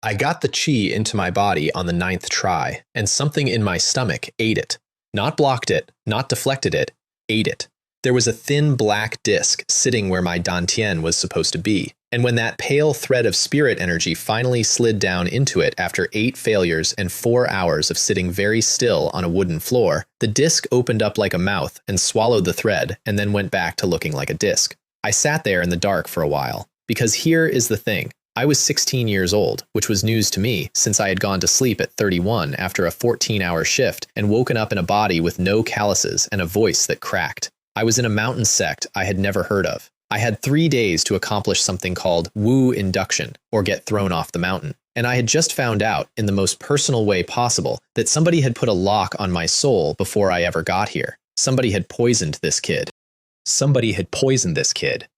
I got the chi into my body on the ninth try, and something in my stomach ate it. Not blocked it, not deflected it, ate it. There was a thin black disc sitting where my dantian was supposed to be, and when that pale thread of spirit energy finally slid down into it after 8 failures and 4 hours of sitting very still on a wooden floor, the disc opened up like a mouth and swallowed the thread and then went back to looking like a disc. I sat there in the dark for a while, because here is the thing. I was 16 years old, which was news to me since I had gone to sleep at 31 after a 14-hour shift and woken up in a body with no calluses and a voice that cracked. I was in a mountain sect I had never heard of. I had 3 days to accomplish something called Wu induction, or get thrown off the mountain. And I had just found out, in the most personal way possible, that somebody had put a lock on my soul before I ever got here. Somebody had poisoned this kid.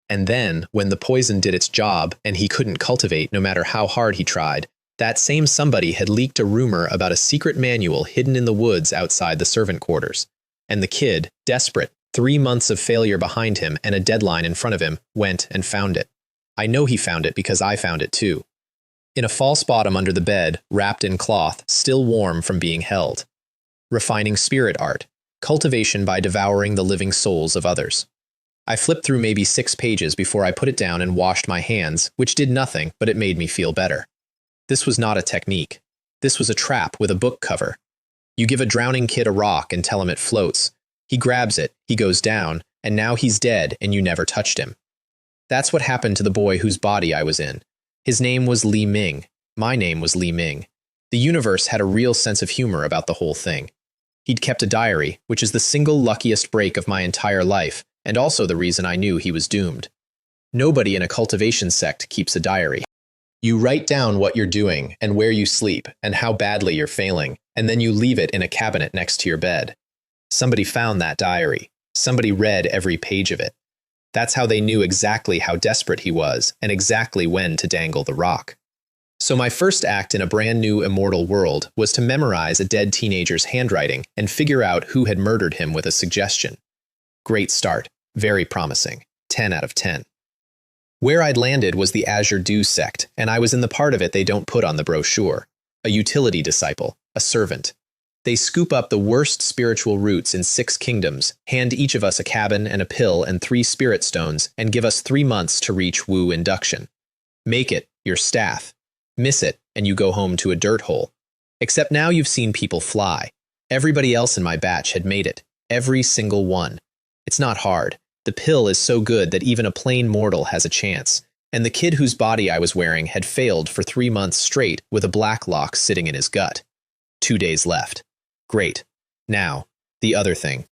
And then, when the poison did its job and he couldn't cultivate no matter how hard he tried, that same somebody had leaked a rumor about a secret manual hidden in the woods outside the servant quarters. And the kid, desperate, 3 months of failure behind him and a deadline in front of him, went and found it. I know he found it because I found it too. In a false bottom under the bed, wrapped in cloth, still warm from being held. Refining spirit art. Cultivation by devouring the living souls of others. I flipped through maybe 6 pages before I put it down and washed my hands, which did nothing, but it made me feel better. This was not a technique. This was a trap with a book cover. You give a drowning kid a rock and tell him it floats. He grabs it, he goes down, and now he's dead and you never touched him. That's what happened to the boy whose body I was in. His name was Li Ming. My name was Li Ming. The universe had a real sense of humor about the whole thing. He'd kept a diary, which is the single luckiest break of my entire life, and also the reason I knew he was doomed. Nobody in a cultivation sect keeps a diary. You write down what you're doing and where you sleep and how badly you're failing, and then you leave it in a cabinet next to your bed. Somebody found that diary. Somebody read every page of it. That's how they knew exactly how desperate he was and exactly when to dangle the rock. So my first act in a brand new immortal world was to memorize a dead teenager's handwriting and figure out who had murdered him with a suggestion. Great start. Very promising. 10 out of 10. Where I'd landed was the Azure Dew sect, and I was in the part of it they don't put on the brochure. A utility disciple. A servant. They scoop up the worst spiritual roots in 6 kingdoms, hand each of us a cabin and a pill and 3 spirit stones, and give us 3 months to reach Wu induction. Make it, your staff. Miss it, and you go home to a dirt hole. Except now you've seen people fly. Everybody else in my batch had made it. Every single one. It's not hard. The pill is so good that even a plain mortal has a chance. And the kid whose body I was wearing had failed for 3 months straight with a black lock sitting in his gut. 2 days left. Great. Now, the other thing.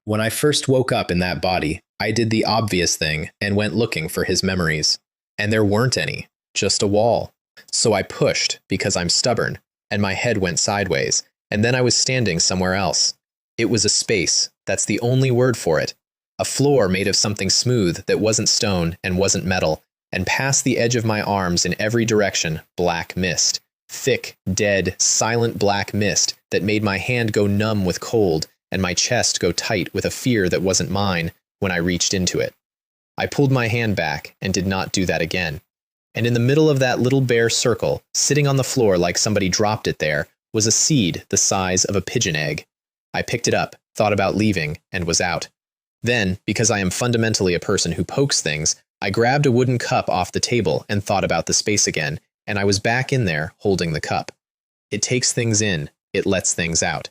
When I first woke up in that body, I did the obvious thing and went looking for his memories. And there weren't any. Just a wall. So I pushed, because I'm stubborn, and my head went sideways, and then I was standing somewhere else. It was a space. That's the only word for it. A floor made of something smooth that wasn't stone and wasn't metal, and past the edge of my arms in every direction, black mist. Thick, dead, silent black mist that made my hand go numb with cold and my chest go tight with a fear that wasn't mine when I reached into it. I pulled my hand back and did not do that again. And in the middle of that little bare circle, sitting on the floor like somebody dropped it there, was a seed the size of a pigeon egg. I picked it up, thought about leaving, and was out. Then, because I am fundamentally a person who pokes things, I grabbed a wooden cup off the table and thought about the space again, and I was back in there holding the cup. It takes things in, it lets things out.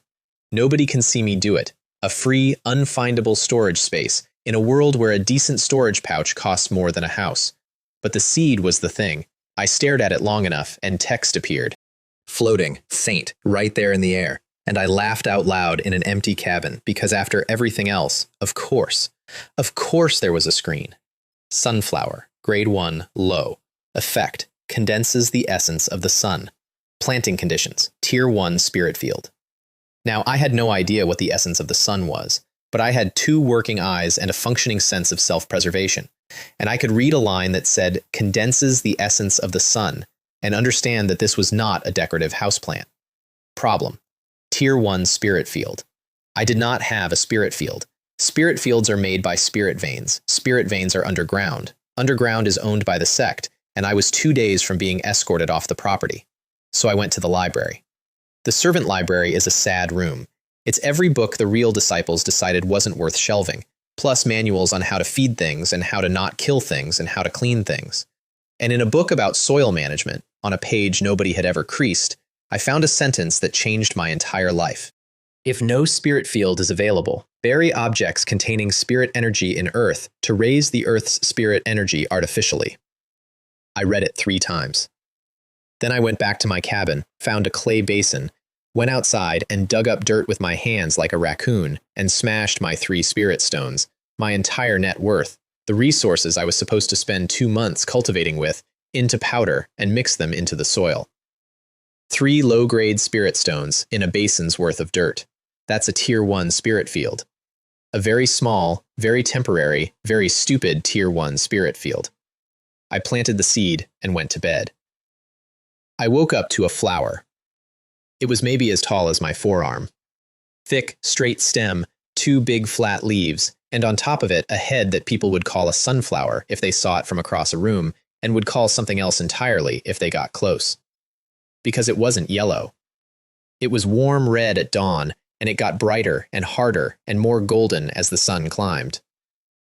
Nobody can see me do it. A free, unfindable storage space in a world where a decent storage pouch costs more than a house. But the seed was the thing. I stared at it long enough and text appeared. Floating, faint, right there in the air. And I laughed out loud in an empty cabin because after everything else, of course there was a screen. Sunflower, grade 1, low. Effect, condenses the essence of the sun. Planting conditions, tier 1 spirit field. Now, I had no idea what the essence of the sun was, but I had 2 working eyes and a functioning sense of self-preservation. And I could read a line that said, condenses the essence of the sun, and understand that this was not a decorative houseplant. Problem. Tier 1 spirit field. I did not have a spirit field. Spirit fields are made by spirit veins. Spirit veins are underground. Underground is owned by the sect, and I was 2 days from being escorted off the property. So I went to the library. The servant library is a sad room. It's every book the real disciples decided wasn't worth shelving, plus manuals on how to feed things and how to not kill things and how to clean things. And in a book about soil management, on a page nobody had ever creased, I found a sentence that changed my entire life. If no spirit field is available, bury objects containing spirit energy in Earth to raise the Earth's spirit energy artificially. I read it 3 times. Then I went back to my cabin, found a clay basin, went outside and dug up dirt with my hands like a raccoon and smashed my 3 spirit stones, my entire net worth, the resources I was supposed to spend 2 months cultivating with, into powder and mixed them into the soil. 3 low-grade spirit stones in a basin's worth of dirt. That's a Tier 1 spirit field. A very small, very temporary, very stupid Tier 1 spirit field. I planted the seed and went to bed. I woke up to a flower. It was maybe as tall as my forearm. Thick, straight stem, 2 big flat leaves, and on top of it a head that people would call a sunflower if they saw it from across a room, and would call something else entirely if they got close. Because it wasn't yellow. It was warm red at dawn, and it got brighter and harder and more golden as the sun climbed.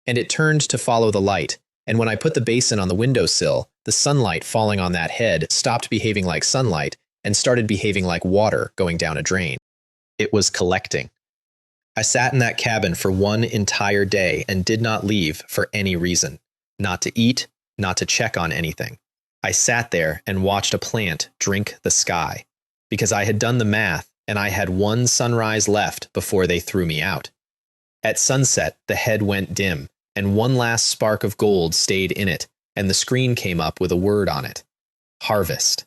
And it turned to follow the light, and when I put the basin on the windowsill, the sunlight falling on that head stopped behaving like sunlight and started behaving like water going down a drain. It was collecting. I sat in that cabin for 1 entire day and did not leave for any reason. Not to eat, not to check on anything. I sat there and watched a plant drink the sky, because I had done the math and I had 1 sunrise left before they threw me out. At sunset, the head went dim, and 1 last spark of gold stayed in it, and the screen came up with a word on it. Harvest.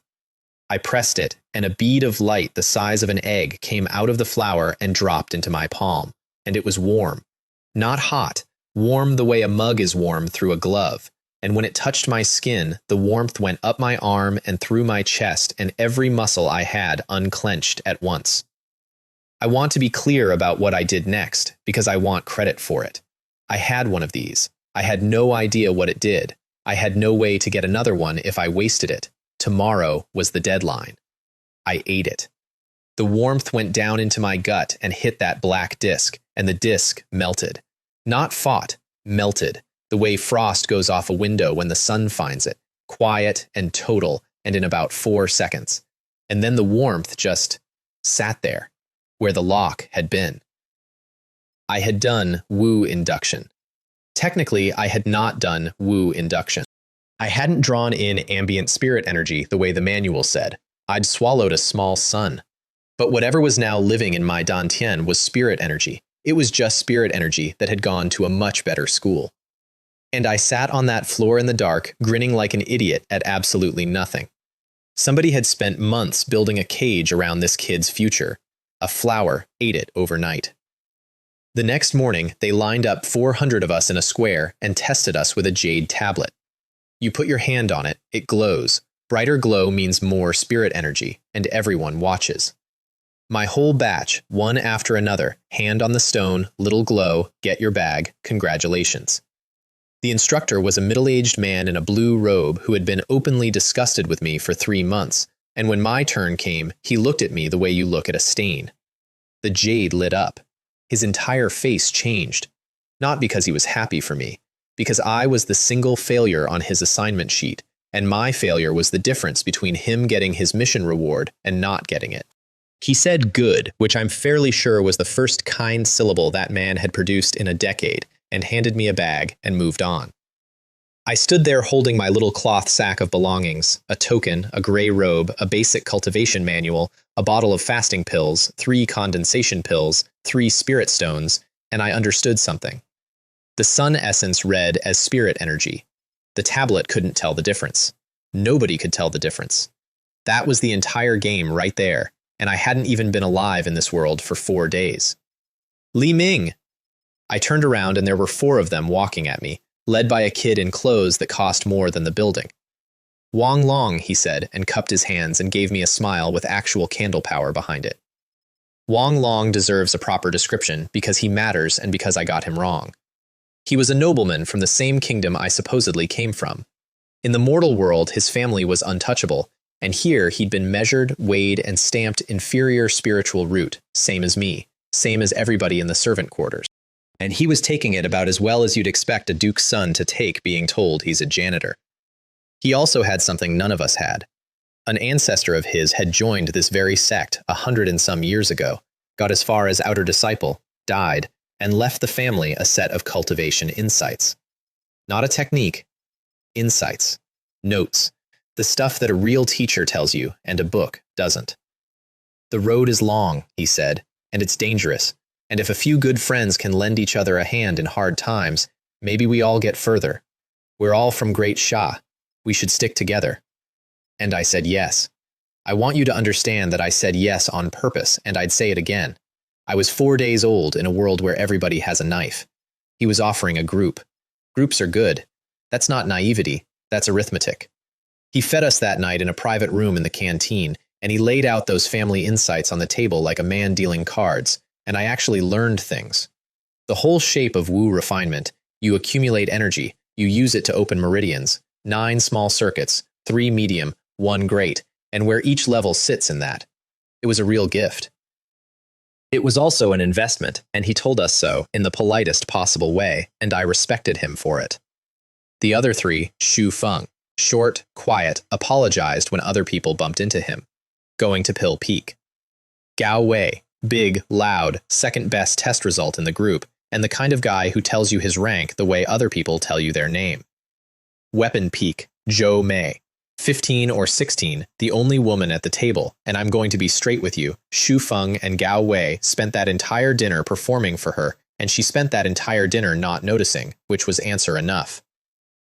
I pressed it, and a bead of light the size of an egg came out of the flower and dropped into my palm, and it was warm. Not hot, warm the way a mug is warm through a glove, and when it touched my skin, the warmth went up my arm and through my chest, and every muscle I had unclenched at once. I want to be clear about what I did next, because I want credit for it. I had one of these. I had no idea what it did. I had no way to get another one if I wasted it. Tomorrow was the deadline. I ate it. The warmth went down into my gut and hit that black disc, and the disc melted. Not fought, melted, the way frost goes off a window when the sun finds it, quiet and total, and in about 4 seconds. And then the warmth just sat there, where the lock had been. I had done Wu induction. Technically, I had not done Wu induction. I hadn't drawn in ambient spirit energy the way the manual said. I'd swallowed a small sun. But whatever was now living in my dantian was spirit energy. It was just spirit energy that had gone to a much better school. And I sat on that floor in the dark, grinning like an idiot at absolutely nothing. Somebody had spent months building a cage around this kid's future. A flower ate it overnight. The next morning, they lined up 400 of us in a square and tested us with a jade tablet. You put your hand on it, it glows. Brighter glow means more spirit energy, and everyone watches. My whole batch, one after another, hand on the stone, little glow, get your bag, congratulations. The instructor was a middle-aged man in a blue robe who had been openly disgusted with me for 3 months, and when my turn came, he looked at me the way you look at a stain. The jade lit up. His entire face changed. Not because he was happy for me, because I was the single failure on his assignment sheet, and my failure was the difference between him getting his mission reward and not getting it. He said good, which I'm fairly sure was the first kind syllable that man had produced in a decade, and handed me a bag and moved on. I stood there holding my little cloth sack of belongings, a token, a gray robe, a basic cultivation manual, a bottle of fasting pills, 3 condensation pills, 3 spirit stones, and I understood something. The sun essence read as spirit energy. The tablet couldn't tell the difference. Nobody could tell the difference. That was the entire game right there, and I hadn't even been alive in this world for 4 days. Li Ming! I turned around and there were 4 of them walking at me, led by a kid in clothes that cost more than the building. Wang Long, he said, and cupped his hands and gave me a smile with actual candle power behind it. Wang Long deserves a proper description because he matters and because I got him wrong. He was a nobleman from the same kingdom I supposedly came from. In the mortal world, his family was untouchable, And here he'd been measured, weighed, and stamped inferior spiritual root, same as me, same as everybody in the servant quarters. And he was taking it about as well as you'd expect a duke's son to take being told he's a janitor. He also had something none of us had. An ancestor of his had joined this very sect 100 and some years ago, got as far as outer disciple, died, and left the family a set of cultivation insights. Not a technique, insights, notes, the stuff that a real teacher tells you and a book doesn't. The road is long, he said, and it's dangerous, and if a few good friends can lend each other a hand in hard times, maybe we all get further. We're all from Great Sha. We should stick together. And I said yes. I want you to understand that I said yes on purpose, and I'd say it again. I was 4 days old in a world where everybody has a knife. He was offering a group. Groups are good. That's not naivety, that's arithmetic. He fed us that night in a private room in the canteen, and he laid out those family insights on the table like a man dealing cards, and I actually learned things. The whole shape of Wu refinement, you accumulate energy, you use it to open meridians, 9 small circuits, 3 medium, 1 great, and where each level sits in that. It was a real gift. It was also an investment, and he told us so in the politest possible way, and I respected him for it. The other 3, Shu Feng, short, quiet, apologized when other people bumped into him, going to Pill Peak. Gao Wei, big, loud, second-best test result in the group, and the kind of guy who tells you his rank the way other people tell you their name. Weapon Peak, Zhou Mei, 15 or 16, the only woman at the table, and I'm going to be straight with you, Shu Feng and Gao Wei spent that entire dinner performing for her, and she spent that entire dinner not noticing, which was answer enough.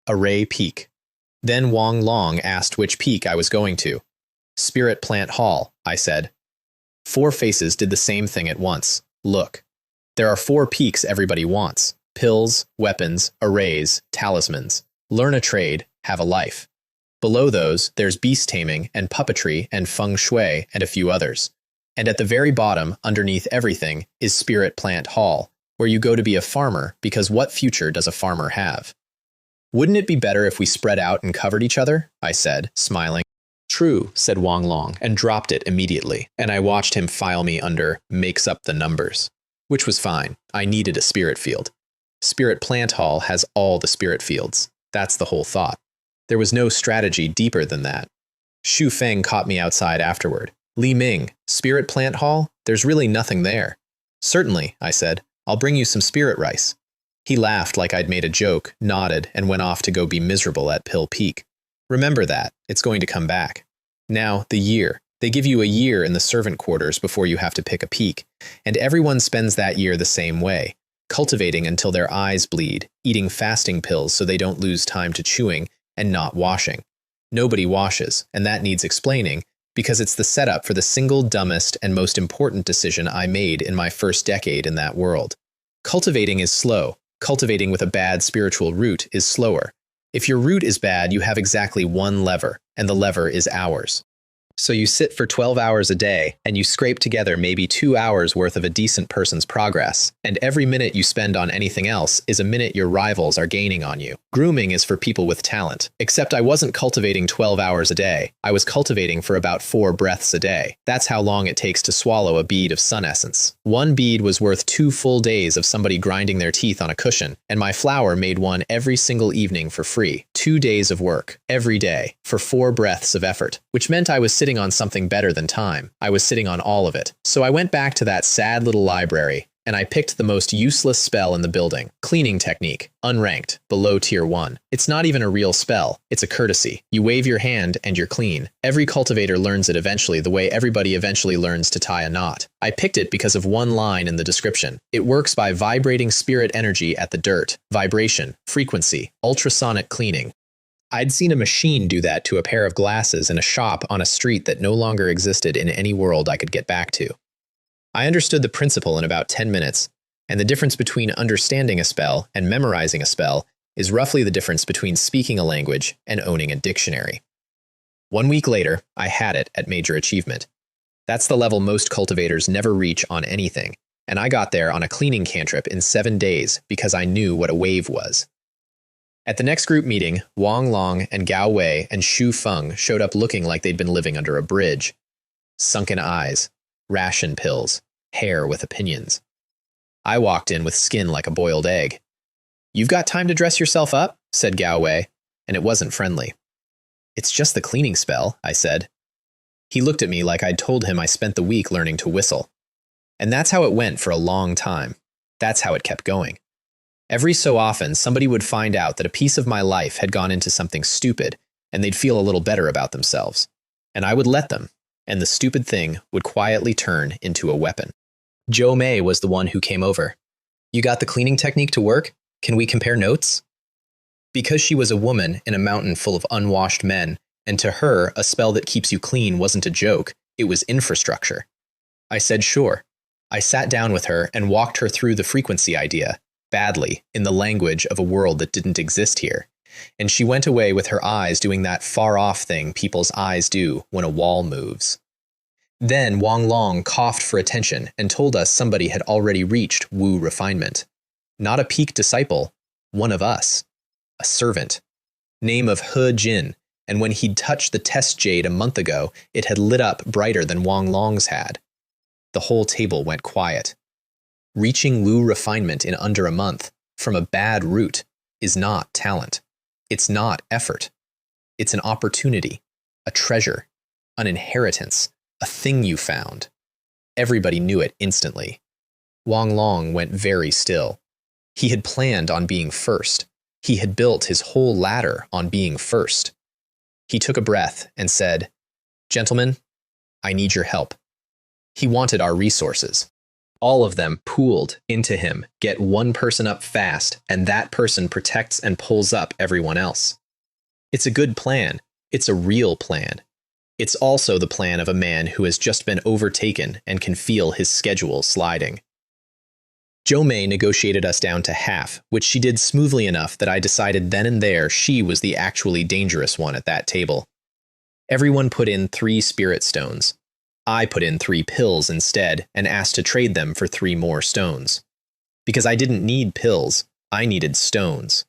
Array Peak. Then Wang Long asked which peak I was going to. Spirit Plant Hall, I said. 4 faces did the same thing at once. Look. There are 4 peaks everybody wants. Pills, weapons, arrays, talismans. Learn a trade, have a life. Below those, there's beast taming and puppetry and feng shui and a few others. And at the very bottom, underneath everything, is Spirit Plant Hall, where you go to be a farmer because what future does a farmer have? Wouldn't it be better if we spread out and covered each other? I said, smiling. True, said Wang Long, and dropped it immediately, and I watched him file me under makes up the numbers. Which was fine. I needed a spirit field. Spirit Plant Hall has all the spirit fields. That's the whole thought. There was no strategy deeper than that. Shu Feng caught me outside afterward. Li Ming, Spirit Plant Hall? There's really nothing there. Certainly, I said. I'll bring you some spirit rice. He laughed like I'd made a joke, nodded, and went off to go be miserable at Pill Peak. Remember that. It's going to come back. Now, the year. They give you a year in the servant quarters before you have to pick a peak, and everyone spends that year the same way, cultivating until their eyes bleed, eating fasting pills so they don't lose time to chewing, and not washing. Nobody washes, and that needs explaining, because it's the setup for the single dumbest and most important decision I made in my first decade in that world. Cultivating is slow. Cultivating with a bad spiritual root is slower. If your root is bad, you have exactly 1 lever, and the lever is hours. So you sit for 12 hours a day, and you scrape together maybe 2 hours worth of a decent person's progress, and every minute you spend on anything else is a minute your rivals are gaining on you. Grooming is for people with talent, except I wasn't cultivating 12 hours a day. I was cultivating for about 4 breaths a day. That's how long it takes to swallow a bead of sun essence. 1 bead was worth 2 full days of somebody grinding their teeth on a cushion, and my flower made one every single evening for free. 2 days of work, every day, for 4 breaths of effort, which meant I was sitting on something better than time. I was sitting on all of it. So I went back to that sad little library, and I picked the most useless spell in the building. Cleaning technique, unranked, below tier 1. It's not even a real spell. It's a courtesy. You wave your hand and you're clean. Every cultivator learns it eventually the way everybody eventually learns to tie a knot. I picked it because of 1 line in the description. It works by vibrating spirit energy at the dirt. Vibration, frequency, ultrasonic cleaning. I'd seen a machine do that to a pair of glasses in a shop on a street that no longer existed in any world I could get back to. I understood the principle in about 10 minutes, and the difference between understanding a spell and memorizing a spell is roughly the difference between speaking a language and owning a dictionary. 1 week later, I had it at major achievement. That's the level most cultivators never reach on anything, and I got there on a cleaning cantrip in 7 days because I knew what a wave was. At the next group meeting, Wang Long and Gao Wei and Xu Feng showed up looking like they'd been living under a bridge. Sunken eyes, ration pills, hair with opinions. I walked in with skin like a boiled egg. "You've got time to dress yourself up?" said Gao Wei, and it wasn't friendly. "It's just the cleaning spell," I said. He looked at me like I'd told him I spent the week learning to whistle. And that's how it went for a long time. That's how it kept going. Every so often, somebody would find out that a piece of my life had gone into something stupid, and they'd feel a little better about themselves. And I would let them, and the stupid thing would quietly turn into a weapon. Zhou Mei was the one who came over. "You got the cleaning technique to work? Can we compare notes?" Because she was a woman in a mountain full of unwashed men, and to her, a spell that keeps you clean wasn't a joke, it was infrastructure. I said sure. I sat down with her and walked her through the frequency idea, badly, in the language of a world that didn't exist here, and she went away with her eyes doing that far-off thing people's eyes do when a wall moves. Then Wang Long coughed for attention and told us somebody had already reached Wu refinement. Not a peak disciple, one of us. A servant. Name of He Jin, and when he'd touched the test jade a month ago, it had lit up brighter than Wang Long's had. The whole table went quiet. Reaching Wu refinement in under a month, from a bad root, is not talent. It's not effort. It's an opportunity, a treasure, an inheritance, a thing you found. Everybody knew it instantly. Wang Long went very still. He had planned on being first. He had built his whole ladder on being first. He took a breath and said, "Gentlemen, I need your help." He wanted our resources. All of them pooled into him, get one person up fast, and that person protects and pulls up everyone else. It's a good plan. It's a real plan. It's also the plan of a man who has just been overtaken and can feel his schedule sliding. Zhou Mei negotiated us down to half, which she did smoothly enough that I decided then and there she was the actually dangerous one at that table. Everyone put in 3 spirit stones. I put in 3 pills instead and asked to trade them for 3 more stones. Because I didn't need pills, I needed stones.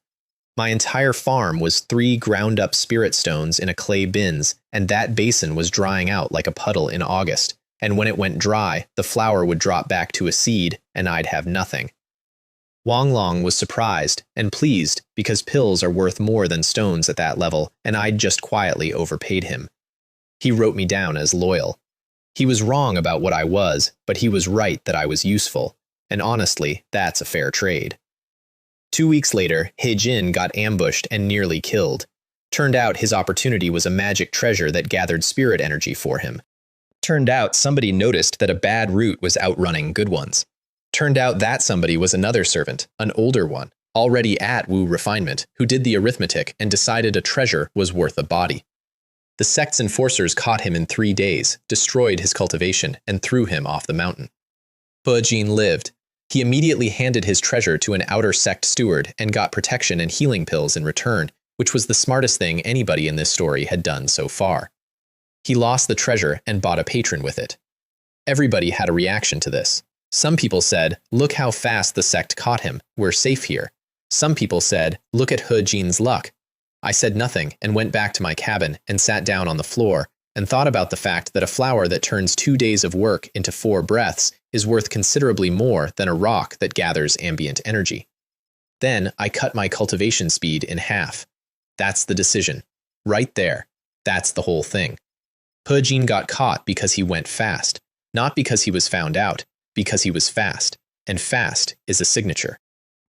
My entire farm was 3 ground-up spirit stones in a clay bins, and that basin was drying out like a puddle in August, and when it went dry, the flower would drop back to a seed, and I'd have nothing. Wang Long was surprised and pleased because pills are worth more than stones at that level, and I'd just quietly overpaid him. He wrote me down as loyal. He was wrong about what I was, but he was right that I was useful, and honestly, that's a fair trade. 2 weeks later, He Jin got ambushed and nearly killed. Turned out his opportunity was a magic treasure that gathered spirit energy for him. Turned out somebody noticed that a bad root was outrunning good ones. Turned out that somebody was another servant, an older one, already at Wu refinement, who did the arithmetic and decided a treasure was worth a body. The sect's enforcers caught him in 3 days, destroyed his cultivation, and threw him off the mountain. He Jin lived. He immediately handed his treasure to an outer sect steward and got protection and healing pills in return, which was the smartest thing anybody in this story had done so far. He lost the treasure and bought a patron with it. Everybody had a reaction to this. Some people said, "Look how fast the sect caught him. We're safe here." Some people said, "Look at He Jin's luck." I said nothing and went back to my cabin and sat down on the floor and thought about the fact that a flower that turns 2 days of work into 4 breaths is worth considerably more than a rock that gathers ambient energy. Then I cut my cultivation speed in half. That's the decision. Right there. That's the whole thing. He Jin got caught because he went fast, not because he was found out, because he was fast, and fast is a signature.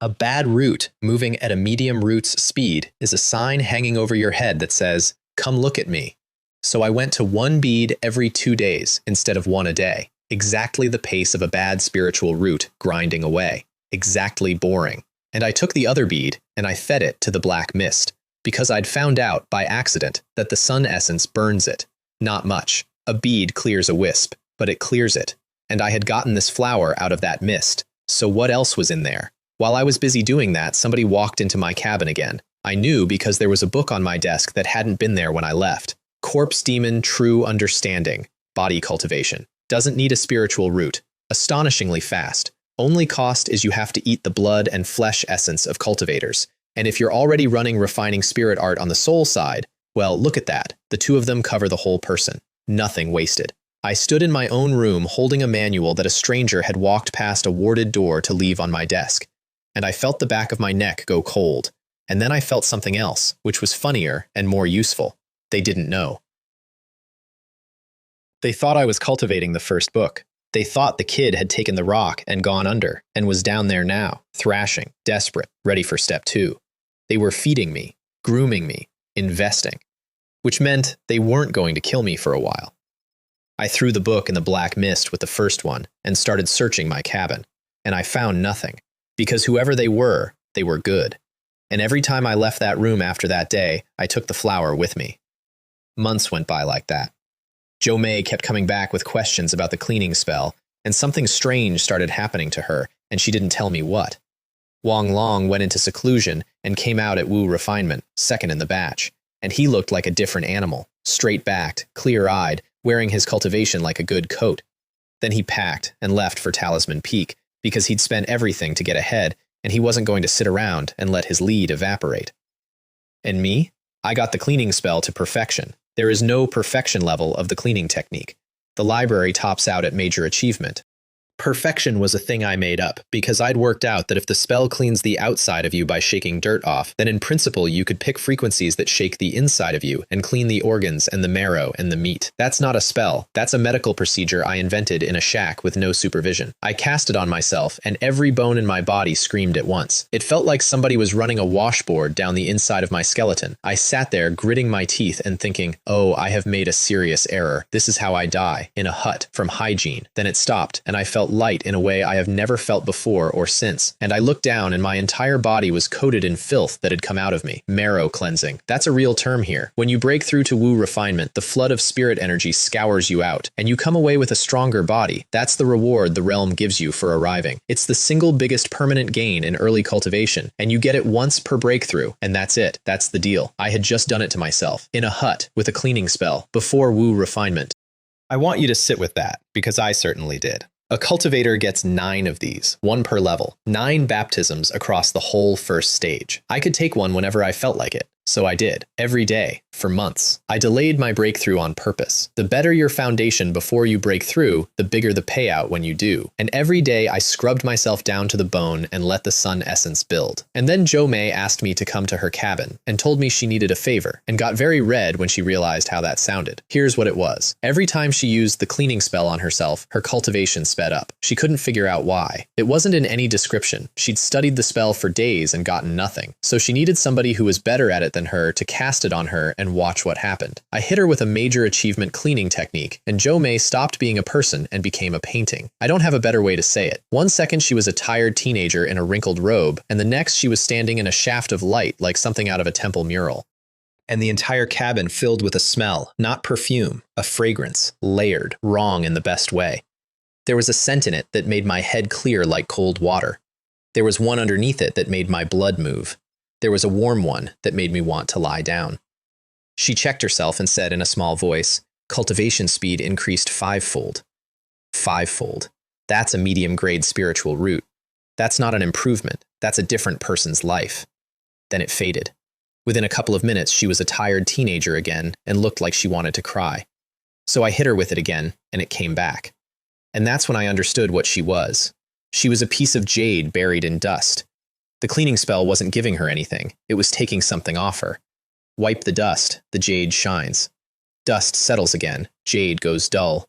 A bad root moving at a medium root's speed is a sign hanging over your head that says, "Come look at me." So I went to 1 bead every 2 days instead of 1 a day, exactly the pace of a bad spiritual root grinding away, exactly boring. And I took the other bead and I fed it to the black mist, because I'd found out by accident that the sun essence burns it. Not much. A bead clears a wisp, but it clears it. And I had gotten this flower out of that mist, so what else was in there? While I was busy doing that, somebody walked into my cabin again. I knew because there was a book on my desk that hadn't been there when I left. Corpse Demon True Understanding, Body Cultivation. Doesn't need a spiritual root. Astonishingly fast. Only cost is you have to eat the blood and flesh essence of cultivators. And if you're already running refining spirit art on the soul side, well, look at that. The two of them cover the whole person. Nothing wasted. I stood in my own room holding a manual that a stranger had walked past a warded door to leave on my desk. And I felt the back of my neck go cold. And then I felt something else, which was funnier and more useful. They didn't know. They thought I was cultivating the first book. They thought the kid had taken the rock and gone under, and was down there now, thrashing, desperate, ready for step 2. They were feeding me, grooming me, investing. Which meant they weren't going to kill me for a while. I threw the book in the black mist with the first one, and started searching my cabin. And I found nothing, because whoever they were good. And every time I left that room after that day, I took the flower with me. Months went by like that. Jo May kept coming back with questions about the cleaning spell, and something strange started happening to her, and she didn't tell me what. Wang Long went into seclusion and came out at Wu Refinement, second in the batch, and he looked like a different animal, straight-backed, clear-eyed, wearing his cultivation like a good coat. Then he packed and left for Talisman Peak, because he'd spent everything to get ahead, and he wasn't going to sit around and let his lead evaporate. And me? I got the cleaning spell to perfection. There is no perfection level of the cleaning technique. The library tops out at major achievement. Perfection was a thing I made up, because I'd worked out that if the spell cleans the outside of you by shaking dirt off, then in principle you could pick frequencies that shake the inside of you and clean the organs and the marrow and the meat. That's not a spell. That's a medical procedure I invented in a shack with no supervision. I cast it on myself, and every bone in my body screamed at once. It felt like somebody was running a washboard down the inside of my skeleton. I sat there gritting my teeth and thinking, oh, I have made a serious error. This is how I die, in a hut, from hygiene. Then it stopped, and I felt light in a way I have never felt before or since, and I looked down and my entire body was coated in filth that had come out of me. Marrow cleansing. That's a real term here. When you break through to Wu Refinement, the flood of spirit energy scours you out, and you come away with a stronger body. That's the reward the realm gives you for arriving. It's the single biggest permanent gain in early cultivation, and you get it once per breakthrough, and that's it. That's the deal. I had just done it to myself, in a hut, with a cleaning spell, before Wu Refinement. I want you to sit with that, because I certainly did. A cultivator gets 9 of these, 1 per level, 9 baptisms across the whole first stage. I could take one whenever I felt like it, so I did, every day, for months. I delayed my breakthrough on purpose. The better your foundation before you break through, the bigger the payout when you do. And every day I scrubbed myself down to the bone and let the sun essence build. And then Jo May asked me to come to her cabin, and told me she needed a favor, and got very red when she realized how that sounded. Here's what it was. Every time she used the cleaning spell on herself, her cultivation sped up. She couldn't figure out why. It wasn't in any description. She'd studied the spell for days and gotten nothing. So she needed somebody who was better at it than her to cast it on her and watch what happened. I hit her with a major achievement cleaning technique, and Jo May stopped being a person and became a painting. I don't have a better way to say it. One second she was a tired teenager in a wrinkled robe, and the next she was standing in a shaft of light like something out of a temple mural. And the entire cabin filled with a smell, not perfume, a fragrance, layered, wrong in the best way. There was a scent in it that made my head clear like cold water. There was one underneath it that made my blood move. There was a warm one that made me want to lie down. She checked herself and said in a small voice, cultivation speed increased 5-fold. 5-fold. That's a medium-grade spiritual root. That's not an improvement. That's a different person's life. Then it faded. Within a couple of minutes, she was a tired teenager again and looked like she wanted to cry. So I hit her with it again, and it came back. And that's when I understood what she was. She was a piece of jade buried in dust. The cleaning spell wasn't giving her anything. It was taking something off her. Wipe the dust, the jade shines. Dust settles again, jade goes dull.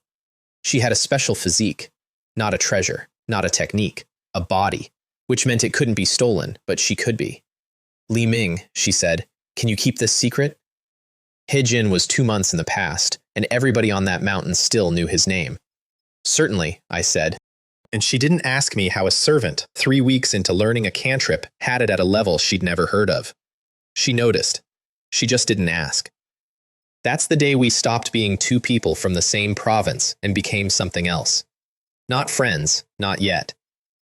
She had a special physique, not a treasure, not a technique, a body, which meant it couldn't be stolen, but she could be. Li Ming, she said, can you keep this secret? He Jin was 2 months in the past, and everybody on that mountain still knew his name. Certainly, I said. And she didn't ask me how a servant, 3 weeks into learning a cantrip, had it at a level she'd never heard of. She noticed. She just didn't ask. That's the day we stopped being 2 people from the same province and became something else. Not friends, not yet.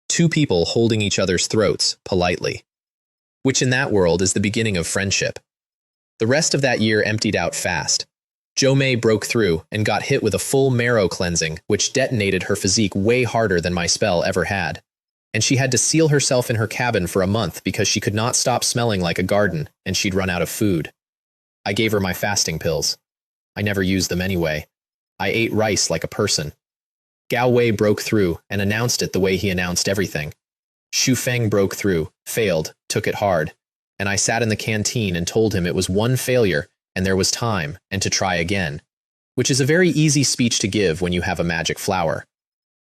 2 people holding each other's throats, politely. Which in that world is the beginning of friendship. The rest of that year emptied out fast. Jo May broke through and got hit with a full marrow cleansing, which detonated her physique way harder than my spell ever had. and she had to seal herself in her cabin for a month because she could not stop smelling like a garden and she'd run out of food. I gave her my fasting pills. I never used them anyway. I ate rice like a person. Gao Wei broke through and announced it the way he announced everything. Xu Feng broke through, failed, took it hard, and I sat in the canteen and told him it was one failure and there was time and to try again, which is a very easy speech to give when you have a magic flower.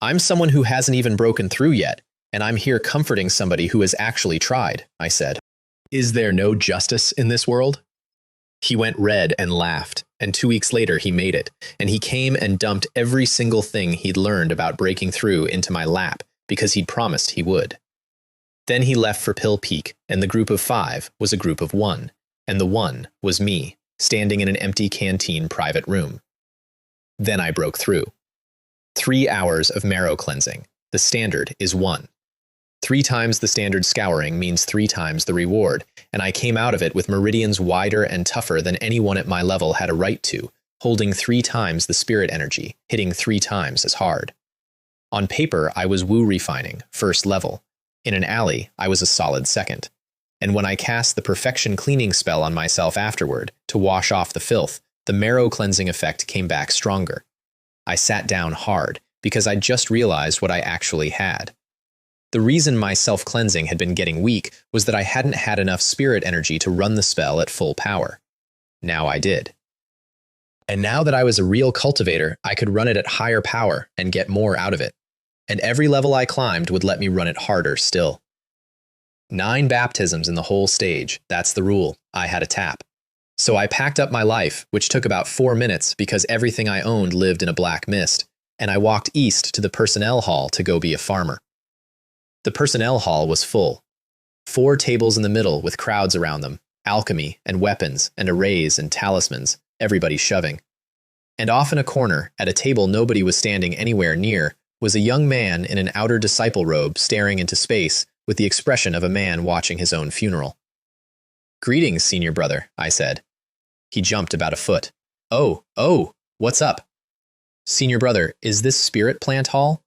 I'm someone who hasn't even broken through yet, and I'm here comforting somebody who has actually tried, I said. Is there no justice in this world? He went red and laughed, and 2 weeks later he made it, and he came and dumped every single thing he'd learned about breaking through into my lap because he'd promised he would. Then he left for Pill Peak, and the group of 5 was a group of 1, and the 1 was me, standing in an empty canteen private room. Then I broke through. 3 hours of marrow cleansing. The standard is 1. 3 times the standard scouring means 3 times the reward, and I came out of it with meridians wider and tougher than anyone at my level had a right to, holding 3 times the spirit energy, hitting 3 times as hard. On paper, I was Wu refining, first level. In an alley, I was a solid second. And when I cast the perfection cleaning spell on myself afterward, to wash off the filth, the marrow cleansing effect came back stronger. I sat down hard, because I just realized what I actually had. The reason my self-cleansing had been getting weak was that I hadn't had enough spirit energy to run the spell at full power. Now I did. And now that I was a real cultivator, I could run it at higher power and get more out of it. And every level I climbed would let me run it harder still. 9 baptisms in the whole stage, that's the rule. I had a tap. So I packed up my life, which took about 4 minutes because everything I owned lived in a black mist, and I walked east to the personnel hall to go be a farmer. The personnel hall was full. 4 tables in the middle with crowds around them, alchemy and weapons and arrays and talismans, everybody shoving. And off in a corner, at a table nobody was standing anywhere near, was a young man in an outer disciple robe staring into space with the expression of a man watching his own funeral. "Greetings, senior brother," I said. He jumped about a foot. Oh, what's up?" "Senior brother, is this Spirit Plant Hall?"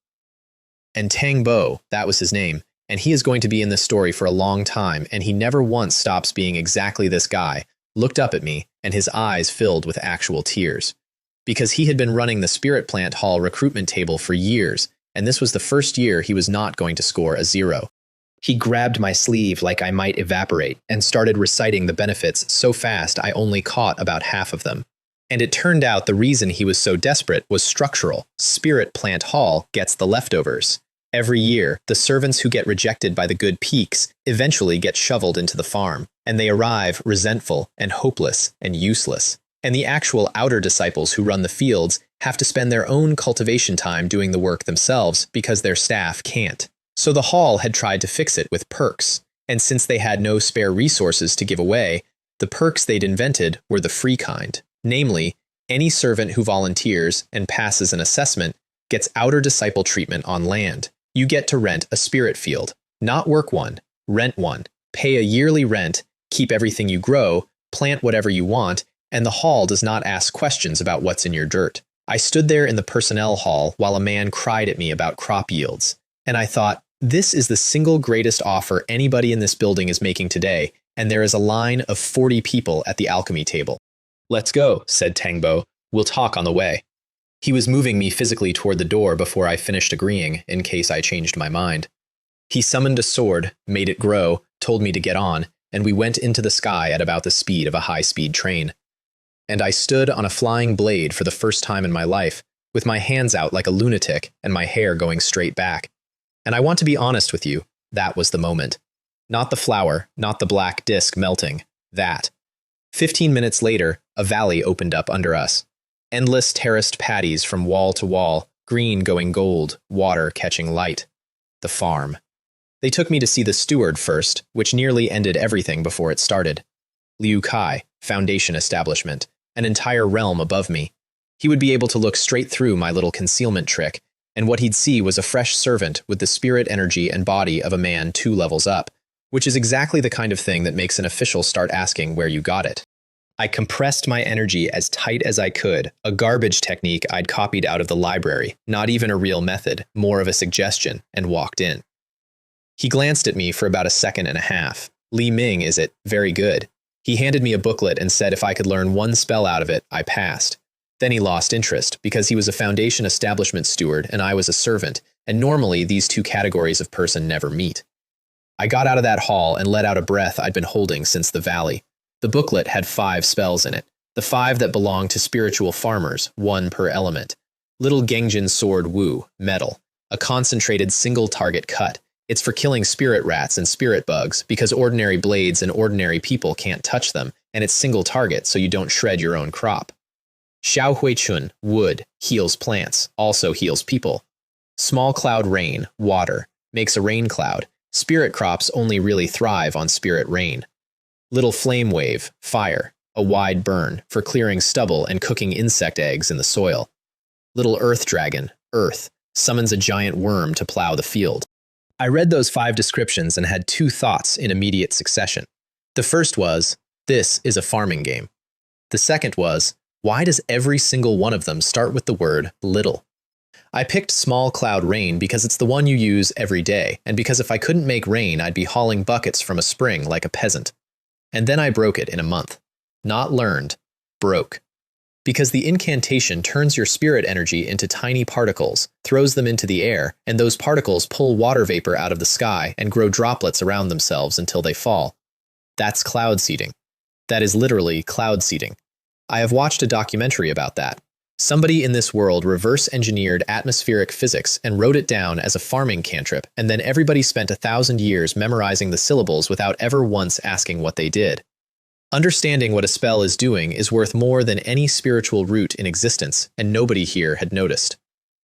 And Tang Bo, that was his name, and he is going to be in this story for a long time, and he never once stops being exactly this guy, looked up at me, and his eyes filled with actual tears. Because he had been running the Spirit Plant Hall recruitment table for years, and this was the first year he was not going to score a 0. He grabbed my sleeve like I might evaporate and started reciting the benefits so fast I only caught about half of them. And it turned out the reason he was so desperate was structural. Spirit Plant Hall gets the leftovers. Every year, the servants who get rejected by the good peaks eventually get shoveled into the farm, and they arrive resentful and hopeless and useless. And the actual outer disciples who run the fields have to spend their own cultivation time doing the work themselves because their staff can't. So the hall had tried to fix it with perks, and since they had no spare resources to give away, the perks they'd invented were the free kind. Namely, any servant who volunteers and passes an assessment gets outer disciple treatment on land. You get to rent a spirit field, not work one, rent one, pay a yearly rent, keep everything you grow, plant whatever you want, and the hall does not ask questions about what's in your dirt. I stood there in the personnel hall while a man cried at me about crop yields, and I thought, this is the single greatest offer anybody in this building is making today, and there is a line of 40 people at the alchemy table. "Let's go," said Tangbo. "We'll talk on the way." He was moving me physically toward the door before I finished agreeing, in case I changed my mind. He summoned a sword, made it grow, told me to get on, and we went into the sky at about the speed of a high-speed train. And I stood on a flying blade for the first time in my life, with my hands out like a lunatic and my hair going straight back. And I want to be honest with you, that was the moment. Not the flower, not the black disc melting, that. 15 minutes later, a valley opened up under us. Endless terraced paddies from wall to wall, green going gold, water catching light. The farm. They took me to see the steward first, which nearly ended everything before it started. Liu Kai, foundation establishment, an entire realm above me. He would be able to look straight through my little concealment trick, and what he'd see was a fresh servant with the spirit energy and body of a man 2 levels up, which is exactly the kind of thing that makes an official start asking where you got it. I compressed my energy as tight as I could, a garbage technique I'd copied out of the library, not even a real method, more of a suggestion, and walked in. He glanced at me for about a second and a half. Li Ming, is it? Very good. He handed me a booklet and said if I could learn one spell out of it, I passed. Then he lost interest, because he was a Foundation establishment steward and I was a servant, and normally these two categories of person never meet. I got out of that hall and let out a breath I'd been holding since the valley. The booklet had 5 spells in it, the 5 that belonged to spiritual farmers, 1 per element. Little Gengjin Sword Wu, metal, a concentrated single-target cut. It's for killing spirit rats and spirit bugs, because ordinary blades and ordinary people can't touch them, and it's single target so you don't shred your own crop. Xiao Hui Chun, wood, heals plants, also heals people. Small cloud rain, water, makes a rain cloud. Spirit crops only really thrive on spirit rain. Little flame wave, fire, a wide burn, for clearing stubble and cooking insect eggs in the soil. Little earth dragon, earth, summons a giant worm to plow the field. I read those 5 descriptions and had 2 thoughts in immediate succession. The first was, this is a farming game. The second was, why does every single one of them start with the word little? I picked small cloud rain because it's the one you use every day, and because if I couldn't make rain, I'd be hauling buckets from a spring like a peasant. And then I broke it in a month. Not learned, broke. Because the incantation turns your spirit energy into tiny particles, throws them into the air, and those particles pull water vapor out of the sky and grow droplets around themselves until they fall. That's cloud seeding. That is literally cloud seeding. I have watched a documentary about that. Somebody in this world reverse-engineered atmospheric physics and wrote it down as a farming cantrip, and then everybody spent 1,000 years memorizing the syllables without ever once asking what they did. Understanding what a spell is doing is worth more than any spiritual root in existence, and nobody here had noticed.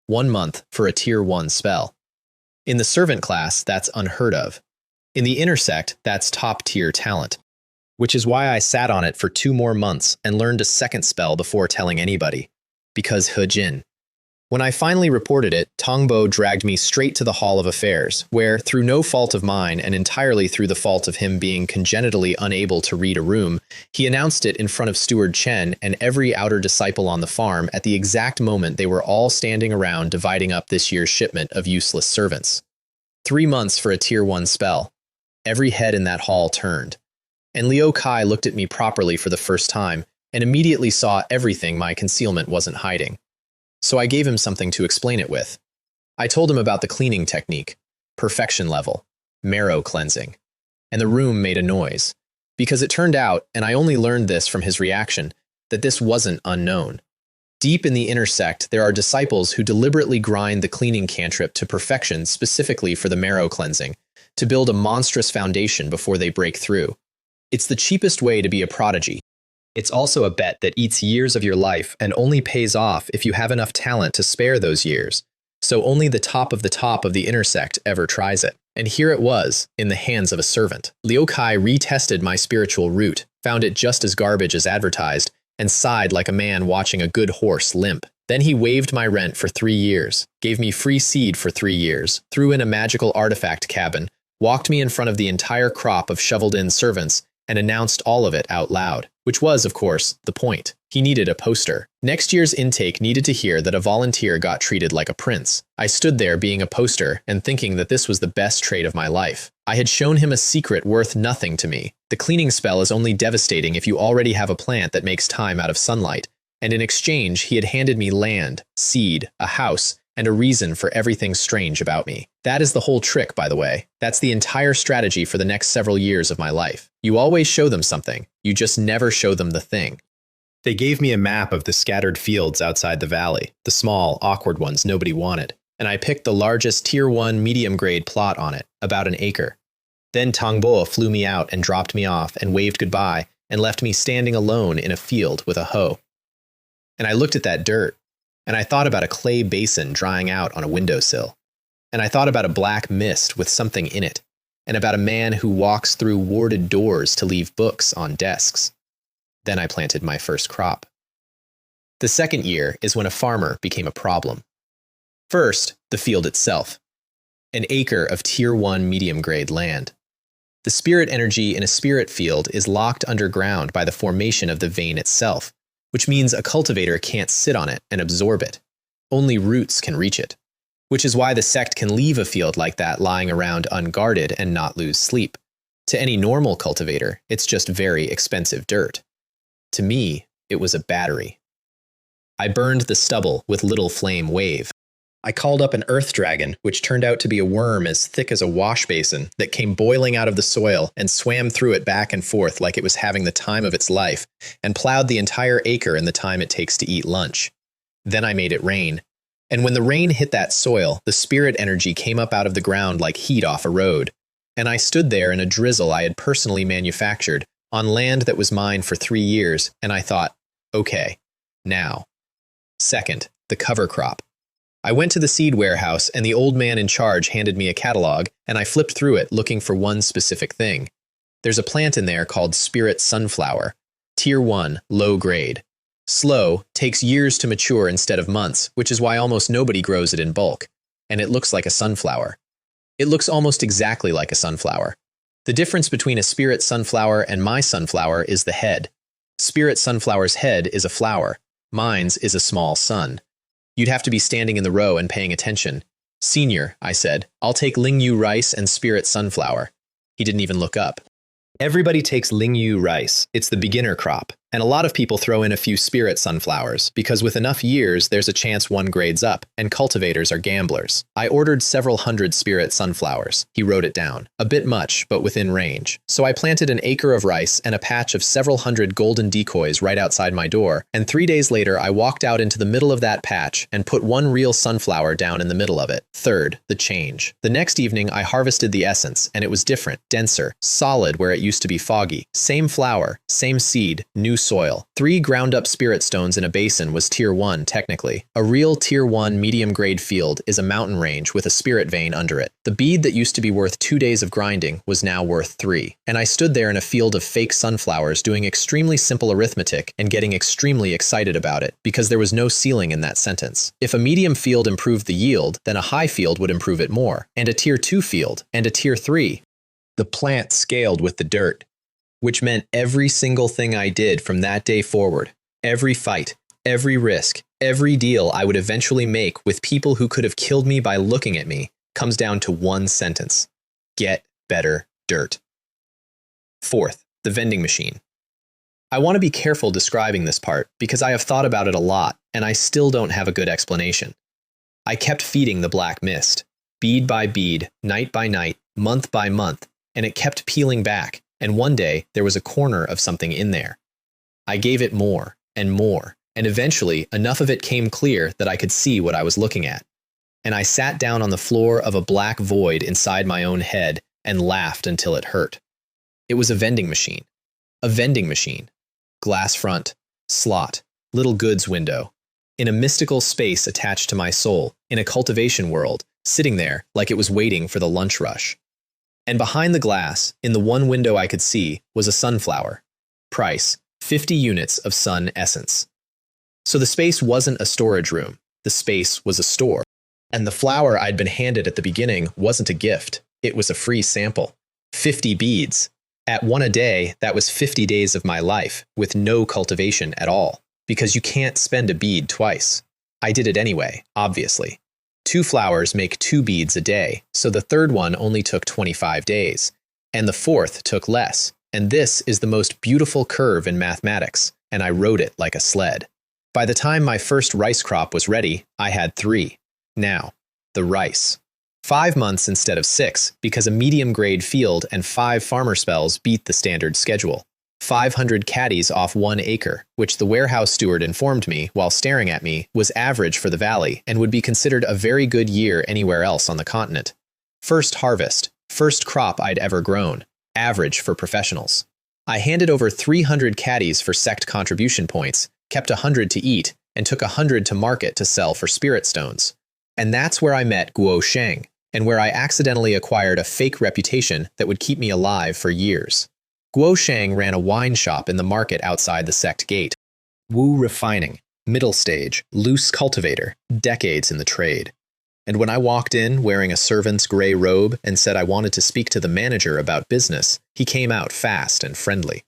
1 month for a Tier 1 spell. In the servant class, that's unheard of. In the inner sect, that's top-tier talent. Which is why I sat on it for 2 more months and learned a second spell before telling anybody. Because He Jin. When I finally reported it, Tongbo dragged me straight to the Hall of Affairs, where, through no fault of mine and entirely through the fault of him being congenitally unable to read a room, he announced it in front of Steward Chen and every outer disciple on the farm at the exact moment they were all standing around dividing up this year's shipment of useless servants. 3 months for a Tier 1 spell. Every head in that hall turned. And Liu Kai looked at me properly for the first time and immediately saw everything my concealment wasn't hiding. So I gave him something to explain it with. I told him about the cleaning technique, perfection level, marrow cleansing, and the room made a noise, because it turned out, and I only learned this from his reaction, that this wasn't unknown. Deep in the inner sect, there are disciples who deliberately grind the cleaning cantrip to perfection specifically for the marrow cleansing, to build a monstrous foundation before they break through. It's the cheapest way to be a prodigy. It's also a bet that eats years of your life and only pays off if you have enough talent to spare those years. So only the top of the inner sect ever tries it. And here it was, in the hands of a servant. Liu Kai retested my spiritual root, found it just as garbage as advertised, and sighed like a man watching a good horse limp. Then he waived my rent for 3 years, gave me free seed for 3 years, threw in a magical artifact cabin, walked me in front of the entire crop of shoveled-in servants, and announced all of it out loud, which was, of course, the point. He needed a poster. Next year's intake needed to hear that a volunteer got treated like a prince. I stood there being a poster and thinking that this was the best trait of my life. I had shown him a secret worth nothing to me. The cleaning spell is only devastating if you already have a plant that makes time out of sunlight. And in exchange, he had handed me land, seed, a house, and a reason for everything strange about me. That is the whole trick, by the way. That's the entire strategy for the next several years of my life. You always show them something. You just never show them the thing. They gave me a map of the scattered fields outside the valley, the small, awkward ones nobody wanted, and I picked the largest Tier 1 medium-grade plot on it, about an acre. Then Tongbo flew me out and dropped me off and waved goodbye and left me standing alone in a field with a hoe. And I looked at that dirt, and I thought about a clay basin drying out on a windowsill. And I thought about a black mist with something in it, and about a man who walks through warded doors to leave books on desks. Then I planted my first crop. The second year is when a farmer became a problem. First, the field itself. An acre of Tier 1 medium-grade land. The spirit energy in a spirit field is locked underground by the formation of the vein itself, which means a cultivator can't sit on it and absorb it. Only roots can reach it. which is why the sect can leave a field like that lying around unguarded and not lose sleep. To any normal cultivator, it's just very expensive dirt. To me, it was a battery. I burned the stubble with little flame wave. I called up an earth dragon, which turned out to be a worm as thick as a wash basin that came boiling out of the soil and swam through it back and forth like it was having the time of its life, and plowed the entire acre in the time it takes to eat lunch. Then I made it rain. And when the rain hit that soil, the spirit energy came up out of the ground like heat off a road. And I stood there in a drizzle I had personally manufactured, on land that was mine for 3 years, and I thought, okay, now. Second, the cover crop. I went to the seed warehouse, and the old man in charge handed me a catalog, and I flipped through it looking for one specific thing. There's a plant in there called spirit sunflower, tier 1, low grade. Slow, takes years to mature instead of months, which is why almost nobody grows it in bulk. And it looks like a sunflower. It looks almost exactly like a sunflower. The difference between a spirit sunflower and my sunflower is the head. Spirit sunflower's head is a flower. Mine's is a small sun. You'd have to be standing in the row and paying attention. Senior, I said, I'll take Lingyu rice and spirit sunflower. He didn't even look up. Everybody takes Lingyu rice. It's the beginner crop. And a lot of people throw in a few spirit sunflowers, because with enough years, there's a chance one grades up, and cultivators are gamblers. I ordered several hundred spirit sunflowers. He wrote it down. A bit much, but within range. So I planted an acre of rice and a patch of several hundred golden decoys right outside my door, and 3 days later I walked out into the middle of that patch and put one real sunflower down in the middle of it. Third, the change. The next evening I harvested the essence, and it was different, denser, solid where it used to be foggy. Same flower, same seed, new soil. 3 ground-up spirit stones in a basin was tier 1 technically. A real tier 1 medium-grade field is a mountain range with a spirit vein under it. The bead that used to be worth 2 days of grinding was now worth 3. And I stood there in a field of fake sunflowers doing extremely simple arithmetic and getting extremely excited about it, because there was no ceiling in that sentence. If a medium field improved the yield, then a high field would improve it more, and a tier 2 field, and a tier 3. The plant scaled with the dirt, which meant every single thing I did from that day forward, every fight, every risk, every deal I would eventually make with people who could have killed me by looking at me, comes down to one sentence: get better dirt. Fourth, the vending machine. I want to be careful describing this part because I have thought about it a lot and I still don't have a good explanation. I kept feeding the black mist, bead by bead, night by night, month by month, and it kept peeling back. And one day, there was a corner of something in there. I gave it more, and eventually, enough of it came clear that I could see what I was looking at. And I sat down on the floor of a black void inside my own head and laughed until it hurt. It was a vending machine. A vending machine. Glass front, slot, little goods window. In a mystical space attached to my soul, in a cultivation world, sitting there like it was waiting for the lunch rush. And behind the glass, in the one window I could see, was a sunflower. Price, 50 units of sun essence. So the space wasn't a storage room. The space was a store. And the flower I'd been handed at the beginning wasn't a gift. It was a free sample. 50 beads. At 1 a day, that was 50 days of my life, with no cultivation at all. Because you can't spend a bead twice. I did it anyway, obviously. 2 flowers make 2 beads a day, so the third one only took 25 days, and the fourth took less, and this is the most beautiful curve in mathematics, and I rode it like a sled. By the time my first rice crop was ready, I had 3. Now, the rice. 5 months instead of 6, because a medium-grade field and 5 farmer spells beat the standard schedule. 500 caddies off 1 acre, which the warehouse steward informed me, while staring at me, was average for the valley and would be considered a very good year anywhere else on the continent. First harvest, first crop I'd ever grown, average for professionals. I handed over 300 caddies for sect contribution points, kept 100 to eat, and took 100 to market to sell for spirit stones. And that's where I met Guo Sheng, and where I accidentally acquired a fake reputation that would keep me alive for years. Guo Sheng ran a wine shop in the market outside the sect gate. Wu refining, middle stage, loose cultivator, decades in the trade. And when I walked in wearing a servant's gray robe and said I wanted to speak to the manager about business, he came out fast and friendly.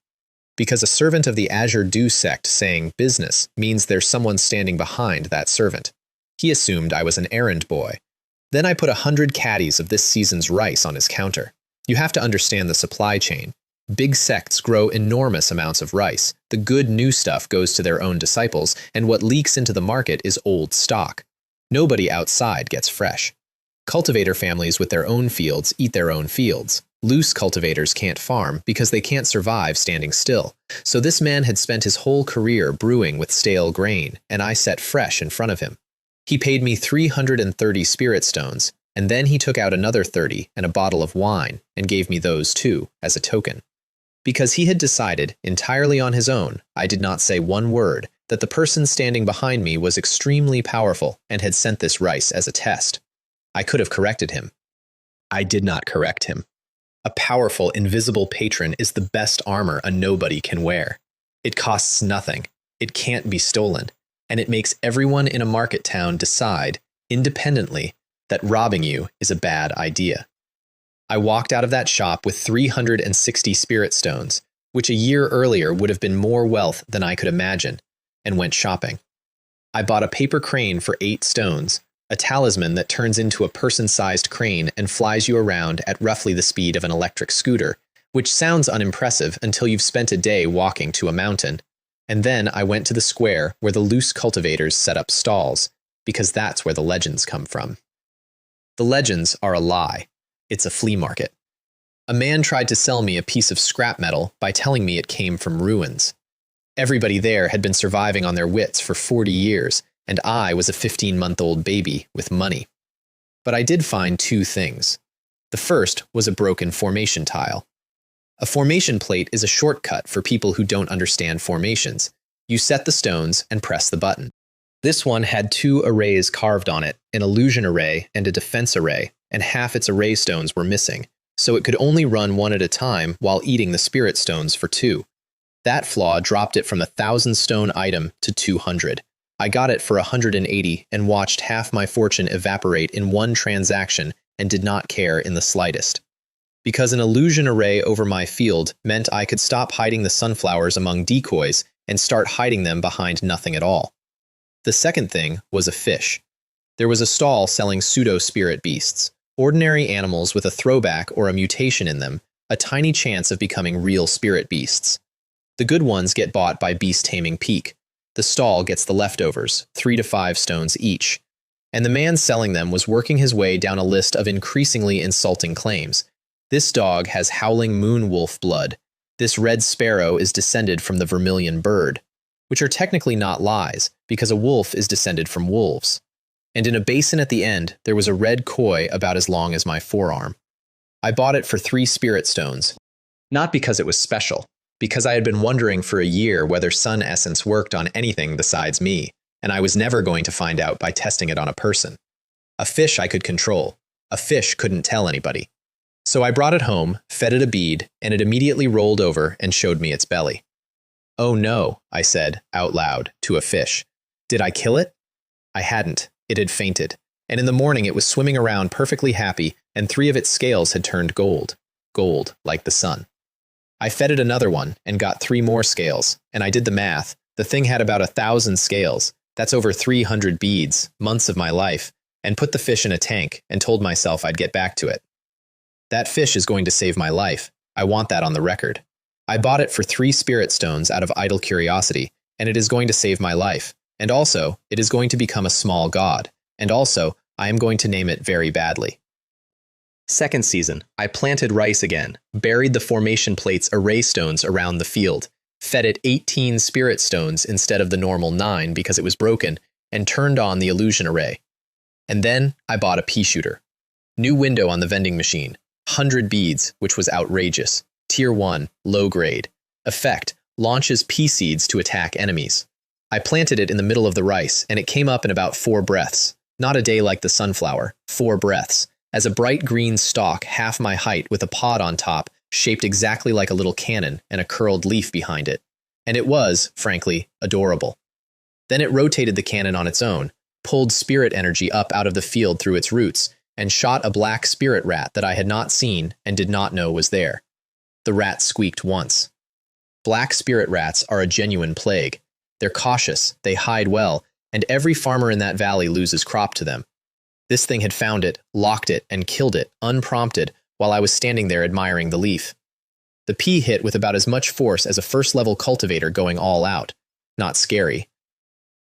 Because a servant of the Azure Dew sect saying business means there's someone standing behind that servant. He assumed I was an errand boy. Then I put 100 caddies of this season's rice on his counter. You have to understand the supply chain. Big sects grow enormous amounts of rice. The good new stuff goes to their own disciples, and what leaks into the market is old stock. Nobody outside gets fresh. Cultivator families with their own fields eat their own fields. Loose cultivators can't farm because they can't survive standing still. So this man had spent his whole career brewing with stale grain, and I set fresh in front of him. He paid me 330 spirit stones, and then he took out another 30 and a bottle of wine and gave me those too, as a token. Because he had decided, entirely on his own, I did not say one word, that the person standing behind me was extremely powerful and had sent this rice as a test. I could have corrected him. I did not correct him. A powerful, invisible patron is the best armor a nobody can wear. It costs nothing, it can't be stolen, and it makes everyone in a market town decide, independently, that robbing you is a bad idea. I walked out of that shop with 360 spirit stones, which a year earlier would have been more wealth than I could imagine, and went shopping. I bought a paper crane for 8 stones, a talisman that turns into a person-sized crane and flies you around at roughly the speed of an electric scooter, which sounds unimpressive until you've spent a day walking to a mountain. And then I went to the square where the loose cultivators set up stalls, because that's where the legends come from. The legends are a lie. It's a flea market. A man tried to sell me a piece of scrap metal by telling me it came from ruins. Everybody there had been surviving on their wits for 40 years, and I was a 15-month-old baby with money. But I did find 2 things. The first was a broken formation tile. A formation plate is a shortcut for people who don't understand formations. You set the stones and press the button. This one had 2 arrays carved on it, an illusion array and a defense array, and half its array stones were missing, so it could only run one at a time while eating the spirit stones for 2. That flaw dropped it from a 1,000-stone item to 200. I got it for 180 and watched half my fortune evaporate in one transaction and did not care in the slightest. Because an illusion array over my field meant I could stop hiding the sunflowers among decoys and start hiding them behind nothing at all. The second thing was a fish. There was a stall selling pseudo-spirit beasts, ordinary animals with a throwback or a mutation in them, a tiny chance of becoming real spirit beasts. The good ones get bought by Beast Taming Peak. The stall gets the leftovers, 3 to 5 stones each. And the man selling them was working his way down a list of increasingly insulting claims. This dog has howling moon wolf blood. This red sparrow is descended from the vermilion bird, which are technically not lies, because a wolf is descended from wolves. And in a basin at the end, there was a red koi about as long as my forearm. I bought it for 3 spirit stones, not because it was special, because I had been wondering for a year whether sun essence worked on anything besides me, and I was never going to find out by testing it on a person. A fish I could control. A fish couldn't tell anybody. So I brought it home, fed it a bead, and it immediately rolled over and showed me its belly. "Oh no," I said, out loud, to a fish. Did I kill it? I hadn't. It had fainted, and in the morning it was swimming around perfectly happy, and 3 of its scales had turned gold. Gold, like the sun. I fed it another one, and got 3 more scales, and I did the math. The thing had about 1,000 scales. That's over 300 beads, months of my life, and put the fish in a tank, and told myself I'd get back to it. That fish is going to save my life. I want that on the record. I bought it for 3 spirit stones out of idle curiosity, and it is going to save my life. And also, it is going to become a small god. And also, I am going to name it very badly. Second season, I planted rice again, buried the formation plate's array stones around the field, fed it 18 spirit stones instead of the normal 9 because it was broken, and turned on the illusion array. And then I bought a pea shooter. New window on the vending machine. 100 beads, which was outrageous. Tier 1, low grade. Effect, launches pea seeds to attack enemies. I planted it in the middle of the rice, and it came up in about 4 breaths. Not a day like the sunflower, 4 breaths. As a bright green stalk half my height with a pod on top, shaped exactly like a little cannon and a curled leaf behind it. And it was, frankly, adorable. Then it rotated the cannon on its own, pulled spirit energy up out of the field through its roots, and shot a black spirit rat that I had not seen and did not know was there. The rat squeaked once. Black spirit rats are a genuine plague. They're cautious, they hide well, and every farmer in that valley loses crop to them. This thing had found it, locked it, and killed it, unprompted, while I was standing there admiring the leaf. The pea hit with about as much force as a first-level cultivator going all out. Not scary.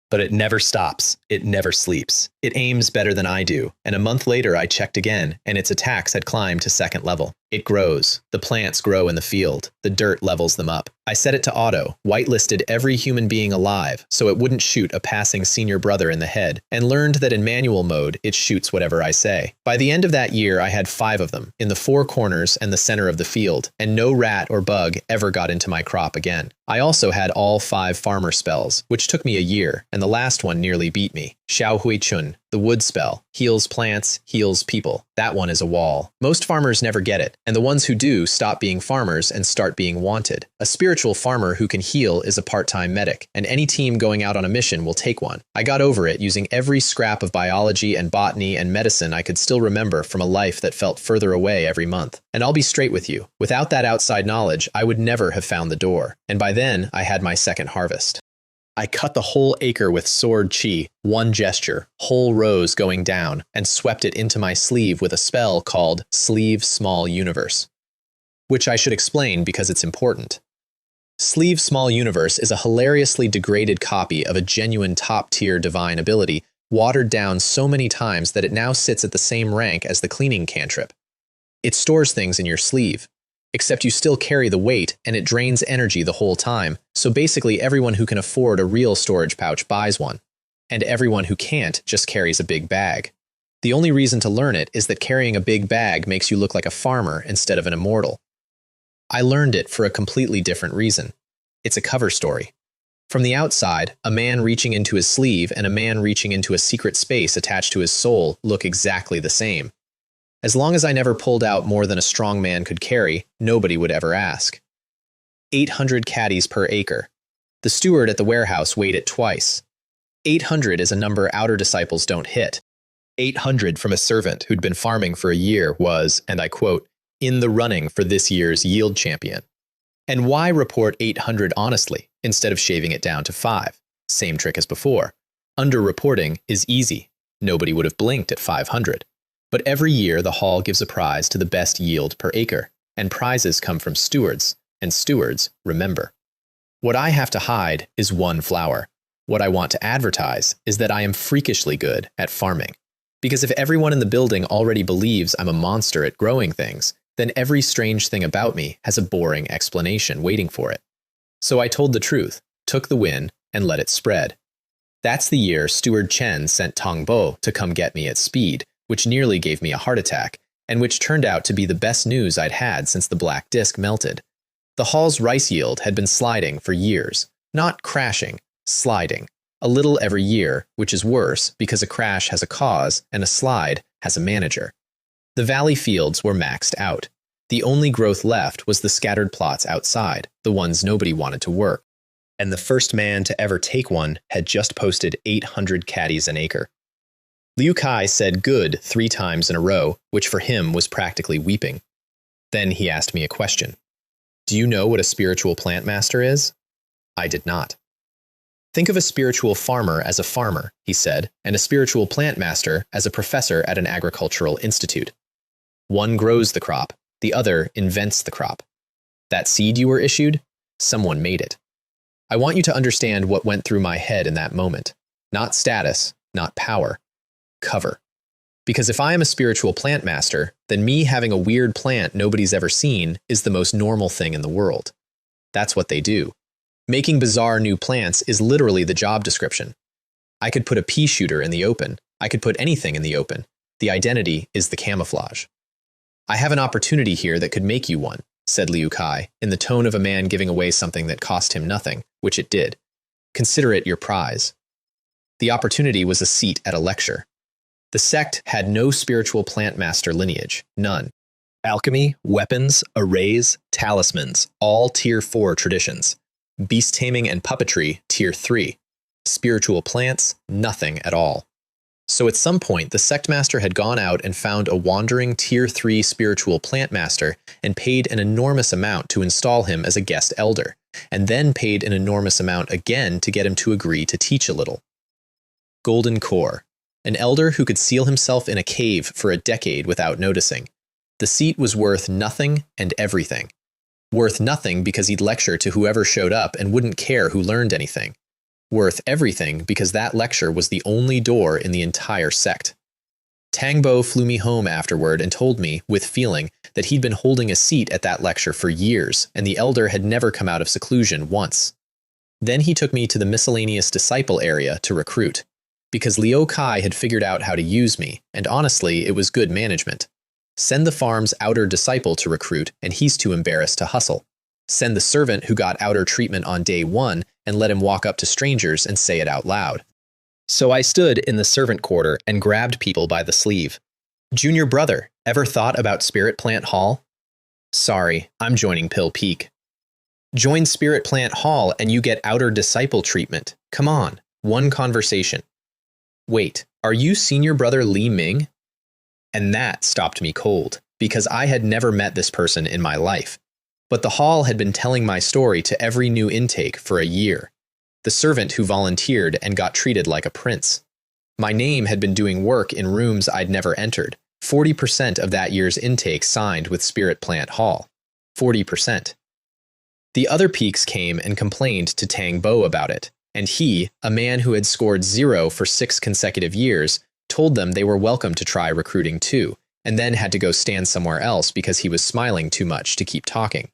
But it never stops. It never sleeps. It aims better than I do, and a month later I checked again, and its attacks had climbed to second level. It grows. The plants grow in the field. The dirt levels them up. I set it to auto, whitelisted every human being alive, so it wouldn't shoot a passing senior brother in the head, and learned that in manual mode, it shoots whatever I say. By the end of that year, I had 5 of them, in the 4 corners and the center of the field, and no rat or bug ever got into my crop again. I also had all 5 farmer spells, which took me a year, and the last one nearly beat me. Xiao Hui Chun, the wood spell, heals plants, heals people. That one is a wall. Most farmers never get it, and the ones who do stop being farmers and start being wanted. A spiritual farmer who can heal is a part-time medic, and any team going out on a mission will take one. I got over it using every scrap of biology and botany and medicine I could still remember from a life that felt further away every month. And I'll be straight with you, without that outside knowledge, I would never have found the door. And by then, I had my second harvest. I cut the whole acre with sword chi, one gesture, whole rows going down, and swept it into my sleeve with a spell called Sleeve Small Universe. Which I should explain because it's important. Sleeve Small Universe is a hilariously degraded copy of a genuine top-tier divine ability, watered down so many times that it now sits at the same rank as the cleaning cantrip. It stores things in your sleeve. Except you still carry the weight, and it drains energy the whole time, so basically everyone who can afford a real storage pouch buys one. And everyone who can't just carries a big bag. The only reason to learn it is that carrying a big bag makes you look like a farmer instead of an immortal. I learned it for a completely different reason. It's a cover story. From the outside, a man reaching into his sleeve and a man reaching into a secret space attached to his soul look exactly the same. As long as I never pulled out more than a strong man could carry, nobody would ever ask. 800 caddies per acre. The steward at the warehouse weighed it twice. 800 is a number outer disciples don't hit. 800 from a servant who'd been farming for a year was, and I quote, in the running for this year's yield champion. And why report 800 honestly, instead of shaving it down to 5? Same trick as before. Underreporting is easy. Nobody would have blinked at 500. But every year the hall gives a prize to the best yield per acre, and prizes come from stewards, and stewards remember. What I have to hide is 1 flower. What I want to advertise is that I am freakishly good at farming. Because if everyone in the building already believes I'm a monster at growing things, then every strange thing about me has a boring explanation waiting for it. So I told the truth, took the win, and let it spread. That's the year Steward Chen sent Tong Bo to come get me at speed, which nearly gave me a heart attack, and which turned out to be the best news I'd had since the black disc melted. The hall's rice yield had been sliding for years, not crashing, sliding, a little every year, which is worse because a crash has a cause and a slide has a manager. The valley fields were maxed out. The only growth left was the scattered plots outside, the ones nobody wanted to work. And the first man to ever take one had just posted 800 caddies an acre. Liu Kai said good 3 times in a row, which for him was practically weeping. Then he asked me a question. Do you know what a spiritual plant master is? I did not. Think of a spiritual farmer as a farmer, he said, and a spiritual plant master as a professor at an agricultural institute. One grows the crop, the other invents the crop. That seed you were issued, someone made it. I want you to understand what went through my head in that moment. Not status, not power. Cover. Because if I am a spiritual plant master, then me having a weird plant nobody's ever seen is the most normal thing in the world. That's what they do. Making bizarre new plants is literally the job description. I could put a pea shooter in the open. I could put anything in the open. The identity is the camouflage. I have an opportunity here that could make you one, said Liu Kai, in the tone of a man giving away something that cost him nothing, which it did. Consider it your prize. The opportunity was a seat at a lecture. The sect had no spiritual plant master lineage, none. Alchemy, weapons, arrays, talismans, all Tier 4 traditions. Beast taming and puppetry, Tier 3. Spiritual plants, nothing at all. So at some point, the sect master had gone out and found a wandering Tier 3 spiritual plant master and paid an enormous amount to install him as a guest elder, and then paid an enormous amount again to get him to agree to teach a little. Golden core. an elder who could seal himself in a cave for a decade without noticing. The seat was worth nothing and everything. Worth nothing because he'd lecture to whoever showed up and wouldn't care who learned anything. Worth everything because that lecture was the only door in the entire sect. Tangbo flew me home afterward and told me, with feeling, that he'd been holding a seat at that lecture for years, and the elder had never come out of seclusion once. Then he took me to the miscellaneous disciple area to recruit, because Liu Kai had figured out how to use me, and honestly, it was good management. Send the farm's outer disciple to recruit, and he's too embarrassed to hustle. Send the servant who got outer treatment on day one and let him walk up to strangers and say it out loud. So I stood in the servant quarter and grabbed people by the sleeve. Junior brother, ever thought about Spirit Plant Hall? Sorry, I'm joining Pill Peak. Join Spirit Plant Hall and you get outer disciple treatment. Come on, one conversation. Wait, are you senior brother Li Ming? And that stopped me cold, because I had never met this person in my life. But the hall had been telling my story to every new intake for a year. The servant who volunteered and got treated like a prince. My name had been doing work in rooms I'd never entered. 40% of that year's intake signed with Spirit Plant Hall. 40%. The other peaks came and complained to Tang Bo about it, and he, a man who had scored 0 for 6 consecutive years, told them they were welcome to try recruiting too, and then had to go stand somewhere else because he was smiling too much to keep talking.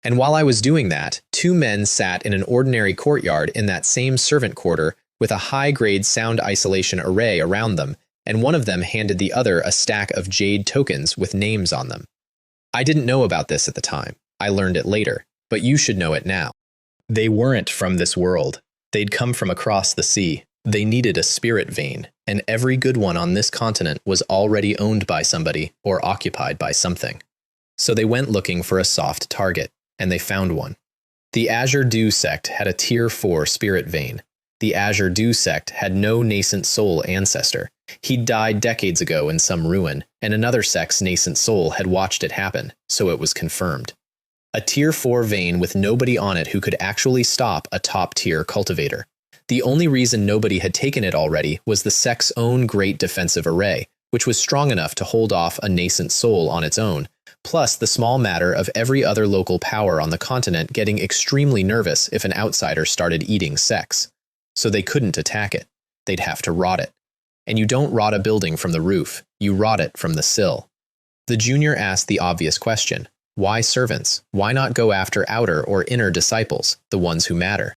And while I was doing that, 2 men sat in an ordinary courtyard in that same servant quarter with a high-grade sound isolation array around them, and one of them handed the other a stack of jade tokens with names on them. I didn't know about this at the time. I learned it later, but you should know it now. They weren't from this world. They'd come from across the sea. They needed a spirit vein, and every good one on this continent was already owned by somebody or occupied by something. So they went looking for a soft target. And they found one. The Azure Dew sect had a Tier 4 spirit vein. The Azure Dew sect had no nascent soul ancestor. He'd died decades ago in some ruin, and another sect's nascent soul had watched it happen, so it was confirmed. A Tier 4 vein with nobody on it who could actually stop a top-tier cultivator. The only reason nobody had taken it already was the sect's own great defensive array, which was strong enough to hold off a nascent soul on its own, plus the small matter of every other local power on the continent getting extremely nervous if an outsider started eating sex. So they couldn't attack it. They'd have to rot it. And you don't rot a building from the roof, you rot it from the sill. The junior asked the obvious question, why servants? Why not go after outer or inner disciples, the ones who matter?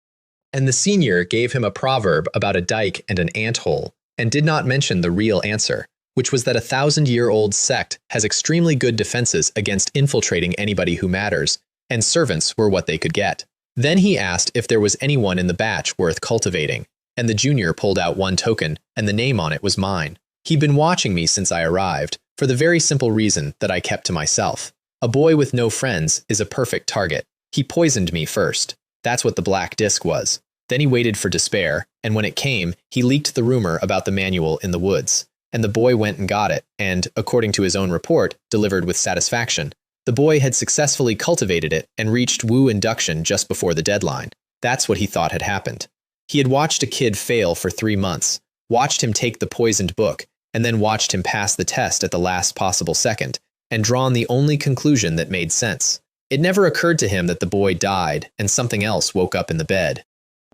And the senior gave him a proverb about a dike and an anthole, and did not mention the real answer, which was that a 1,000-year-old sect has extremely good defenses against infiltrating anybody who matters, and servants were what they could get. Then he asked if there was anyone in the batch worth cultivating, and the junior pulled out one token, and the name on it was mine. He'd been watching me since I arrived, for the very simple reason that I kept to myself. A boy with no friends is a perfect target. He poisoned me first. That's what the black disc was. Then he waited for despair, and when it came, he leaked the rumor about the manual in the woods. And the boy went and got it, and, according to his own report, delivered with satisfaction. The boy had successfully cultivated it and reached Wu induction just before the deadline. That's what he thought had happened. He had watched a kid fail for 3 months, watched him take the poisoned book, and then watched him pass the test at the last possible second, and drawn the only conclusion that made sense. It never occurred to him that the boy died and something else woke up in the bed.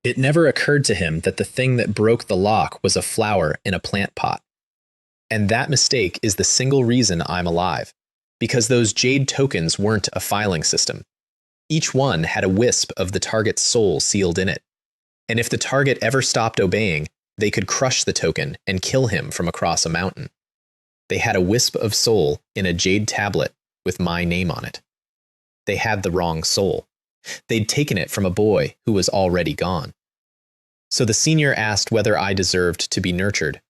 It never occurred to him that the thing that broke the lock was a flower in a plant pot. And that mistake is the single reason I'm alive, because those jade tokens weren't a filing system. Each one had a wisp of the target's soul sealed in it. And if the target ever stopped obeying, they could crush the token and kill him from across a mountain. They had a wisp of soul in a jade tablet with my name on it. They had the wrong soul. They'd taken it from a boy who was already gone. So the senior asked whether I deserved to be nurtured.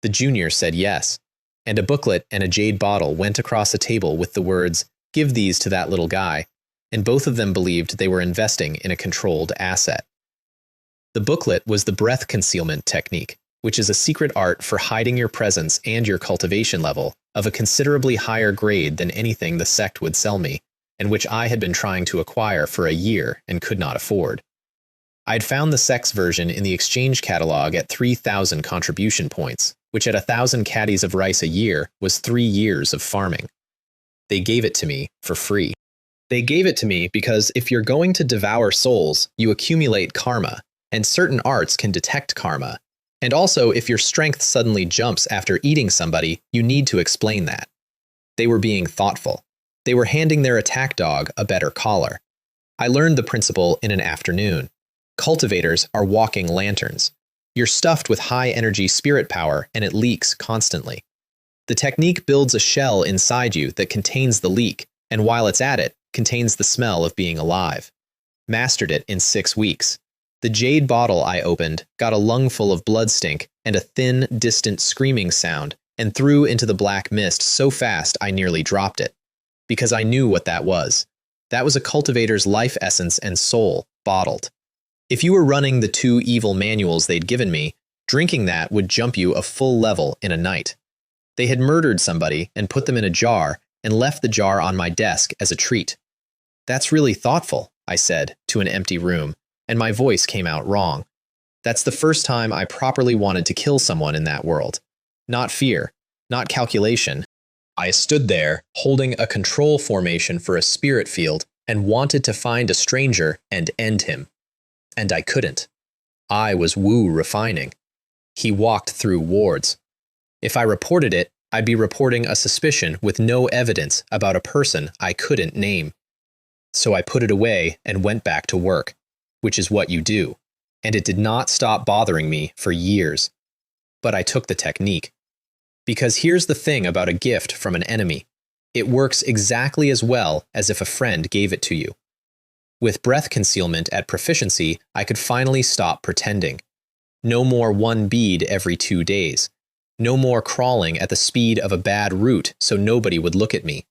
The junior said yes, and a booklet and a jade bottle went across a table with the words, "Give these to that little guy," and both of them believed they were investing in a controlled asset. The booklet was the breath concealment technique, which is a secret art for hiding your presence and your cultivation level of a considerably higher grade than anything the sect would sell me, and which I had been trying to acquire for a year and could not afford. I'd found the sect's version in the exchange catalog at 3,000 contribution points, which at 1,000 caddies of rice a year was 3 years of farming. They gave it to me for free. They gave it to me because if you're going to devour souls, you accumulate karma, and certain arts can detect karma. And also, if your strength suddenly jumps after eating somebody, you need to explain that. They were being thoughtful. They were handing their attack dog a better collar. I learned the principle in an afternoon. Cultivators are walking lanterns. You're stuffed with high-energy spirit power, and it leaks constantly. The technique builds a shell inside you that contains the leak, and while it's at it, contains the smell of being alive. Mastered it in 6 weeks. The jade bottle I opened got a lungful of blood stink and a thin, distant screaming sound, and threw into the black mist so fast I nearly dropped it. Because I knew what that was. That was a cultivator's life essence and soul, bottled. If you were running the 2 evil manuals they'd given me, drinking that would jump you a full level in a night. They had murdered somebody and put them in a jar and left the jar on my desk as a treat. "That's really thoughtful," I said to an empty room, and my voice came out wrong. That's the first time I properly wanted to kill someone in that world. Not fear, not calculation. I stood there, holding a control formation for a spirit field, and wanted to find a stranger and end him. And I couldn't. I was Wu refining. He walked through wards. If I reported it, I'd be reporting a suspicion with no evidence about a person I couldn't name. So I put it away and went back to work, which is what you do, and it did not stop bothering me for years. But I took the technique. Because here's the thing about a gift from an enemy. It works exactly as well as if a friend gave it to you. With breath concealment at proficiency, I could finally stop pretending. No more 1 bead every 2 days. No more crawling at the speed of a bad route so nobody would look at me.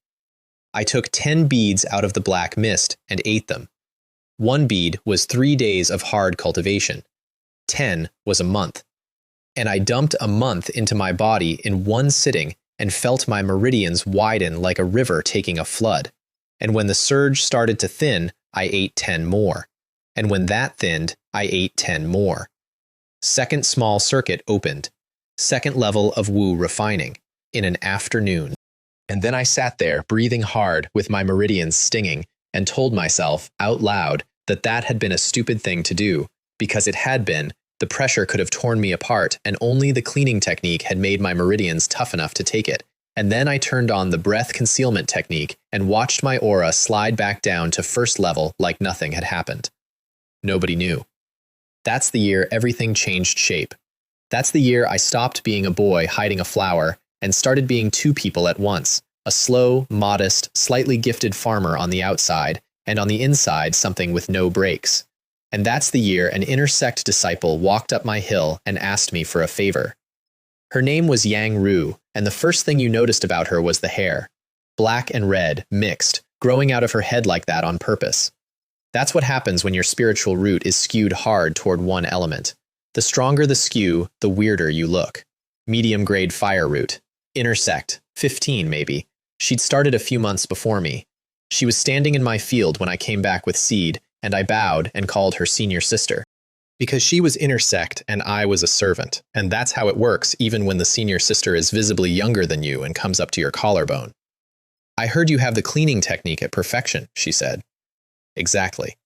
I took 10 beads out of the black mist and ate them. 1 bead was 3 days of hard cultivation. 10 was a month. And I dumped a month into my body in 1 sitting and felt my meridians widen like a river taking a flood. And when the surge started to thin, I ate 10 more. And when that thinned, I ate 10 more. Second small circuit opened. Second level of Wu refining, in an afternoon. And then I sat there, breathing hard, with my meridians stinging, and told myself, out loud, that that had been a stupid thing to do, because it had been. The pressure could have torn me apart, and only the cleaning technique had made my meridians tough enough to take it. And then I turned on the breath concealment technique and watched my aura slide back down to first level like nothing had happened. Nobody knew. That's the year everything changed shape. That's the year I stopped being a boy hiding a flower and started being 2 people at once, a slow, modest, slightly gifted farmer on the outside, and on the inside something with no brakes. And that's the year an inner sect disciple walked up my hill and asked me for a favor. Her name was Yang Ru, and the first thing you noticed about her was the hair. Black and red, mixed, growing out of her head like that on purpose. That's what happens when your spiritual root is skewed hard toward one element. The stronger the skew, the weirder you look. Medium-grade fire root. Inner sect, 15 maybe. She'd started a few months before me. She was standing in my field when I came back with seed, and I bowed and called her senior sister. Because she was inner sect and I was a servant, and that's how it works even when the senior sister is visibly younger than you and comes up to your collarbone. "I heard you have the cleaning technique at perfection," she said. "Exactly.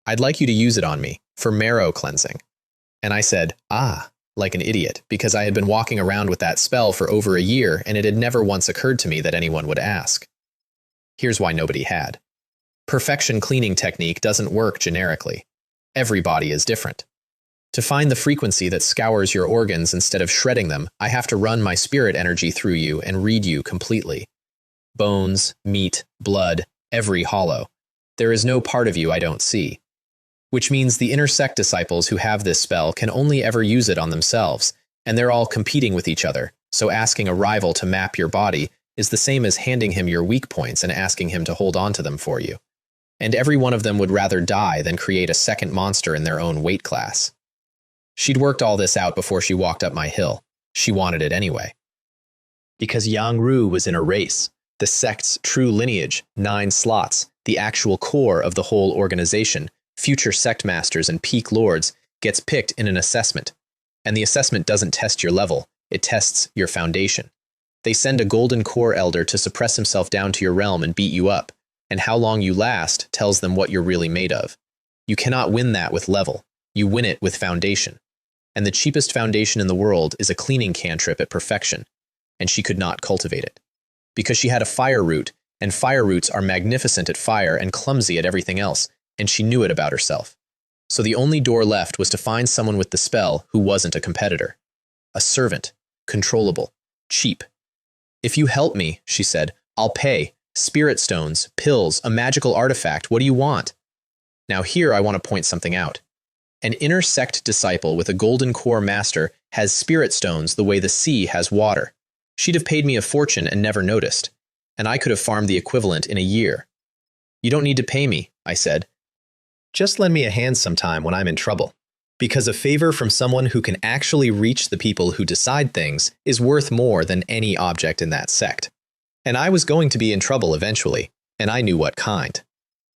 I'd like you to use it on me, for marrow cleansing." And I said, "Ah," like an idiot, because I had been walking around with that spell for over a year and it had never once occurred to me that anyone would ask. Here's why nobody had. Perfection cleaning technique doesn't work generically. Every body is different. To find the frequency that scours your organs instead of shredding them, I have to run my spirit energy through you and read you completely. Bones, meat, blood, every hollow. There is no part of you I don't see. Which means the inner sect disciples who have this spell can only ever use it on themselves, and they're all competing with each other, so asking a rival to map your body is the same as handing him your weak points and asking him to hold on to them for you. And every one of them would rather die than create a second monster in their own weight class. She'd worked all this out before she walked up my hill. She wanted it anyway. Because Yang Ru was in a race, the sect's true lineage, 9 slots, the actual core of the whole organization, future sect masters and peak lords, gets picked in an assessment. And the assessment doesn't test your level, it tests your foundation. They send a golden core elder to suppress himself down to your realm and beat you up, and how long you last tells them what you're really made of. You cannot win that with level, you win it with foundation. And the cheapest foundation in the world is a cleaning cantrip at perfection, and she could not cultivate it. Because she had a fire root, and fire roots are magnificent at fire and clumsy at everything else, and she knew it about herself. So the only door left was to find someone with the spell who wasn't a competitor. A servant, controllable, cheap. If you help me, she said, I'll pay. Spirit stones, pills, a magical artifact, what do you want? Now here I want to point something out. An inner sect disciple with a golden core master has spirit stones the way the sea has water. She'd have paid me a fortune and never noticed, and I could have farmed the equivalent in a year. You don't need to pay me, I said. Just lend me a hand sometime when I'm in trouble. Because a favor from someone who can actually reach the people who decide things is worth more than any object in that sect. And I was going to be in trouble eventually, and I knew what kind.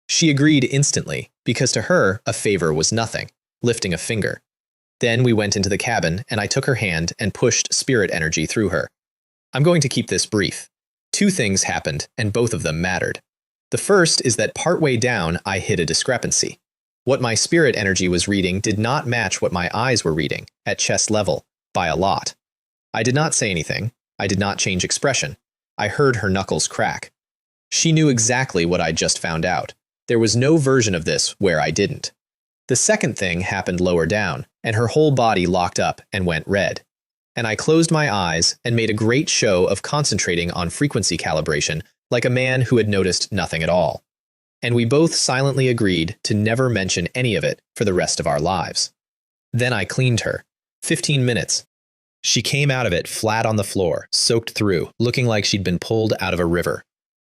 She agreed instantly, because to her, a favor was nothing, lifting a finger. Then we went into the cabin, and I took her hand and pushed spirit energy through her. I'm going to keep this brief. 2 things happened, and both of them mattered. The first is that partway down, I hit a discrepancy. What my spirit energy was reading did not match what my eyes were reading, at chest level, by a lot. I did not say anything. I did not change expression. I heard her knuckles crack. She knew exactly what I'd just found out. There was no version of this where I didn't. The second thing happened lower down, and her whole body locked up and went red. And I closed my eyes and made a great show of concentrating on frequency calibration like a man who had noticed nothing at all. And we both silently agreed to never mention any of it for the rest of our lives. Then I cleaned her. 15 minutes. She came out of it flat on the floor, soaked through, looking like she'd been pulled out of a river.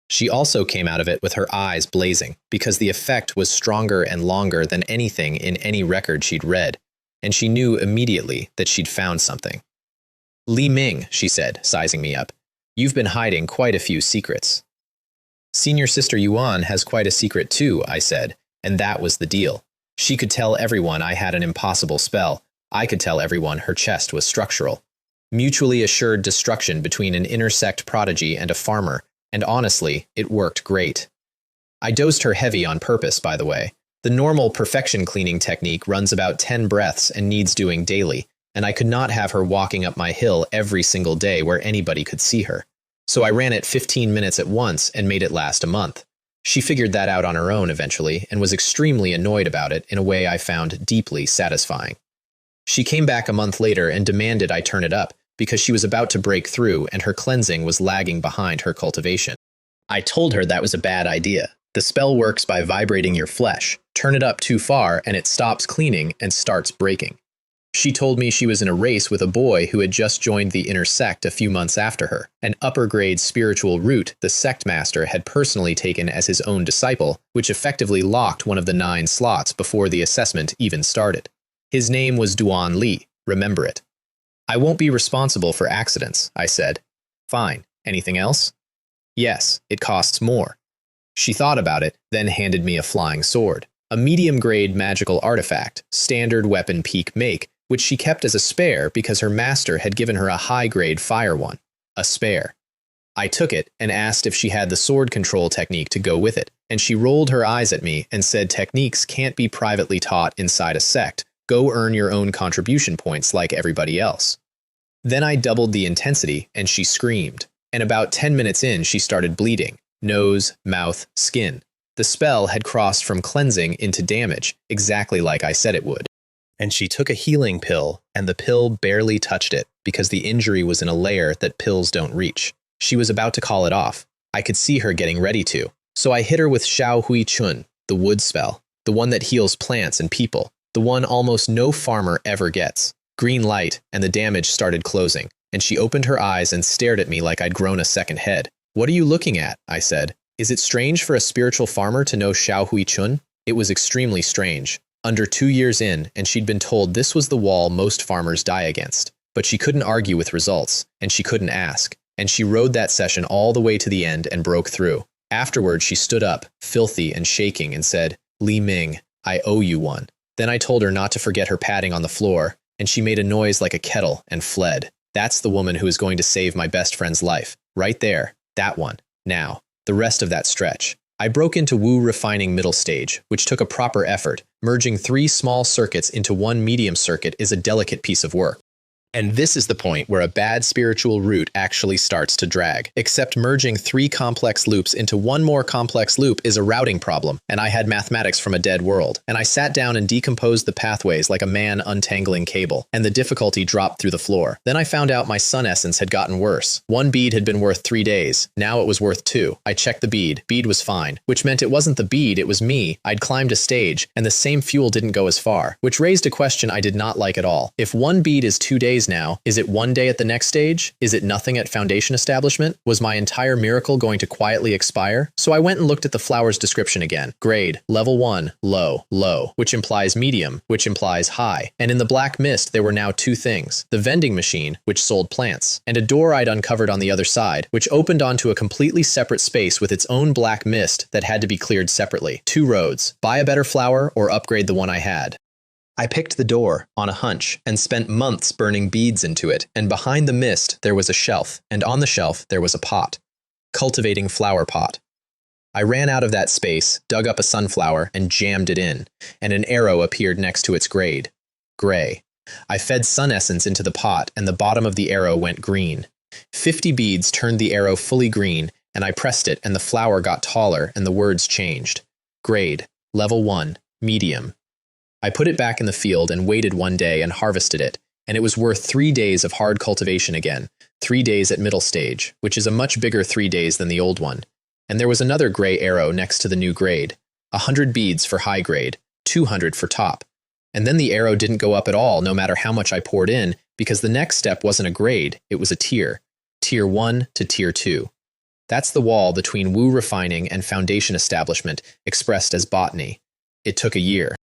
She also came out of it with her eyes blazing, because the effect was stronger and longer than anything in any record she'd read, and she knew immediately that she'd found something. Li Ming, she said, sizing me up, you've been hiding quite a few secrets. Senior Sister Yuan has quite a secret too, I said, and that was the deal. She could tell everyone I had an impossible spell. I could tell everyone her chest was structural. Mutually assured destruction between an inner sect prodigy and a farmer, and honestly, it worked great. I dosed her heavy on purpose, by the way. The normal perfection cleaning technique runs about 10 breaths and needs doing daily, and I could not have her walking up my hill every single day where anybody could see her. So I ran it 15 minutes at once and made it last a month. She figured that out on her own eventually and was extremely annoyed about it in a way I found deeply satisfying. She came back a month later and demanded I turn it up because she was about to break through and her cleansing was lagging behind her cultivation. I told her that was a bad idea. The spell works by vibrating your flesh. Turn it up too far and it stops cleaning and starts breaking. She told me she was in a race with a boy who had just joined the inner sect a few months after her, an upper-grade spiritual root the sect master had personally taken as his own disciple, which effectively locked one of the 9 slots before the assessment even started. His name was Duan Li, remember it. I won't be responsible for accidents, I said. Fine. Anything else? Yes, it costs more. She thought about it, then handed me a flying sword, a medium-grade magical artifact, standard weapon peak make, which she kept as a spare because her master had given her a high-grade fire one, a spare. I took it and asked if she had the sword control technique to go with it, and she rolled her eyes at me and said techniques can't be privately taught inside a sect. Go earn your own contribution points like everybody else. Then I doubled the intensity and she screamed, and about 10 minutes in she started bleeding, nose, mouth, skin. The spell had crossed from cleansing into damage, exactly like I said it would. And she took a healing pill, and the pill barely touched it because the injury was in a layer that pills don't reach. She was about to call it off. I could see her getting ready to. So I hit her with Xiao Hui Chun, the wood spell, the one that heals plants and people, the one almost no farmer ever gets. Green light, and the damage started closing, and she opened her eyes and stared at me like I'd grown a second head. What are you looking at? I said. Is it strange for a spiritual farmer to know Xiao Hui Chun? It was extremely strange. Under 2 years in, and she'd been told this was the wall most farmers die against. But she couldn't argue with results, and she couldn't ask. And she rode that session all the way to the end and broke through. Afterward, she stood up, filthy and shaking, and said, Li Ming, I owe you one. Then I told her not to forget her padding on the floor, and she made a noise like a kettle and fled. That's the woman who is going to save my best friend's life. Right there. That one. Now, the rest of that stretch. I broke into Wu refining middle stage, which took a proper effort. Merging 3 small circuits into 1 medium circuit is a delicate piece of work. And this is the point where a bad spiritual root actually starts to drag. Except merging 3 complex loops into 1 more complex loop is a routing problem, and I had mathematics from a dead world. And I sat down and decomposed the pathways like a man untangling cable, and the difficulty dropped through the floor. Then I found out my sun essence had gotten worse. 1 bead had been worth 3 days. Now it was worth 2. I checked the bead. Bead was fine, which meant it wasn't the bead, it was me. I'd climbed a stage, and the same fuel didn't go as far, which raised a question I did not like at all. If 1 bead is 2 days now, is it 1 day at the next stage? Is it nothing at foundation establishment? Was my entire miracle going to quietly expire? So I went and looked at the flower's description again. Grade, level 1, low, low, which implies medium, which implies high. And in the black mist, there were now 2 things. The vending machine, which sold plants, and a door I'd uncovered on the other side, which opened onto a completely separate space with its own black mist that had to be cleared separately. 2 roads, buy a better flower or upgrade the one I had. I picked the door, on a hunch, and spent months burning beads into it, and behind the mist there was a shelf, and on the shelf there was a pot. Cultivating flower pot. I ran out of that space, dug up a sunflower, and jammed it in, and an arrow appeared next to its grade. Gray. I fed sun essence into the pot, and the bottom of the arrow went green. 50 beads turned the arrow fully green, and I pressed it, and the flower got taller, and the words changed. Grade, level 1, medium. I put it back in the field and waited 1 day and harvested it, and it was worth 3 days of hard cultivation again, 3 days at middle stage, which is a much bigger 3 days than the old one. And there was another gray arrow next to the new grade, 100 beads for high grade, 200 for top. And then the arrow didn't go up at all no matter how much I poured in, because the next step wasn't a grade, it was a tier. Tier 1 to Tier 2. That's the wall between Wu refining and foundation establishment, expressed as botany. It took a year.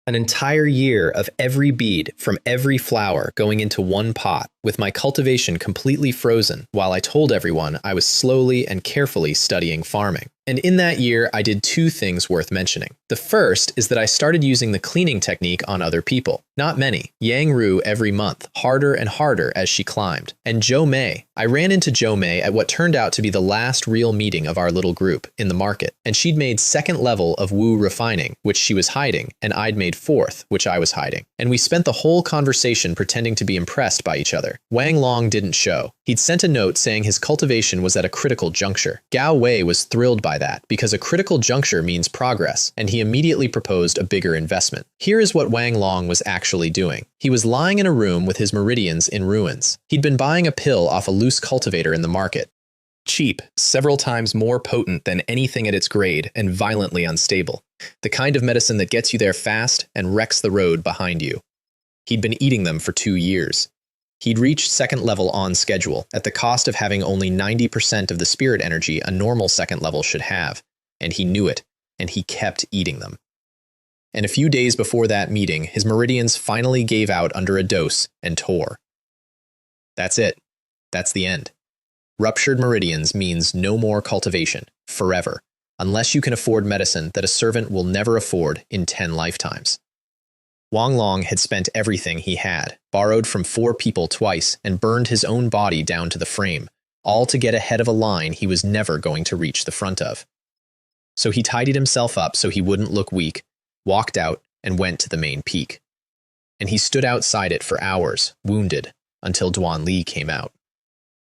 An entire year of every bead from every flower going into 1 pot, with my cultivation completely frozen, while I told everyone I was slowly and carefully studying farming. And in that year, I did 2 things worth mentioning. The first is that I started using the cleaning technique on other people. Not many. Yang Ru every month, harder and harder as she climbed. And Jo Mei. I ran into Jo Mei at what turned out to be the last real meeting of our little group, in the market. And she'd made 2nd level of Wu refining, which she was hiding, and I'd made 4th, which I was hiding. And we spent the whole conversation pretending to be impressed by each other. Wang Long didn't show. He'd sent a note saying his cultivation was at a critical juncture. Gao Wei was thrilled by that, because a critical juncture means progress, and he immediately proposed a bigger investment. Here is what Wang Long was actually doing. He was lying in a room with his meridians in ruins. He'd been buying a pill off a loose cultivator in the market. Cheap, several times more potent than anything at its grade, and violently unstable. The kind of medicine that gets you there fast and wrecks the road behind you. He'd been eating them for 2 years. He'd reached 2nd level on schedule, at the cost of having only 90% of the spirit energy a normal 2nd level should have, and he knew it, and he kept eating them. And a few days before that meeting, his meridians finally gave out under a dose and tore. That's it. That's the end. Ruptured meridians means no more cultivation, forever, unless you can afford medicine that a servant will never afford in 10 lifetimes. Wang Long had spent everything he had, borrowed from 4 people twice, and burned his own body down to the frame, all to get ahead of a line he was never going to reach the front of. So he tidied himself up so he wouldn't look weak, walked out, and went to the main peak. And he stood outside it for hours, wounded, until Duan Li came out.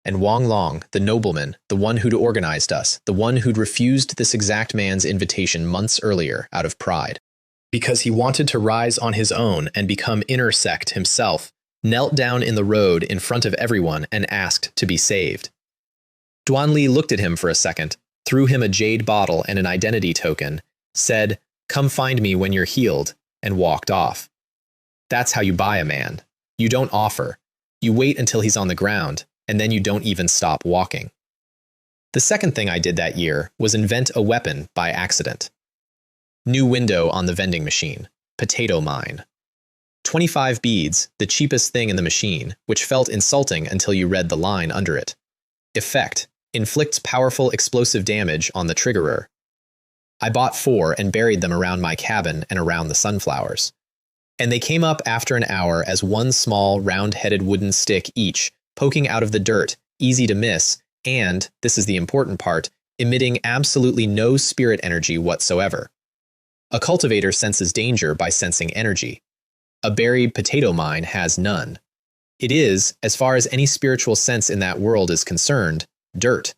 And Wang Long, the nobleman, the one who'd organized us, the one who'd refused this exact man's invitation months earlier out of pride, because he wanted to rise on his own and become inner sect himself, knelt down in the road in front of everyone and asked to be saved. Duan Li looked at him for a second, threw him a jade bottle and an identity token, said, "Come find me when you're healed," and walked off. That's how you buy a man. You don't offer. You wait until he's on the ground, and then you don't even stop walking. The second thing I did that year was invent a weapon by accident. New window on the vending machine. Potato mine. 25 beads, the cheapest thing in the machine, which felt insulting until you read the line under it. Effect. Inflicts powerful explosive damage on the triggerer. I bought 4 and buried them around my cabin and around the sunflowers. And they came up after an hour as one small, round-headed wooden stick each, poking out of the dirt, easy to miss, and, this is the important part, emitting absolutely no spirit energy whatsoever. A cultivator senses danger by sensing energy. A buried potato mine has none. It is, as far as any spiritual sense in that world is concerned, dirt.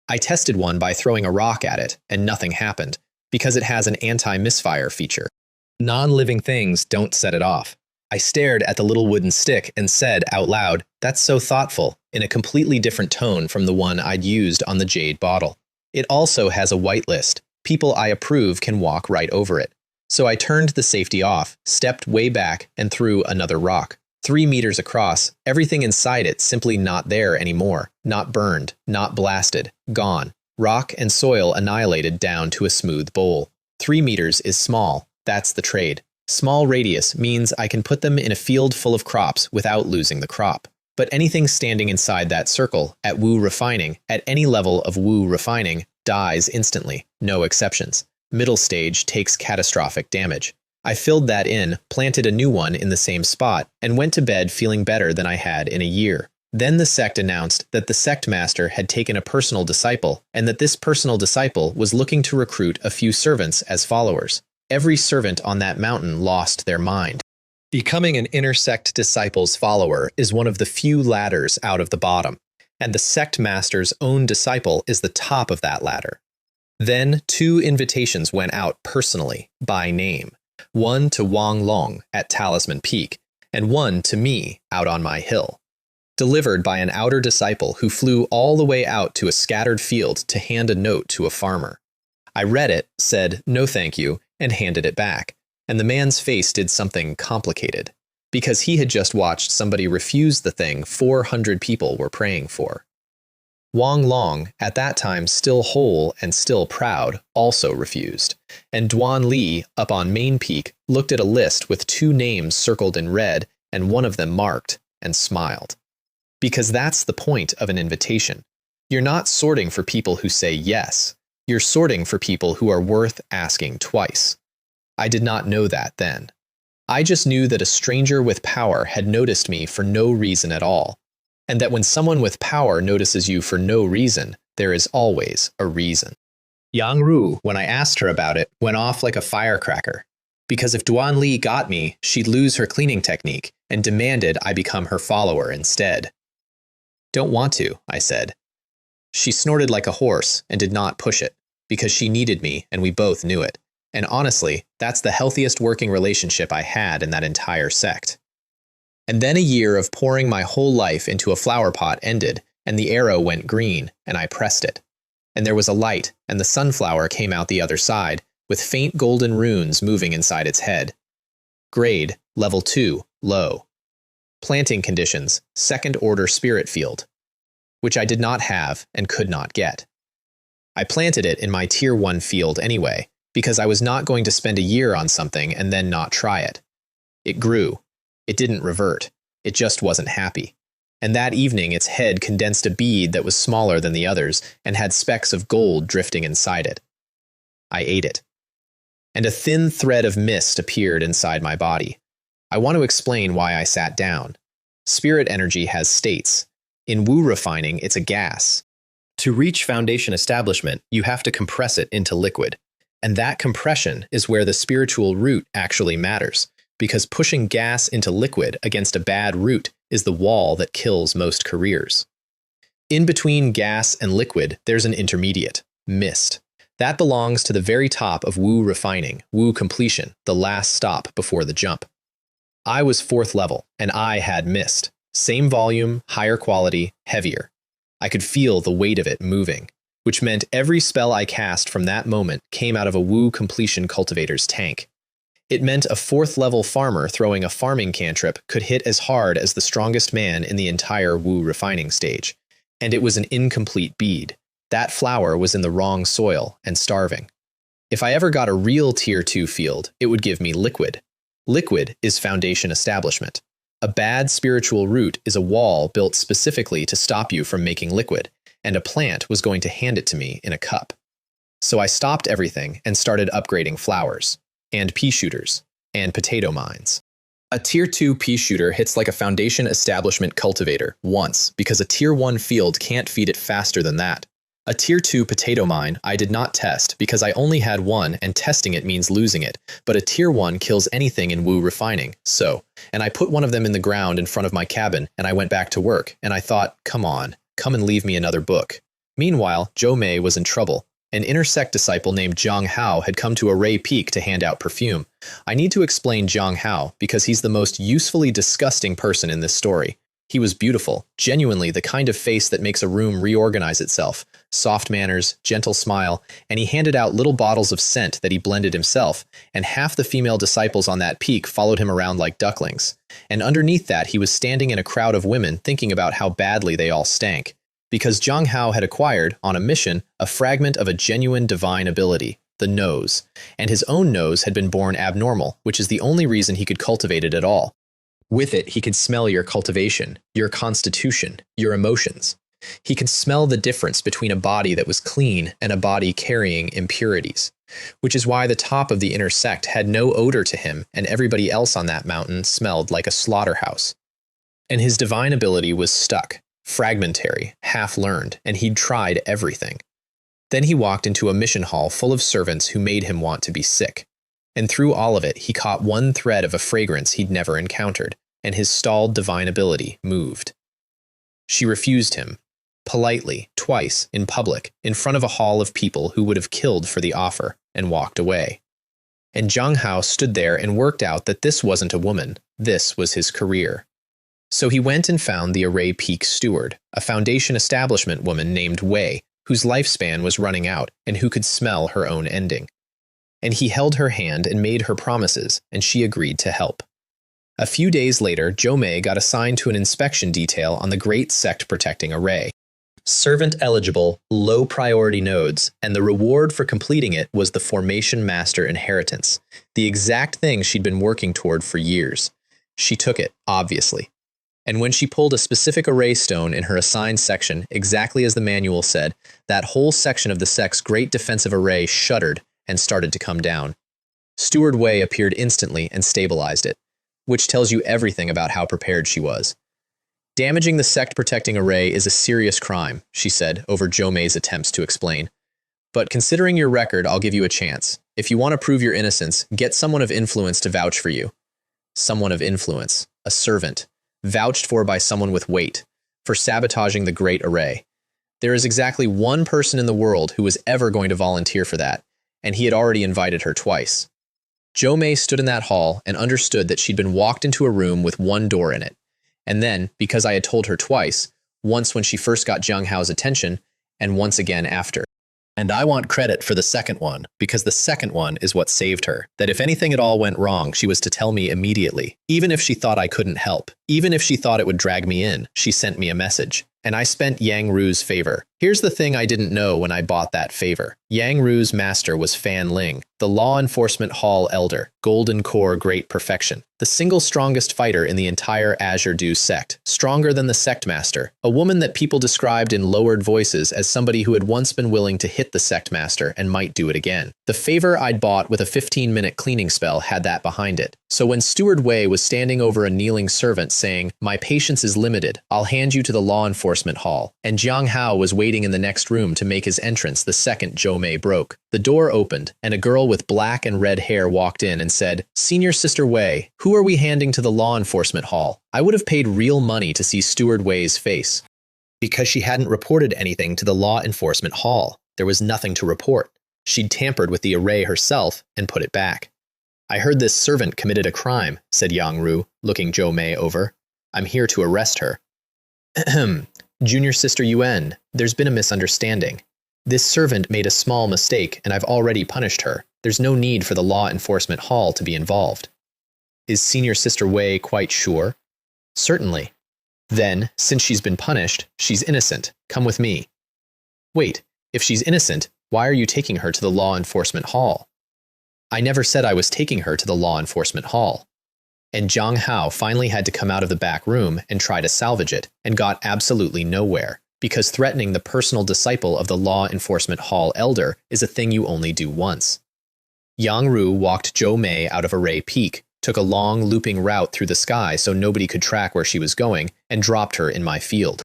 I tested one by throwing a rock at it, and nothing happened, because it has an anti-misfire feature. Non-living things don't set it off. I stared at the little wooden stick and said out loud, "That's so thoughtful," in a completely different tone from the one I'd used on the jade bottle. It also has a whitelist. People I approve can walk right over it. So I turned the safety off, stepped way back, and threw another rock. 3 meters across, everything inside it simply not there anymore. Not burned, not blasted, gone. Rock and soil annihilated down to a smooth bowl. 3 meters is small. That's the trade. Small radius means I can put them in a field full of crops without losing the crop. But anything standing inside that circle, at Wu refining, at any level of Wu refining, dies instantly, no exceptions. Middle stage takes catastrophic damage. I filled that in, planted a new one in the same spot, and went to bed feeling better than I had in a year. Then the sect announced that the sect master had taken a personal disciple, and that this personal disciple was looking to recruit a few servants as followers. Every servant on that mountain lost their mind. Becoming an inner sect disciple's follower is one of the few ladders out of the bottom, and the sect master's own disciple is the top of that ladder. Then 2 invitations went out personally, by name. One to Wang Long at Talisman Peak, and one to me out on my hill. Delivered by an outer disciple who flew all the way out to a scattered field to hand a note to a farmer. I read it, said, "No thank you," and handed it back, and the man's face did something complicated, because he had just watched somebody refuse the thing 400 people were praying for. Wang Long, at that time still whole and still proud, also refused, and Duan Li, up on Main Peak, looked at a list with 2 names circled in red and one of them marked, and smiled. Because that's the point of an invitation. You're not sorting for people who say yes. You're sorting for people who are worth asking twice. I did not know that then. I just knew that a stranger with power had noticed me for no reason at all, and that when someone with power notices you for no reason, there is always a reason. Yang Ru, when I asked her about it, went off like a firecracker, because if Duan Li got me, she'd lose her cleaning technique, and demanded I become her follower instead. "Don't want to," I said. She snorted like a horse and did not push it, because she needed me and we both knew it. And honestly, that's the healthiest working relationship I had in that entire sect. And then a year of pouring my whole life into a flower pot ended, and the arrow went green, and I pressed it. And there was a light, and the sunflower came out the other side, with faint golden runes moving inside its head. Grade, level 2, low. Planting conditions, 2nd order spirit field, which I did not have and could not get. I planted it in my tier 1 field anyway, because I was not going to spend a year on something and then not try it. It grew. It didn't revert. It just wasn't happy. And that evening its head condensed a bead that was smaller than the others and had specks of gold drifting inside it. I ate it. And a thin thread of mist appeared inside my body. I want to explain why I sat down. Spirit energy has states. In Wu refining, it's a gas. To reach foundation establishment, you have to compress it into liquid. And that compression is where the spiritual root actually matters, because pushing gas into liquid against a bad root is the wall that kills most careers. In between gas and liquid, there's an intermediate, mist. That belongs to the very top of Wu refining, Wu completion, the last stop before the jump. I was 4th level, and I had mist. Same volume, higher quality, heavier. I could feel the weight of it moving, which meant every spell I cast from that moment came out of a Wu completion cultivator's tank. It meant a 4th level farmer throwing a farming cantrip could hit as hard as the strongest man in the entire Wu refining stage. And it was an incomplete bead. That flower was in the wrong soil and starving. If I ever got a real tier 2 field, it would give me liquid. Liquid is foundation establishment. A bad spiritual root is a wall built specifically to stop you from making liquid, and a plant was going to hand it to me in a cup. So I stopped everything and started upgrading flowers, and pea shooters, and potato mines. A Tier 2 pea shooter hits like a Foundation Establishment cultivator once because a Tier 1 field can't feed it faster than that. A Tier 2 potato mine I did not test because I only had one and testing it means losing it, but a Tier 1 kills anything in Wu refining, and I put one of them in the ground in front of my cabin and I went back to work and I thought, come on, come and leave me another book. Meanwhile, Zhou Mei was in trouble. An inner sect disciple named Zhang Hao had come to Array Peak to hand out perfume. I need to explain Zhang Hao because he's the most usefully disgusting person in this story. He was beautiful, genuinely the kind of face that makes a room reorganize itself, soft manners, gentle smile, and he handed out little bottles of scent that he blended himself, and half the female disciples on that peak followed him around like ducklings. And underneath that, he was standing in a crowd of women thinking about how badly they all stank. Because Zhang Hao had acquired, on a mission, a fragment of a genuine divine ability, the nose, and his own nose had been born abnormal, which is the only reason he could cultivate it at all. With it, he could smell your cultivation, your constitution, your emotions. He could smell the difference between a body that was clean and a body carrying impurities, which is why the top of the inner sect had no odor to him and everybody else on that mountain smelled like a slaughterhouse. And his divine ability was stuck, fragmentary, half-learned, and he'd tried everything. Then he walked into a mission hall full of servants who made him want to be sick. And through all of it, he caught one thread of a fragrance he'd never encountered, and his stalled divine ability moved. She refused him, politely, twice, in public, in front of a hall of people who would have killed for the offer, and walked away. And Zhang Hao stood there and worked out that this wasn't a woman, this was his career. So he went and found the Array Peak steward, a Foundation Establishment woman named Wei, whose lifespan was running out and who could smell her own ending. And he held her hand and made her promises, and she agreed to help. A few days later, Zhou Mei got assigned to an inspection detail on the great sect-protecting array. Servant-eligible, low-priority nodes, and the reward for completing it was the Formation Master Inheritance, the exact thing she'd been working toward for years. She took it, obviously. And when she pulled a specific array stone in her assigned section, exactly as the manual said, that whole section of the sect's great defensive array shuddered and started to come down. Steward Wei appeared instantly and stabilized it, which tells you everything about how prepared she was. Damaging the sect-protecting array is a serious crime, she said, over Zhou Mei's attempts to explain. But considering your record, I'll give you a chance. If you want to prove your innocence, get someone of influence to vouch for you. Someone of influence, a servant, vouched for by someone with weight, for sabotaging the great array. There is exactly one person in the world who was ever going to volunteer for that, and he had already invited her twice. Zhou Mei stood in that hall and understood that she'd been walked into a room with one door in it. And then, because I had told her twice, once when she first got Zhang Hao's attention, and once again after. And I want credit for the second one, because the second one is what saved her. That if anything at all went wrong, she was to tell me immediately. Even if she thought I couldn't help. Even if she thought it would drag me in, she sent me a message. And I spent Yang Ru's favor. Here's the thing I didn't know when I bought that favor. Yang Ru's master was Fan Ling, the Law Enforcement Hall Elder, Golden Core Great Perfection, the single strongest fighter in the entire Azure Dew sect, stronger than the sect master, a woman that people described in lowered voices as somebody who had once been willing to hit the sect master and might do it again. The favor I'd bought with a 15-minute cleaning spell had that behind it. So when Steward Wei was standing over a kneeling servant saying, "My patience is limited, I'll hand you to the Law Enforcement Hall," and Zhang Hao was waiting in the next room to make his entrance the second Zhou Mei broke. The door opened, and a girl with black and red hair walked in and said, "Senior Sister Wei, who are we handing to the Law Enforcement Hall?" I would have paid real money to see Steward Wei's face. Because she hadn't reported anything to the Law Enforcement Hall. There was nothing to report. She'd tampered with the array herself and put it back. "I heard this servant committed a crime," said Yang Ru, looking Zhou Mei over. "I'm here to arrest her." "Ahem. Junior Sister Yuan, there's been a misunderstanding. This servant made a small mistake, and I've already punished her. There's no need for the Law Enforcement Hall to be involved." "Is Senior Sister Wei quite sure?" "Certainly." "Then, since she's been punished, she's innocent. Come with me." "Wait, if she's innocent, why are you taking her to the Law Enforcement Hall?" "I never said I was taking her to the Law Enforcement Hall." And Zhang Hao finally had to come out of the back room and try to salvage it, and got absolutely nowhere. because threatening the personal disciple of the law enforcement hall elder is a thing you only do once. Yang Ru walked Zhou Mei out of Array Peak, took a long, looping route through the sky so nobody could track where she was going, and dropped her in my field.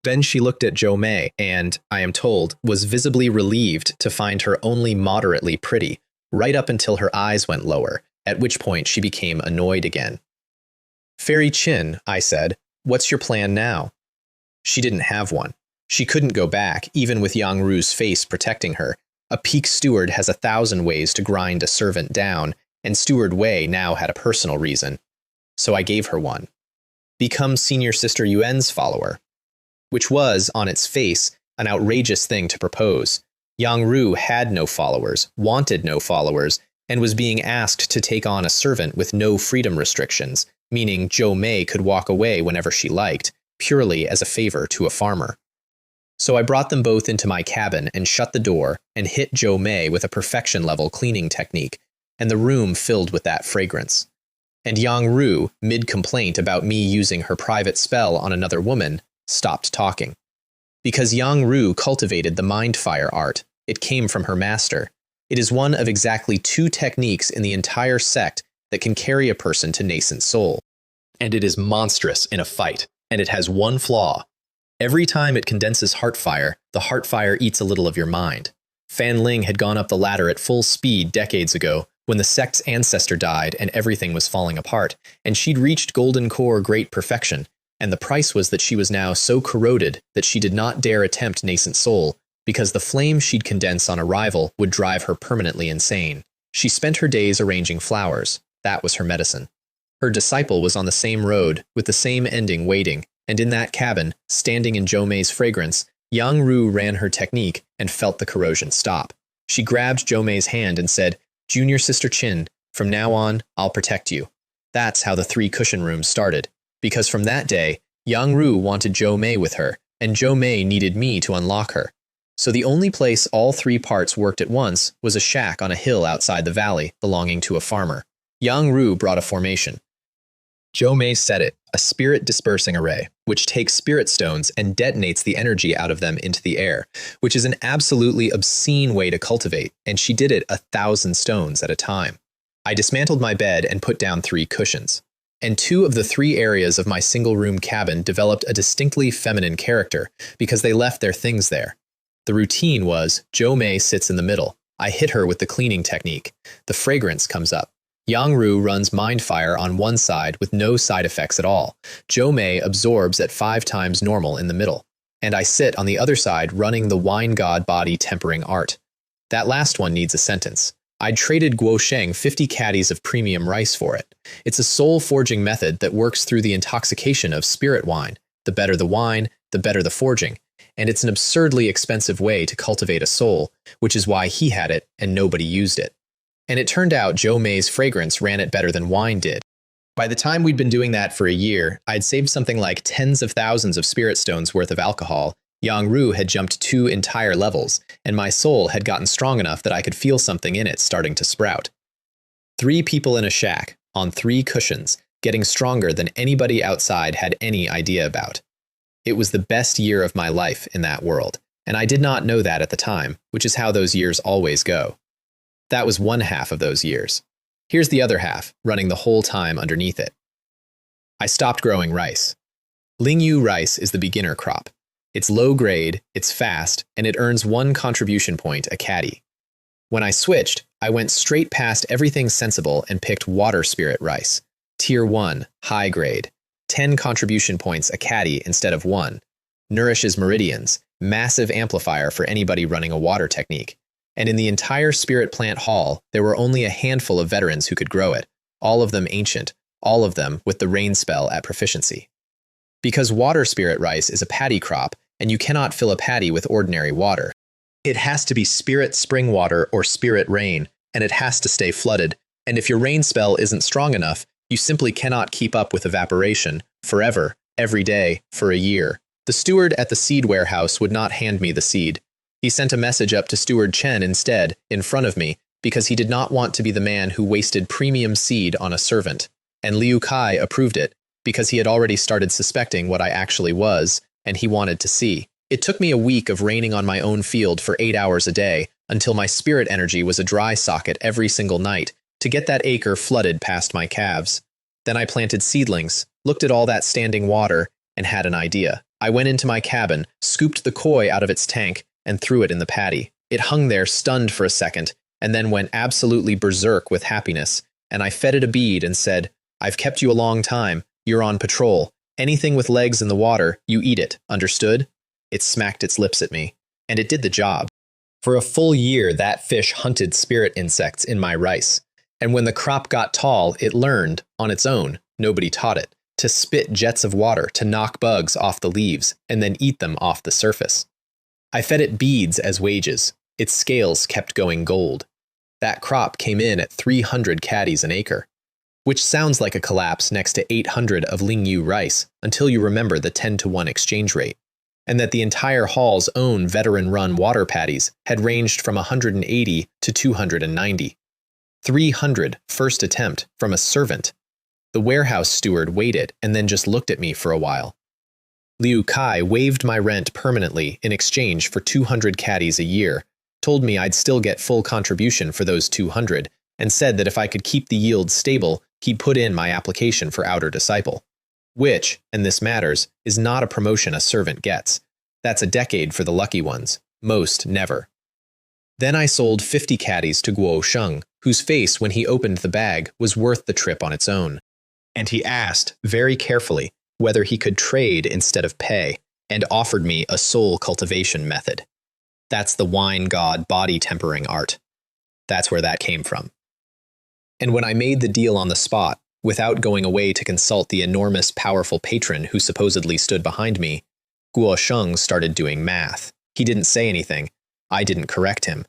Then she looked at Zhou Mei and, I am told, was visibly relieved to find her only moderately pretty, right up until her eyes went lower, at which point she became annoyed again. "Fairy Qin," I said, "what's your plan now?" She didn't have one. She couldn't go back, even with Yang Ru's face protecting her. A peak steward has 1,000 ways to grind a servant down, and Steward Wei now had a personal reason. So I gave her one. Become Senior Sister Yuan's follower. Which was, on its face, an outrageous thing to propose. Yang Ru had no followers, wanted no followers, and was being asked to take on a servant with no freedom restrictions, meaning Zhou Mei could walk away whenever she liked, purely as a favor to a farmer. So I brought them both into my cabin and shut the door and hit Zhou Mei with a perfection-level cleaning technique, and the room filled with that fragrance. And Yang Ru, mid-complaint about me using her private spell on another woman, stopped talking. Because Yang Ru cultivated the mind fire art, it came from her master. It is one of exactly 2 techniques in the entire sect that can carry a person to nascent soul. And it is monstrous in a fight, and it has one flaw. Every time it condenses heart fire, the heart fire eats a little of your mind. Fan Ling had gone up the ladder at full speed decades ago, when the sect's ancestor died and everything was falling apart, and she'd reached Golden Core great perfection, and the price was that she was now so corroded that she did not dare attempt nascent soul, because the flame she'd condense on arrival would drive her permanently insane. She spent her days arranging flowers. That was her medicine. Her disciple was on the same road, with the same ending waiting, and in that cabin, standing in Zhou Mei's fragrance, Yang Ru ran her technique and felt the corrosion stop. She grabbed Zhou Mei's hand and said, "Junior Sister Qin, from now on, I'll protect you." That's how the 3 cushion rooms started, because from that day, Yang Ru wanted Zhou Mei with her, and Zhou Mei needed me to unlock her. So the only place all 3 parts worked at once was a shack on a hill outside the valley belonging to a farmer. Yang Ru brought a formation. Zhou Mei set it, a spirit dispersing array, which takes spirit stones and detonates the energy out of them into the air, which is an absolutely obscene way to cultivate, and she did it 1,000 stones at a time. I dismantled my bed and put down 3 cushions. And 2 of the 3 areas of my single-room cabin developed a distinctly feminine character because they left their things there. The routine was, Zhou Mei sits in the middle. I hit her with the cleaning technique. The fragrance comes up. Yang Ru runs mind fire on one side with no side effects at all. Zhou Mei absorbs at 5 times normal in the middle. And I sit on the other side running the wine god body tempering art. That last one needs a sentence. I'd traded Guo Sheng 50 caddies of premium rice for it. It's a soul-forging method that works through the intoxication of spirit wine. The better the wine, the better the forging. And it's an absurdly expensive way to cultivate a soul, which is why he had it and nobody used it. And it turned out Zhou Mei's fragrance ran it better than wine did. By the time we'd been doing that for a year, I'd saved something like tens of thousands of spirit stones worth of alcohol. Yang Ru had jumped 2 entire levels, and my soul had gotten strong enough that I could feel something in it starting to sprout. 3 people in a shack, on 3 cushions, getting stronger than anybody outside had any idea about. It was the best year of my life in that world, and I did not know that at the time, which is how those years always go. That was one half of those years. Here's the other half, running the whole time underneath it. I stopped growing rice. Lingyu rice is the beginner crop. It's low grade, it's fast, and it earns 1 contribution point a caddy. When I switched, I went straight past everything sensible and picked water spirit rice. Tier 1, high grade. 10 contribution points a caddy instead of 1. Nourishes meridians, massive amplifier for anybody running a water technique. And in the entire Spirit Plant Hall, there were only a handful of veterans who could grow it, all of them ancient, all of them with the rain spell at proficiency. Because water spirit rice is a paddy crop, and you cannot fill a paddy with ordinary water. It has to be spirit spring water or spirit rain, and it has to stay flooded, and if your rain spell isn't strong enough, you simply cannot keep up with evaporation, forever, every day, for a year. The steward at the seed warehouse would not hand me the seed. He sent a message up to Steward Chen instead, in front of me, because he did not want to be the man who wasted premium seed on a servant. And Liu Kai approved it, because he had already started suspecting what I actually was, and he wanted to see. It took me a week of raining on my own field for 8 hours a day until my spirit energy was a dry socket every single night to get that acre flooded past my calves. Then I planted seedlings, looked at all that standing water, and had an idea. I went into my cabin, scooped the koi out of its tank, and threw it in the paddy. It hung there stunned for a second, and then went absolutely berserk with happiness, and I fed it a bead and said, "I've kept you a long time. You're on patrol. Anything with legs in the water, you eat it, understood?" It smacked its lips at me, and it did the job. For a full year, that fish hunted spirit insects in my rice, and when the crop got tall, it learned, on its own, nobody taught it, to spit jets of water to knock bugs off the leaves and then eat them off the surface. I fed it beads as wages. Its scales kept going gold. That crop came in at 300 caddies an acre, which sounds like a collapse next to 800 of Lingyu rice until you remember the 10-to-1 exchange rate, and that the entire hall's own veteran-run water paddies had ranged from 180 to 290. 300 first attempt from a servant. The warehouse steward waited and then just looked at me for a while. Liu Kai waived my rent permanently in exchange for 200 caddies a year, told me I'd still get full contribution for those 200, and said that if I could keep the yield stable, he'd put in my application for outer disciple. Which, and this matters, is not a promotion a servant gets. That's a decade for the lucky ones. Most never. Then I sold 50 caddies to Guo Sheng, whose face when he opened the bag was worth the trip on its own. And he asked, very carefully, whether he could trade instead of pay, and offered me a soul cultivation method. That's the wine god body tempering art. That's where that came from. And when I made the deal on the spot, without going away to consult the enormous, powerful patron who supposedly stood behind me, Guo Sheng started doing math. He didn't say anything. I didn't correct him.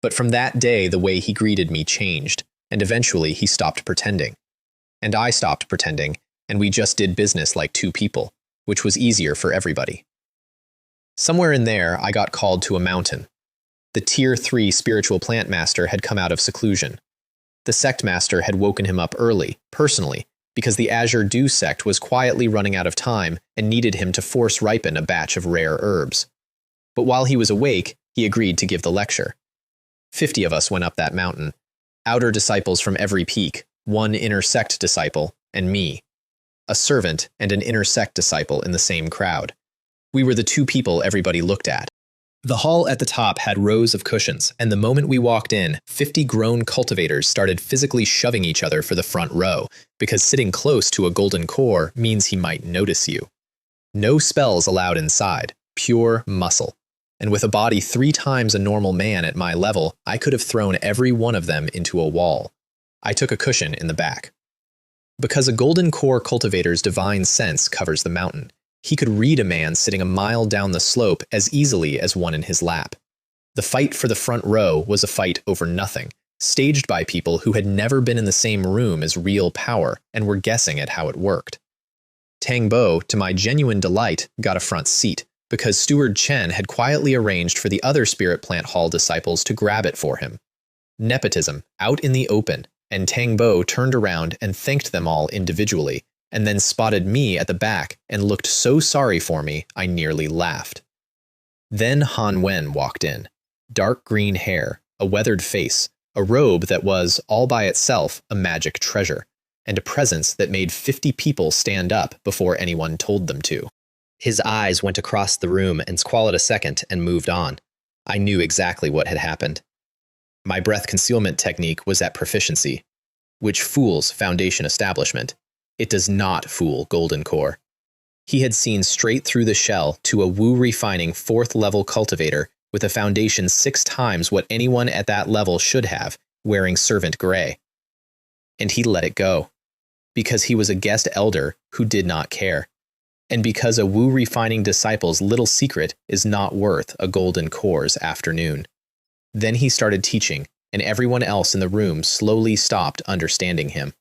But from that day, the way he greeted me changed, and eventually he stopped pretending. And I stopped pretending, and we just did business like two people, which was easier for everybody. Somewhere in there, I got called to a mountain. The Tier 3 spiritual plant master had come out of seclusion. The sect master had woken him up early, personally, because the Azure Dew sect was quietly running out of time and needed him to force ripen a batch of rare herbs. But while he was awake, he agreed to give the lecture. 50 of us went up that mountain, outer disciples from every peak, one inner sect disciple, and me, a servant and an inner sect disciple in the same crowd. We were the two people everybody looked at. The hall at the top had rows of cushions, and the moment we walked in, 50 grown cultivators started physically shoving each other for the front row, because sitting close to a golden core means he might notice you. No spells allowed inside, pure muscle. And with a body 3 times a normal man at my level, I could have thrown every one of them into a wall. I took a cushion in the back. Because a golden core cultivator's divine sense covers the mountain, he could read a man sitting a mile down the slope as easily as one in his lap. The fight for the front row was a fight over nothing, staged by people who had never been in the same room as real power and were guessing at how it worked. Tang Bo, to my genuine delight, got a front seat, because Steward Chen had quietly arranged for the other Spirit Plant Hall disciples to grab it for him. Nepotism, out in the open, and Tang Bo turned around and thanked them all individually, and then spotted me at the back and looked so sorry for me I nearly laughed. Then Han Wen walked in. Dark green hair, a weathered face, a robe that was, all by itself, a magic treasure, and a presence that made 50 people stand up before anyone told them to. His eyes went across the room and squalled a second and moved on. I knew exactly what had happened. My breath concealment technique was at proficiency, which fools Foundation establishment. It does not fool Golden Core. He had seen straight through the shell to a Wu-refining 4th-level cultivator with a foundation 6 times what anyone at that level should have, wearing servant gray. And he let it go. Because he was a guest elder who did not care. And because a Wu-refining disciple's little secret is not worth a Golden Core's afternoon. Then he started teaching, and everyone else in the room slowly stopped understanding him.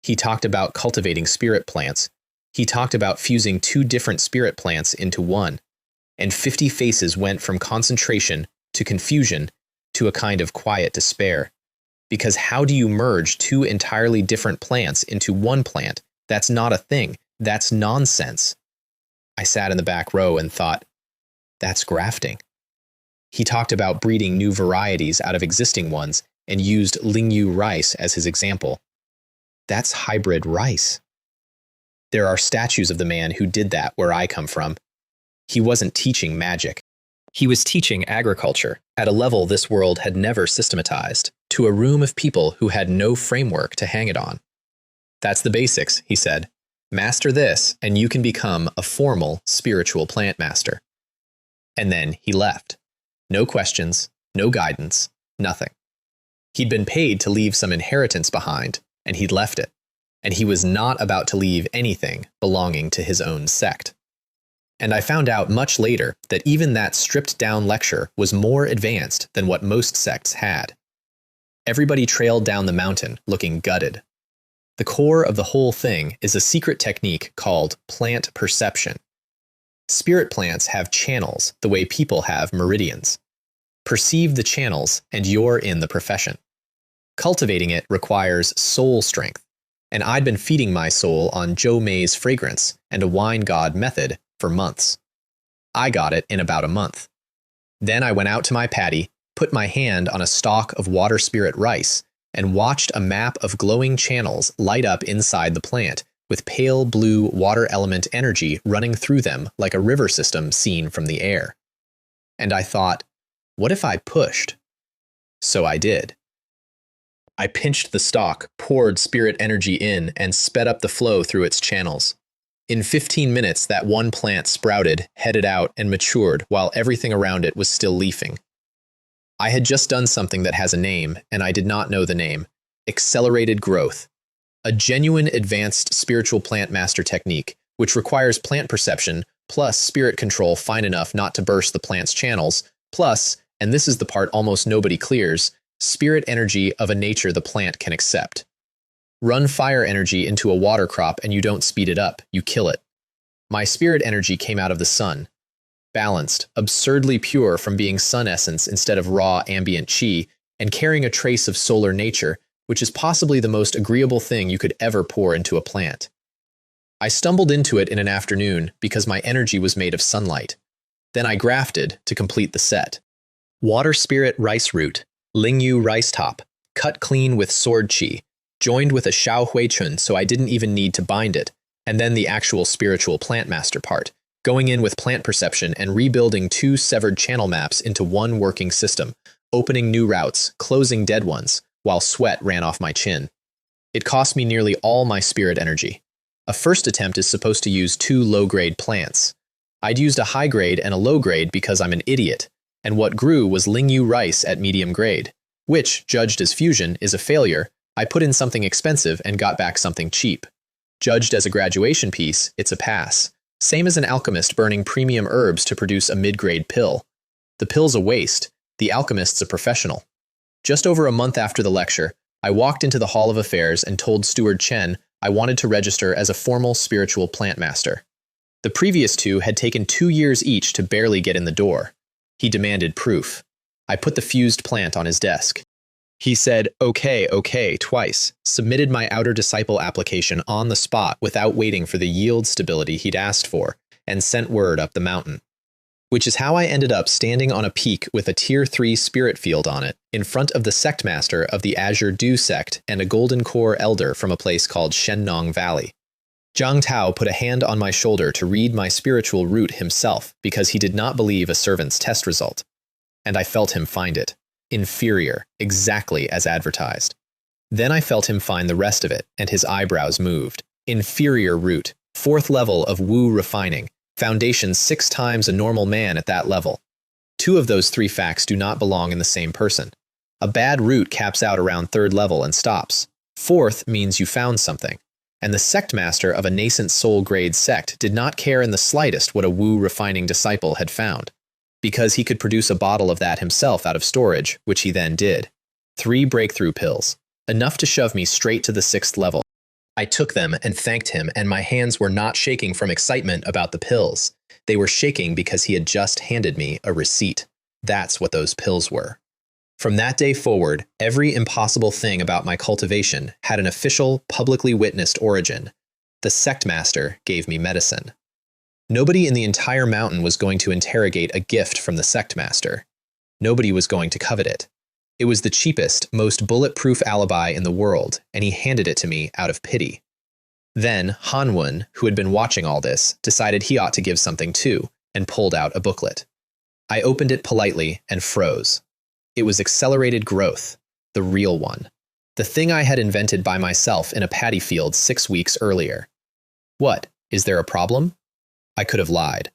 He talked about cultivating spirit plants. He talked about fusing 2 different spirit plants into one. And 50 faces went from concentration to confusion to a kind of quiet despair. Because how do you merge 2 entirely different plants into one plant? That's not a thing. That's nonsense. I sat in the back row and thought, That's grafting. He talked about breeding new varieties out of existing ones and used Lingyu rice as his example. That's hybrid rice. There are statues of the man who did that where I come from. He wasn't teaching magic. He was teaching agriculture at a level this world had never systematized, to a room of people who had no framework to hang it on. That's the basics, he said. Master this, and you can become a formal spiritual plant master. And then he left. No questions, no guidance, nothing. He'd been paid to leave some inheritance behind, and he'd left it. And he was not about to leave anything belonging to his own sect. And I found out much later that even that stripped-down lecture was more advanced than what most sects had. Everybody trailed down the mountain, looking gutted. The core of the whole thing is a secret technique called plant perception. Spirit plants have channels the way people have meridians. Perceive the channels, and you're in the profession. Cultivating it requires soul strength, and I'd been feeding my soul on Joe May's fragrance and a wine god method for months. I got it in about a month. Then I went out to my paddy, put my hand on a stalk of water spirit rice, and watched a map of glowing channels light up inside the plant with pale blue water element energy running through them like a river system seen from the air. And I thought, what if I pushed? So I did. I pinched the stalk, poured spirit energy in, and sped up the flow through its channels. In 15 minutes, that one plant sprouted, headed out, and matured while everything around it was still leafing. I had just done something that has a name, and I did not know the name. Accelerated growth. A genuine advanced spiritual plant master technique, which requires plant perception, plus spirit control fine enough not to burst the plant's channels, plus, and this is the part almost nobody clears, spirit energy of a nature the plant can accept. Run fire energy into a water crop and you don't speed it up, you kill it. My spirit energy came out of the sun. Balanced, absurdly pure from being sun essence instead of raw ambient chi, and carrying a trace of solar nature, which is possibly the most agreeable thing you could ever pour into a plant. I stumbled into it in an afternoon because my energy was made of sunlight. Then I grafted to complete the set. Water spirit rice root, Lingyu rice top, cut clean with sword chi, joined with a Xiao Hui Chun so I didn't even need to bind it, and then the actual spiritual plant master part, going in with plant perception and rebuilding 2 severed channel maps into one working system, opening new routes, closing dead ones, while sweat ran off my chin. It cost me nearly all my spirit energy. A first attempt is supposed to use 2 low-grade plants. I'd used a high grade and a low grade because I'm an idiot, and what grew was Lingyu rice at medium grade, which, judged as fusion, is a failure. I put in something expensive and got back something cheap. Judged as a graduation piece, it's a pass. Same as an alchemist burning premium herbs to produce a mid-grade pill. The pill's a waste, the alchemist's a professional. Just over a month after the lecture, I walked into the Hall of Affairs and told Steward Chen I wanted to register as a formal spiritual plant master. The previous 2 had taken 2 years each to barely get in the door. He demanded proof. I put the fused plant on his desk. He said, okay, twice, submitted my outer disciple application on the spot without waiting for the yield stability he'd asked for, and sent word up the mountain. Which is how I ended up standing on a peak with a Tier 3 spirit field on it, in front of the sect master of the Azure Dew sect and a Golden Core elder from a place called Shennong Valley. Zhang Tao put a hand on my shoulder to read my spiritual root himself because he did not believe a servant's test result. And I felt him find it. Inferior, exactly as advertised. Then I felt him find the rest of it, and his eyebrows moved. Inferior root, 4th level of Wu refining, foundation 6 times a normal man at that level. 2 of those 3 facts do not belong in the same person. A bad root caps out around 3rd level and stops. 4th means you found something. And the sect master of a nascent soul grade sect did not care in the slightest what a Wu refining disciple had found, because he could produce a bottle of that himself out of storage, which he then did. 3 breakthrough pills, enough to shove me straight to the 6th level. I took them and thanked him, and my hands were not shaking from excitement about the pills. They were shaking because he had just handed me a receipt. That's what those pills were. From that day forward, every impossible thing about my cultivation had an official, publicly witnessed origin. The sect master gave me medicine. Nobody in the entire mountain was going to interrogate a gift from the sect master. Nobody was going to covet it. It was the cheapest, most bulletproof alibi in the world, and he handed it to me out of pity. Then, Hanwun, who had been watching all this, decided he ought to give something too, and pulled out a booklet. I opened it politely and froze. It was accelerated growth, the real one. The thing I had invented by myself in a paddy field 6 weeks earlier. What, is there a problem? I could have lied.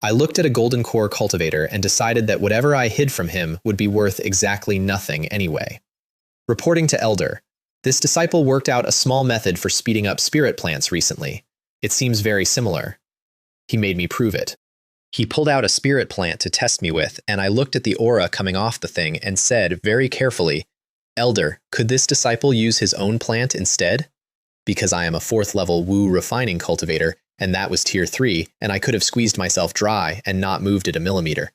I looked at a golden core cultivator and decided that whatever I hid from him would be worth exactly nothing anyway. Reporting to Elder, this disciple worked out a small method for speeding up spirit plants recently. It seems very similar. He made me prove it. He pulled out a spirit plant to test me with, and I looked at the aura coming off the thing and said very carefully, Elder, could this disciple use his own plant instead? Because I am a 4th level Wu refining cultivator, and that was tier 3, and I could have squeezed myself dry and not moved it a millimeter.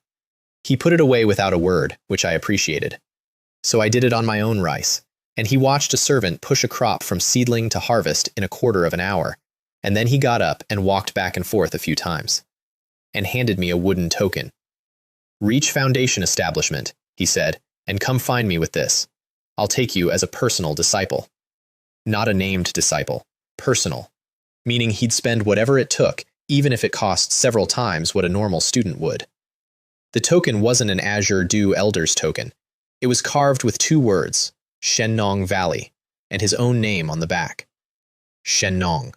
He put it away without a word, which I appreciated. So I did it on my own rice, and he watched a servant push a crop from seedling to harvest in a quarter of an hour, and then he got up and walked back and forth a few times, and handed me a wooden token. Reach Foundation Establishment, he said, and come find me with this. I'll take you as a personal disciple. Not a named disciple, personal, meaning he'd spend whatever it took, even if it cost several times what a normal student would. The token wasn't an Azure Dew Elders token. It was carved with 2 words, Xianxia Valley, and his own name on the back. Xianxia,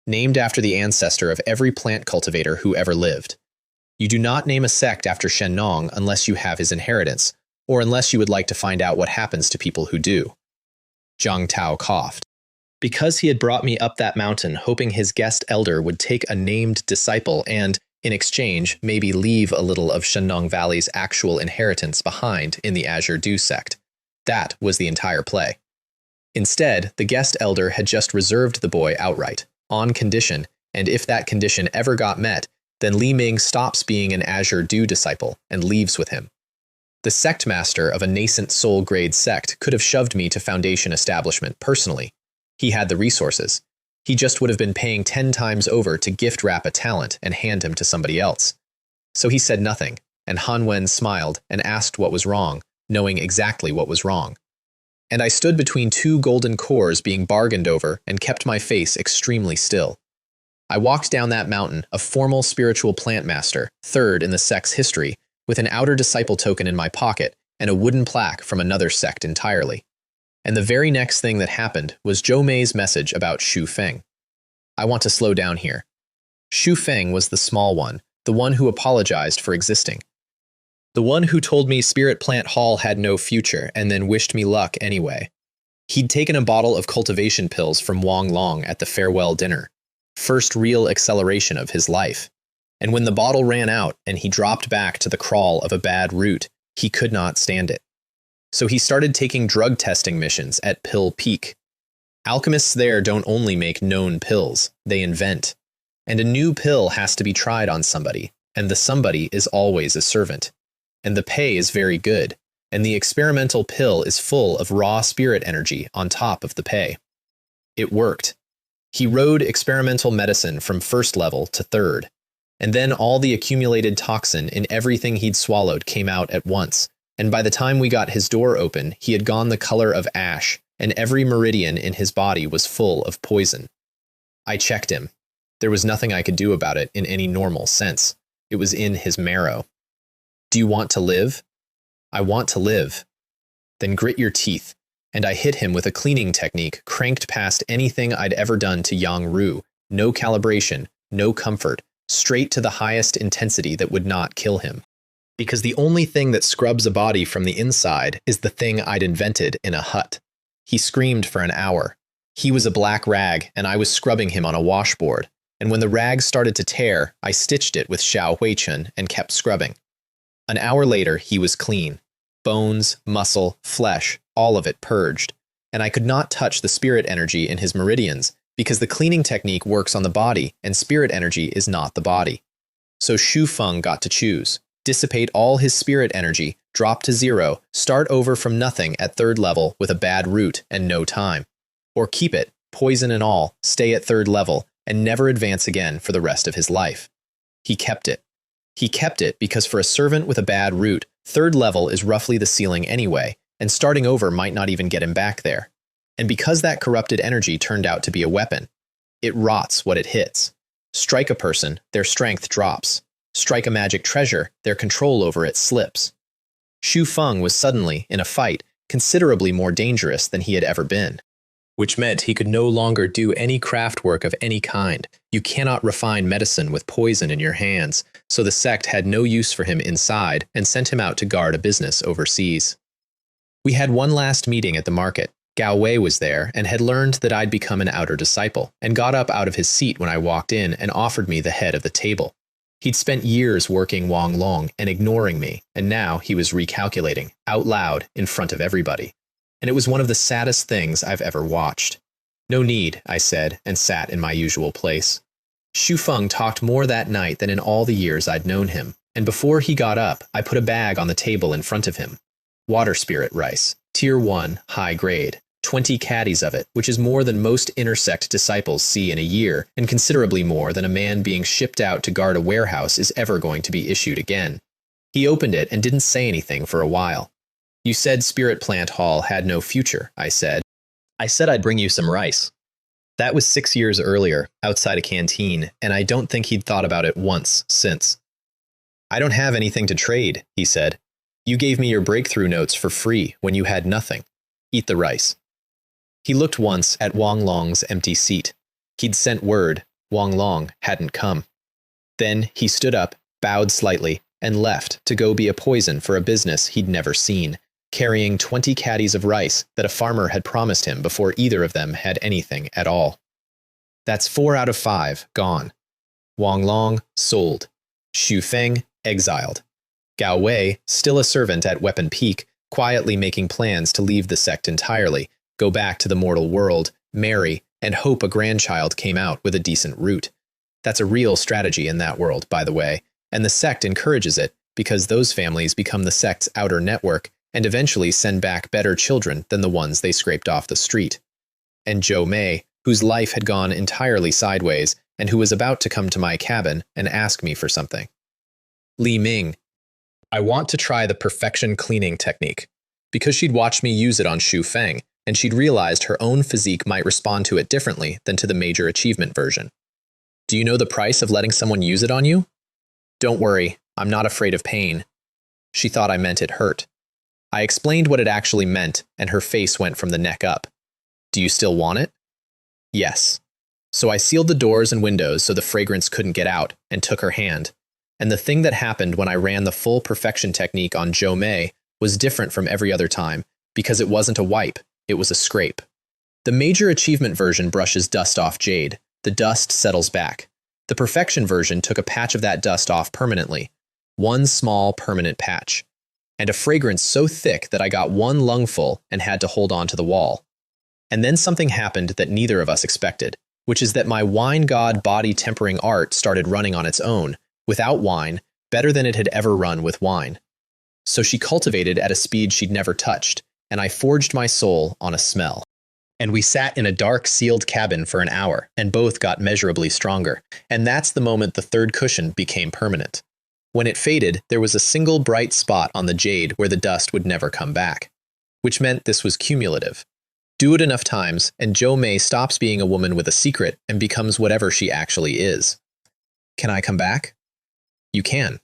named after the ancestor of every plant cultivator who ever lived. You do not name a sect after Xianxia unless you have his inheritance, or unless you would like to find out what happens to people who do. Zhang Tao coughed. Because he had brought me up that mountain hoping his guest elder would take a named disciple and, in exchange, maybe leave a little of Xianxia Valley's actual inheritance behind in the Azure Dew sect. That was the entire play. Instead, the guest elder had just reserved the boy outright, on condition, and if that condition ever got met, then Li Ming stops being an Azure Dew disciple and leaves with him. The sect master of a nascent soul-grade sect could have shoved me to Foundation Establishment personally. He had the resources. He just would have been paying 10 times over to gift wrap a talent and hand him to somebody else. So he said nothing, and Han Wen smiled and asked what was wrong, knowing exactly what was wrong. And I stood between 2 golden cores being bargained over and kept my face extremely still. I walked down that mountain, a formal spiritual plant master, 3rd in the sect's history, with an outer disciple token in my pocket and a wooden plaque from another sect entirely. And the very next thing that happened was Zhou Mei's message about Xu Feng. I want to slow down here. Xu Feng was the small one, the one who apologized for existing. The one who told me Spirit Plant Hall had no future and then wished me luck anyway. He'd taken a bottle of cultivation pills from Wang Long at the farewell dinner. First real acceleration of his life. And when the bottle ran out and he dropped back to the crawl of a bad root, he could not stand it. So he started taking drug testing missions at Pill Peak. Alchemists there don't only make known pills, they invent. And a new pill has to be tried on somebody, and the somebody is always a servant. And the pay is very good, and the experimental pill is full of raw spirit energy on top of the pay. It worked. He rode experimental medicine from 1st level to 3rd, and then all the accumulated toxin in everything he'd swallowed came out at once, and by the time we got his door open, he had gone the color of ash, and every meridian in his body was full of poison. I checked him. There was nothing I could do about it in any normal sense. It was in his marrow. Do you want to live? I want to live. Then grit your teeth. And I hit him with a cleaning technique cranked past anything I'd ever done to Yang Ru. No calibration, no comfort, straight to the highest intensity that would not kill him. Because the only thing that scrubs a body from the inside is the thing I'd invented in a hut. He screamed for an hour. He was a black rag, and I was scrubbing him on a washboard. And when the rag started to tear, I stitched it with Xiao Huichun and kept scrubbing. An hour later, he was clean. Bones, muscle, flesh, all of it purged. And I could not touch the spirit energy in his meridians, because the cleaning technique works on the body, and spirit energy is not the body. So Xu Feng got to choose. Dissipate all his spirit energy, drop to 0, start over from nothing at 3rd level with a bad root and no time. Or keep it, poison and all, stay at 3rd level, and never advance again for the rest of his life. He kept it. He kept it because for a servant with a bad root, third level is roughly the ceiling anyway, and starting over might not even get him back there. And because that corrupted energy turned out to be a weapon, it rots what it hits. Strike a person, their strength drops. Strike a magic treasure, their control over it slips. Xu Feng was suddenly, in a fight, considerably more dangerous than he had ever been. Which meant he could no longer do any craft work of any kind. You cannot refine medicine with poison in your hands, so the sect had no use for him inside and sent him out to guard a business overseas. We had one last meeting at the market. Gao Wei was there and had learned that I'd become an outer disciple, and got up out of his seat when I walked in and offered me the head of the table. He'd spent years working Wang Long and ignoring me, and now he was recalculating, out loud, in front of everybody. And it was one of the saddest things I've ever watched. No need, I said, and sat in my usual place. Xu Feng talked more that night than in all the years I'd known him, and before he got up, I put a bag on the table in front of him. Water spirit rice, tier 1, high grade, 20 caddies of it, which is more than most intersect disciples see in a year, and considerably more than a man being shipped out to guard a warehouse is ever going to be issued again. He opened it and didn't say anything for a while. You said Spirit Plant Hall had no future, I said. I said I'd bring you some rice. That was 6 years earlier, outside a canteen, and I don't think he'd thought about it once since. I don't have anything to trade, he said. You gave me your breakthrough notes for free when you had nothing. Eat the rice. He looked once at Wang Long's empty seat. He'd sent word. Wang Long hadn't come. Then he stood up, bowed slightly, and left to go be a poison for a business he'd never seen, carrying 20 caddies of rice that a farmer had promised him before either of them had anything at all. That's 4 out of 5 gone. Wang Long sold. Xu Feng exiled. Gao Wei, still a servant at Weapon Peak, quietly making plans to leave the sect entirely, go back to the mortal world, marry, and hope a grandchild came out with a decent root. That's a real strategy in that world, by the way, and the sect encourages it because those families become the sect's outer network and eventually send back better children than the ones they scraped off the street. And Zhou Mei, whose life had gone entirely sideways and who was about to come to my cabin and ask me for something. Li Ming. I want to try the perfection cleaning technique, because she'd watched me use it on Xu Feng, and she'd realized her own physique might respond to it differently than to the major achievement version. Do you know the price of letting someone use it on you? Don't worry, I'm not afraid of pain. She thought I meant it hurt. I explained what it actually meant, and her face went from the neck up. Do you still want it? Yes. So I sealed the doors and windows so the fragrance couldn't get out, and took her hand. And the thing that happened when I ran the full perfection technique on Zhou Mei was different from every other time, because it wasn't a wipe, it was a scrape. The major achievement version brushes dust off jade. The dust settles back. The perfection version took a patch of that dust off permanently. One small permanent patch. And a fragrance so thick that I got one lungful and had to hold on to the wall. And then something happened that neither of us expected, which is that my wine god body tempering art started running on its own, without wine, better than it had ever run with wine. So she cultivated at a speed she'd never touched, and I forged my soul on a smell. And we sat in a dark, sealed cabin for an hour, and both got measurably stronger, and that's the moment the third cushion became permanent. When it faded, there was a single bright spot on the jade where the dust would never come back, which meant this was cumulative. Do it enough times, and Zhou Mei stops being a woman with a secret and becomes whatever she actually is. Can I come back? You can.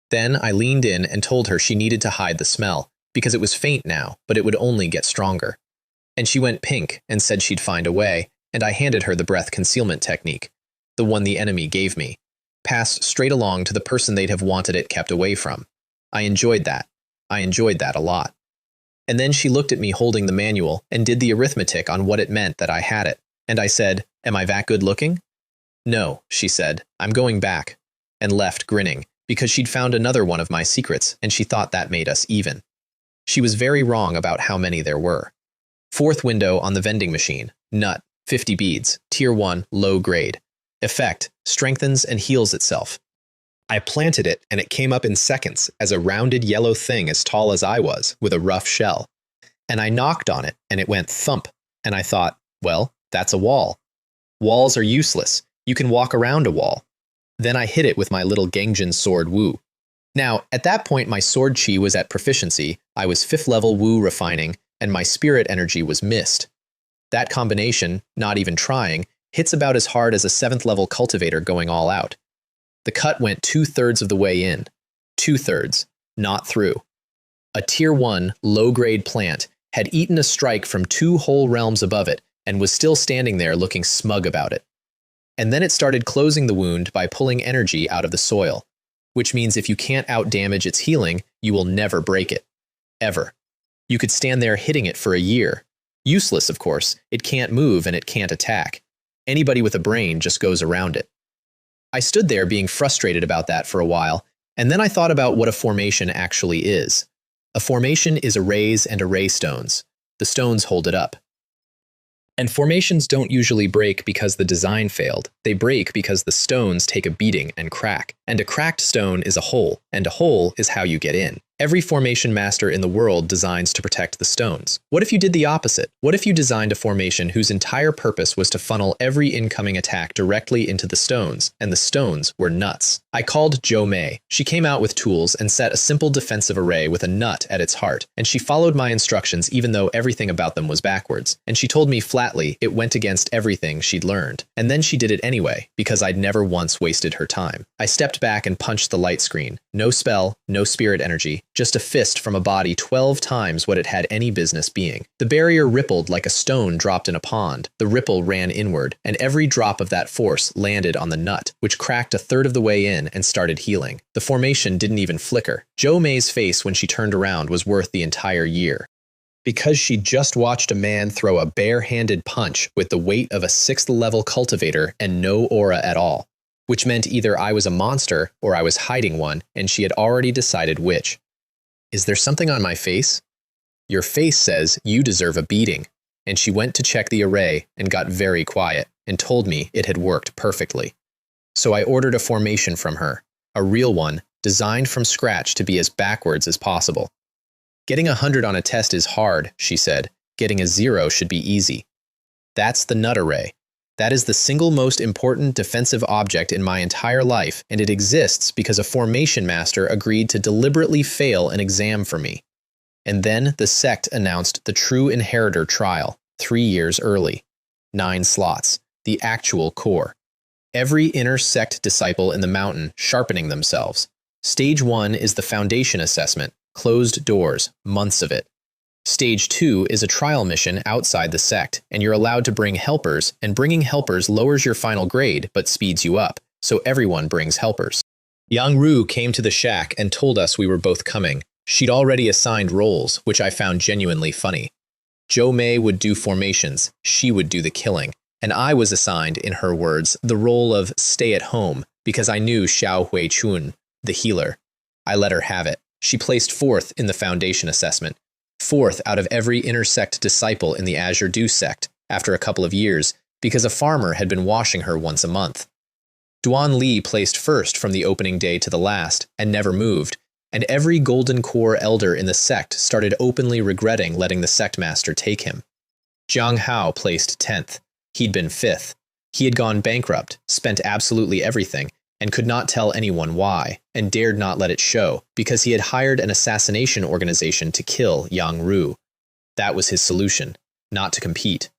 Then I leaned in and told her she needed to hide the smell, because it was faint now, but it would only get stronger. And she went pink and said she'd find a way, and I handed her the breath concealment technique, the one the enemy gave me, passed straight along to the person they'd have wanted it kept away from. I enjoyed that. I enjoyed that a lot. And then she looked at me holding the manual and did the arithmetic on what it meant that I had it, and I said, "Am I that good looking?" "No," she said, "I'm going back," and left grinning, because she'd found another one of my secrets, and she thought that made us even. She was very wrong about how many there were. 4th window on the vending machine. Nut, 50 beads, tier 1, low grade. Effect, strengthens and heals itself. I planted it, and it came up in seconds as a rounded yellow thing as tall as I was, with a rough shell. And I knocked on it, and it went thump, and I thought, well, that's a wall. Walls are useless. You can walk around a wall. Then I hit it with my little Gengjin sword Wu. Now, at that point my sword chi was at proficiency, I was 5th level Wu refining, and my spirit energy was mist. That combination, not even trying, hits about as hard as a 7th level cultivator going all out. The cut went 2/3 of the way in. 2/3, not through. A tier 1, low-grade plant had eaten a strike from 2 whole realms above it and was still standing there looking smug about it. And then it started closing the wound by pulling energy out of the soil, which means if you can't outdamage its healing, you will never break it. Ever. You could stand there hitting it for a year. Useless, of course. It can't move and it can't attack. Anybody with a brain just goes around it. I stood there being frustrated about that for a while, and then I thought about what a formation actually is. A formation is arrays and array stones. The stones hold it up. And formations don't usually break because the design failed. They break because the stones take a beating and crack. And a cracked stone is a hole, and a hole is how you get in. Every formation master in the world designs to protect the stones. What if you did the opposite? What if you designed a formation whose entire purpose was to funnel every incoming attack directly into the stones, and the stones were nuts? I called Jo Mei. She came out with tools and set a simple defensive array with a nut at its heart, and she followed my instructions even though everything about them was backwards. And she told me flatly it went against everything she'd learned. And then she did it anyway, because I'd never once wasted her time. I stepped back and punched the light screen. No spell, no spirit energy. Just a fist from a body 12 times what it had any business being. The barrier rippled like a stone dropped in a pond. The ripple ran inward, and every drop of that force landed on the nut, which cracked 1/3 of the way in and started healing. The formation didn't even flicker. Jo Mei's face when she turned around was worth the entire year. Because she just watched a man throw a bare-handed punch with the weight of a 6th level cultivator and no aura at all. Which meant either I was a monster or I was hiding one, and she had already decided which. Is there something on my face? Your face says you deserve a beating. And she went to check the array and got very quiet and told me it had worked perfectly. So I ordered a formation from her, a real one, designed from scratch to be as backwards as possible. Getting 100 on a test is hard, she said. Getting a 0 should be easy. That's the nut array. That is the single most important defensive object in my entire life, and it exists because a formation master agreed to deliberately fail an exam for me. And then the sect announced the true inheritor trial, 3 years early. 9 slots, the actual core. Every inner sect disciple in the mountain sharpening themselves. Stage 1 is the foundation assessment, closed doors, months of it. Stage 2 is a trial mission outside the sect, and you're allowed to bring helpers, and bringing helpers lowers your final grade but speeds you up, so everyone brings helpers. Yang Ru came to the shack and told us we were both coming. She'd already assigned roles, which I found genuinely funny. Jo Mei would do formations, she would do the killing, and I was assigned, in her words, the role of stay at home, because I knew Xiao Hui Chun, the healer. I let her have it. She placed 4th in the foundation assessment. 4th out of every intersect disciple in the Azure Dew sect, after a couple of years, because a farmer had been washing her once a month. Duan Li placed 1st from the opening day to the last, and never moved, and every Golden Core elder in the sect started openly regretting letting the sect master take him. Jiang Hao placed 10th. He'd been 5th. He had gone bankrupt, spent absolutely everything, and could not tell anyone why, and dared not let it show, because he had hired an assassination organization to kill Yang Ru. That was his solution, not to compete.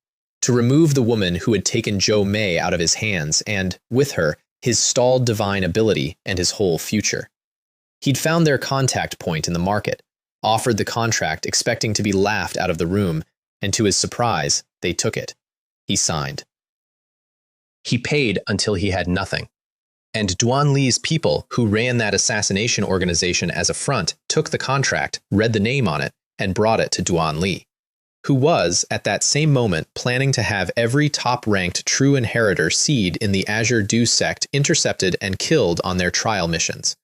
To remove the woman who had taken Jo Mei out of his hands and, with her, his stalled divine ability and his whole future. He'd found their contact point in the market, offered the contract expecting to be laughed out of the room, and to his surprise, they took it. He signed. He paid until he had nothing. And Duan Li's people, who ran that assassination organization as a front, took the contract, read the name on it, and brought it to Duan Li, who was, at that same moment, planning to have every top-ranked true inheritor seed in the Azure Dew sect intercepted and killed on their trial missions.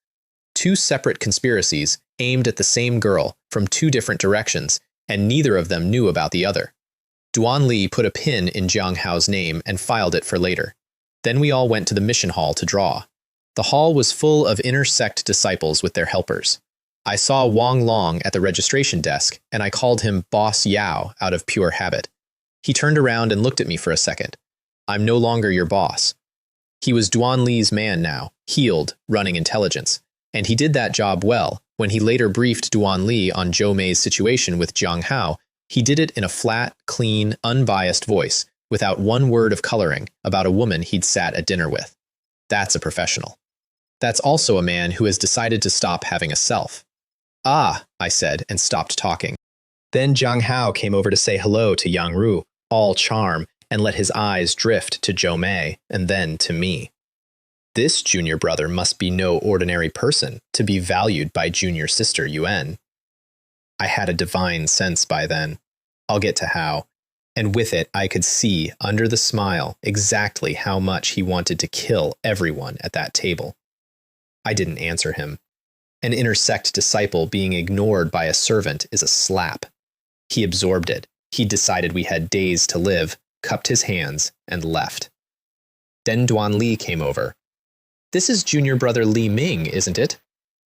2 separate conspiracies aimed at the same girl from 2 different directions, and neither of them knew about the other. Duan Li put a pin in Jiang Hao's name and filed it for later. Then we all went to the mission hall to draw. The hall was full of inner sect disciples with their helpers. I saw Wang Long at the registration desk, and I called him Boss Yao out of pure habit. He turned around and looked at me for a second. I'm no longer your boss. He was Duan Li's man now, healed, running intelligence. And he did that job well. When he later briefed Duan Li on Zhou Mei's situation with Jiang Hao, he did it in a flat, clean, unbiased voice, without one word of coloring, about a woman he'd sat at dinner with. That's a professional. That's also a man who has decided to stop having a self. Ah, I said, and stopped talking. Then Jiang Hao came over to say hello to Yang Ru, all charm, and let his eyes drift to Zhou Mei, and then to me. This junior brother must be no ordinary person to be valued by junior sister Yuan. I had a divine sense by then. I'll get to how. And with it, I could see, under the smile, exactly how much he wanted to kill everyone at that table. I didn't answer him. An inner sect disciple being ignored by a servant is a slap. He absorbed it. He decided we had days to live, cupped his hands, and left. Then Duan Li came over. This is junior brother Li Ming, isn't it?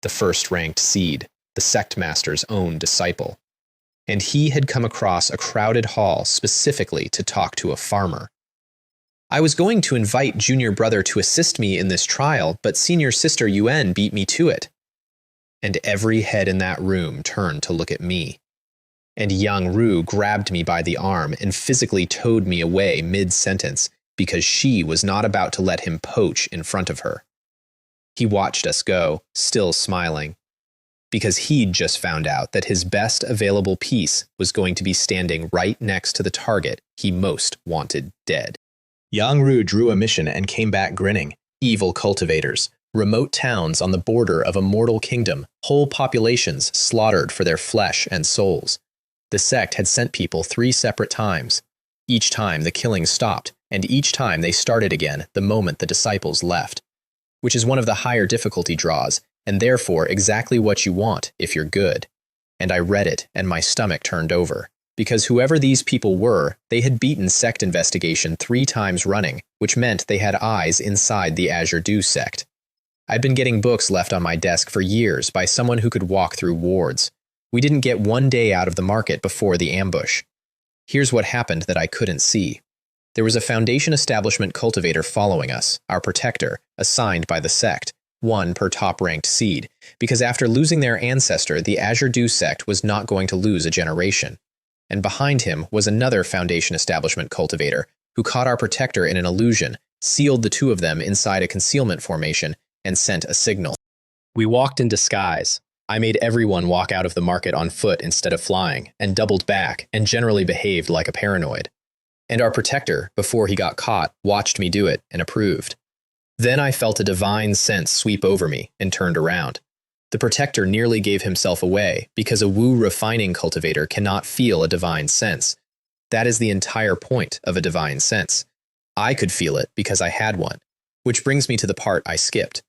The first-ranked seed, the sect master's own disciple. And he had come across a crowded hall specifically to talk to a farmer. I was going to invite junior brother to assist me in this trial, but senior sister Yuan beat me to it. And every head in that room turned to look at me. And Yang Ru grabbed me by the arm and physically towed me away mid-sentence because she was not about to let him poach in front of her. He watched us go, still smiling, because he'd just found out that his best available piece was going to be standing right next to the target he most wanted dead. Yang Ru drew a mission and came back grinning. Evil cultivators, remote towns on the border of a mortal kingdom, whole populations slaughtered for their flesh and souls. The sect had sent people 3 separate times. Each time the killing stopped, and each time they started again the moment the disciples left, which is one of the higher difficulty draws, and therefore exactly what you want if you're good. And I read it, and my stomach turned over, because whoever these people were, they had beaten sect investigation 3 times running, which meant they had eyes inside the Azure Dew sect. I'd been getting books left on my desk for years by someone who could walk through wards. We didn't get 1 day out of the market before the ambush. Here's what happened that I couldn't see. There was a Foundation establishment cultivator following us, our protector, assigned by the sect, 1 per top-ranked seed, because after losing their ancestor, the Azure Dew sect was not going to lose a generation. And behind him was another Foundation establishment cultivator, who caught our protector in an illusion, sealed the 2 of them inside a concealment formation, and sent a signal. We walked in disguise. I made everyone walk out of the market on foot instead of flying, and doubled back, and generally behaved like a paranoid. And our protector, before he got caught, watched me do it and approved. Then I felt a divine sense sweep over me and turned around. The protector nearly gave himself away because a Wu refining cultivator cannot feel a divine sense. That is the entire point of a divine sense. I could feel it because I had one, which brings me to the part I skipped.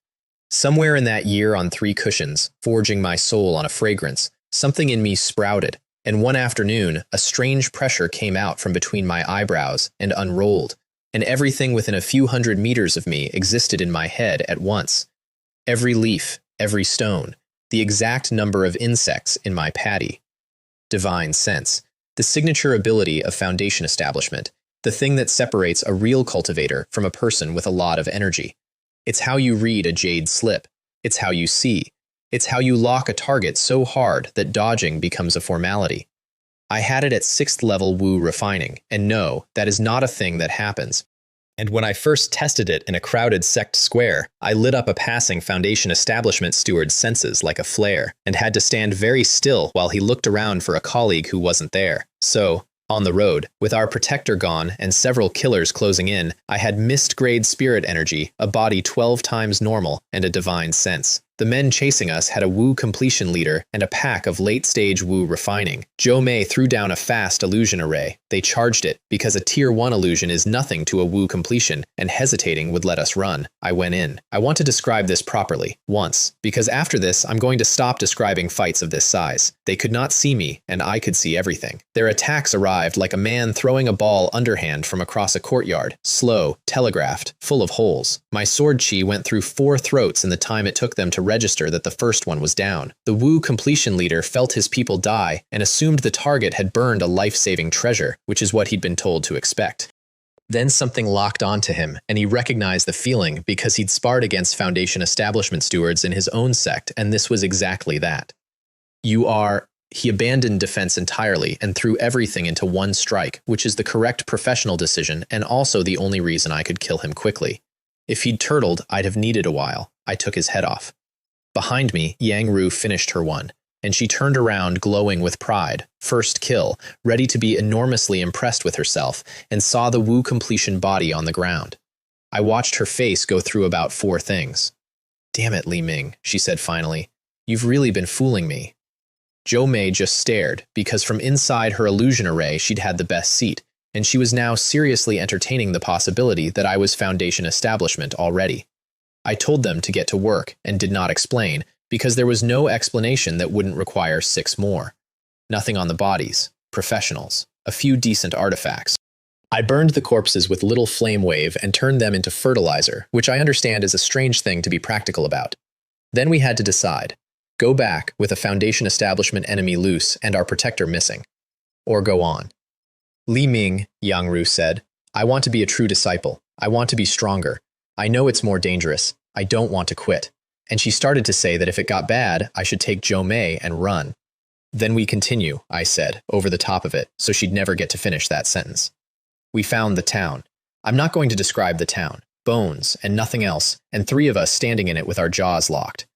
Somewhere in that year on 3 cushions, forging my soul on a fragrance, something in me sprouted, and one afternoon, a strange pressure came out from between my eyebrows and unrolled, and everything within a few hundred meters of me existed in my head at once. Every leaf, every stone, the exact number of insects in my paddy. Divine sense, the signature ability of Foundation establishment, the thing that separates a real cultivator from a person with a lot of energy. It's how you read a jade slip. It's how you see. It's how you lock a target so hard that dodging becomes a formality. I had it at 6th level Wu refining, and no, that is not a thing that happens. And when I first tested it in a crowded sect square, I lit up a passing Foundation establishment steward's senses like a flare, and had to stand very still while he looked around for a colleague who wasn't there. So, on the road, with our protector gone and several killers closing in, I had mist-grade spirit energy, a body 12 times normal, and a divine sense. The men chasing us had a Wu completion leader and a pack of late-stage Wu refining. Zhou Mei threw down a fast illusion array. They charged it, because a Tier 1 illusion is nothing to a Wu completion, and hesitating would let us run. I went in. I want to describe this properly, once, because after this I'm going to stop describing fights of this size. They could not see me, and I could see everything. Their attacks arrived like a man throwing a ball underhand from across a courtyard, slow, telegraphed, full of holes. My sword chi went through 4 throats in the time it took them to register that the first one was down. The Wu completion leader felt his people die and assumed the target had burned a life-saving treasure, which is what he'd been told to expect. Then something locked onto him, and he recognized the feeling because he'd sparred against Foundation establishment stewards in his own sect, and this was exactly that. He abandoned defense entirely and threw everything into one strike, which is the correct professional decision and also the only reason I could kill him quickly. If he'd turtled, I'd have needed a while. I took his head off. Behind me, Yang Ru finished her one, and she turned around glowing with pride, first kill, ready to be enormously impressed with herself, and saw the Wu completion body on the ground. I watched her face go through about 4 things. "Damn it, Li Ming," she said finally. "You've really been fooling me." Zhou Mei just stared, because from inside her illusion array she'd had the best seat, and she was now seriously entertaining the possibility that I was Foundation establishment already. I told them to get to work and did not explain, because there was no explanation that wouldn't require 6 more. Nothing on the bodies, professionals, a few decent artifacts. I burned the corpses with little flame wave and turned them into fertilizer, which I understand is a strange thing to be practical about. Then we had to decide. Go back with a Foundation establishment enemy loose and our protector missing. Or go on. "Li Ming," Yang Ru said, "I want to be a true disciple. I want to be stronger. I know it's more dangerous. I don't want to quit." And she started to say that if it got bad, I should take Zhou Mei and run. "Then we continue," I said, over the top of it, so she'd never get to finish that sentence. We found the town. I'm not going to describe the town. Bones and nothing else, and 3 of us standing in it with our jaws locked.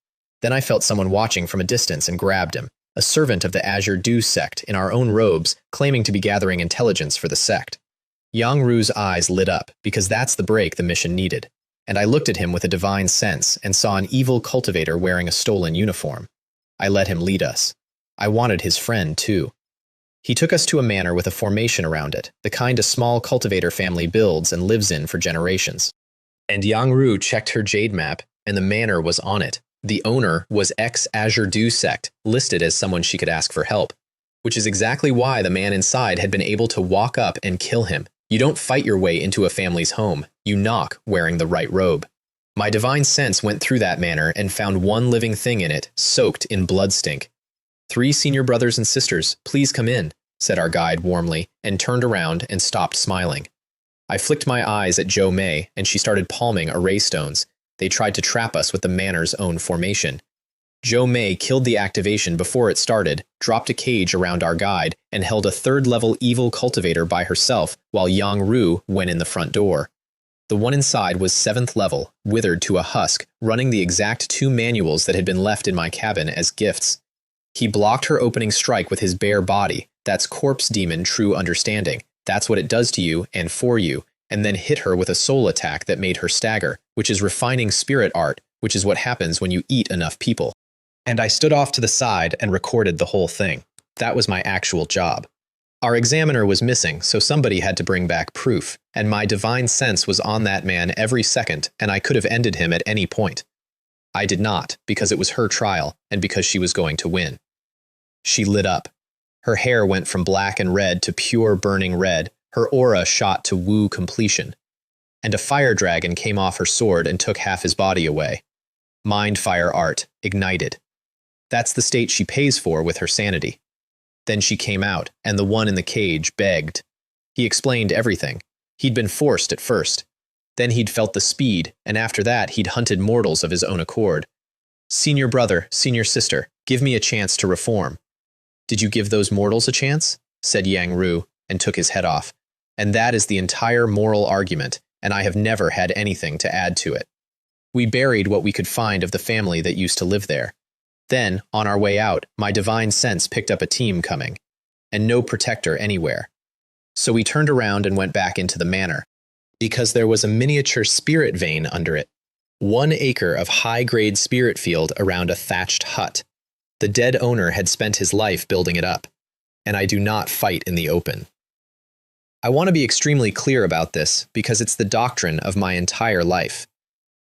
Then I felt someone watching from a distance and grabbed him, a servant of the Azure Dew sect in our own robes, claiming to be gathering intelligence for the sect. Yang Ru's eyes lit up, because that's the break the mission needed, and I looked at him with a divine sense and saw an evil cultivator wearing a stolen uniform. I let him lead us. I wanted his friend, too. He took us to a manor with a formation around it, the kind a small cultivator family builds and lives in for generations. And Yang Ru checked her jade map, and the manor was on it. The owner was ex-Azure Dew sect, listed as someone she could ask for help, which is exactly why the man inside had been able to walk up and kill him. You don't fight your way into a family's home. You knock wearing the right robe. My divine sense went through that manor and found one living thing in it, soaked in blood stink. "3 senior brothers and sisters, please come in," said our guide warmly, and turned around and stopped smiling. I flicked my eyes at Zhou Mei, and she started palming array stones. They tried to trap us with the manor's own formation. Zhou Mei killed the activation before it started, dropped a cage around our guide, and held a 3rd-level evil cultivator by herself while Yang Ru went in the front door. The one inside was 7th level, withered to a husk, running the exact 2 manuals that had been left in my cabin as gifts. He blocked her opening strike with his bare body. That's corpse demon true understanding. That's what it does to you and for you, and then hit her with a soul attack that made her stagger, which is refining spirit art, which is what happens when you eat enough people. And I stood off to the side and recorded the whole thing. That was my actual job. Our examiner was missing, so somebody had to bring back proof, and my divine sense was on that man every second, and I could have ended him at any point. I did not, because it was her trial, and because she was going to win. She lit up. Her hair went from black and red to pure burning red. Her aura shot to Wu completion. And a fire dragon came off her sword and took half his body away. Mind fire art, ignited. That's the state she pays for with her sanity. Then she came out, and the one in the cage begged. He explained everything. He'd been forced at first. Then he'd felt the speed, and after that he'd hunted mortals of his own accord. "Senior brother, senior sister, give me a chance to reform." "Did you give those mortals a chance?" said Yang Ru, and took his head off. And that is the entire moral argument, and I have never had anything to add to it. We buried what we could find of the family that used to live there. Then, on our way out, my divine sense picked up a team coming, and no protector anywhere. So we turned around and went back into the manor, because there was a miniature spirit vein under it. 1 acre of high-grade spirit field around a thatched hut. The dead owner had spent his life building it up, and I do not fight in the open. I want to be extremely clear about this because it's the doctrine of my entire life.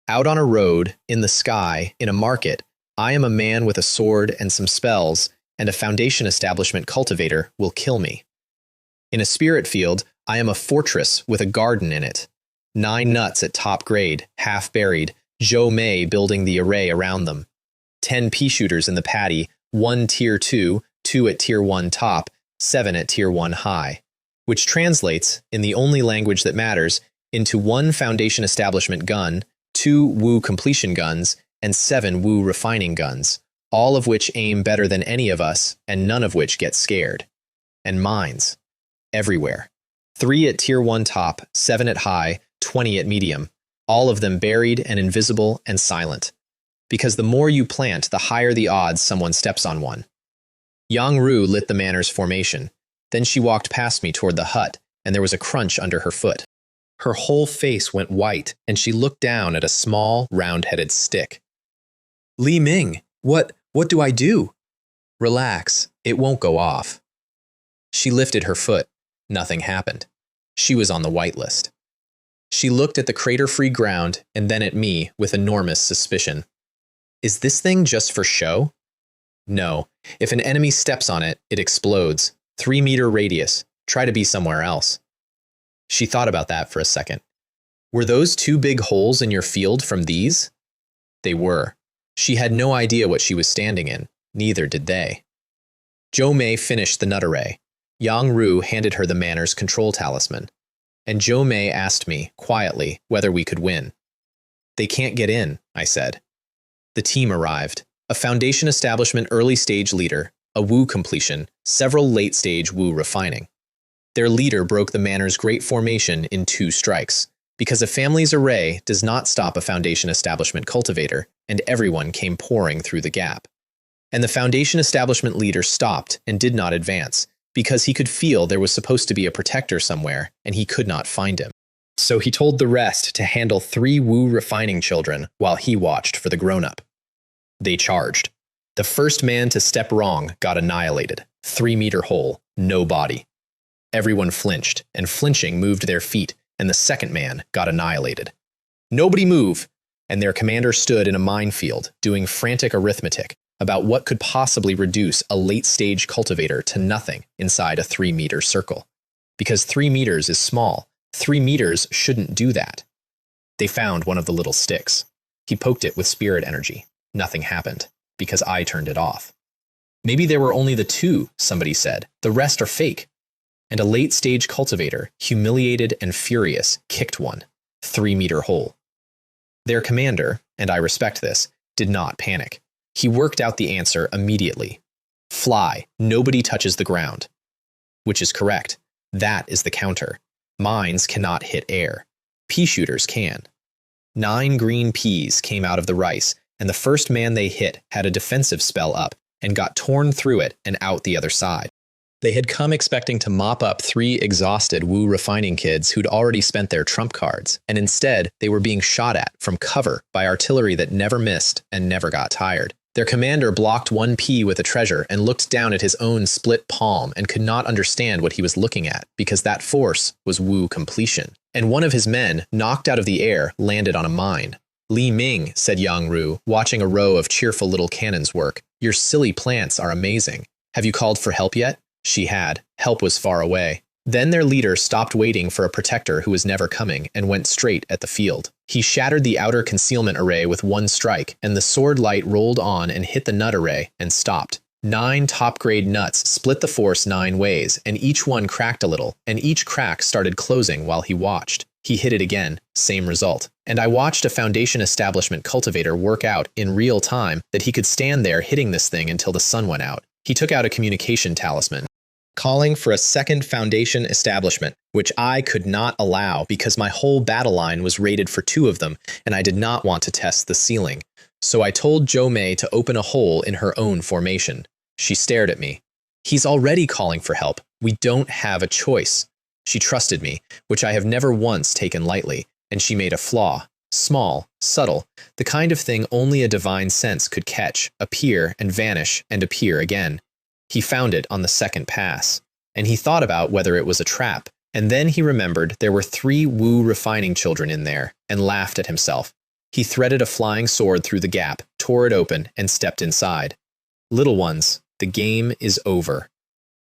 Out on a road, in the sky, in a market, I am a man with a sword and some spells, and a Foundation establishment cultivator will kill me. In a spirit field, I am a fortress with a garden in it. 9 nuts at top grade, half buried, Zhou Mei building the array around them. 10 pea shooters in the paddy, 1 tier 2, 2 at tier 1 top, 7 at tier 1 high. which translates, in the only language that matters, into 1 foundation establishment gun, 2 Wu completion guns, and 7 Wu refining guns, all of which aim better than any of us, and none of which get scared. And mines. Everywhere. 3 at Tier 1 top, 7 at high, 20 at medium, all of them buried and invisible and silent. Because the more you plant, the higher the odds someone steps on one. Yang Ru lit the manor's formation. Then she walked past me toward the hut, and there was a crunch under her foot. Her whole face went white, and she looked down at a small, round-headed stick. Li Ming, what do I do? Relax, it won't go off. She lifted her foot. Nothing happened. She was on the whitelist. She looked at the crater-free ground and then at me with enormous suspicion. Is this thing just for show? No. If an enemy steps on it, it explodes. 3-meter radius. Try to be somewhere else. She thought about that for a second. Were those 2 big holes in your field from these? They were. She had no idea what she was standing in. Neither did they. Zhou Mei finished the nut array. Yang Ru handed her the manor's control talisman. And Zhou Mei asked me, quietly, whether we could win. They can't get in, I said. The team arrived. A foundation establishment early-stage leader, a Wu completion, several late-stage Wu refining. Their leader broke the manor's great formation in 2 strikes, because a family's array does not stop a foundation establishment cultivator, and everyone came pouring through the gap. And the foundation establishment leader stopped and did not advance, because he could feel there was supposed to be a protector somewhere, and he could not find him. So he told the rest to handle 3 Wu refining children while he watched for the grown-up. They charged. The first man to step wrong got annihilated. 3-meter hole, no body. Everyone flinched, and flinching moved their feet, and the second man got annihilated. Nobody move! And their commander stood in a minefield, doing frantic arithmetic about what could possibly reduce a late-stage cultivator to nothing inside a 3-meter circle. Because 3 meters is small, 3 meters shouldn't do that. They found one of the little sticks. He poked it with spirit energy. Nothing happened, because I turned it off. Maybe there were only the 2, somebody said. The rest are fake. And a late-stage cultivator, humiliated and furious, kicked one. 3-meter hole. Their commander, and I respect this, did not panic. He worked out the answer immediately. Fly, nobody touches the ground. Which is correct. That is the counter. Mines cannot hit air. Pea shooters can. 9 green peas came out of the rice, and the first man they hit had a defensive spell up and got torn through it and out the other side. They had come expecting to mop up 3 exhausted Wu refining kids who'd already spent their trump cards, and instead they were being shot at from cover by artillery that never missed and never got tired. Their commander blocked 1 pea with a treasure and looked down at his own split palm and could not understand what he was looking at because that force was Wu completion. And one of his men, knocked out of the air, landed on a mine. Li Ming, said Yang Ru, watching a row of cheerful little cannons work. Your silly plants are amazing. Have you called for help yet? She had. Help was far away. Then their leader stopped waiting for a protector who was never coming and went straight at the field. He shattered the outer concealment array with 1 strike, and the sword light rolled on and hit the nut array and stopped. 9 top-grade nuts split the force 9 ways, and each one cracked a little, and each crack started closing while he watched. He hit it again, same result. And I watched a foundation establishment cultivator work out in real time that he could stand there hitting this thing until the sun went out. He took out a communication talisman, calling for a second foundation establishment, which I could not allow because my whole battle line was rated for 2 of them, and I did not want to test the ceiling. So I told Zhou Mei to open a hole in her own formation. She stared at me. He's already calling for help. We don't have a choice. She trusted me, which I have never once taken lightly, and she made a flaw. Small, subtle, the kind of thing only a divine sense could catch, appear and vanish and appear again. He found it on the second pass, and he thought about whether it was a trap, and then he remembered there were 3 Wu refining children in there, and laughed at himself. He threaded a flying sword through the gap, tore it open, and stepped inside. Little ones, the game is over.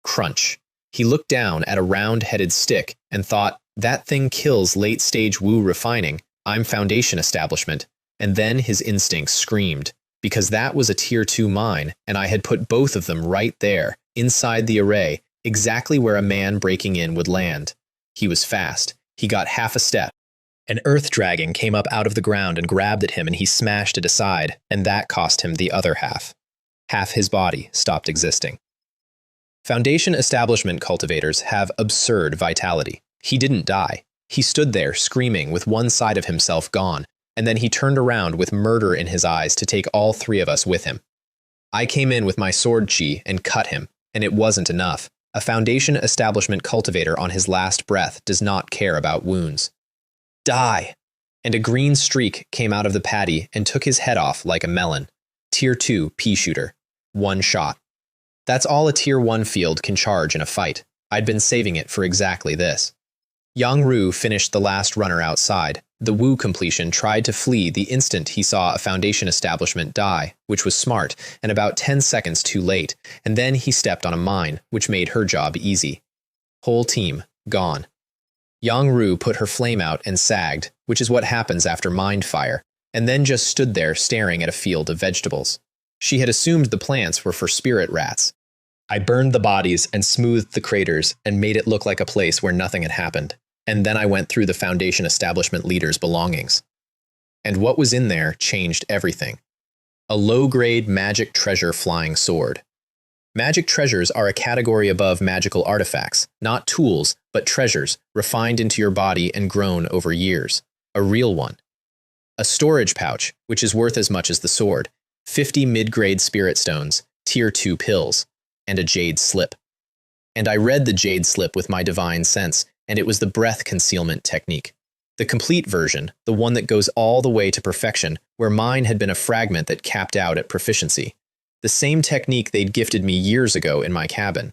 Crunch. He looked down at a round-headed stick and thought, that thing kills late-stage Wu refining, I'm foundation establishment, and then his instincts screamed. Because that was a Tier 2 mine, and I had put both of them right there, inside the array, exactly where a man breaking in would land. He was fast. He got half a step. An earth dragon came up out of the ground and grabbed at him, and he smashed it aside, and that cost him the other half. Half his body stopped existing. Foundation establishment cultivators have absurd vitality. He didn't die. He stood there screaming with one side of himself gone, and then he turned around with murder in his eyes to take all three of us with him. I came in with my sword chi and cut him, and it wasn't enough. A Foundation establishment cultivator on his last breath does not care about wounds. Die! And a green streak came out of the patty and took his head off like a melon. Tier 2 pea shooter. One shot. That's all a Tier 1 field can charge in a fight. I'd been saving it for exactly this. Yang Ru finished the last runner outside. The Wu completion tried to flee the instant he saw a Foundation establishment die, which was smart, and about 10 seconds too late, and then he stepped on a mine, which made her job easy. Whole team, gone. Yang Ru put her flame out and sagged, which is what happens after mind fire, and then just stood there staring at a field of vegetables. She had assumed the plants were for spirit rats. I burned the bodies and smoothed the craters and made it look like a place where nothing had happened. And then I went through the Foundation establishment leader's belongings. And what was in there changed everything. A low-grade magic treasure flying sword. Magic treasures are a category above magical artifacts, not tools, but treasures, refined into your body and grown over years. A real one. A storage pouch, which is worth as much as the sword. 50 mid-grade spirit stones, Tier 2 pills, and a jade slip. And I read the jade slip with my divine sense, and it was the breath concealment technique. The complete version, the one that goes all the way to perfection, where mine had been a fragment that capped out at proficiency. The same technique they'd gifted me years ago in my cabin,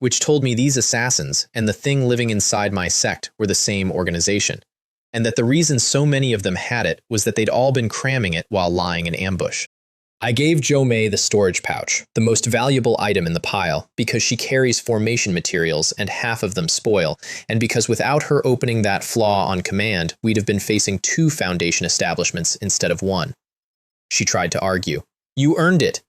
which told me these assassins and the thing living inside my sect were the same organization, and that the reason so many of them had it was that they'd all been cramming it while lying in ambush. I gave Jo Mei the storage pouch, the most valuable item in the pile, because she carries formation materials and half of them spoil, and because without her opening that flaw on command, we'd have been facing 2 Foundation establishments instead of 1. She tried to argue. You earned it.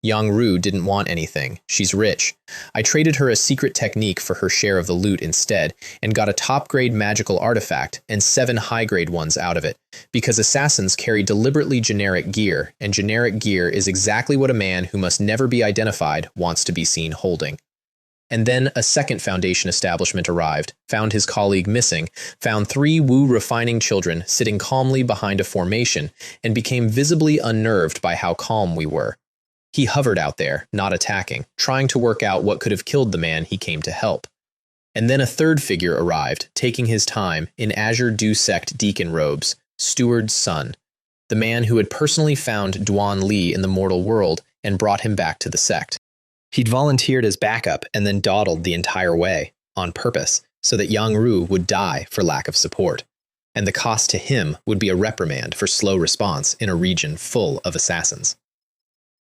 Yang Ru didn't want anything. She's rich. I traded her a secret technique for her share of the loot instead, and got a top-grade magical artifact and 7 high-grade ones out of it, because assassins carry deliberately generic gear, and generic gear is exactly what a man who must never be identified wants to be seen holding. And then a second Foundation establishment arrived, found his colleague missing, found 3 Wu refining children sitting calmly behind a formation, and became visibly unnerved by how calm we were. He hovered out there, not attacking, trying to work out what could have killed the man he came to help. And then a third figure arrived, taking his time, in Azure Dew Sect deacon robes, Steward's son, the man who had personally found Duan Li in the mortal world and brought him back to the sect. He'd volunteered as backup and then dawdled the entire way, on purpose, so that Yang Ru would die for lack of support. And the cost to him would be a reprimand for slow response in a region full of assassins.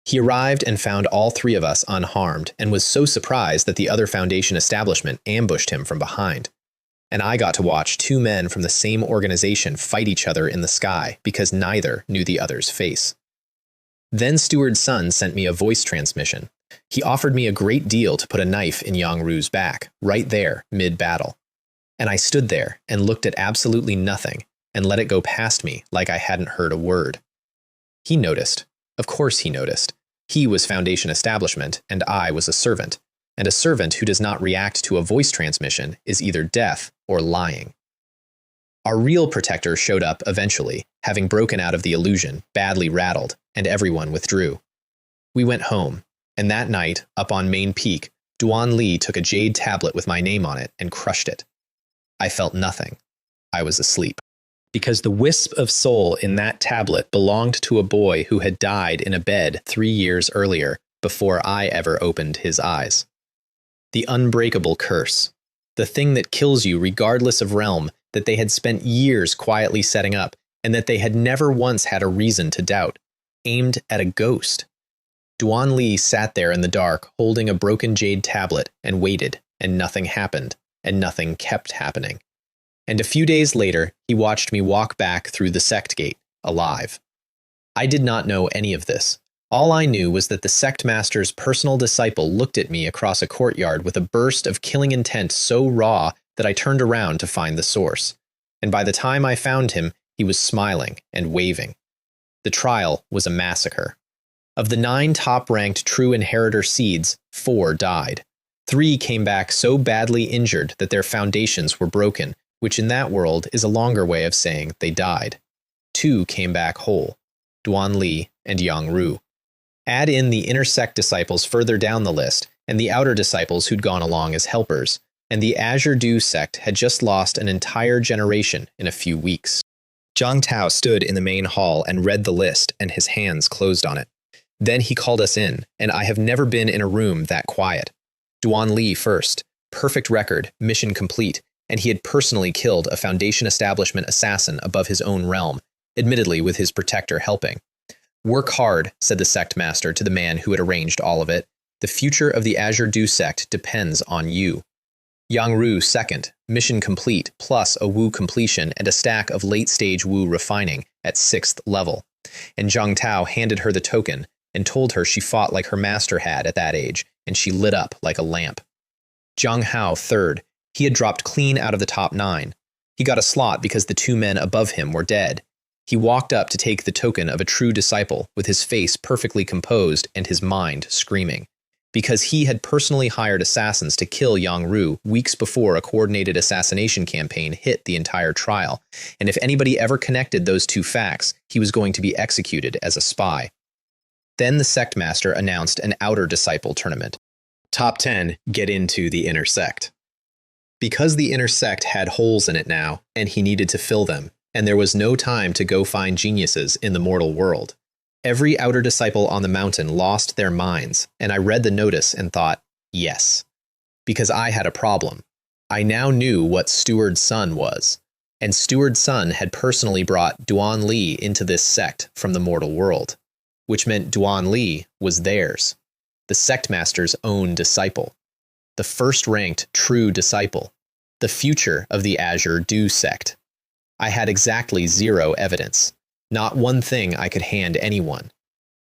He arrived and found all 3 of us unharmed, and was so surprised that the other Foundation establishment ambushed him from behind. And I got to watch 2 men from the same organization fight each other in the sky because neither knew the other's face. Then Steward's son sent me a voice transmission. He offered me a great deal to put a knife in Yang Ru's back, right there, mid-battle. And I stood there and looked at absolutely nothing and let it go past me like I hadn't heard a word. He noticed. Of course he noticed. He was Foundation establishment, and I was a servant. And a servant who does not react to a voice transmission is either deaf or lying. Our real protector showed up eventually, having broken out of the illusion, badly rattled, and everyone withdrew. We went home, and that night, up on Main Peak, Duan Li took a jade tablet with my name on it and crushed it. I felt nothing. I was asleep. Because the wisp of soul in that tablet belonged to a boy who had died in a bed 3 years earlier, before I ever opened his eyes. The unbreakable curse. The thing that kills you regardless of realm, that they had spent years quietly setting up, and that they had never once had a reason to doubt, aimed at a ghost. Duan Li sat there in the dark, holding a broken jade tablet, and waited, and nothing happened, and nothing kept happening. And a few days later, he watched me walk back through the sect gate, alive. I did not know any of this. All I knew was that the sect master's personal disciple looked at me across a courtyard with a burst of killing intent so raw that I turned around to find the source. And by the time I found him, he was smiling and waving. The trial was a massacre. Of the 9 top-ranked true inheritor seeds, 4 died. 3 came back so badly injured that their foundations were broken, which in that world is a longer way of saying they died. 2 came back whole, Duan Li and Yang Ru. Add in the inner sect disciples further down the list, and the outer disciples who'd gone along as helpers, and the Azure Dew sect had just lost an entire generation in a few weeks. Zhang Tao stood in the main hall and read the list, and his hands closed on it. Then he called us in, and I have never been in a room that quiet. Duan Li first, perfect record, mission complete, and he had personally killed a Foundation establishment assassin above his own realm, admittedly with his protector helping. Work hard, said the sect master to the man who had arranged all of it. The future of the Azure Dew sect depends on you. Yang Ru second, mission complete, plus a Wu completion and a stack of late-stage Wu refining at 6th level. And Zhang Tao handed her the token and told her she fought like her master had at that age, and she lit up like a lamp. Zhang Hao third, he had dropped clean out of the top 9. He got a slot because the 2 men above him were dead. He walked up to take the token of a true disciple with his face perfectly composed and his mind screaming. Because he had personally hired assassins to kill Yang Ru weeks before a coordinated assassination campaign hit the entire trial, and if anybody ever connected those 2 facts, he was going to be executed as a spy. Then the sect master announced an outer disciple tournament. Top 10 get into the inner sect. Because the inner sect had holes in it now, and he needed to fill them, and there was no time to go find geniuses in the mortal world. Every outer disciple on the mountain lost their minds, and I read the notice and thought, yes. Because I had a problem. I now knew what Steward's son was, and Steward's son had personally brought Duan Li into this sect from the mortal world, which meant Duan Li was theirs, the sect master's own disciple, the first-ranked true disciple, the future of the Azure Dew sect. I had exactly 0 evidence, not one thing I could hand anyone,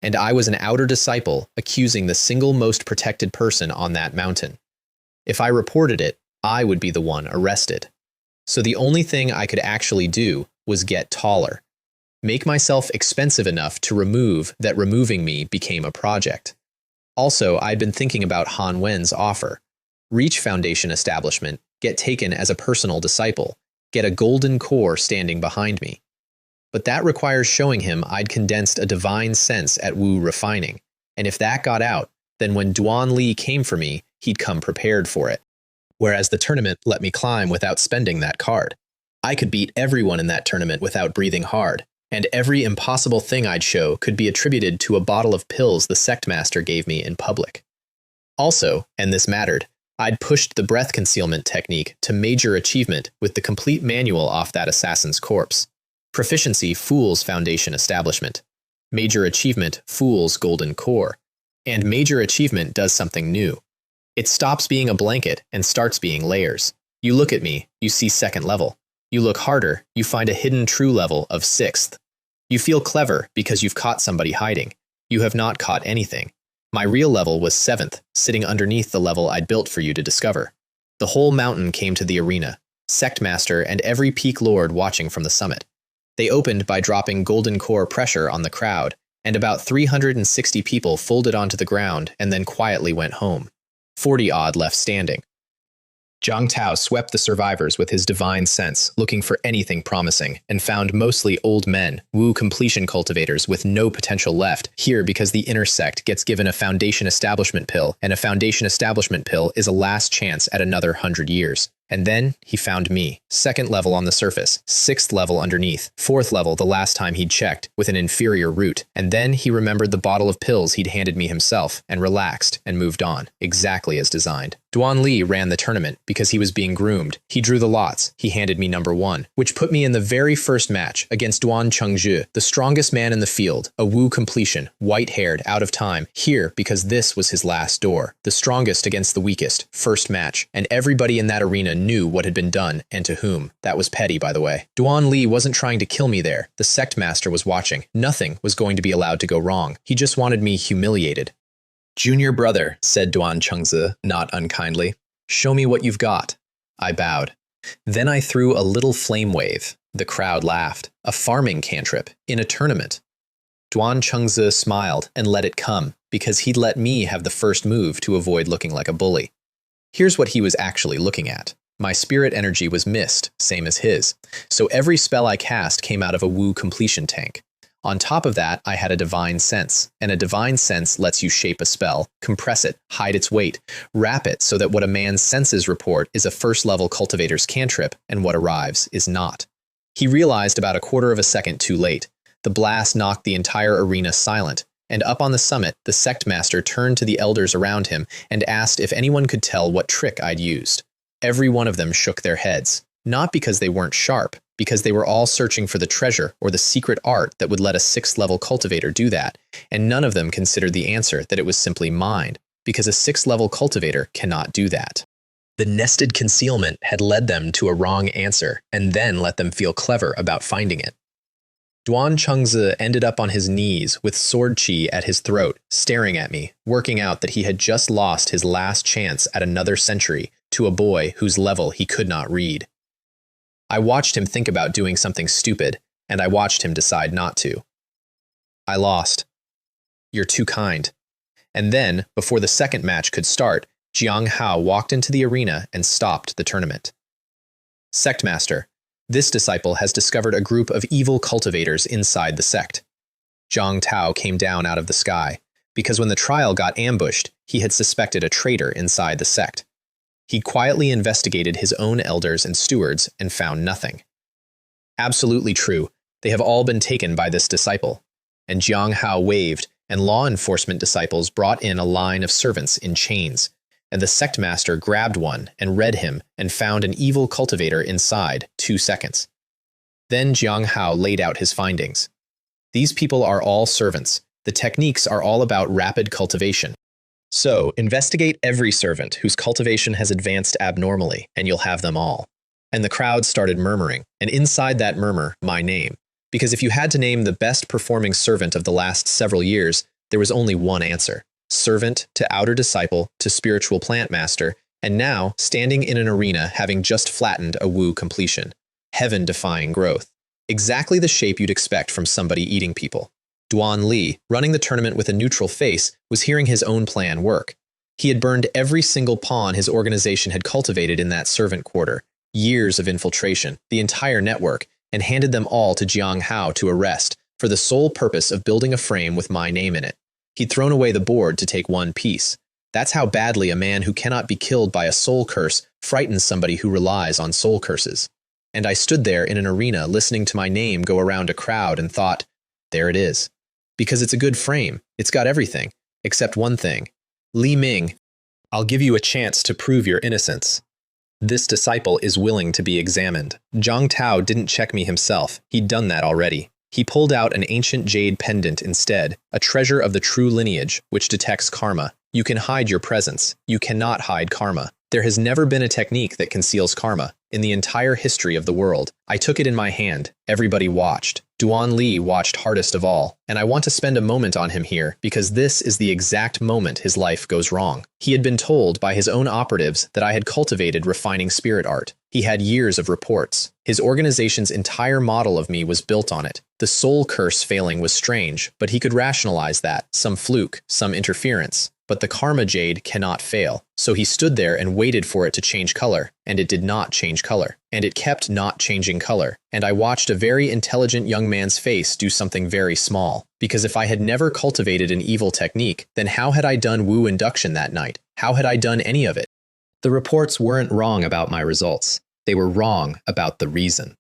and I was an outer disciple accusing the single most protected person on that mountain. If I reported it, I would be the one arrested. So the only thing I could actually do was get taller, make myself expensive enough to remove that removing me became a project. Also, I'd been thinking about Han Wen's offer. Reach Foundation establishment, get taken as a personal disciple, get a golden core standing behind me. But that requires showing him I'd condensed a divine sense at Wu refining, and if that got out, then when Duan Li came for me, he'd come prepared for it. Whereas the tournament let me climb without spending that card. I could beat everyone in that tournament without breathing hard, and every impossible thing I'd show could be attributed to a bottle of pills the sect master gave me in public. Also, and this mattered, I'd pushed the breath concealment technique to major achievement with the complete manual off that assassin's corpse. Proficiency fools Foundation establishment. Major achievement fools golden core. And major achievement does something new. It stops being a blanket and starts being layers. You look at me, you see 2nd level. You look harder, you find a hidden true level of 6th. You feel clever because you've caught somebody hiding. You have not caught anything. My real level was 7th, sitting underneath the level I'd built for you to discover. The whole mountain came to the arena, sect master and every peak lord watching from the summit. They opened by dropping golden core pressure on the crowd, and about 360 people folded onto the ground and then quietly went home. 40-odd left standing. Zhang Tao swept the survivors with his divine sense, looking for anything promising, and found mostly old men, Wu completion cultivators with no potential left, here because the inner sect gets given a Foundation establishment pill, and a Foundation establishment pill is a last chance at another 100 years. And then he found me, 2nd level on the surface, 6th level underneath, 4th level the last time he'd checked, with an inferior root, and then he remembered the bottle of pills he'd handed me himself, and relaxed and moved on, exactly as designed. Duan Li ran the tournament because he was being groomed. He drew the lots. He handed me number 1, which put me in the very first match against Duan Chengzhi, the strongest man in the field, a Wu completion, white-haired, out of time, here because this was his last door. The strongest against the weakest, first match, and everybody in that arena knew what had been done and to whom. That was petty, by the way. Duan Li wasn't trying to kill me there. The sect master was watching. Nothing was going to be allowed to go wrong. He just wanted me humiliated. "Junior brother," said Duan Chengzi, not unkindly. "Show me what you've got." I bowed. Then I threw a little flame wave. The crowd laughed. A farming cantrip, in a tournament. Duan Chengzi smiled and let it come, because he'd let me have the first move to avoid looking like a bully. Here's what he was actually looking at. My spirit energy was mist, same as his. So every spell I cast came out of a Wu completion tank. On top of that, I had a divine sense, and a divine sense lets you shape a spell, compress it, hide its weight, wrap it so that what a man's senses report is a first-level cultivator's cantrip, and what arrives is not. He realized about a quarter of a second too late. The blast knocked the entire arena silent, and up on the summit, the sect master turned to the elders around him and asked if anyone could tell what trick I'd used. Every one of them shook their heads, not because they weren't sharp, because they were all searching for the treasure or the secret art that would let a 6th-level cultivator do that, and none of them considered the answer that it was simply mind, because a 6th-level cultivator cannot do that. The nested concealment had led them to a wrong answer, and then let them feel clever about finding it. Duan Chengzi ended up on his knees with sword chi at his throat, staring at me, working out that he had just lost his last chance at another century to a boy whose level he could not read. I watched him think about doing something stupid, and I watched him decide not to. I lost. "You're too kind." And then, before the second match could start, Xianxia walked into the arena and stopped the tournament. "Sect Master, this disciple has discovered a group of evil cultivators inside the sect." Zhang Tao came down out of the sky, because when the trial got ambushed, he had suspected a traitor inside the sect. He quietly investigated his own elders and stewards and found nothing. "Absolutely true. They have all been taken by this disciple." And Xianxia waved, and law enforcement disciples brought in a line of servants in chains, and the sect master grabbed one and read him and found an evil cultivator inside 2 seconds. Then Xianxia laid out his findings. "These people are all servants. The techniques are all about rapid cultivation. So, investigate every servant whose cultivation has advanced abnormally, and you'll have them all." And the crowd started murmuring, and inside that murmur, my name. Because if you had to name the best performing servant of the last several years, there was only one answer. Servant to outer disciple to spiritual plant master, and now standing in an arena having just flattened a Wu completion. Heaven-defying growth. Exactly the shape you'd expect from somebody eating people. Duan Li, running the tournament with a neutral face, was hearing his own plan work. He had burned every single pawn his organization had cultivated in that servant quarter, years of infiltration, the entire network, and handed them all to Xianxia to arrest, for the sole purpose of building a frame with my name in it. He'd thrown away the board to take one piece. That's how badly a man who cannot be killed by a soul curse frightens somebody who relies on soul curses. And I stood there in an arena listening to my name go around a crowd and thought, there it is. Because it's a good frame. It's got everything. Except one thing. Li Ming, I'll give you a chance to prove your innocence. This disciple is willing to be examined. Zhang Tao didn't check me himself. He'd done that already. He pulled out an ancient jade pendant instead, a treasure of the true lineage, which detects karma. You can hide your presence. You cannot hide karma. There has never been a technique that conceals karma in the entire history of the world. I took it in my hand. Everybody watched. Duan Li watched hardest of all, and I want to spend a moment on him here because this is the exact moment his life goes wrong. He had been told by his own operatives that I had cultivated refining spirit art. He had years of reports. His organization's entire model of me was built on it. The soul curse failing was strange, but he could rationalize that, some fluke, some interference. But the karma jade cannot fail. So he stood there and waited for it to change color, and it did not change color. And it kept not changing color. And I watched a very intelligent young man's face do something very small. Because if I had never cultivated an evil technique, then how had I done Wu induction that night? How had I done any of it? The reports weren't wrong about my results. They were wrong about the reason.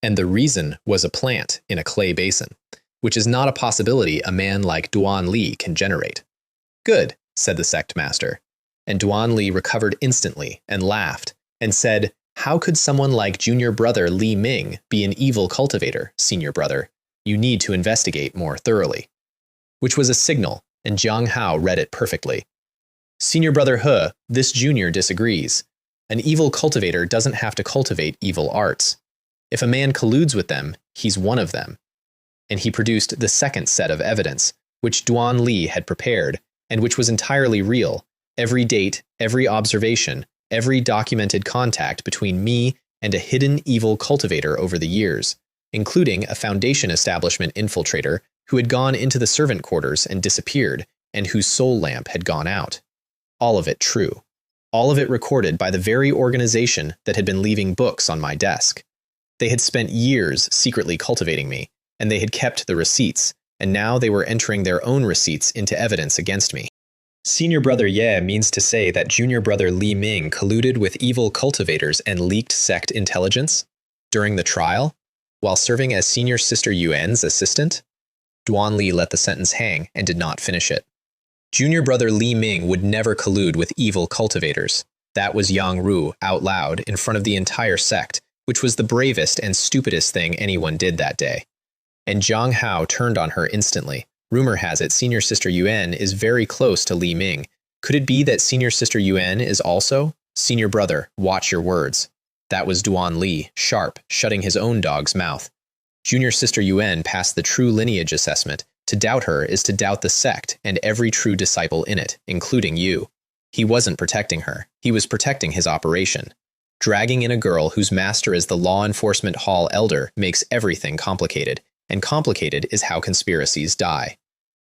And the reason was a plant in a clay basin, which is not a possibility a man like Duan Li can generate. Good, said the sect master. And Duan Li recovered instantly and laughed and said, "How could someone like junior brother Li Ming be an evil cultivator, senior brother? You need to investigate more thoroughly." Which was a signal, and Jiang Hao read it perfectly. "Senior brother He, this junior disagrees. An evil cultivator doesn't have to cultivate evil arts. If a man colludes with them, he's one of them." And he produced the second set of evidence, which Duan Li had prepared, and which was entirely real. Every date, every observation, every documented contact between me and a hidden evil cultivator over the years, including a Foundation establishment infiltrator who had gone into the servant quarters and disappeared, and whose soul lamp had gone out. All of it true. All of it recorded by the very organization that had been leaving books on my desk. They had spent years secretly cultivating me, and they had kept the receipts, and now they were entering their own receipts into evidence against me. Senior brother Ye means to say that junior brother Li Ming colluded with evil cultivators and leaked sect intelligence during the trial, while serving as senior sister Yuan's assistant? Duan Li let the sentence hang and did not finish it. Junior brother Li Ming would never collude with evil cultivators. That was Yang Ru out loud in front of the entire sect, which was the bravest and stupidest thing anyone did that day. And Jiang Hao turned on her instantly. Rumor has it senior sister Yuan is very close to Li Ming. Could it be that senior sister Yuan is also? Senior brother, watch your words. That was Duan Li, sharp, shutting his own dog's mouth. Junior sister Yuan passed the true lineage assessment. To doubt her is to doubt the sect and every true disciple in it, including you. He wasn't protecting her. He was protecting his operation. Dragging in a girl whose master is the law enforcement hall elder makes everything complicated, and complicated is how conspiracies die.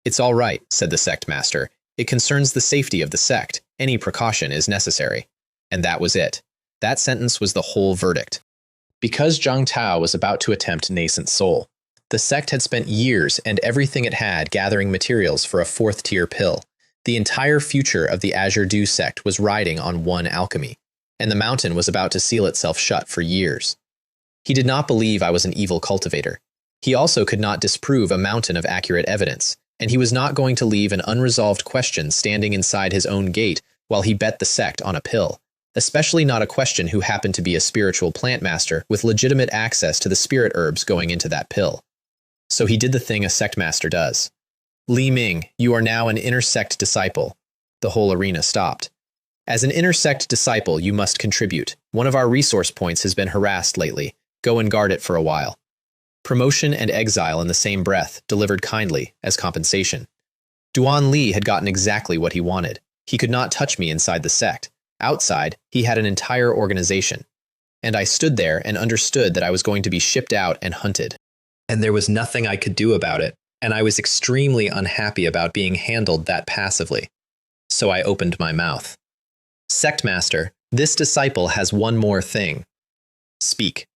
"It's all right," said the sect master. "It concerns the safety of the sect. Any precaution is necessary." And that was it. That sentence was the whole verdict. Because Zhang Tao was about to attempt nascent soul, the sect had spent years and everything it had gathering materials for a fourth-tier pill. The entire future of the Azure Dew sect was riding on one alchemy, and the mountain was about to seal itself shut for years. He did not believe I was an evil cultivator. He also could not disprove a mountain of accurate evidence, and he was not going to leave an unresolved question standing inside his own gate while he bet the sect on a pill, especially not a question who happened to be a spiritual plant master with legitimate access to the spirit herbs going into that pill. So he did the thing a sect master does. "Li Ming, you are now an inner sect disciple." The whole arena stopped. "As an inner sect disciple, you must contribute. One of our resource points has been harassed lately. Go and guard it for a while." Promotion and exile in the same breath, delivered kindly, as compensation. Duan Li had gotten exactly what he wanted. He could not touch me inside the sect. Outside, he had an entire organization. And I stood there and understood that I was going to be shipped out and hunted. And there was nothing I could do about it, and I was extremely unhappy about being handled that passively. So I opened my mouth. "Sect master, this disciple has one more thing." "Speak."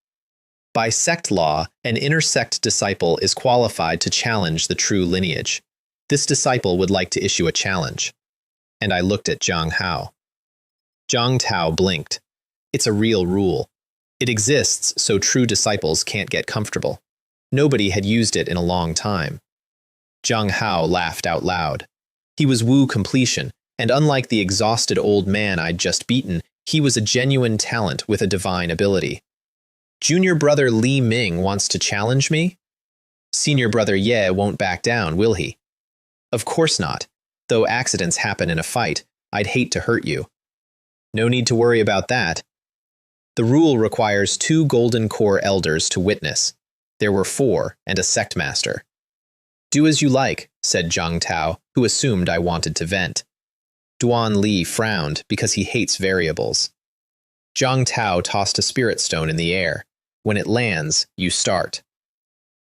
"By sect law, an inner sect disciple is qualified to challenge the true lineage. This disciple would like to issue a challenge." And I looked at Jiang Hao. Jiang Tao blinked. "It's a real rule. It exists so true disciples can't get comfortable. Nobody had used it in a long time." Jiang Hao laughed out loud. He was Wu completion, and unlike the exhausted old man I'd just beaten, he was a genuine talent with a divine ability. "Junior brother Li Ming wants to challenge me? Senior brother Ye won't back down, will he?" "Of course not. Though accidents happen in a fight, I'd hate to hurt you." "No need to worry about that. The rule requires 2 golden core elders to witness. There were 4, and a sect master." "Do as you like," said Zhang Tao, who assumed I wanted to vent. Duan Li frowned because he hates variables. Zhang Tao tossed a spirit stone in the air. "When it lands, you start."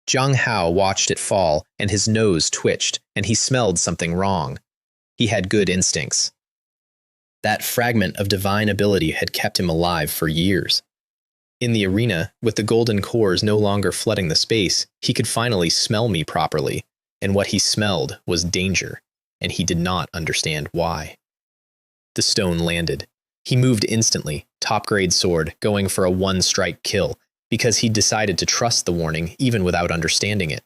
Zhang Hao watched it fall, and his nose twitched, and he smelled something wrong. He had good instincts. That fragment of divine ability had kept him alive for years. In the arena, with the golden cores no longer flooding the space, he could finally smell me properly, and what he smelled was danger, and he did not understand why. The stone landed. He moved instantly, top-grade sword, going for a 1-strike kill, because he decided to trust the warning even without understanding it.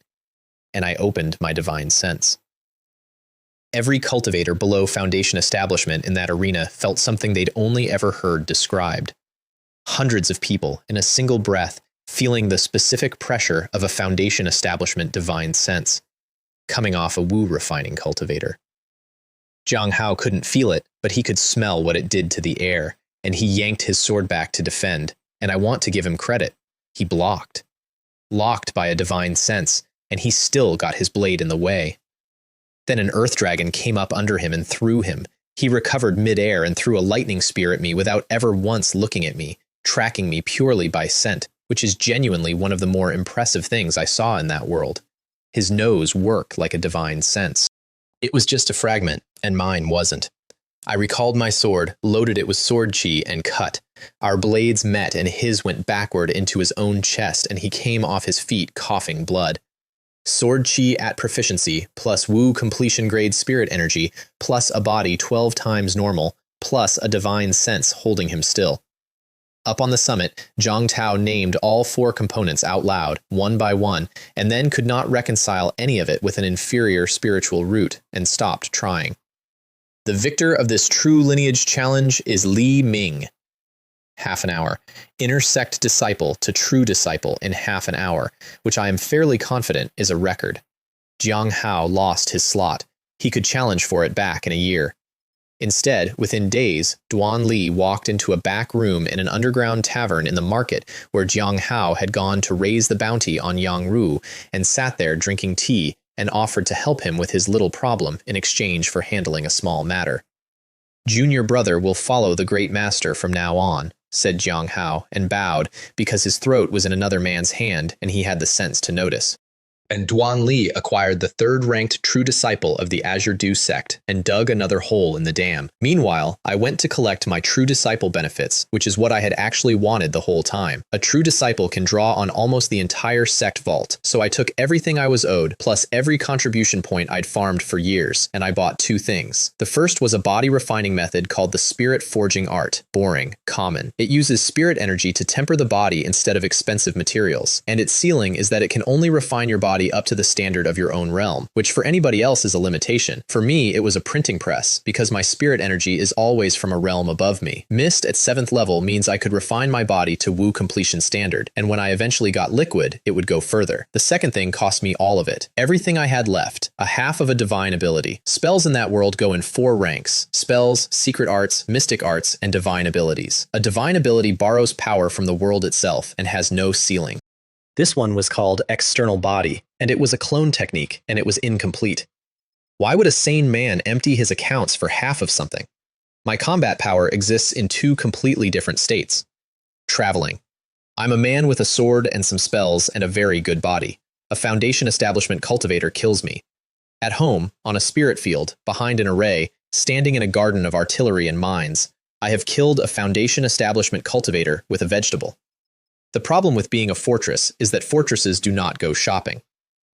And I opened my divine sense. Every cultivator below Foundation establishment in that arena felt something they'd only ever heard described. Hundreds of people, in a single breath, feeling the specific pressure of a Foundation establishment divine sense, coming off a Wu refining cultivator. Jiang Hao couldn't feel it, but he could smell what it did to the air, and he yanked his sword back to defend, and I want to give him credit. He blocked. Locked by a divine sense, and he still got his blade in the way. Then an earth dragon came up under him and threw him. He recovered midair and threw a lightning spear at me without ever once looking at me, tracking me purely by scent, which is genuinely one of the more impressive things I saw in that world. His nose worked like a divine sense. It was just a fragment, and mine wasn't. I recalled my sword, loaded it with sword chi, and cut. Our blades met, and his went backward into his own chest, and he came off his feet coughing blood. Sword chi at proficiency, plus Wu completion grade spirit energy, plus a body 12 times normal, plus a divine sense holding him still. Up on the summit, Zhang Tao named all 4 components out loud, one by one, and then could not reconcile any of it with an inferior spiritual root, and stopped trying. The victor of this true lineage challenge is Li Ming. Half an hour. Inner sect disciple to true disciple in half an hour, which I am fairly confident is a record. Jiang Hao lost his slot. He could challenge for it back in a year. Instead, within days, Duan Li walked into a back room in an underground tavern in the market where Jiang Hao had gone to raise the bounty on Yang Ru and sat there drinking tea and offered to help him with his little problem in exchange for handling a small matter. Junior brother will follow the great master from now on, said Jiang Hao, and bowed because his throat was in another man's hand and he had the sense to notice. And Duan Li acquired the 3rd-ranked true disciple of the Azure Dew sect and dug another hole in the dam. Meanwhile, I went to collect my true disciple benefits, which is what I had actually wanted the whole time. A true disciple can draw on almost the entire sect vault, so I took everything I was owed, plus every contribution point I'd farmed for years, and I bought 2 things. The first was a body refining method called the Spirit Forging Art. Boring. Common. It uses spirit energy to temper the body instead of expensive materials, and its ceiling is that it can only refine your body up to the standard of your own realm, which for anybody else is a limitation. For me, it was a printing press, because my spirit energy is always from a realm above me. Mist at 7th level means I could refine my body to Wu completion standard, and when I eventually got liquid, it would go further. The second thing cost me all of it. Everything I had left, a half of a divine ability. Spells in that world go in 4 ranks: spells, secret arts, mystic arts, and divine abilities. A divine ability borrows power from the world itself and has no ceiling. This one was called External Body, and it was a clone technique, and it was incomplete. Why would a sane man empty his accounts for half of something? My combat power exists in 2 completely different states. Traveling. I'm a man with a sword and some spells and a very good body. A Foundation establishment cultivator kills me. At home, on a spirit field, behind an array, standing in a garden of artillery and mines, I have killed a Foundation establishment cultivator with a vegetable. The problem with being a fortress is that fortresses do not go shopping.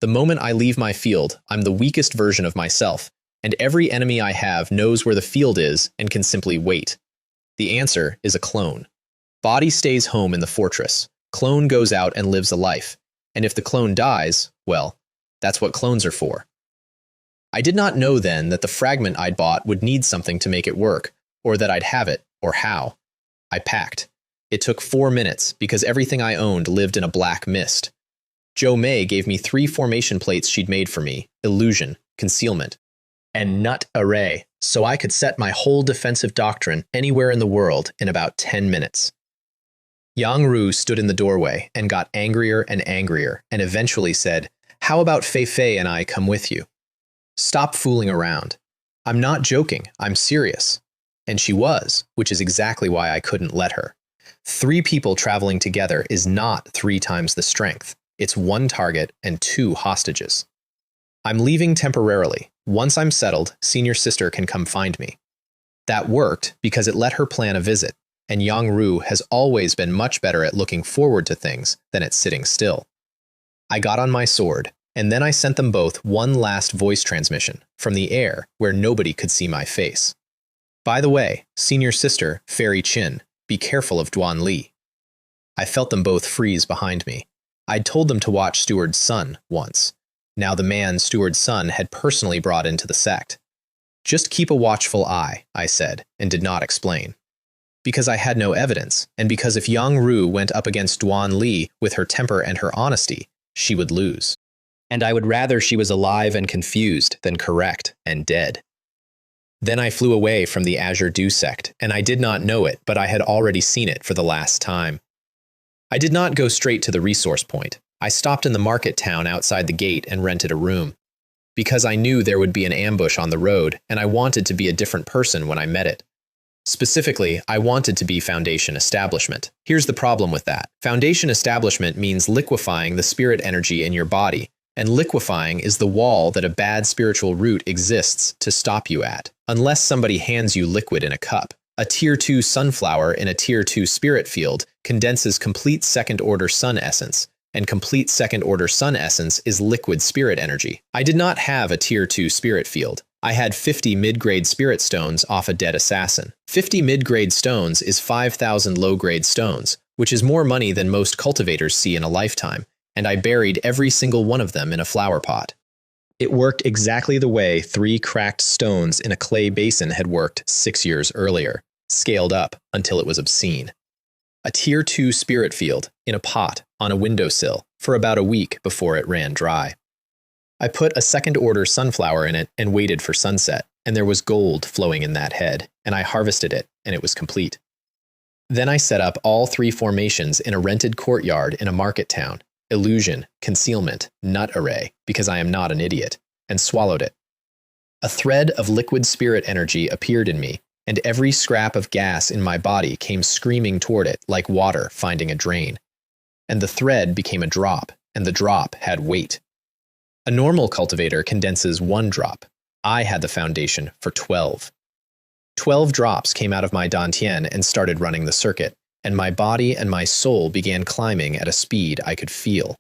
The moment I leave my field, I'm the weakest version of myself, and every enemy I have knows where the field is and can simply wait. The answer is a clone. Body stays home in the fortress. Clone goes out and lives a life. And if the clone dies, well, that's what clones are for. I did not know then that the fragment I'd bought would need something to make it work, or that I'd have it, or how. I packed. It took 4 minutes because everything I owned lived in a black mist. Jo Mei gave me 3 formation plates she'd made for me: illusion, concealment, and nut array, so I could set my whole defensive doctrine anywhere in the world in about 10 minutes. Yang Ru stood in the doorway and got angrier and angrier and eventually said, "How about Fei Fei and I come with you? Stop fooling around. I'm not joking, I'm serious." And she was, which is exactly why I couldn't let her. 3 people traveling together is not 3 times the strength. It's 1 target and 2 hostages. I'm leaving temporarily. Once I'm settled, senior sister can come find me. That worked because it let her plan a visit, and Yang Ru has always been much better at looking forward to things than at sitting still. I got on my sword, and then I sent them both one last voice transmission from the air where nobody could see my face. By the way, senior sister, Fairy Chin, be careful of Duan Li. I felt them both freeze behind me. I'd told them to watch Steward's son once. Now the man Steward's son had personally brought into the sect. Just keep a watchful eye, I said, and did not explain. Because I had no evidence, and because if Yang Ru went up against Duan Li with her temper and her honesty, she would lose. And I would rather she was alive and confused than correct and dead. Then I flew away from the Azure Dew sect, and I did not know it, but I had already seen it for the last time. I did not go straight to the resource point. I stopped in the market town outside the gate and rented a room. Because I knew there would be an ambush on the road, and I wanted to be a different person when I met it. Specifically, I wanted to be Foundation Establishment. Here's the problem with that. Foundation Establishment means liquefying the spirit energy in your body, and liquefying is the wall that a bad spiritual root exists to stop you at. Unless somebody hands you liquid in a cup. A Tier 2 sunflower in a Tier 2 spirit field condenses complete second-order sun essence, and complete second-order sun essence is liquid spirit energy. I did not have a Tier 2 spirit field. I had 50 mid-grade spirit stones off a dead assassin. 50 mid-grade stones is 5,000 low-grade stones, which is more money than most cultivators see in a lifetime, and I buried every single one of them in a flower pot. It worked exactly the way 3 cracked stones in a clay basin had worked 6 years earlier, scaled up until it was obscene. A Tier 2 spirit field in a pot on a windowsill for about a week before it ran dry. I put a second-order sunflower in it and waited for sunset, and there was gold flowing in that head, and I harvested it, and it was complete. Then I set up all 3 formations in a rented courtyard in a market town, illusion, concealment, nut array, because I am not an idiot, and swallowed it. A thread of liquid spirit energy appeared in me, and every scrap of gas in my body came screaming toward it like water finding a drain. And the thread became a drop, and the drop had weight. A normal cultivator condenses 1 drop. I had the foundation for 12. 12 drops came out of my dantian and started running the circuit, and my body and my soul began climbing at a speed I could feel.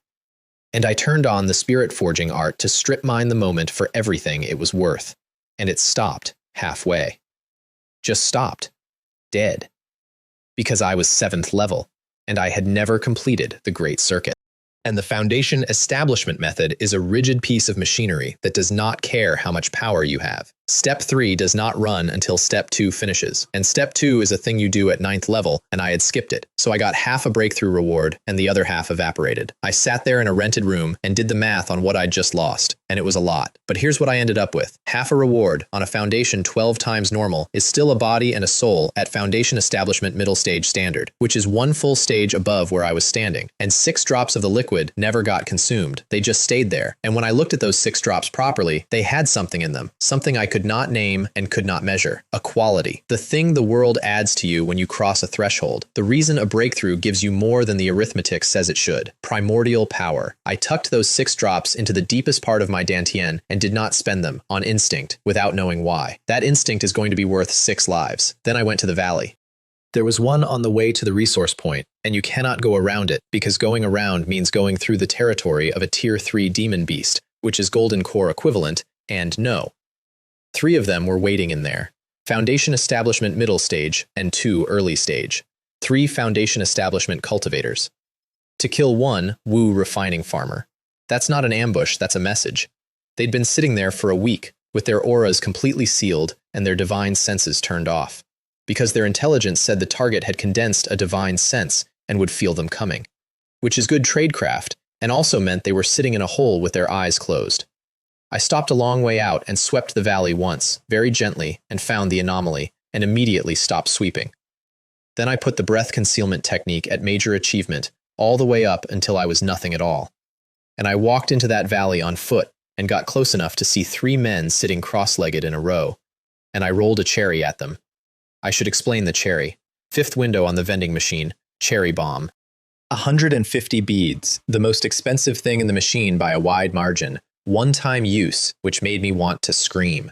And I turned on the spirit forging art to strip mine the moment for everything it was worth, and it stopped halfway. Just stopped. Dead. Because I was 7th level, and I had never completed the Great Circuit. And the Foundation Establishment method is a rigid piece of machinery that does not care how much power you have. Step 3 does not run until Step 2 finishes, and Step 2 is a thing you do at 9th level, and I had skipped it, so I got half a breakthrough reward, and the other half evaporated. I sat there in a rented room and did the math on what I'd just lost, and it was a lot. But here's what I ended up with. Half a reward on a Foundation 12 times normal is still a body and a soul at Foundation Establishment middle stage standard, which is 1 full stage above where I was standing, and 6 drops of the liquid never got consumed. They just stayed there, and when I looked at those 6 drops properly, they had something in them, something I could not name and could not measure. A quality. The thing the world adds to you when you cross a threshold. The reason a breakthrough gives you more than the arithmetic says it should. Primordial power. I tucked those 6 drops into the deepest part of my dantian and did not spend them, on instinct, without knowing why. That instinct is going to be worth 6 lives. Then I went to the valley. There was one on the way to the resource point, and you cannot go around it, because going around means going through the territory of a Tier 3 demon beast, which is Golden Core equivalent, and no. 3 of them were waiting in there. Foundation Establishment middle stage and 2 early stage. 3 Foundation Establishment cultivators. To kill 1 Wu refining farmer. That's not an ambush, that's a message. They'd been sitting there for a week, with their auras completely sealed and their divine senses turned off, because their intelligence said the target had condensed a divine sense and would feel them coming, which is good tradecraft, and also meant they were sitting in a hole with their eyes closed. I stopped a long way out and swept the valley once, very gently, and found the anomaly, and immediately stopped sweeping. Then I put the breath concealment technique at major achievement, all the way up until I was nothing at all. And I walked into that valley on foot, and got close enough to see 3 men sitting cross-legged in a row, and I rolled a cherry at them. I should explain the cherry. 5th window on the vending machine, cherry bomb. 150 beads, the most expensive thing in the machine by a wide margin. One-time use, which made me want to scream.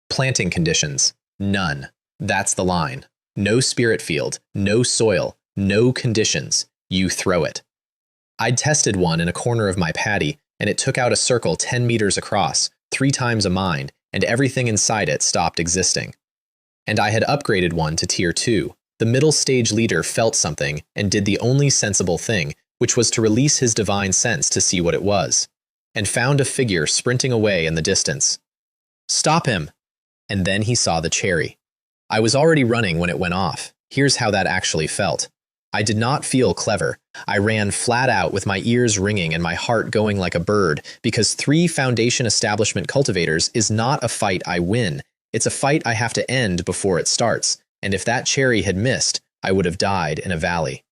Planting conditions, none. That's the line. No spirit field, no soil, no conditions. You throw it. I'd tested one in a corner of my paddy, and it took out a circle 10 meters across, 3 times a mind, and everything inside it stopped existing. And I had upgraded one to Tier 2. The middle stage leader felt something and did the only sensible thing, which was to release his divine sense to see what it was, and found a figure sprinting away in the distance. "Stop him!" And then he saw the cherry. I was already running when it went off. Here's how that actually felt. I did not feel clever. I ran flat out with my ears ringing and my heart going like a bird, because 3 Foundation Establishment cultivators is not a fight I win. It's a fight I have to end before it starts, and if that cherry had missed, I would have died in a valley.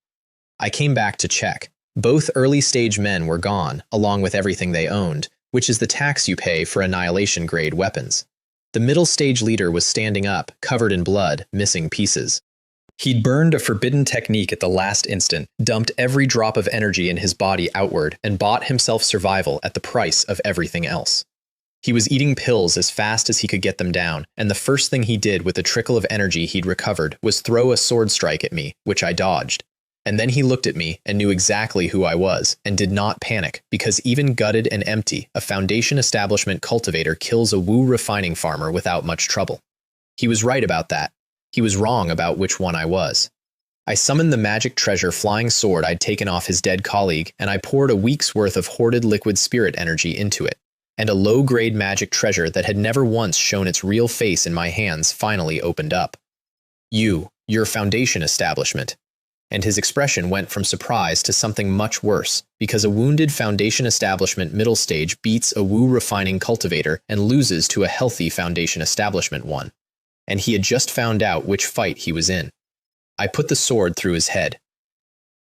I came back to check. Both early-stage men were gone, along with everything they owned, which is the tax you pay for annihilation-grade weapons. The middle-stage leader was standing up, covered in blood, missing pieces. He'd burned a forbidden technique at the last instant, dumped every drop of energy in his body outward, and bought himself survival at the price of everything else. He was eating pills as fast as he could get them down, and the first thing he did with the trickle of energy he'd recovered was throw a sword strike at me, which I dodged. And then he looked at me and knew exactly who I was, and did not panic, because even gutted and empty, a Foundation Establishment cultivator kills a Wu refining farmer without much trouble. He was right about that. He was wrong about which one I was. I summoned the magic treasure flying sword I'd taken off his dead colleague, and I poured a week's worth of hoarded liquid spirit energy into it. And a low-grade magic treasure that had never once shown its real face in my hands finally opened up. Your Foundation Establishment. And his expression went from surprise to something much worse, because a wounded Foundation Establishment middle stage beats a Wu refining cultivator and loses to a healthy Foundation Establishment one. And he had just found out which fight he was in. I put the sword through his head.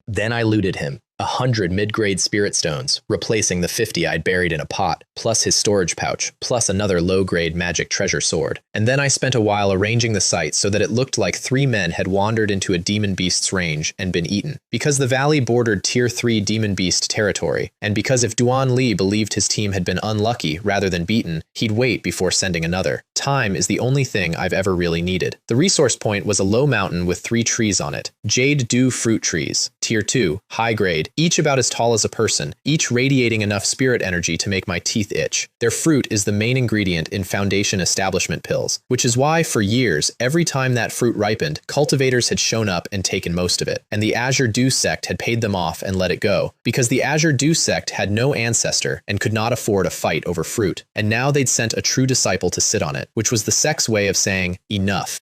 Then I looted him, 100 mid-grade spirit stones, replacing the 50 I'd buried in a pot, plus his storage pouch, plus another low-grade magic treasure sword. And then I spent a while arranging the site so that it looked like 3 men had wandered into a demon beast's range and been eaten. Because the valley bordered Tier 3 demon beast territory, and because if Duan Li believed his team had been unlucky rather than beaten, he'd wait before sending another. Time is the only thing I've ever really needed. The resource point was a low mountain with 3 trees on it. Jade Dew fruit trees, Tier 2, high grade, each about as tall as a person, each radiating enough spirit energy to make my teeth itch. Their fruit is the main ingredient in Foundation Establishment pills, which is why, for years, every time that fruit ripened, cultivators had shown up and taken most of it, and the Azure Dew sect had paid them off and let it go, because the Azure Dew sect had no ancestor and could not afford a fight over fruit, and now they'd sent a true disciple to sit on it, which was the sect's way of saying, enough.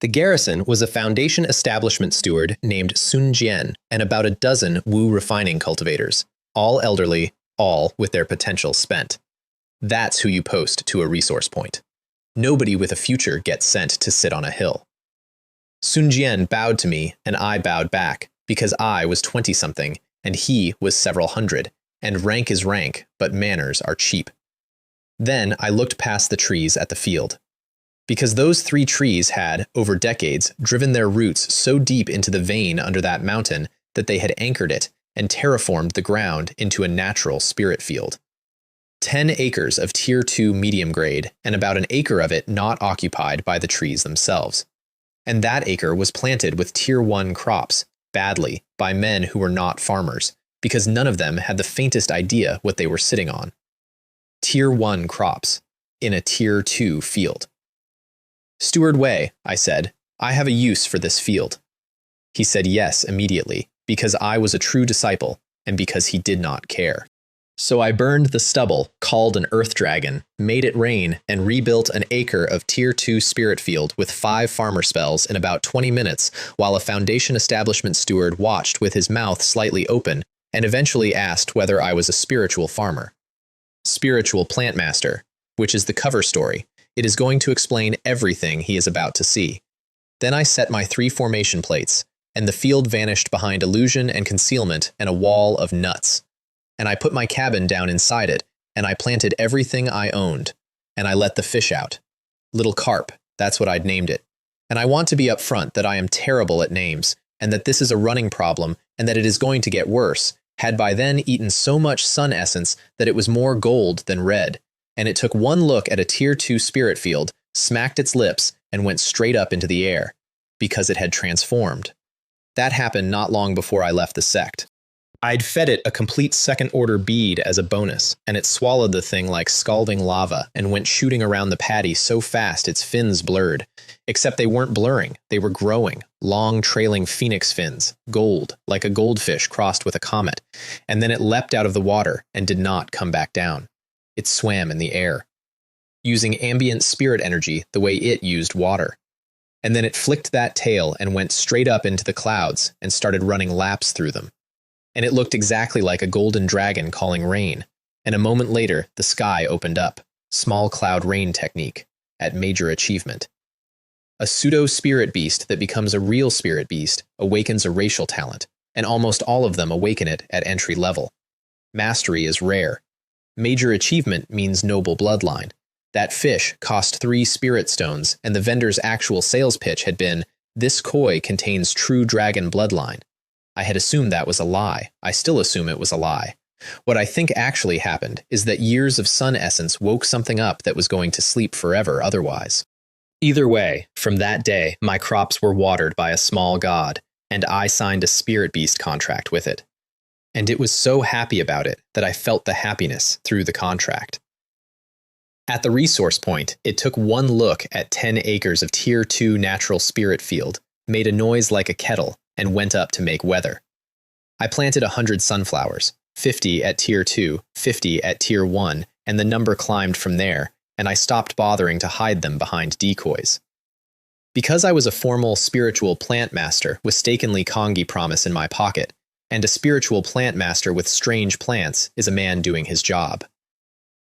The garrison was a Foundation Establishment steward named Sun Jian and about a dozen Wu refining cultivators, all elderly, all with their potential spent. That's who you post to a resource point. Nobody with a future gets sent to sit on a hill. Sun Jian bowed to me and I bowed back, because I was 20-something and he was several hundred, and rank is rank, but manners are cheap. Then I looked past the trees at the field. Because those 3 trees had, over decades, driven their roots so deep into the vein under that mountain that they had anchored it and terraformed the ground into a natural spirit field. 10 acres of Tier 2 medium grade, and about an acre of it not occupied by the trees themselves. And that acre was planted with Tier 1 crops, badly, by men who were not farmers, because none of them had the faintest idea what they were sitting on. Tier 1 crops, in a Tier 2 field. Steward Wei, I said, I have a use for this field. He said yes immediately, because I was a true disciple, and because he did not care. So I burned the stubble, called an earth dragon, made it rain, and rebuilt an acre of Tier 2 spirit field with 5 farmer spells in about 20 minutes, while a Foundation Establishment steward watched with his mouth slightly open, and eventually asked whether I was a spiritual farmer. Spiritual plant master, which is the cover story. It is going to explain everything he is about to see. Then I set my 3 formation plates, and the field vanished behind illusion and concealment and a wall of nuts. And I put my cabin down inside it, and I planted everything I owned, and I let the fish out. Little carp, that's what I'd named it. And I want to be upfront that I am terrible at names, and that this is a running problem, and that it is going to get worse, had by then eaten so much sun essence that it was more gold than red. And it took one look at a Tier 2 spirit field, smacked its lips, and went straight up into the air, because it had transformed. That happened not long before I left the sect. I'd fed it a complete second-order bead as a bonus, and it swallowed the thing like scalding lava and went shooting around the patty so fast its fins blurred. Except they weren't blurring, they were growing, long trailing phoenix fins, gold, like a goldfish crossed with a comet, and then it leapt out of the water and did not come back down. It swam in the air. using ambient spirit energy the way it used water. And then it flicked that tail and went straight up into the clouds and started running laps through them. And it looked exactly like a golden dragon calling rain. And a moment later, the sky opened up. Small cloud rain technique, at major achievement. A pseudo-spirit beast that becomes a real spirit beast awakens a racial talent, and almost all of them awaken it at entry level. Mastery is rare. Major achievement means noble bloodline. That fish cost 3 spirit stones, and the vendor's actual sales pitch had been, "This koi contains true dragon bloodline." I had assumed that was a lie. I still assume it was a lie. What I think actually happened is that years of sun essence woke something up that was going to sleep forever otherwise. Either way, from that day, my crops were watered by a small god, and I signed a spirit beast contract with it. And it was so happy about it that I felt the happiness through the contract. At the resource point, it took one look at 10 acres of Tier 2 natural spirit field, made a noise like a kettle, and went up to make weather. I planted 100 sunflowers, 50 at Tier 2, 50 at Tier 1, and the number climbed from there, and I stopped bothering to hide them behind decoys. Because I was a formal spiritual plant master with Stakenly Kongi promise in my pocket, and a spiritual plant master with strange plants is a man doing his job.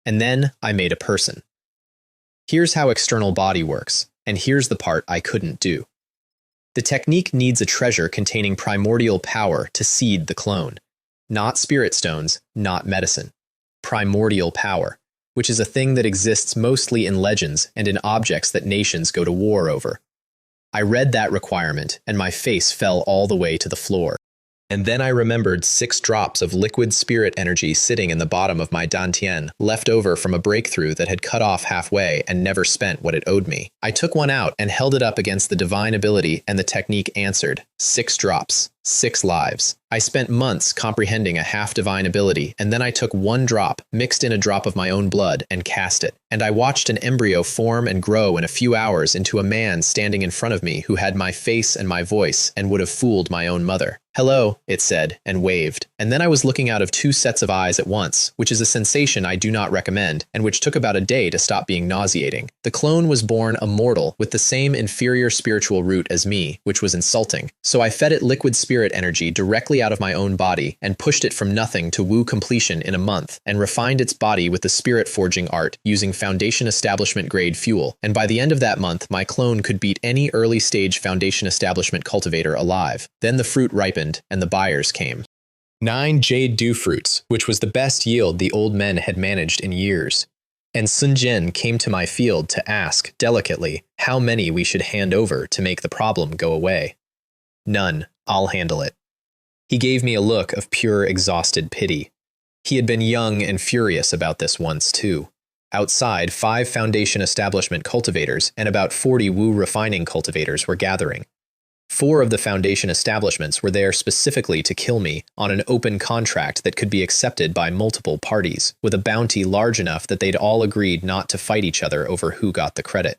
And then I made a person. Here's how external body works, and here's the part I couldn't do. The technique needs a treasure containing primordial power to seed the clone. Not spirit stones, not medicine. Primordial power, which is a thing that exists mostly in legends and in objects that nations go to war over. I read that requirement, and my face fell all the way to the floor. And then I remembered 6 drops of liquid spirit energy sitting in the bottom of my dantian, left over from a breakthrough that had cut off halfway and never spent what it owed me. I took one out and held it up against the divine ability, and the technique answered. 6 drops, 6 lives. I spent months comprehending a half-divine ability, and then I took 1 drop, mixed in a drop of my own blood, and cast it. And I watched an embryo form and grow in a few hours into a man standing in front of me who had my face and my voice and would have fooled my own mother. "Hello," it said, and waved. And then I was looking out of 2 sets of eyes at once, which is a sensation I do not recommend, and which took about a day to stop being nauseating. The clone was born a mortal with the same inferior spiritual root as me, which was insulting. So I fed it liquid spirit energy directly out of my own body and pushed it from nothing to woo completion in a month, and refined its body with the spirit forging art using Foundation Establishment grade fuel. And by the end of that month, my clone could beat any early stage Foundation Establishment cultivator alive. Then the fruit ripened, and the buyers came. 9 jade dew fruits, which was the best yield the old men had managed in years. And Sun Jian came to my field to ask, delicately, how many we should hand over to make the problem go away. "None, I'll handle it." He gave me a look of pure exhausted pity. He had been young and furious about this once, too. Outside, 5 Foundation Establishment cultivators and about 40 Wu refining cultivators were gathering. 4 of the Foundation establishments were there specifically to kill me on an open contract that could be accepted by multiple parties, with a bounty large enough that they'd all agreed not to fight each other over who got the credit.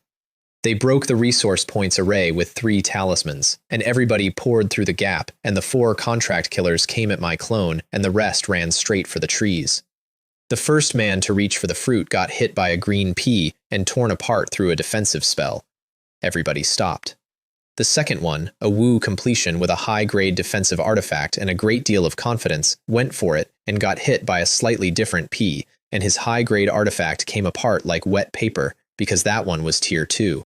They broke the resource points array with 3 talismans, and everybody poured through the gap, and the 4 contract killers came at my clone, and the rest ran straight for the trees. The first man to reach for the fruit got hit by a green pea and torn apart through a defensive spell. Everybody stopped. The second one, a Wu completion with a high-grade defensive artifact and a great deal of confidence, went for it and got hit by a slightly different pea, and his high-grade artifact came apart like wet paper because that one was Tier 2.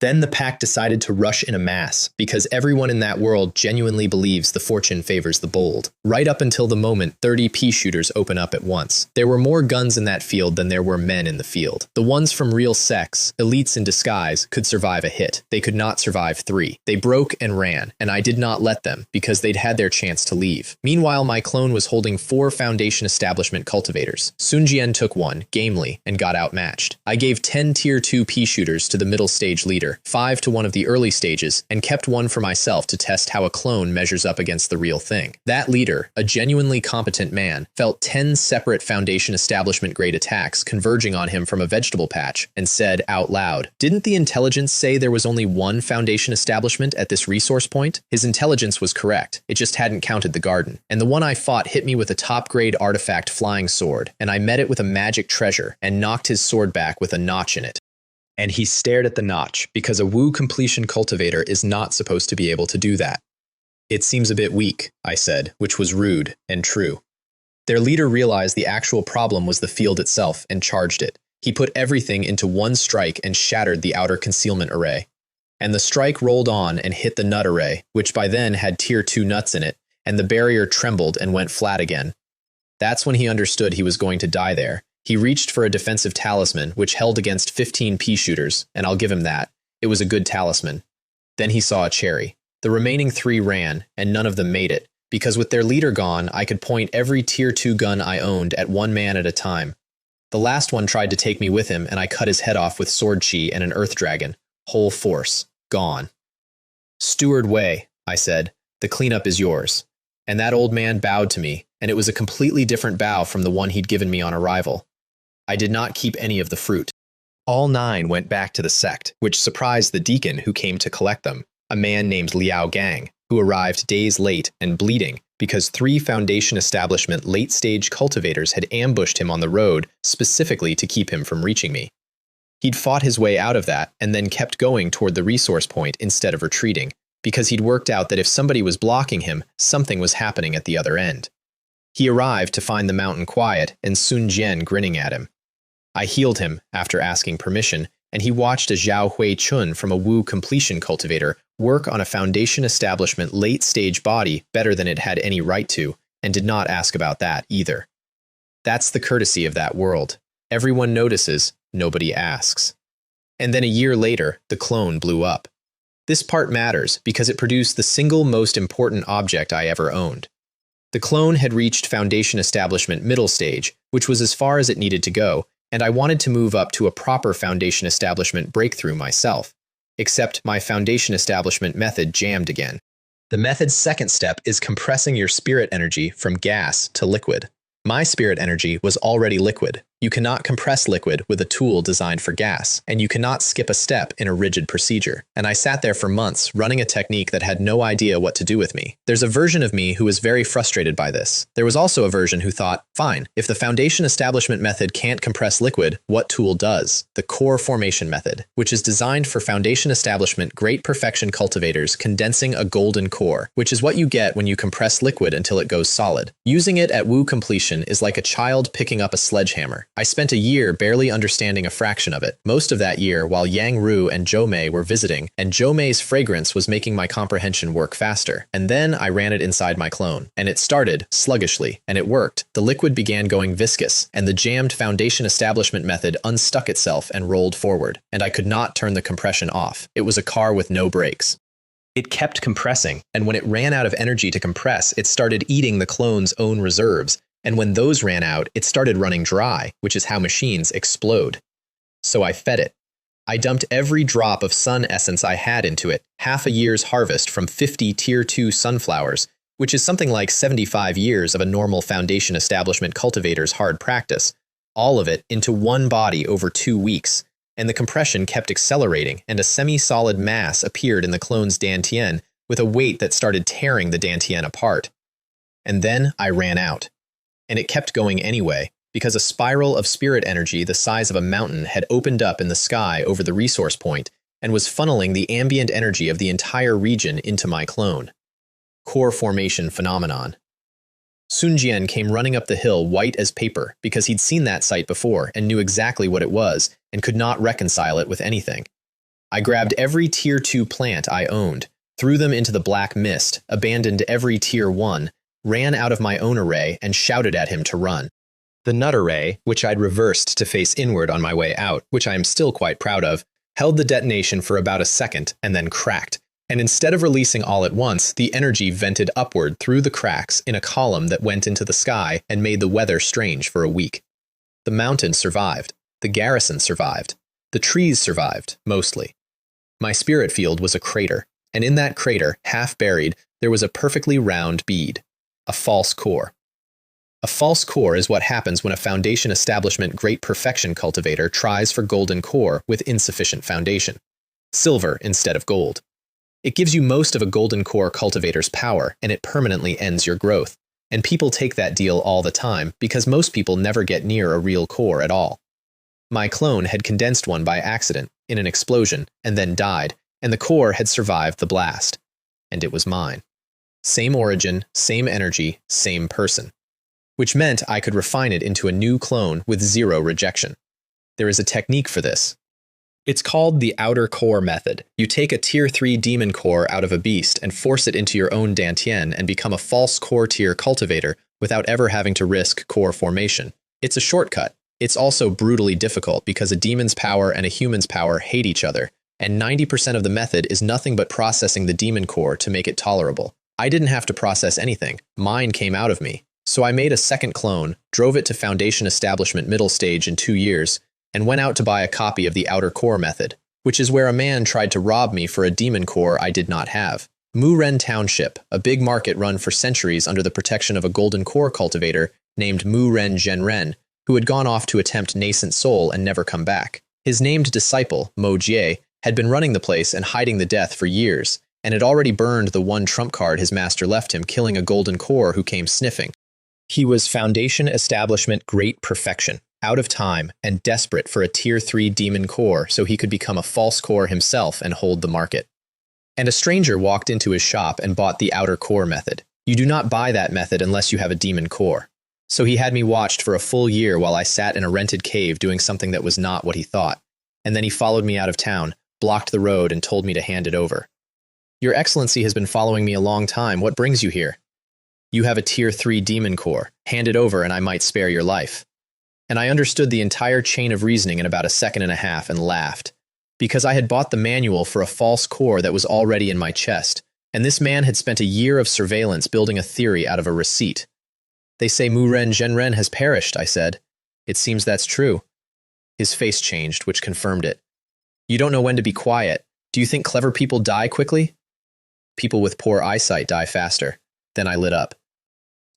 Then the pack decided to rush in a mass, because everyone in that world genuinely believes the fortune favors the bold. Right up until the moment 30 pea shooters open up at once. There were more guns in that field than there were men in the field. The ones from real sects, elites in disguise, could survive a hit. They could not survive 3. They broke and ran, and I did not let them, because they'd had their chance to leave. Meanwhile, my clone was holding 4 Foundation Establishment cultivators. Sun Jian took one, gamely, and got outmatched. I gave 10 Tier 2 pea shooters to the middle stage leader, leader, 5 to one of the early stages, and kept one for myself to test how a clone measures up against the real thing. That leader, a genuinely competent man, felt 10 separate Foundation establishment-grade attacks converging on him from a vegetable patch, and said out loud, "Didn't the intelligence say there was only one Foundation establishment at this resource point?" His intelligence was correct, it just hadn't counted the garden. And the one I fought hit me with a top-grade artifact flying sword, and I met it with a magic treasure, and knocked his sword back with a notch in it. And he stared at the notch, because a Wu completion cultivator is not supposed to be able to do that. "It seems a bit weak," I said, which was rude and true. Their leader realized the actual problem was the field itself and charged it. He put everything into one strike and shattered the outer concealment array. And the strike rolled on and hit the nut array, which by then had tier 2 nuts in it, and the barrier trembled and went flat again. That's when he understood he was going to die there. He reached for a defensive talisman, which held against 15 pea shooters, and I'll give him that. It was a good talisman. Then he saw a cherry. The remaining 3 ran, and none of them made it, because with their leader gone, I could point every tier 2 gun I owned at one man at a time. The last one tried to take me with him, and I cut his head off with sword chi and an earth dragon. Whole force. Gone. "Steward Wei," I said, "the cleanup is yours." And that old man bowed to me, and it was a completely different bow from the one he'd given me on arrival. I did not keep any of the fruit. All 9 went back to the sect, which surprised the deacon who came to collect them, a man named Liao Gang, who arrived days late and bleeding because 3 Foundation establishment late-stage cultivators had ambushed him on the road specifically to keep him from reaching me. He'd fought his way out of that and then kept going toward the resource point instead of retreating, because he'd worked out that if somebody was blocking him, something was happening at the other end. He arrived to find the mountain quiet and Sun Jian grinning at him. I healed him after asking permission, and he watched a Zhao Hui Chun from a Wu completion cultivator work on a Foundation establishment late-stage body better than it had any right to, and did not ask about that either. That's the courtesy of that world. Everyone notices, nobody asks. And then a year later, the clone blew up. This part matters because it produced the single most important object I ever owned. The clone had reached Foundation establishment middle stage, which was as far as it needed to go, and I wanted to move up to a proper Foundation establishment breakthrough myself. Except my Foundation establishment method jammed again. The method's second step is compressing your spirit energy from gas to liquid. My spirit energy was already liquid. You cannot compress liquid with a tool designed for gas, and you cannot skip a step in a rigid procedure. And I sat there for months running a technique that had no idea what to do with me. There's a version of me who was very frustrated by this. There was also a version who thought, fine, if the Foundation establishment method can't compress liquid, what tool does? The core formation method, which is designed for Foundation establishment great perfection cultivators condensing a golden core, which is what you get when you compress liquid until it goes solid. Using it at Wu completion is like a child picking up a sledgehammer. I spent a year barely understanding a fraction of it, most of that year while Yang Ru and Zhou Mei were visiting, and Zhou Mei's fragrance was making my comprehension work faster. And then I ran it inside my clone. And it started, sluggishly, and it worked. The liquid began going viscous, and the jammed Foundation establishment method unstuck itself and rolled forward, and I could not turn the compression off. It was a car with no brakes. It kept compressing, and when it ran out of energy to compress, it started eating the clone's own reserves, and when those ran out, it started running dry, which is how machines explode. So I fed it. I dumped every drop of sun essence I had into it, half a year's harvest from 50 Tier 2 sunflowers, which is something like 75 years of a normal Foundation establishment cultivator's hard practice, all of it into one body over 2 weeks, and the compression kept accelerating, and a semi-solid mass appeared in the clone's dantian with a weight that started tearing the dantian apart. And then I ran out. And it kept going anyway, because a spiral of spirit energy the size of a mountain had opened up in the sky over the resource point and was funneling the ambient energy of the entire region into my clone. Core formation phenomenon. Sun Jian came running up the hill white as paper because he'd seen that sight before and knew exactly what it was and could not reconcile it with anything. I grabbed every Tier 2 plant I owned, threw them into the black mist, abandoned every Tier 1, ran out of my own array and shouted at him to run. The nut array, which I'd reversed to face inward on my way out, which I am still quite proud of, held the detonation for about a second and then cracked. And instead of releasing all at once, the energy vented upward through the cracks in a column that went into the sky and made the weather strange for a week. The mountain survived. The garrison survived. The trees survived, mostly. My spirit field was a crater, and in that crater, half buried, there was a perfectly round bead, a false core. A false core is what happens when a foundation establishment great perfection cultivator tries for golden core with insufficient foundation. Silver instead of gold. It gives you most of a golden core cultivator's power, and it permanently ends your growth. And people take that deal all the time because most people never get near a real core at all. My clone had condensed one by accident, in an explosion, and then died, and the core had survived the blast. And it was mine. Same origin, same energy, same person. Which meant I could refine it into a new clone with zero rejection. There is a technique for this. It's called the outer core method. You take a tier 3 demon core out of a beast and force it into your own dantian and become a false core tier cultivator without ever having to risk core formation. It's a shortcut. It's also brutally difficult because a demon's power and a human's power hate each other, and 90% of the method is nothing but processing the demon core to make it tolerable. I didn't have to process anything. Mine came out of me. So I made a second clone, drove it to Foundation Establishment middle stage in 2 years, and went out to buy a copy of the outer core method, which is where a man tried to rob me for a demon core I did not have. Muren Township, a big market run for centuries under the protection of a golden core cultivator named Muren Zhenren, who had gone off to attempt nascent soul and never come back. His named disciple, Mo Jie, had been running the place and hiding the death for years, and had already burned the one trump card his master left him, killing a golden core who came sniffing. He was Foundation Establishment Great Perfection, out of time, and desperate for a Tier 3 demon core so he could become a false core himself and hold the market. And a stranger walked into his shop and bought the outer core method. You do not buy that method unless you have a demon core. So he had me watched for a full year while I sat in a rented cave doing something that was not what he thought. And then he followed me out of town, blocked the road, and told me to hand it over. Your Excellency has been following me a long time. What brings you here? You have a Tier 3 demon core. Hand it over and I might spare your life. And I understood the entire chain of reasoning in about a second and a half and laughed. Because I had bought the manual for a false core that was already in my chest, and this man had spent a year of surveillance building a theory out of a receipt. They say Muren Zhenren has perished, I said. It seems that's true. His face changed, which confirmed it. You don't know when to be quiet. Do you think clever people die quickly? People with poor eyesight die faster. Then I lit up.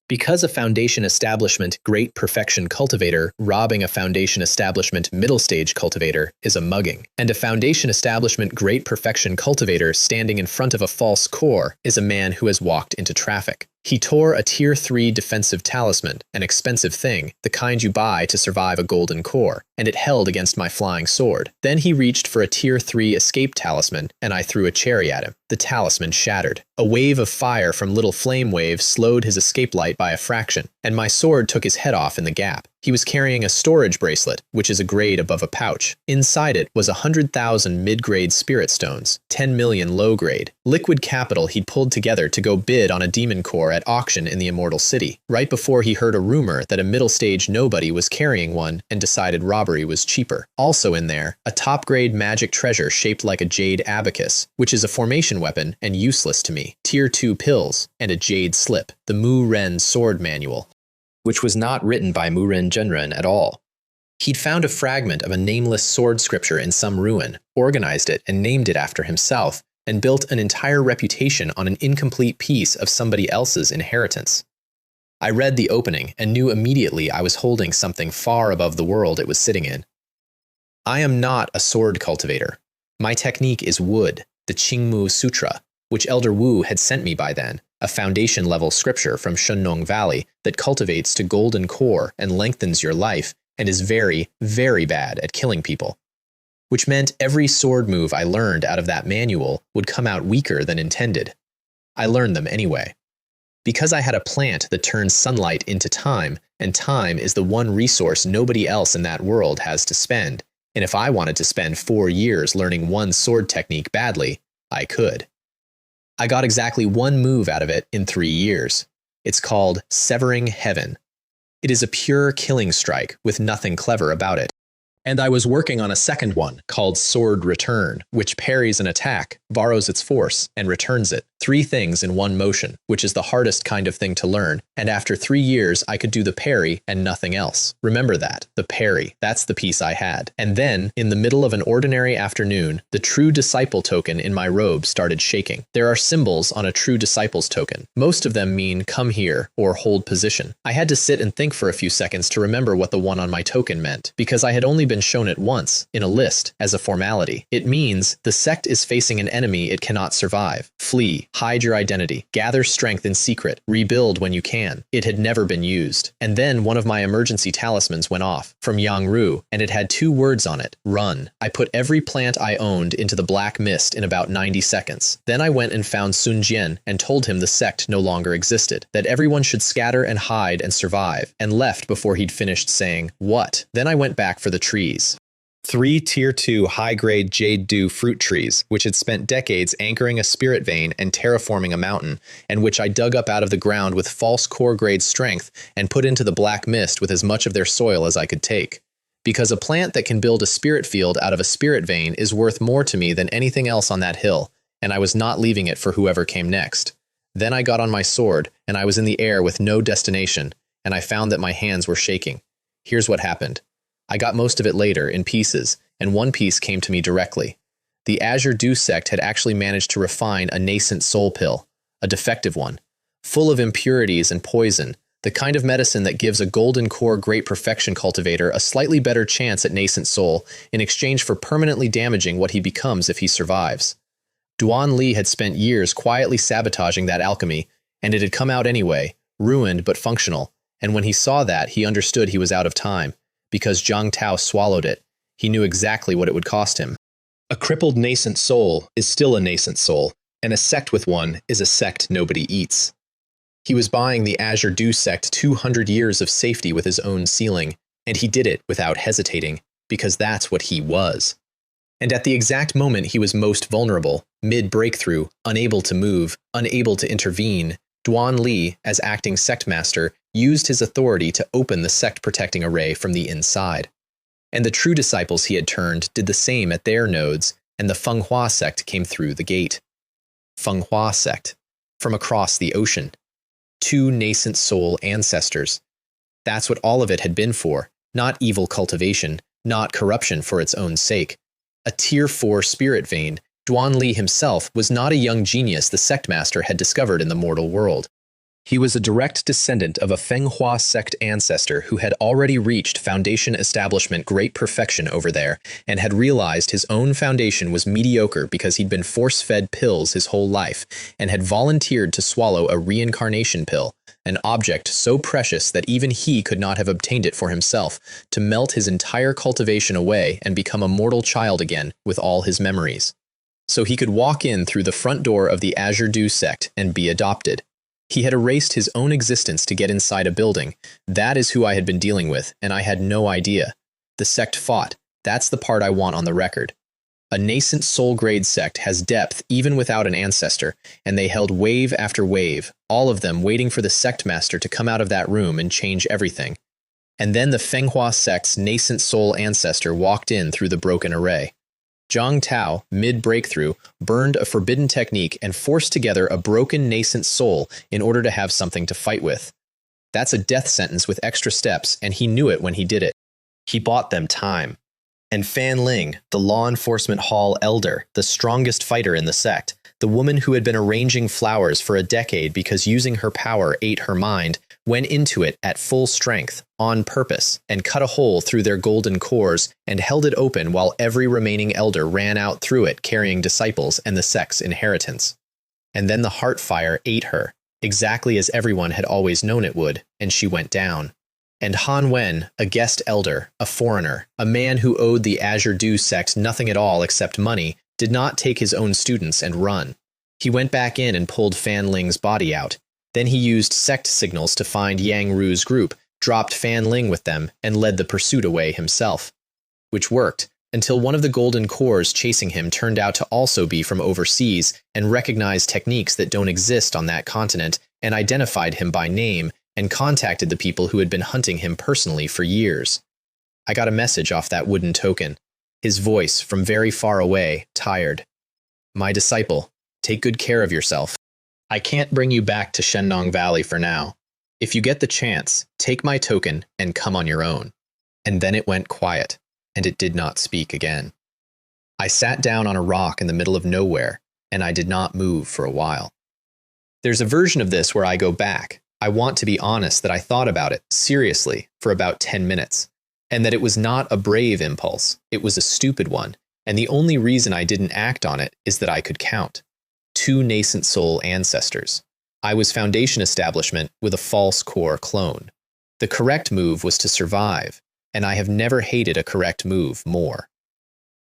Because a Foundation Establishment Great Perfection cultivator robbing a Foundation Establishment Middle Stage cultivator is a mugging, and a Foundation Establishment Great Perfection cultivator standing in front of a false core is a man who has walked into traffic. He tore a Tier 3 defensive talisman, an expensive thing, the kind you buy to survive a golden core, and it held against my flying sword. Then he reached for a Tier 3 escape talisman, and I threw a cherry at him. The talisman shattered. A wave of fire from little flame waves slowed his escape light by a fraction, and my sword took his head off in the gap. He was carrying a storage bracelet, which is a grade above a pouch. Inside it was 100,000 mid-grade spirit stones, 10 million low-grade, liquid capital he'd pulled together to go bid on a demon core at auction in the Immortal City, right before he heard a rumor that a middle-stage nobody was carrying one and decided robbery was cheaper. Also in there, a top-grade magic treasure shaped like a jade abacus, which is a formation weapon and useless to me, Tier 2 pills, and a jade slip, the Muren sword manual, which was not written by Muren Zhenren at all. He'd found a fragment of a nameless sword scripture in some ruin, organized it and named it after himself, and built an entire reputation on an incomplete piece of somebody else's inheritance. I read the opening and knew immediately I was holding something far above the world it was sitting in. I am not a sword cultivator. My technique is wood, the Qingmu Sutra, which Elder Wu had sent me by then, a foundation-level scripture from Shennong Valley that cultivates to golden core and lengthens your life and is very, very bad at killing people. Which meant every sword move I learned out of that manual would come out weaker than intended. I learned them anyway. Because I had a plant that turns sunlight into time, and time is the one resource nobody else in that world has to spend, and if I wanted to spend 4 years learning one sword technique badly, I could. I got exactly one move out of it in 3 years. It's called Severing Heaven. It is a pure killing strike with nothing clever about it. And I was working on a second one called Sword Return, which parries an attack, borrows its force, and returns it. 3 things in one motion, which is the hardest kind of thing to learn. And after 3 years, I could do the parry and nothing else. Remember that, the parry, that's the piece I had. And then, in the middle of an ordinary afternoon, the true disciple token in my robe started shaking. There are symbols on a true disciple's token. Most of them mean come here or hold position. I had to sit and think for a few seconds to remember what the one on my token meant, because I had only been shown it once, in a list, as a formality. It means the sect is facing an enemy it cannot survive. Flee, hide your identity, gather strength in secret, rebuild when you can. It had never been used. And then one of my emergency talismans went off, from Yang Ru, and it had 2 words on it, run. I put every plant I owned into the black mist in about 90 seconds. Then I went and found Sun Jian and told him the sect no longer existed, that everyone should scatter and hide and survive, and left before he'd finished saying, what? Then I went back for the trees. 3 Tier 2 high-grade jade dew fruit trees, which had spent decades anchoring a spirit vein and terraforming a mountain, and which I dug up out of the ground with false core-grade strength and put into the black mist with as much of their soil as I could take. Because a plant that can build a spirit field out of a spirit vein is worth more to me than anything else on that hill, and I was not leaving it for whoever came next. Then I got on my sword, and I was in the air with no destination, and I found that my hands were shaking. Here's what happened. I got most of it later, in pieces, and one piece came to me directly. The Azure Dew sect had actually managed to refine a nascent soul pill, a defective one, full of impurities and poison, the kind of medicine that gives a golden core great perfection cultivator a slightly better chance at nascent soul in exchange for permanently damaging what he becomes if he survives. Duan Li had spent years quietly sabotaging that alchemy, and it had come out anyway, ruined but functional, and when he saw that, he understood he was out of time. Because Zhang Tao swallowed it, he knew exactly what it would cost him. A crippled nascent soul is still a nascent soul, and a sect with one is a sect nobody eats. He was buying the Azure Dew sect 200 years of safety with his own sealing, and he did it without hesitating, because that's what he was. And at the exact moment he was most vulnerable, mid-breakthrough, unable to move, unable to intervene, Duan Li, as acting sect master, used his authority to open the sect-protecting array from the inside. And the true disciples he had turned did the same at their nodes, and the Fenghua sect came through the gate. Fenghua sect. From across the ocean. 2 nascent soul ancestors. That's what all of it had been for, not evil cultivation, not corruption for its own sake. A Tier 4 spirit vein, Duan Li himself was not a young genius the sect master had discovered in the mortal world. He was a direct descendant of a Fenghua sect ancestor who had already reached Foundation establishment great perfection over there, and had realized his own foundation was mediocre because he'd been force-fed pills his whole life, and had volunteered to swallow a reincarnation pill, an object so precious that even he could not have obtained it for himself, to melt his entire cultivation away and become a mortal child again with all his memories. So he could walk in through the front door of the Azure Dew sect and be adopted. He had erased his own existence to get inside a building. That is who I had been dealing with, and I had no idea. The sect fought. That's the part I want on the record. A nascent soul-grade sect has depth even without an ancestor, and they held wave after wave, all of them waiting for the sect master to come out of that room and change everything. And then the Fenghua sect's nascent soul ancestor walked in through the broken array. Zhang Tao, mid-breakthrough, burned a forbidden technique and forced together a broken nascent soul in order to have something to fight with. That's a death sentence with extra steps, and he knew it when he did it. He bought them time. And Fan Ling, the law enforcement hall elder, the strongest fighter in the sect, the woman who had been arranging flowers for a decade because using her power ate her mind, went into it at full strength, on purpose, and cut a hole through their golden cores and held it open while every remaining elder ran out through it carrying disciples and the sect's inheritance. And then the heart fire ate her, exactly as everyone had always known it would, and she went down. And Han Wen, a guest elder, a foreigner, a man who owed the Azure Dew sect nothing at all except money, did not take his own students and run. He went back in and pulled Fan Ling's body out. Then he used sect signals to find Yang Ru's group, dropped Fan Ling with them, and led the pursuit away himself. Which worked, until one of the golden cores chasing him turned out to also be from overseas and recognized techniques that don't exist on that continent and identified him by name and contacted the people who had been hunting him personally for years. I got a message off that wooden token. His voice, from very far away, tired. My disciple, take good care of yourself. I can't bring you back to Shendong Valley for now. If you get the chance, take my token and come on your own. And then it went quiet, and it did not speak again. I sat down on a rock in the middle of nowhere, and I did not move for a while. There's a version of this where I go back. I want to be honest that I thought about it, seriously, for about 10 minutes, and that it was not a brave impulse, it was a stupid one, and the only reason I didn't act on it is that I could count. 2 nascent soul ancestors. I was Foundation Establishment with a false core clone. The correct move was to survive, and I have never hated a correct move more.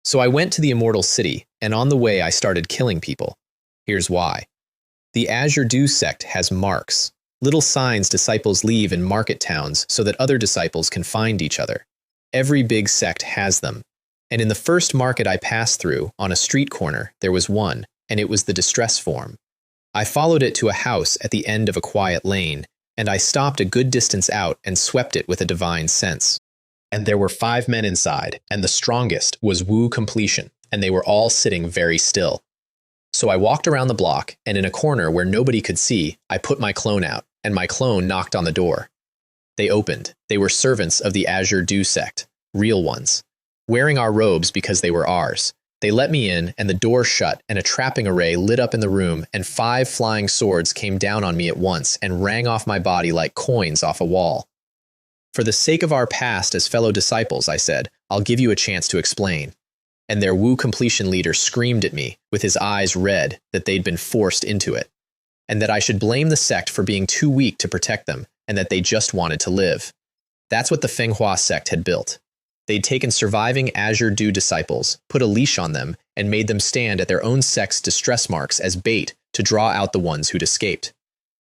So I went to the Immortal City, and on the way I started killing people. Here's why. The Azure Dew sect has marks, little signs disciples leave in market towns so that other disciples can find each other. Every big sect has them. And in the first market I passed through, on a street corner, there was one, and it was the distress form. I followed it to a house at the end of a quiet lane, and I stopped a good distance out and swept it with a divine sense. And there were 5 men inside, and the strongest was Wu Completion, and they were all sitting very still. So I walked around the block, and in a corner where nobody could see, I put my clone out, and my clone knocked on the door. They opened. They were servants of the Azure Dew sect, real ones, wearing our robes because they were ours. They let me in, and the door shut, and a trapping array lit up in the room, and 5 flying swords came down on me at once and rang off my body like coins off a wall. For the sake of our past as fellow disciples, I said, I'll give you a chance to explain. And their Wu Completion leader screamed at me, with his eyes red, that they'd been forced into it, and that I should blame the sect for being too weak to protect them, and that they just wanted to live. That's what the manhwa sect had built. They'd taken surviving Azure Dew disciples, put a leash on them, and made them stand at their own sect's distress marks as bait to draw out the ones who'd escaped.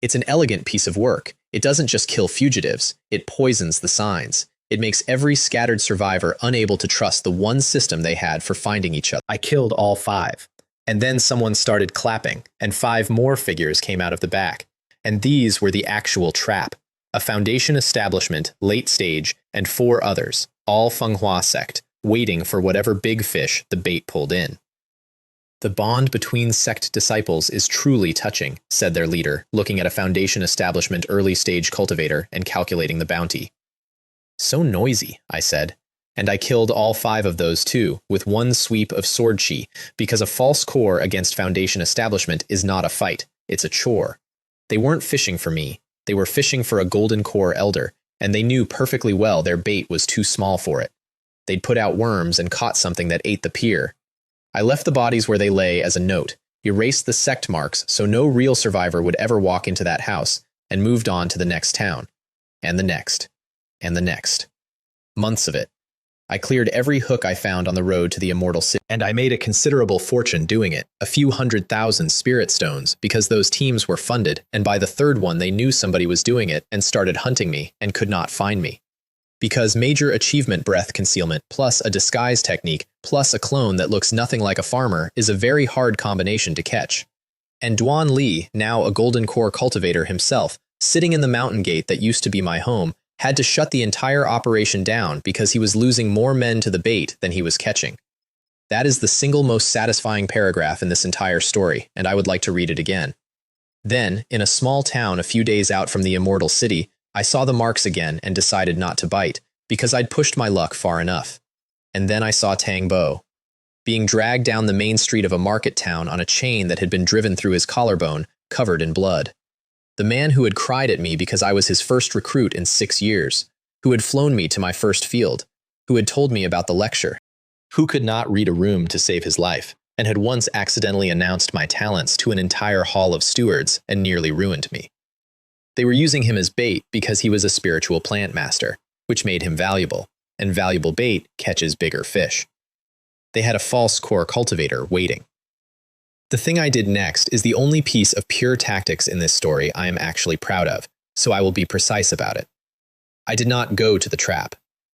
It's an elegant piece of work. It doesn't just kill fugitives, it poisons the signs. It makes every scattered survivor unable to trust the one system they had for finding each other. I killed all 5. And then someone started clapping, and 5 more figures came out of the back. And these were the actual trap. A Foundation Establishment, late stage, and 4 others, all manhwa sect, waiting for whatever big fish the bait pulled in. The bond between sect disciples is truly touching, said their leader, looking at a Foundation Establishment early stage cultivator and calculating the bounty. So noisy, I said, and I killed all 5 of those too, with one sweep of sword chi, because a false core against Foundation Establishment is not a fight, it's a chore. They weren't fishing for me, they were fishing for a golden core elder, and they knew perfectly well their bait was too small for it. They'd put out worms and caught something that ate the pier. I left the bodies where they lay as a note, erased the sect marks so no real survivor would ever walk into that house, and moved on to the next town. And the next. And the next. Months of it. I cleared every hook I found on the road to the Immortal City, and I made a considerable fortune doing it, a few 100,000 spirit stones, because those teams were funded, and by the 3rd one they knew somebody was doing it and started hunting me and could not find me. Because major achievement breath concealment plus a disguise technique plus a clone that looks nothing like a farmer is a very hard combination to catch. And Duan Li, now a golden core cultivator himself, sitting in the mountain gate that used to be my home, had to shut the entire operation down because he was losing more men to the bait than he was catching. That is the single most satisfying paragraph in this entire story, and I would like to read it again. Then, in a small town a few days out from the Immortal City, I saw the marks again and decided not to bite, because I'd pushed my luck far enough. And then I saw Tang Bo, being dragged down the main street of a market town on a chain that had been driven through his collarbone, covered in blood. The man who had cried at me because I was his first recruit in 6 years, who had flown me to my first field, who had told me about the lecture, who could not read a room to save his life, and had once accidentally announced my talents to an entire hall of stewards and nearly ruined me. They were using him as bait because he was a spiritual plant master, which made him valuable, and valuable bait catches bigger fish. They had a false core cultivator waiting. The thing I did next is the only piece of pure tactics in this story I am actually proud of, so I will be precise about it. I did not go to the trap.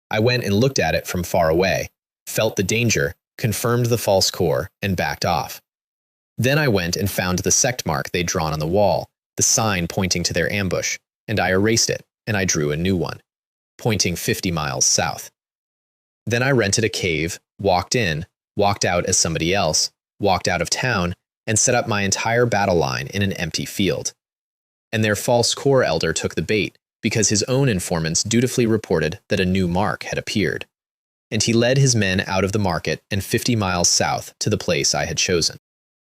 I went and looked at it from far away, felt the danger, confirmed the false core, and backed off. Then I went and found the sect mark they'd drawn on the wall, the sign pointing to their ambush, and I erased it, and I drew a new one, pointing 50 miles south. Then I rented a cave, walked in, walked out as somebody else, walked out of town, and set up my entire battle line in an empty field. And their false core elder took the bait, because his own informants dutifully reported that a new mark had appeared. And he led his men out of the market and 50 miles south to the place I had chosen.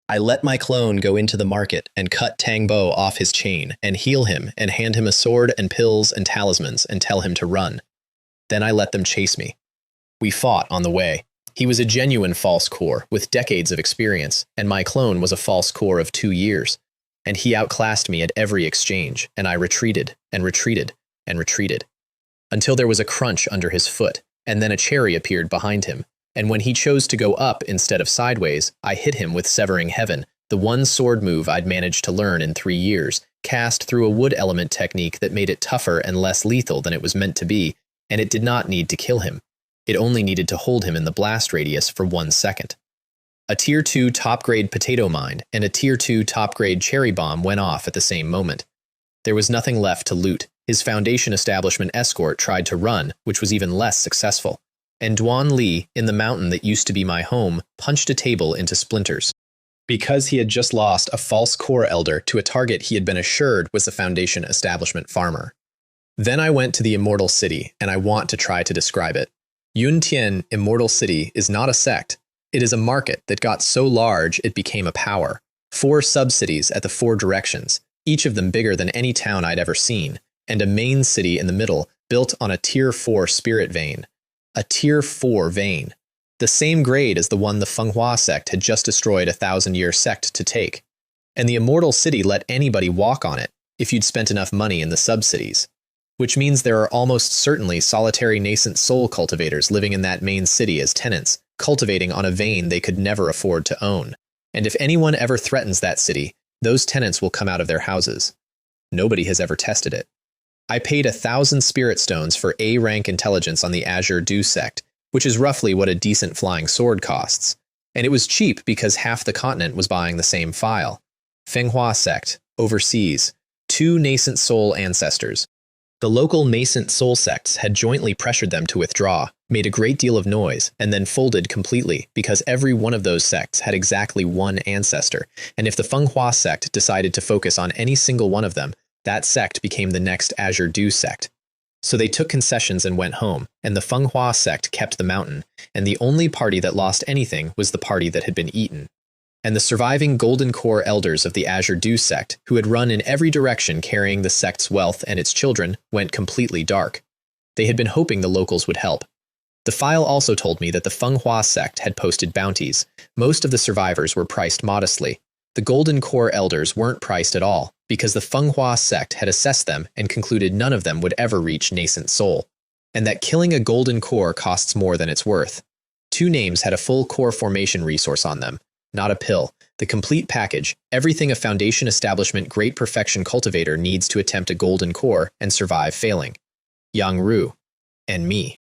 I let my clone go into the market and cut Tangbo off his chain and heal him and hand him a sword and pills and talismans and tell him to run. Then I let them chase me. We fought on the way. He was a genuine false core with decades of experience, and my clone was a false core of 2 years. And he outclassed me at every exchange, and I retreated and retreated and retreated. Until there was a crunch under his foot, and then a cherry appeared behind him. And when he chose to go up instead of sideways, I hit him with Severing Heaven, the one sword move I'd managed to learn in 3 years, cast through a wood element technique that made it tougher and less lethal than it was meant to be, and it did not need to kill him. It only needed to hold him in the blast radius for 1 second. A Tier 2 top-grade potato mine and a Tier 2 top-grade cherry bomb went off at the same moment. There was nothing left to loot. His Foundation establishment escort tried to run, which was even less successful. And Duan Li, in the mountain that used to be my home, punched a table into splinters. Because he had just lost a false core elder to a target he had been assured was the Foundation establishment farmer. Then I went to the Immortal City, and I want to try to describe it. Yuntian Immortal City is not a sect. It is a market that got so large it became a power. 4 sub-cities at the 4 directions, each of them bigger than any town I'd ever seen, and a main city in the middle built on a Tier 4 spirit vein. A Tier 4 vein. The same grade as the one the manhwa sect had just destroyed a 1,000-year sect to take. And the Immortal City let anybody walk on it, if you'd spent enough money in the sub-cities. Which means there are almost certainly solitary nascent soul cultivators living in that main city as tenants, cultivating on a vein they could never afford to own. And if anyone ever threatens that city, those tenants will come out of their houses. Nobody has ever tested it. I paid 1,000 spirit stones for A-rank intelligence on the Azure Dew sect, which is roughly what a decent flying sword costs. And it was cheap because half the continent was buying the same file. Manhwa sect, overseas, 2 nascent soul ancestors. The local nascent soul sects had jointly pressured them to withdraw, made a great deal of noise, and then folded completely because every one of those sects had exactly 1 ancestor, and if the manhwa sect decided to focus on any single one of them, that sect became the next Azure Dew sect. So they took concessions and went home, and the manhwa sect kept the mountain, and the only party that lost anything was the party that had been eaten. And the surviving Golden Core elders of the Azure Dew sect, who had run in every direction carrying the sect's wealth and its children, went completely dark. They had been hoping the locals would help. The file also told me that the manhwa sect had posted bounties. Most of the survivors were priced modestly. The Golden Core elders weren't priced at all, because the manhwa sect had assessed them and concluded none of them would ever reach nascent soul, and that killing a Golden Core costs more than it's worth. 2 names had a full core formation resource on them. Not a pill. The complete package, everything a Foundation establishment great perfection cultivator needs to attempt a Golden Core and survive failing. Yang Ru. And me.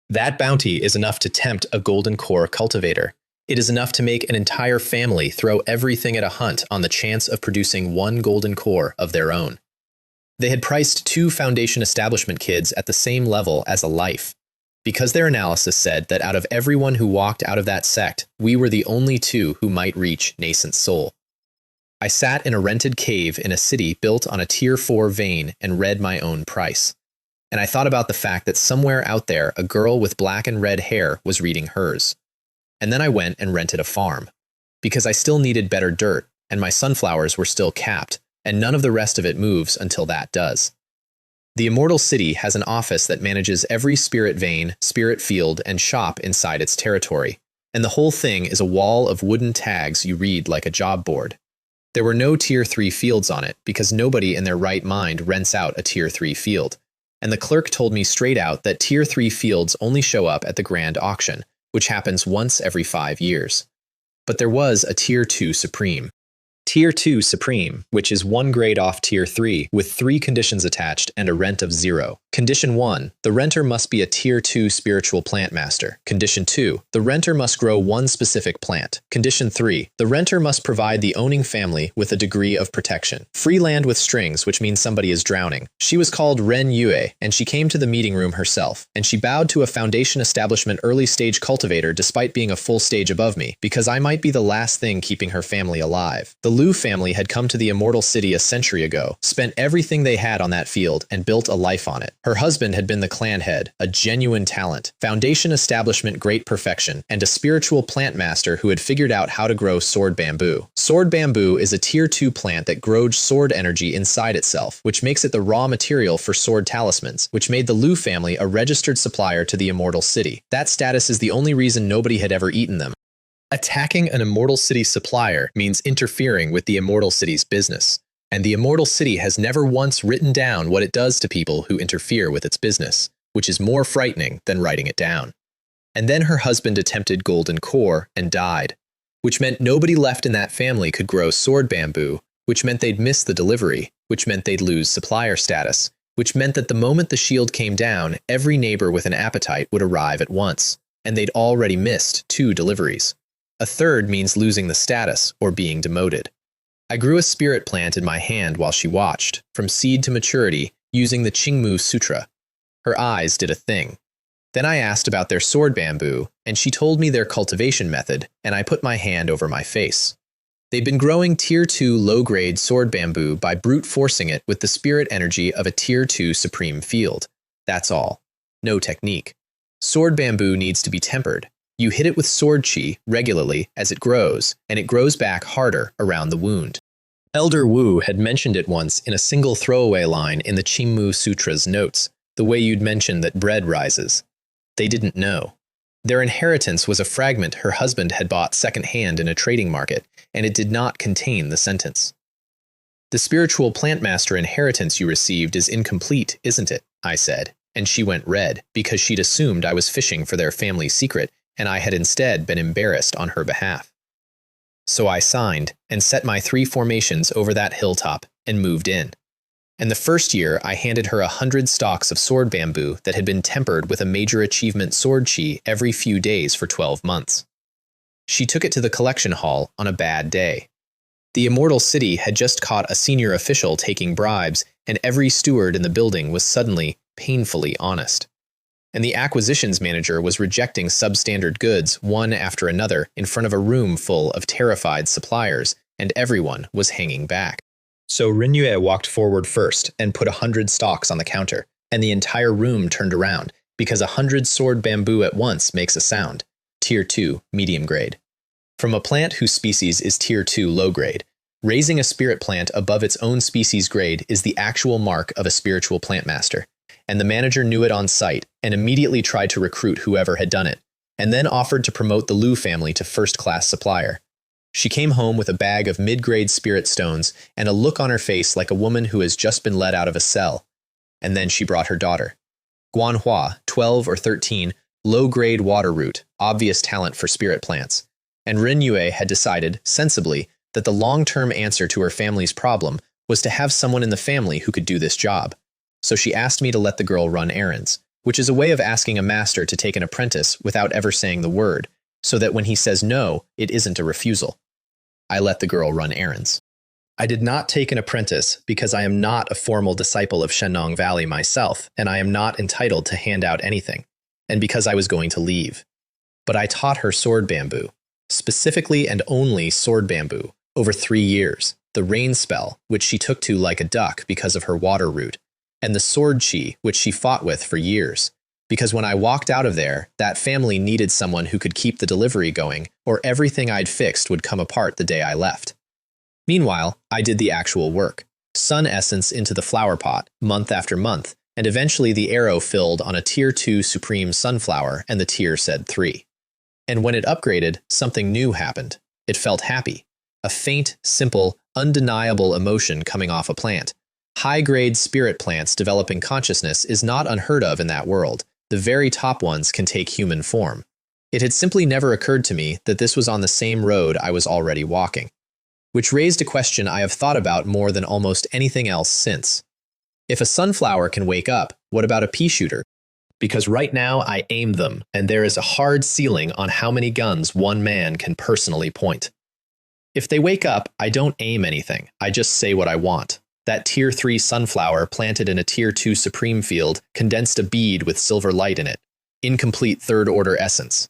That bounty is enough to tempt a Golden Core cultivator. It is enough to make an entire family throw everything at a hunt on the chance of producing 1 Golden Core of their own. They had priced 2 Foundation establishment kids at the same level as a life. Because their analysis said that out of everyone who walked out of that sect, we were the only 2 who might reach nascent soul. I sat in a rented cave in a city built on a Tier 4 vein and read my own price. And I thought about the fact that somewhere out there a girl with black and red hair was reading hers. And then I went and rented a farm. Because I still needed better dirt, and my sunflowers were still capped, and none of the rest of it moves until that does. The Immortal City has an office that manages every spirit vein, spirit field, and shop inside its territory, and the whole thing is a wall of wooden tags you read like a job board. There were no Tier 3 fields on it because nobody in their right mind rents out a Tier 3 field, and the clerk told me straight out that Tier 3 fields only show up at the grand auction, which happens once every 5 years. But there was a Tier 2 Supreme. Tier 2 Supreme, which is 1 grade off Tier 3, with 3 conditions attached and a rent of 0. Condition 1. The renter must be a Tier 2 spiritual plant master. Condition 2. The renter must grow one specific plant. Condition 3. The renter must provide the owning family with a degree of protection. Free land with strings, which means somebody is drowning. She was called Ren Yue, and she came to the meeting room herself, and she bowed to a foundation establishment early stage cultivator despite being a full stage above me, because I might be the last thing keeping her family alive. The Liu family had come to the Immortal City a century ago, spent everything they had on that field, and built a life on it. Her husband had been the clan head, a genuine talent, foundation establishment great perfection, and a spiritual plant master who had figured out how to grow sword bamboo. Sword bamboo is a Tier 2 plant that grows sword energy inside itself, which makes it the raw material for sword talismans, which made the Liu family a registered supplier to the Immortal City. That status is the only reason nobody had ever eaten them. Attacking an Immortal City supplier means interfering with the Immortal City's business, and the Immortal City has never once written down what it does to people who interfere with its business, which is more frightening than writing it down. And then her husband attempted golden core and died, which meant nobody left in that family could grow sword bamboo, which meant they'd miss the delivery, which meant they'd lose supplier status, which meant that the moment the shield came down, every neighbor with an appetite would arrive at once, and they'd already missed 2 deliveries. A third means losing the status or being demoted. I grew a spirit plant in my hand while she watched, from seed to maturity, using the Qingmu Sutra. Her eyes did a thing. Then I asked about their sword bamboo, and she told me their cultivation method, and I put my hand over my face. They'd been growing Tier 2 low-grade sword bamboo by brute forcing it with the spirit energy of a Tier 2 supreme field. That's all. No technique. Sword bamboo needs to be tempered. You hit it with sword chi regularly as it grows, and it grows back harder around the wound. Elder Wu had mentioned it once in a single throwaway line in the Qingmu Sutra's notes, the way you'd mention that bread rises. They didn't know. Their inheritance was a fragment her husband had bought second-hand in a trading market, and it did not contain the sentence. The spiritual plant master inheritance you received is incomplete, isn't it? I said, and she went red because she'd assumed I was fishing for their family secret, and I had instead been embarrassed on her behalf. So I signed and set my 3 formations over that hilltop and moved in. And the first year, I handed her 100 stalks of sword bamboo that had been tempered with a major achievement sword chi every few days for 12 months. She took it to the collection hall on a bad day. The Immortal City had just caught a senior official taking bribes, and every steward in the building was suddenly painfully honest. And the acquisitions manager was rejecting substandard goods one after another in front of a room full of terrified suppliers, and everyone was hanging back. So Rinyue walked forward first and put 100 stalks on the counter, and the entire room turned around, because 100 sword bamboo at once makes a sound. Tier 2, medium grade. From a plant whose species is Tier 2, low grade, raising a spirit plant above its own species grade is the actual mark of a spiritual plant master. And the manager knew it on sight and immediately tried to recruit whoever had done it, and then offered to promote the Liu family to first-class supplier. She came home with a bag of mid-grade spirit stones and a look on her face like a woman who has just been let out of a cell. And then she brought her daughter. Guanhua, 12 or 13, low-grade water root, obvious talent for spirit plants. And Rinyue had decided, sensibly, that the long-term answer to her family's problem was to have someone in the family who could do this job. So she asked me to let the girl run errands, which is a way of asking a master to take an apprentice without ever saying the word, so that when he says no, it isn't a refusal. I let the girl run errands. I did not take an apprentice because I am not a formal disciple of Shennong Valley myself, and I am not entitled to hand out anything, and because I was going to leave. But I taught her sword bamboo, specifically and only sword bamboo, over 3 years, the rain spell, which she took to like a duck because of her water root, and the sword chi, which she fought with for years, because when I walked out of there, that family needed someone who could keep the delivery going, or everything I'd fixed would come apart the day I left. Meanwhile, I did the actual work. Sun essence into the flower pot, month after month, and eventually the arrow filled on a Tier 2 Supreme Sunflower, and the tier said 3. And when it upgraded, something new happened. It felt happy. A faint, simple, undeniable emotion coming off a plant. High-grade spirit plants developing consciousness is not unheard of in that world. The very top ones can take human form. It had simply never occurred to me that this was on the same road I was already walking. which raised a question I have thought about more than almost anything else since. If a sunflower can wake up, what about a pea shooter? Because right now I aim them, and there is a hard ceiling on how many guns one man can personally point. If they wake up, I don't aim anything, I just say what I want. That Tier 3 sunflower planted in a Tier 2 supreme field condensed a bead with silver light in it. Incomplete third-order essence.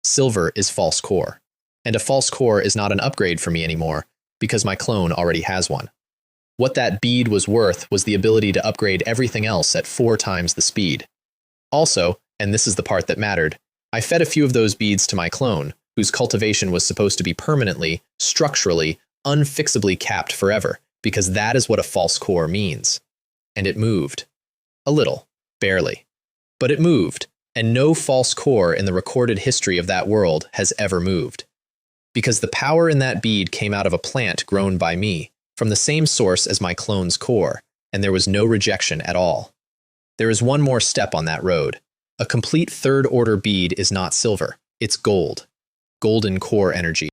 Silver is false core. And a false core is not an upgrade for me anymore, because my clone already has one. What that bead was worth was the ability to upgrade everything else at 4 times the speed. Also, and this is the part that mattered, I fed a few of those beads to my clone, whose cultivation was supposed to be permanently, structurally, unfixably capped forever, because that is what a false core means. And it moved. A little. Barely. But it moved, and no false core in the recorded history of that world has ever moved. Because the power in that bead came out of a plant grown by me, from the same source as my clone's core, and there was no rejection at all. There is one more step on that road. A complete third-order bead is not silver, it's gold. Golden core energy.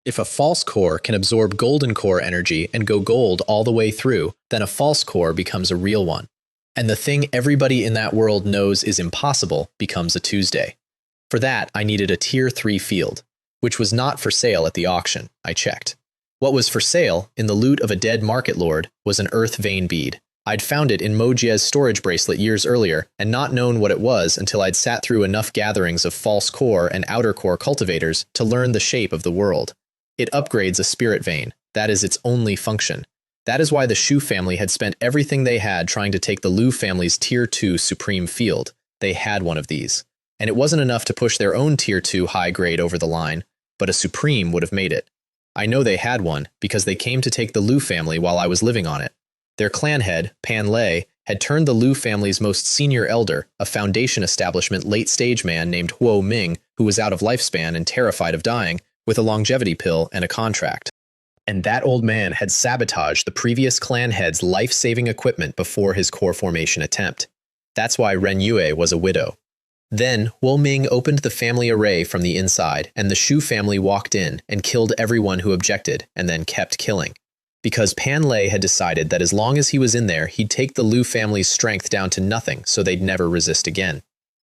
If a false core can absorb golden core energy and go gold all the way through, then a false core becomes a real one. And the thing everybody in that world knows is impossible becomes a Tuesday. For that, I needed a Tier 3 field, which was not for sale at the auction, I checked. What was for sale, in the loot of a dead market lord, was an earth vein bead. I'd found it in Mojie's storage bracelet years earlier, and not known what it was until I'd sat through enough gatherings of false core and outer core cultivators to learn the shape of the world. It upgrades a spirit vein. That is its only function. That is why the Shu family had spent everything they had trying to take the Lu family's Tier 2 supreme field. They had one of these. And it wasn't enough to push their own Tier 2 high grade over the line, but a supreme would have made it. I know they had one, because they came to take the Lu family while I was living on it. Their clan head, Pan Lei, had turned the Lu family's most senior elder, a Foundation establishment late-stage man named Huo Ming, who was out of lifespan and terrified of dying, with a longevity pill and a contract. And that old man had sabotaged the previous clan head's life-saving equipment before his core formation attempt. That's why Ren Yue was a widow. Then, Huo Ming opened the family array from the inside, and the Shu family walked in and killed everyone who objected, and then kept killing. Because Pan Lei had decided that as long as he was in there, he'd take the Lu family's strength down to nothing so they'd never resist again.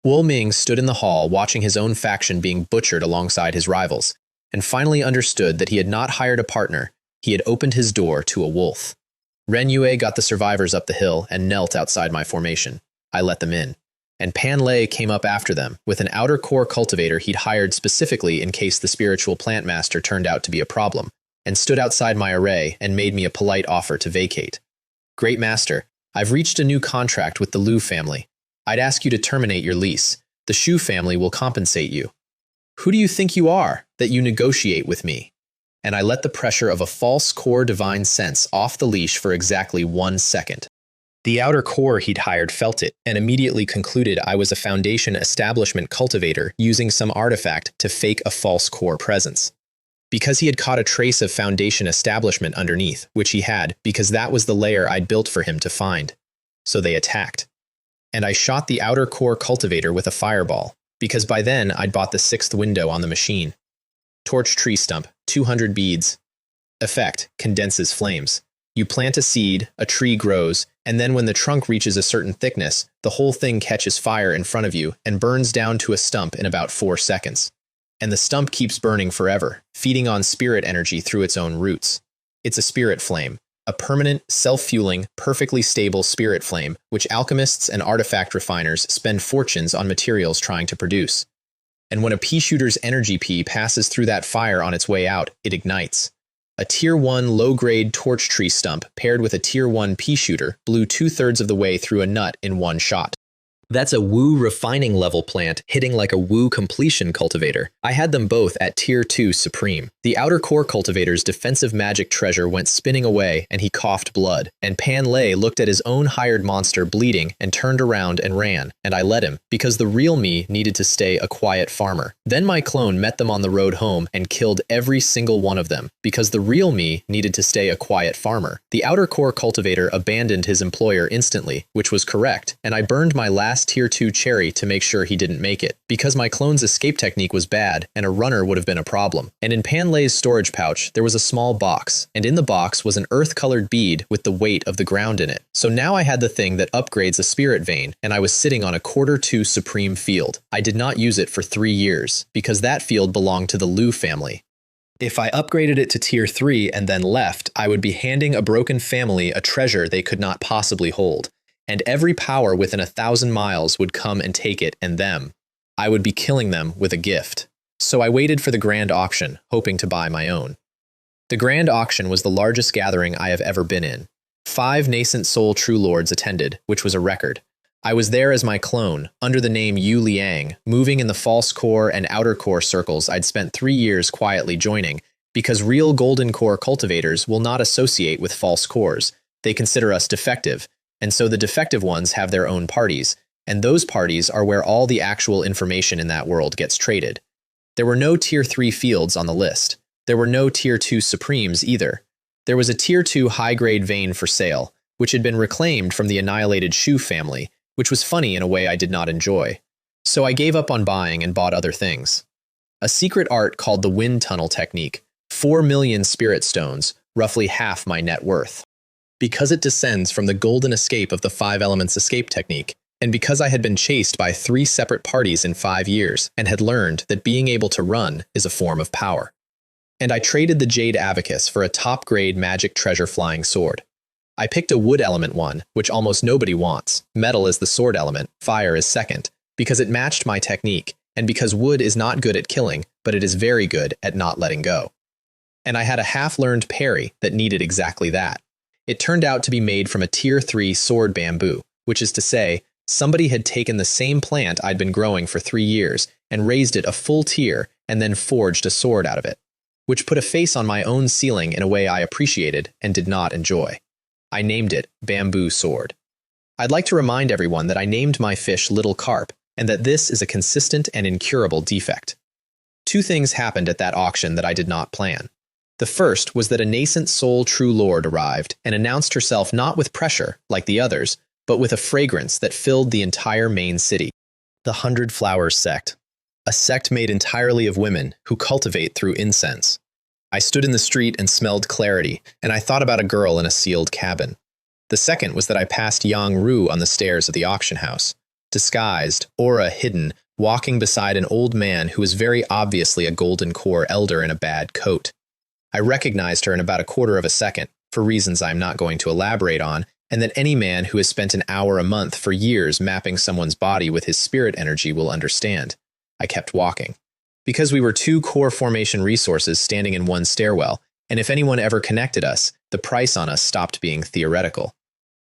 Huo Ming stood in the hall watching his own faction being butchered alongside his rivals, and finally understood that he had not hired a partner, he had opened his door to a wolf. Ren Yue got the survivors up the hill and knelt outside my formation. I let them in. And Pan Lei came up after them, with an outer core cultivator he'd hired specifically in case the spiritual plant master turned out to be a problem, and stood outside my array and made me a polite offer to vacate. Great Master, I've reached a new contract with the Lu family. I'd ask you to terminate your lease. The Shu family will compensate you. Who do you think you are, that you negotiate with me? And I let the pressure of a false core divine sense off the leash for exactly 1 second. The outer core he'd hired felt it, and immediately concluded I was a Foundation establishment cultivator using some artifact to fake a false core presence. Because he had caught a trace of Foundation establishment underneath, which he had, because that was the layer I'd built for him to find. So they attacked. And I shot the outer core cultivator with a fireball, because by then I'd bought the 6th window on the machine. Torch tree stump, 200 beads. Effect, condenses flames. You plant a seed, a tree grows, and then when the trunk reaches a certain thickness, the whole thing catches fire in front of you and burns down to a stump in about 4 seconds. And the stump keeps burning forever, feeding on spirit energy through its own roots. It's a spirit flame, a permanent, self-fueling, perfectly stable spirit flame, which alchemists and artifact refiners spend fortunes on materials trying to produce. And when a pea shooter's energy pea passes through that fire on its way out, it ignites. A Tier 1 low-grade torch tree stump paired with a Tier 1 pea shooter blew 2/3 of the way through a nut in one shot. That's a Wu refining level plant hitting like a Wu completion cultivator. I had them both at Tier 2 Supreme. The outer core cultivator's defensive magic treasure went spinning away and he coughed blood, and Pan Lei looked at his own hired monster bleeding and turned around and ran, and I let him, because the real me needed to stay a quiet farmer. Then my clone met them on the road home and killed every single one of them, because the real me needed to stay a quiet farmer. The outer core cultivator abandoned his employer instantly, which was correct, and I burned my last last Tier 2 cherry to make sure he didn't make it, because my clone's escape technique was bad and a runner would have been a problem. And in Panlay's storage pouch, there was a small box, and in the box was an earth-colored bead with the weight of the ground in it. So now I had the thing that upgrades a spirit vein, and I was sitting on a quarter 2 supreme field. I did not use it for 3 years, because that field belonged to the Liu family. If I upgraded it to Tier 3 and then left, I would be handing a broken family a treasure they could not possibly hold. And every power within 1,000 miles would come and take it and them. I would be killing them with a gift. So I waited for the grand auction, hoping to buy my own. The grand auction was the largest gathering I have ever been in. 5 nascent soul true lords attended, which was a record. I was there as my clone, under the name Yu Liang, moving in the false core and outer core circles I'd spent 3 years quietly joining, because real golden core cultivators will not associate with false cores. They consider us defective, and so the defective ones have their own parties, and those parties are where all the actual information in that world gets traded. There were no Tier 3 fields on the list. There were no Tier 2 Supremes either. There was a Tier 2 high-grade vein for sale, which had been reclaimed from the annihilated Shu family, which was funny in a way I did not enjoy. So I gave up on buying and bought other things. A secret art called the Wind Tunnel Technique, 4 million spirit stones, roughly half my net worth. Because it descends from the golden escape of the 5 elements escape technique, and because I had been chased by 3 separate parties in 5 years and had learned that being able to run is a form of power. And I traded the Jade Abacus for a top-grade magic treasure flying sword. I picked a wood element one, which almost nobody wants. Metal is the sword element, fire is second, because it matched my technique, and because wood is not good at killing, but it is very good at not letting go. And I had a half-learned parry that needed exactly that. It turned out to be made from a Tier 3 sword bamboo, which is to say, somebody had taken the same plant I'd been growing for 3 years and raised it a full tier and then forged a sword out of it, which put a face on my own ceiling in a way I appreciated and did not enjoy. I named it Bamboo Sword. I'd like to remind everyone that I named my fish Little Carp, and that this is a consistent and incurable defect. 2 things happened at that auction that I did not plan. The first was that a nascent soul true lord arrived and announced herself not with pressure, like the others, but with a fragrance that filled the entire main city. The 100 Flowers Sect. A sect made entirely of women who cultivate through incense. I stood in the street and smelled clarity, and I thought about a girl in a sealed cabin. The second was that I passed Yang Ru on the stairs of the auction house, disguised, aura hidden, walking beside an old man who was very obviously a golden core elder in a bad coat. I recognized her in about a quarter of a second, for reasons I'm not going to elaborate on, and that any man who has spent an hour a month for years mapping someone's body with his spirit energy will understand. I kept walking. Because we were 2 core formation resources standing in one stairwell, and if anyone ever connected us, the price on us stopped being theoretical.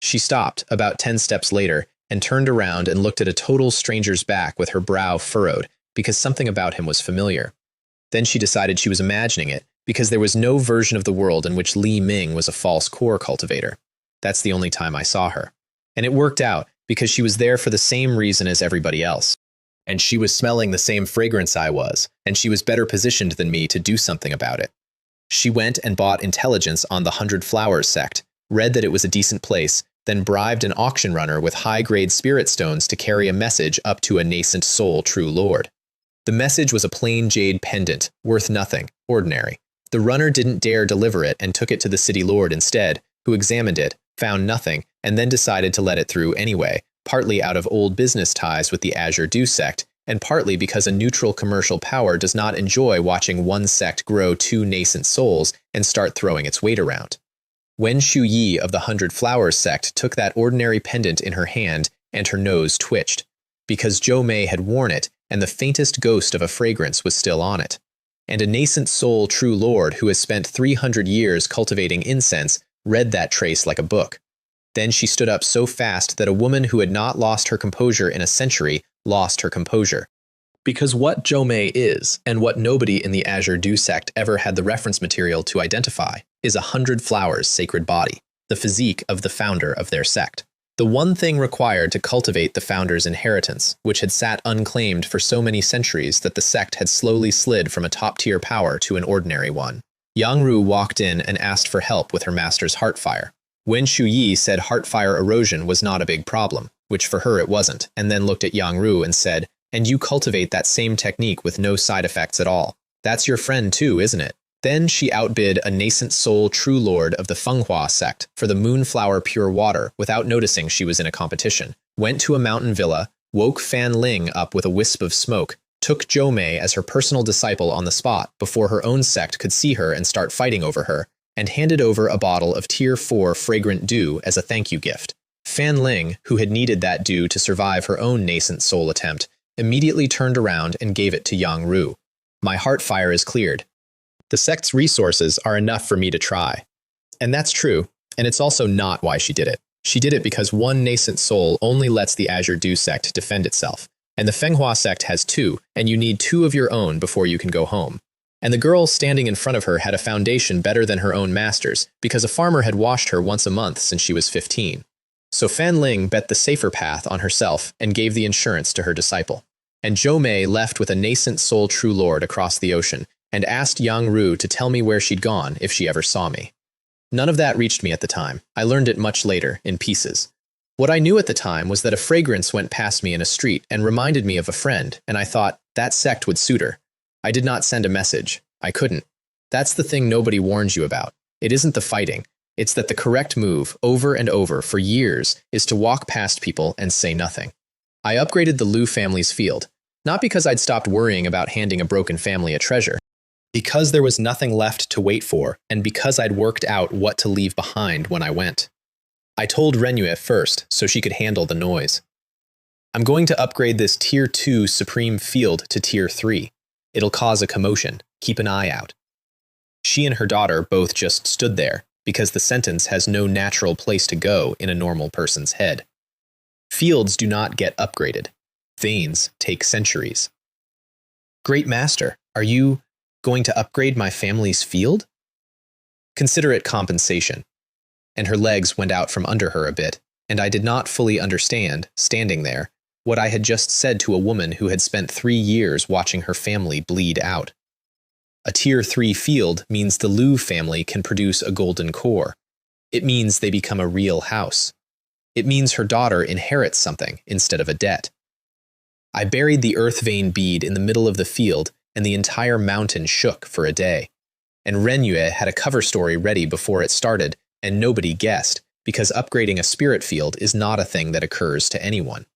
She stopped, about 10 steps later, and turned around and looked at a total stranger's back with her brow furrowed, because something about him was familiar. Then she decided she was imagining it, because there was no version of the world in which Li Ming was a false core cultivator. That's the only time I saw her. And it worked out, because she was there for the same reason as everybody else. And she was smelling the same fragrance I was, and she was better positioned than me to do something about it. She went and bought intelligence on the 100 Flowers sect, read that it was a decent place, then bribed an auction runner with high-grade spirit stones to carry a message up to a nascent soul true lord. The message was a plain jade pendant, worth nothing, ordinary. The runner didn't dare deliver it and took it to the city lord instead, who examined it, found nothing, and then decided to let it through anyway, partly out of old business ties with the Azure Dew sect, and partly because a neutral commercial power does not enjoy watching one sect grow 2 nascent souls and start throwing its weight around. Wen Shuyi of the 100 Flowers sect took that ordinary pendant in her hand, and her nose twitched, because Zhou Mei had worn it, and the faintest ghost of a fragrance was still on it. And a nascent soul true lord who has spent 300 years cultivating incense read that trace like a book. Then she stood up so fast that a woman who had not lost her composure in a century lost her composure. Because what Zhou Mei is, and what nobody in the Azure Dew sect ever had the reference material to identify, is 100 Flowers' sacred body, the physique of the founder of their sect. The one thing required to cultivate the founder's inheritance, which had sat unclaimed for so many centuries that the sect had slowly slid from a top-tier power to an ordinary one. Yang Ru walked in and asked for help with her master's heart fire. Wen Shuyi said heart fire erosion was not a big problem, which for her it wasn't, and then looked at Yang Ru and said, "And you cultivate that same technique with no side effects at all. That's your friend too, isn't it?" Then she outbid a nascent soul true lord of the manhwa sect for the moonflower pure water without noticing she was in a competition, went to a mountain villa, woke Fan Ling up with a wisp of smoke, took Zhou Mei as her personal disciple on the spot before her own sect could see her and start fighting over her, and handed over a bottle of Tier 4 fragrant dew as a thank you gift. Fan Ling, who had needed that dew to survive her own nascent soul attempt, immediately turned around and gave it to Yang Ru. My heart fire is cleared. The sect's resources are enough for me to try. And that's true, and it's also not why she did it. She did it because one nascent soul only lets the Azure Dew sect defend itself, and the Fenghua sect has two, and you need two of your own before you can go home. And the girl standing in front of her had a foundation better than her own master's, because a farmer had washed her once a month since she was 15. So Fan Ling bet the safer path on herself and gave the insurance to her disciple. And Zhou Mei left with a nascent soul true lord across the ocean, and asked Yang Ru to tell me where she'd gone if she ever saw me. None of that reached me at the time. I learned it much later, in pieces. What I knew at the time was that a fragrance went past me in a street and reminded me of a friend, and I thought that sect would suit her. I did not send a message. I couldn't. That's the thing nobody warns you about. It isn't the fighting. It's that the correct move, over and over, for years, is to walk past people and say nothing. I upgraded the Liu family's field, not because I'd stopped worrying about handing a broken family a treasure, because there was nothing left to wait for, and because I'd worked out what to leave behind when I went. I told Renyue first, so she could handle the noise. I'm going to upgrade this Tier 2 Supreme Field to Tier 3. It'll cause a commotion. Keep an eye out. She and her daughter both just stood there, because the sentence has no natural place to go in a normal person's head. Fields do not get upgraded. Veins take centuries. Great Master, are you going to upgrade my family's field? Consider it compensation. And her legs went out from under her a bit, and I did not fully understand, standing there, what I had just said to a woman who had spent 3 years watching her family bleed out. A Tier 3 field means the Liu family can produce a golden core. It means they become a real house. It means her daughter inherits something instead of a debt. I buried the earth vein bead in the middle of the field, and the entire mountain shook for a day. And Renyue had a cover story ready before it started, and nobody guessed, because upgrading a spirit field is not a thing that occurs to anyone.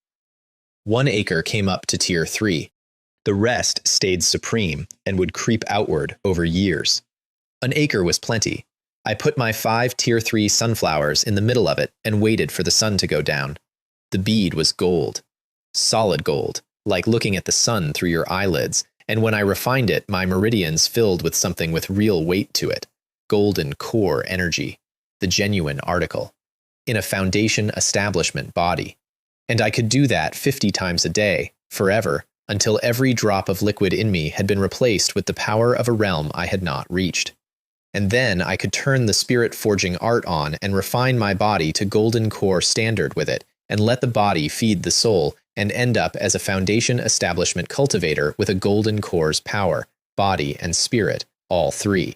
1 acre came up to Tier 3. The rest stayed supreme and would creep outward over years. An acre was plenty. I put my 5 Tier 3 sunflowers in the middle of it and waited for the sun to go down. The bead was gold. Solid gold, like looking at the sun through your eyelids, and when I refined it, my meridians filled with something with real weight to it. Golden core energy. The genuine article. In a foundation establishment body. And I could do that 50 times a day, forever, until every drop of liquid in me had been replaced with the power of a realm I had not reached. And then I could turn the spirit forging art on and refine my body to golden core standard with it, and let the body feed the soul, and end up as a foundation establishment cultivator with a golden core's power, body, and spirit, all 3.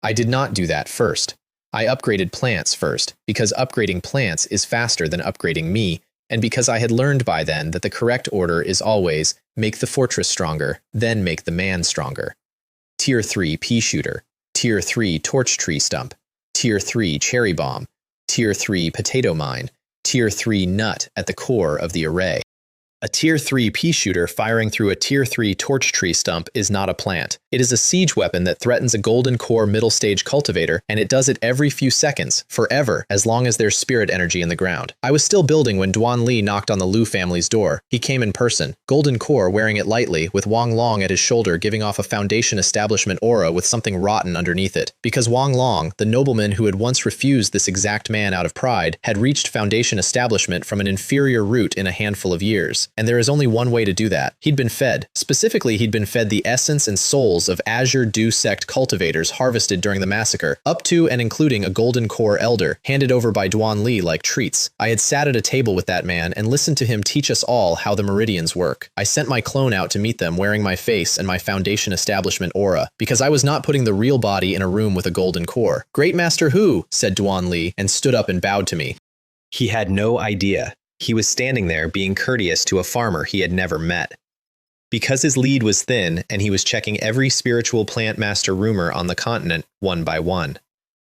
I did not do that first. I upgraded plants first, because upgrading plants is faster than upgrading me, and because I had learned by then that the correct order is always make the fortress stronger, then make the man stronger. Tier 3 pea shooter, Tier 3 torch tree stump, Tier 3 cherry bomb, Tier 3 potato mine, Tier 3 nut at the core of the array. A Tier 3 pea shooter firing through a Tier 3 torch tree stump is not a plant. It is a siege weapon that threatens a golden core middle stage cultivator, and it does it every few seconds, forever, as long as there's spirit energy in the ground. I was still building when Duan Li knocked on the Liu family's door. He came in person, golden core wearing it lightly, with Wang Long at his shoulder giving off a foundation establishment aura with something rotten underneath it. Because Wang Long, the nobleman who had once refused this exact man out of pride, had reached foundation establishment from an inferior root in a handful of years. And there is only one way to do that. He'd been fed. Specifically, he'd been fed the essence and souls of Azure Dew sect cultivators harvested during the massacre, up to and including a golden core elder, handed over by Duan Li like treats. I had sat at a table with that man and listened to him teach us all how the meridians work. I sent my clone out to meet them wearing my face and my foundation establishment aura, because I was not putting the real body in a room with a golden core. Great Master who? Said Duan Li, and stood up and bowed to me. He had no idea. He was standing there being courteous to a farmer he had never met. Because his lead was thin and he was checking every spiritual plant master rumor on the continent one by one.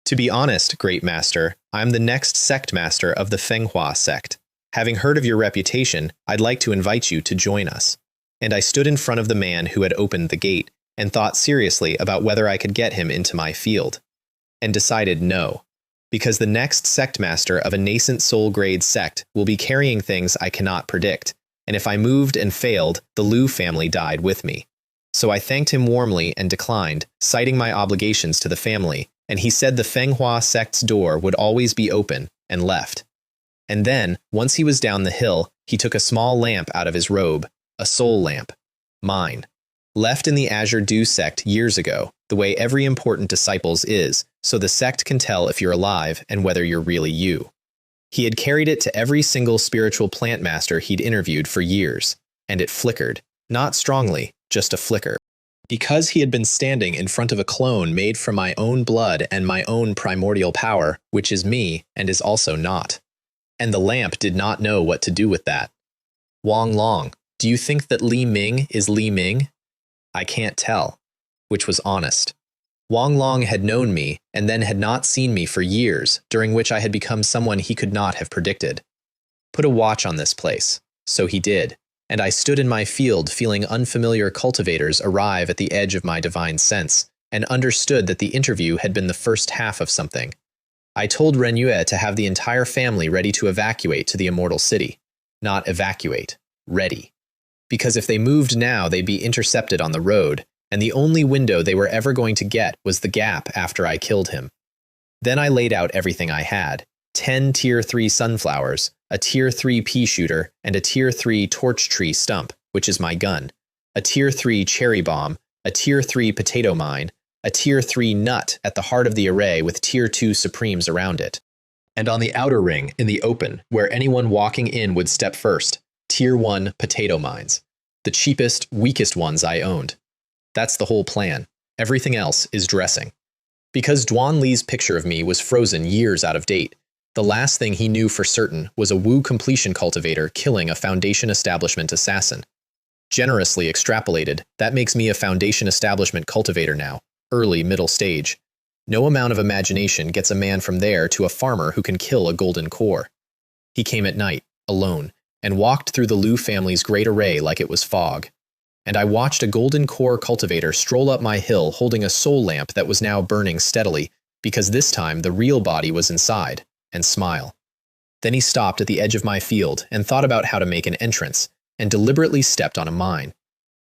To be honest, great master, I'm the next sect master of the manhwa sect. Having heard of your reputation, I'd like to invite you to join us. And I stood in front of the man who had opened the gate and thought seriously about whether I could get him into my field. And decided no, because the next sect master of a nascent soul grade sect will be carrying things I cannot predict, and if I moved and failed, the Liu family died with me. So I thanked him warmly and declined, citing my obligations to the family, and he said the manhwa sect's door would always be open, and left. And then, once he was down the hill, he took a small lamp out of his robe, a soul lamp. Mine. Left in the Azure Dew sect years ago, the way every important disciple's is, so the sect can tell if you're alive and whether you're really you. He had carried it to every single spiritual plant master he'd interviewed for years, and it flickered, not strongly, just a flicker. Because he had been standing in front of a clone made from my own blood and my own primordial power, which is me and is also not. And the lamp did not know what to do with that. Wang Long, do you think that Li Ming is Li Ming? I can't tell, which was honest. Wang Long had known me and then had not seen me for years, during which I had become someone he could not have predicted. Put a watch on this place. So he did, and I stood in my field feeling unfamiliar cultivators arrive at the edge of my divine sense, and understood that the interview had been the first half of something. I told Renyue to have the entire family ready to evacuate to the immortal city. Not evacuate, ready. Because if they moved now, they'd be intercepted on the road, and the only window they were ever going to get was the gap after I killed him. Then I laid out everything I had, 10 Tier 3 sunflowers, a Tier 3 pea shooter, and a Tier 3 torch tree stump, which is my gun, a Tier 3 cherry bomb, a Tier 3 potato mine, a Tier 3 nut at the heart of the array with Tier 2 supremes around it. And on the outer ring, in the open, where anyone walking in would step first, Tier 1 potato mines. The cheapest, weakest ones I owned. That's the whole plan. Everything else is dressing. Because Duan Li's picture of me was frozen years out of date, the last thing he knew for certain was a Wu completion cultivator killing a Foundation Establishment assassin. Generously extrapolated, that makes me a Foundation Establishment cultivator now, early middle stage. No amount of imagination gets a man from there to a farmer who can kill a golden core. He came at night, alone, and walked through the Liu family's great array like it was fog. And I watched a golden core cultivator stroll up my hill holding a soul lamp that was now burning steadily, because this time the real body was inside, and smile. Then he stopped at the edge of my field and thought about how to make an entrance, and deliberately stepped on a mine.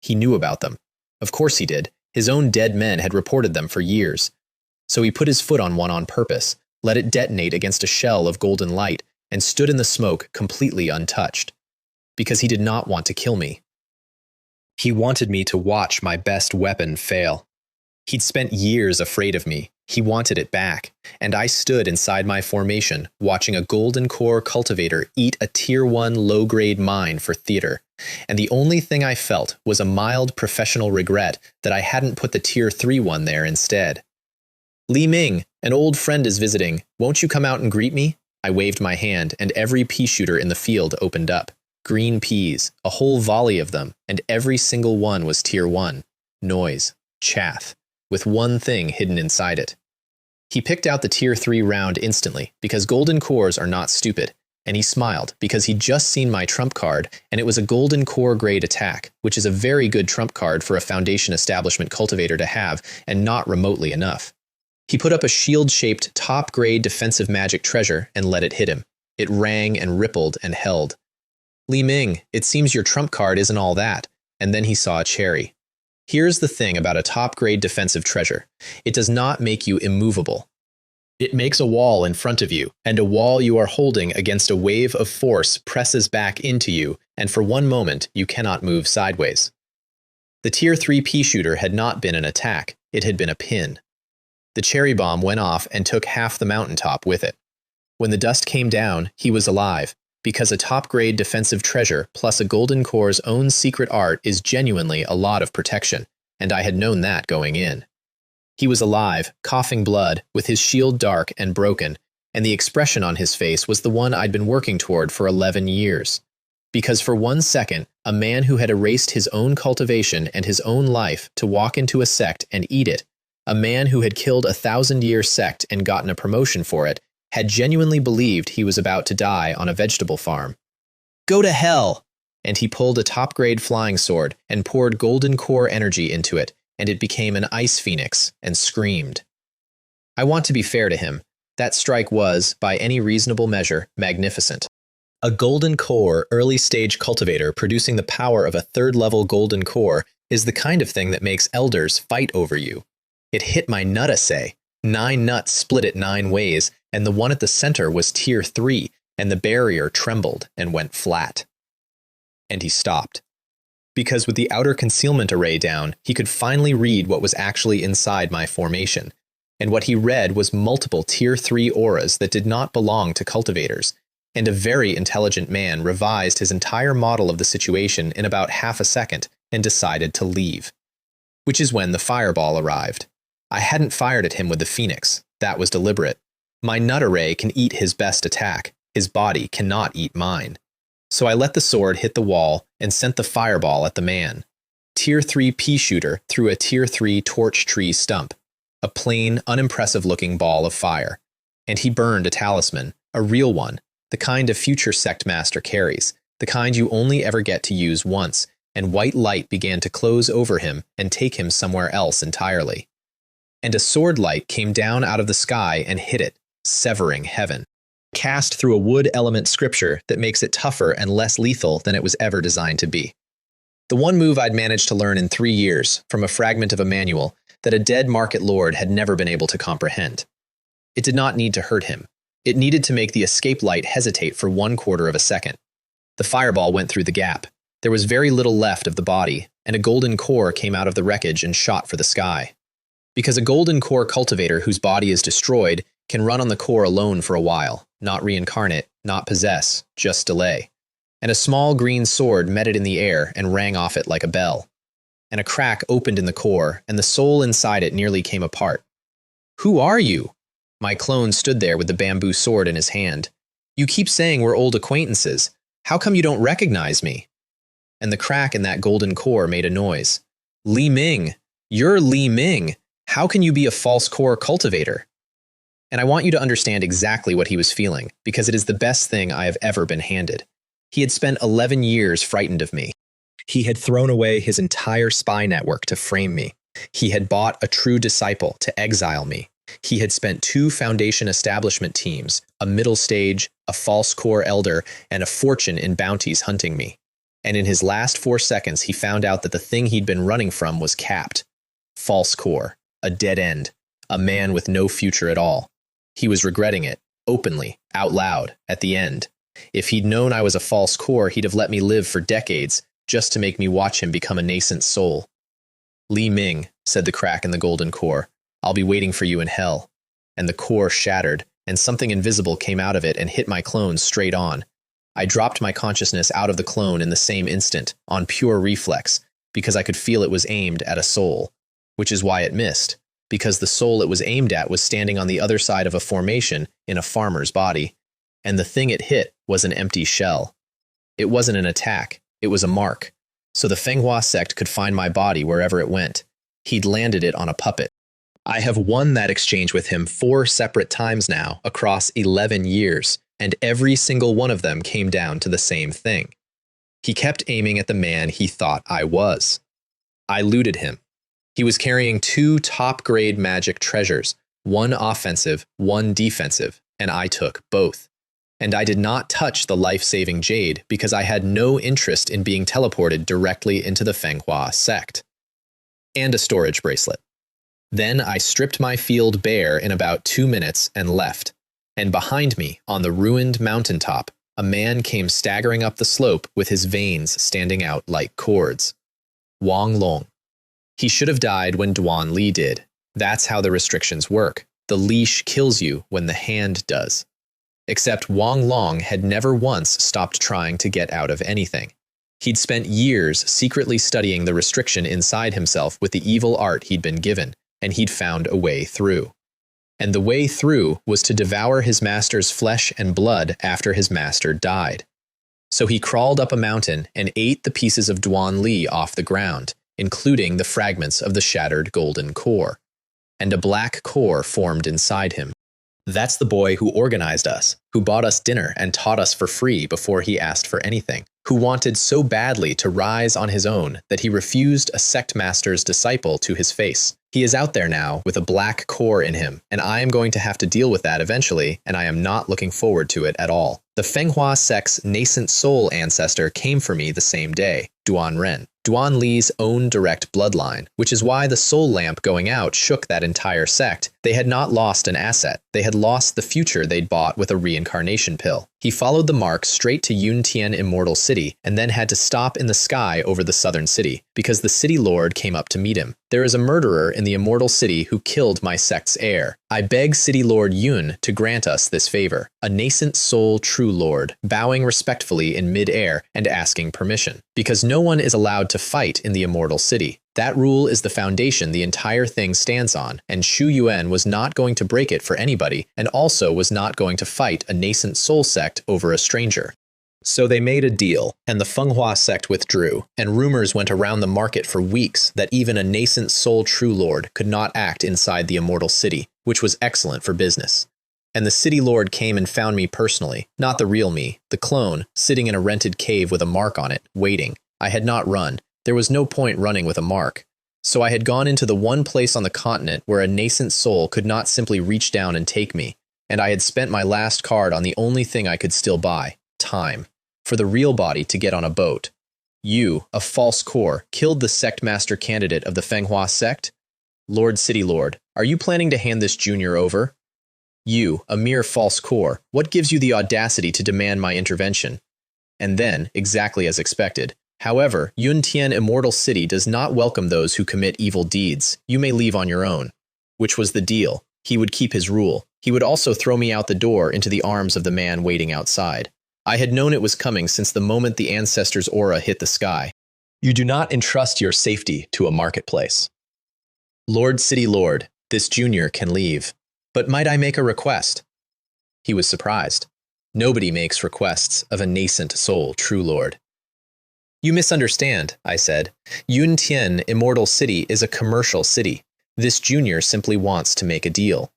He knew about them. Of course he did. His own dead men had reported them for years. So he put his foot on one on purpose, let it detonate against a shell of golden light, and stood in the smoke completely untouched. Because he did not want to kill me. He wanted me to watch my best weapon fail. He'd spent years afraid of me. He wanted it back, and I stood inside my formation, watching a golden core cultivator eat a Tier 1 low-grade mine for theater. And the only thing I felt was a mild professional regret that I hadn't put the Tier 3 one there instead. Li Ming, an old friend is visiting. Won't you come out and greet me? I waved my hand, and every pea shooter in the field opened up. Green peas, a whole volley of them, and every single one was Tier 1. Noise. Chaff. With one thing hidden inside it. He picked out the Tier 3 round instantly, because golden cores are not stupid, and he smiled because he'd just seen my trump card, and it was a golden core grade attack, which is a very good trump card for a Foundation Establishment cultivator to have, and not remotely enough. He put up a shield-shaped top-grade defensive magic treasure and let it hit him. It rang and rippled and held. Li Ming, it seems your trump card isn't all that, and then he saw a cherry. Here's the thing about a top-grade defensive treasure. It does not make you immovable. It makes a wall in front of you, and a wall you are holding against a wave of force presses back into you, and for one moment you cannot move sideways. The Tier 3 pea shooter had not been an attack, it had been a pin. The cherry bomb went off and took half the mountaintop with it. When the dust came down, he was alive, because a top-grade defensive treasure plus a golden core's own secret art is genuinely a lot of protection, and I had known that going in. He was alive, coughing blood, with his shield dark and broken, and the expression on his face was the one I'd been working toward for 11 years. Because for 1 second, a man who had erased his own cultivation and his own life to walk into a sect and eat it, a man who had killed a 1,000-year sect and gotten a promotion for it, had genuinely believed he was about to die on a vegetable farm. Go to hell! And he pulled a top-grade flying sword and poured golden core energy into it, and it became an ice phoenix and screamed. I want to be fair to him. That strike was, by any reasonable measure, magnificent. A golden core early-stage cultivator producing the power of a third-level golden core is the kind of thing that makes elders fight over you. It hit my nut, say. 9 nuts split it 9 ways, and the one at the center was tier 3, and the barrier trembled and went flat. And he stopped. Because with the outer concealment array down, he could finally read what was actually inside my formation. And what he read was multiple tier 3 auras that did not belong to cultivators, and a very intelligent man revised his entire model of the situation in about half a second and decided to leave. Which is when the fireball arrived. I hadn't fired at him with the phoenix. That was deliberate. My nut array can eat his best attack. His body cannot eat mine. So I let the sword hit the wall and sent the fireball at the man. Tier 3 pea shooter through a Tier 3 torch tree stump. A plain, unimpressive-looking ball of fire. And he burned a talisman, a real one, the kind a future sect master carries, the kind you only ever get to use once, and white light began to close over him and take him somewhere else entirely. And a sword light came down out of the sky and hit it, severing heaven. Cast through a wood element scripture that makes it tougher and less lethal than it was ever designed to be. The one move I'd managed to learn in 3 years, from a fragment of a manual, that a dead market lord had never been able to comprehend. It did not need to hurt him. It needed to make the escape light hesitate for 1/4 of a second. The fireball went through the gap. There was very little left of the body, and a golden core came out of the wreckage and shot for the sky. Because a golden core cultivator whose body is destroyed can run on the core alone for a while, not reincarnate, not possess, just delay. And a small green sword met it in the air and rang off it like a bell. And a crack opened in the core, and the soul inside it nearly came apart. Who are you? My clone stood there with the bamboo sword in his hand. You keep saying we're old acquaintances. How come you don't recognize me? And the crack in that golden core made a noise. Li Ming! You're Li Ming! How can you be a false core cultivator? And I want you to understand exactly what he was feeling, because it is the best thing I have ever been handed. He had spent 11 years frightened of me. He had thrown away his entire spy network to frame me. He had bought a true disciple to exile me. He had spent 2 foundation establishment teams, a middle stage, a false core elder, and a fortune in bounties hunting me. And in his last 4 seconds, he found out that the thing he'd been running from was capped. False core, a dead end, a man with no future at all. He was regretting it, openly, out loud, at the end. If he'd known I was a false core, he'd have let me live for decades, just to make me watch him become a nascent soul. Li Ming, said the crack in the golden core, I'll be waiting for you in hell. And the core shattered, and something invisible came out of it and hit my clone straight on. I dropped my consciousness out of the clone in the same instant, on pure reflex, because I could feel it was aimed at a soul, which is why it missed, because the soul it was aimed at was standing on the other side of a formation in a farmer's body, and the thing it hit was an empty shell. It wasn't an attack, it was a mark, so the manhwa sect could find my body wherever it went. He'd landed it on a puppet. I have won that exchange with him 4 separate times now, across 11 years, and every single one of them came down to the same thing. He kept aiming at the man he thought I was. I looted him. He was carrying 2 top-grade magic treasures, 1 offensive, 1 defensive, and I took both. And I did not touch the life-saving jade because I had no interest in being teleported directly into the manhwa sect. And a storage bracelet. Then I stripped my field bare in about 2 minutes and left. And behind me, on the ruined mountaintop, a man came staggering up the slope with his veins standing out like cords. Wang Long. He should have died when Duan Li did. That's how the restrictions work. The leash kills you when the hand does. Except Wang Long had never once stopped trying to get out of anything. He'd spent years secretly studying the restriction inside himself with the evil art he'd been given, and he'd found a way through. and the way through was to devour his master's flesh and blood after his master died. So he crawled up a mountain and ate the pieces of Duan Li off the ground, including the fragments of the shattered golden core. And a black core formed inside him. That's the boy who organized us, who bought us dinner and taught us for free before he asked for anything, who wanted so badly to rise on his own that he refused a sect master's disciple to his face. He is out there now with a black core in him, and I am going to have to deal with that eventually, and I am not looking forward to it at all. The manhwa sect's nascent soul ancestor came for me the same day, Duan Ren, Duan Li's own direct bloodline, which is why the soul lamp going out shook that entire sect. They had not lost an asset, they had lost the future they'd bought with a reincarnation pill. He followed the mark straight to Yuntian Immortal City, and then had to stop in the sky over the southern city, because the city lord came up to meet him. There is a murderer in the Immortal City who killed my sect's heir. I beg City Lord Yun to grant us this favor, a nascent soul true lord, bowing respectfully in mid-air and asking permission, because no one is allowed to fight in the Immortal City. That rule is the foundation the entire thing stands on, and Shu Yuan was not going to break it for anybody, and also was not going to fight a nascent soul sect over a stranger. So they made a deal, and the manhwa sect withdrew, and rumors went around the market for weeks that even a nascent soul true lord could not act inside the Immortal City, which was excellent for business. And the city lord came and found me personally, not the real me, the clone, sitting in a rented cave with a mark on it, waiting. I had not run. There was no point running with a mark. So I had gone into the one place on the continent where a nascent soul could not simply reach down and take me, and I had spent my last card on the only thing I could still buy, time, for the real body to get on a boat. You, a false core, killed the sect master candidate of the manhwa sect? Lord City Lord, are you planning to hand this junior over? You, a mere false core, what gives you the audacity to demand my intervention? And then, exactly as expected, however, Yuntian Immortal City does not welcome those who commit evil deeds. You may leave on your own. Which was the deal. He would keep his rule. He would also throw me out the door into the arms of the man waiting outside. I had known it was coming since the moment the ancestor's aura hit the sky. You do not entrust your safety to a marketplace. Lord City Lord, this junior can leave. But might I make a request? He was surprised. Nobody makes requests of a nascent soul true lord. You misunderstand, I said. Yuntian Immortal City is a commercial city. This junior simply wants to make a deal.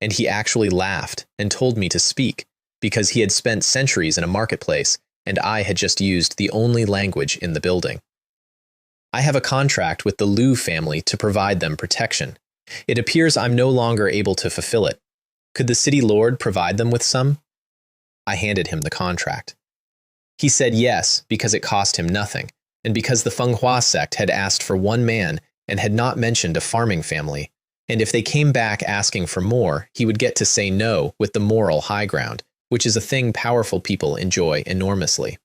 And he actually laughed and told me to speak, because he had spent centuries in a marketplace, and I had just used the only language in the building. I have a contract with the Liu family to provide them protection. It appears I'm no longer able to fulfill it. Could the city lord provide them with some? I handed him the contract. He said yes, because it cost him nothing, and because the manhwa sect had asked for one man and had not mentioned a farming family, and if they came back asking for more, he would get to say no with the moral high ground, which is a thing powerful people enjoy enormously.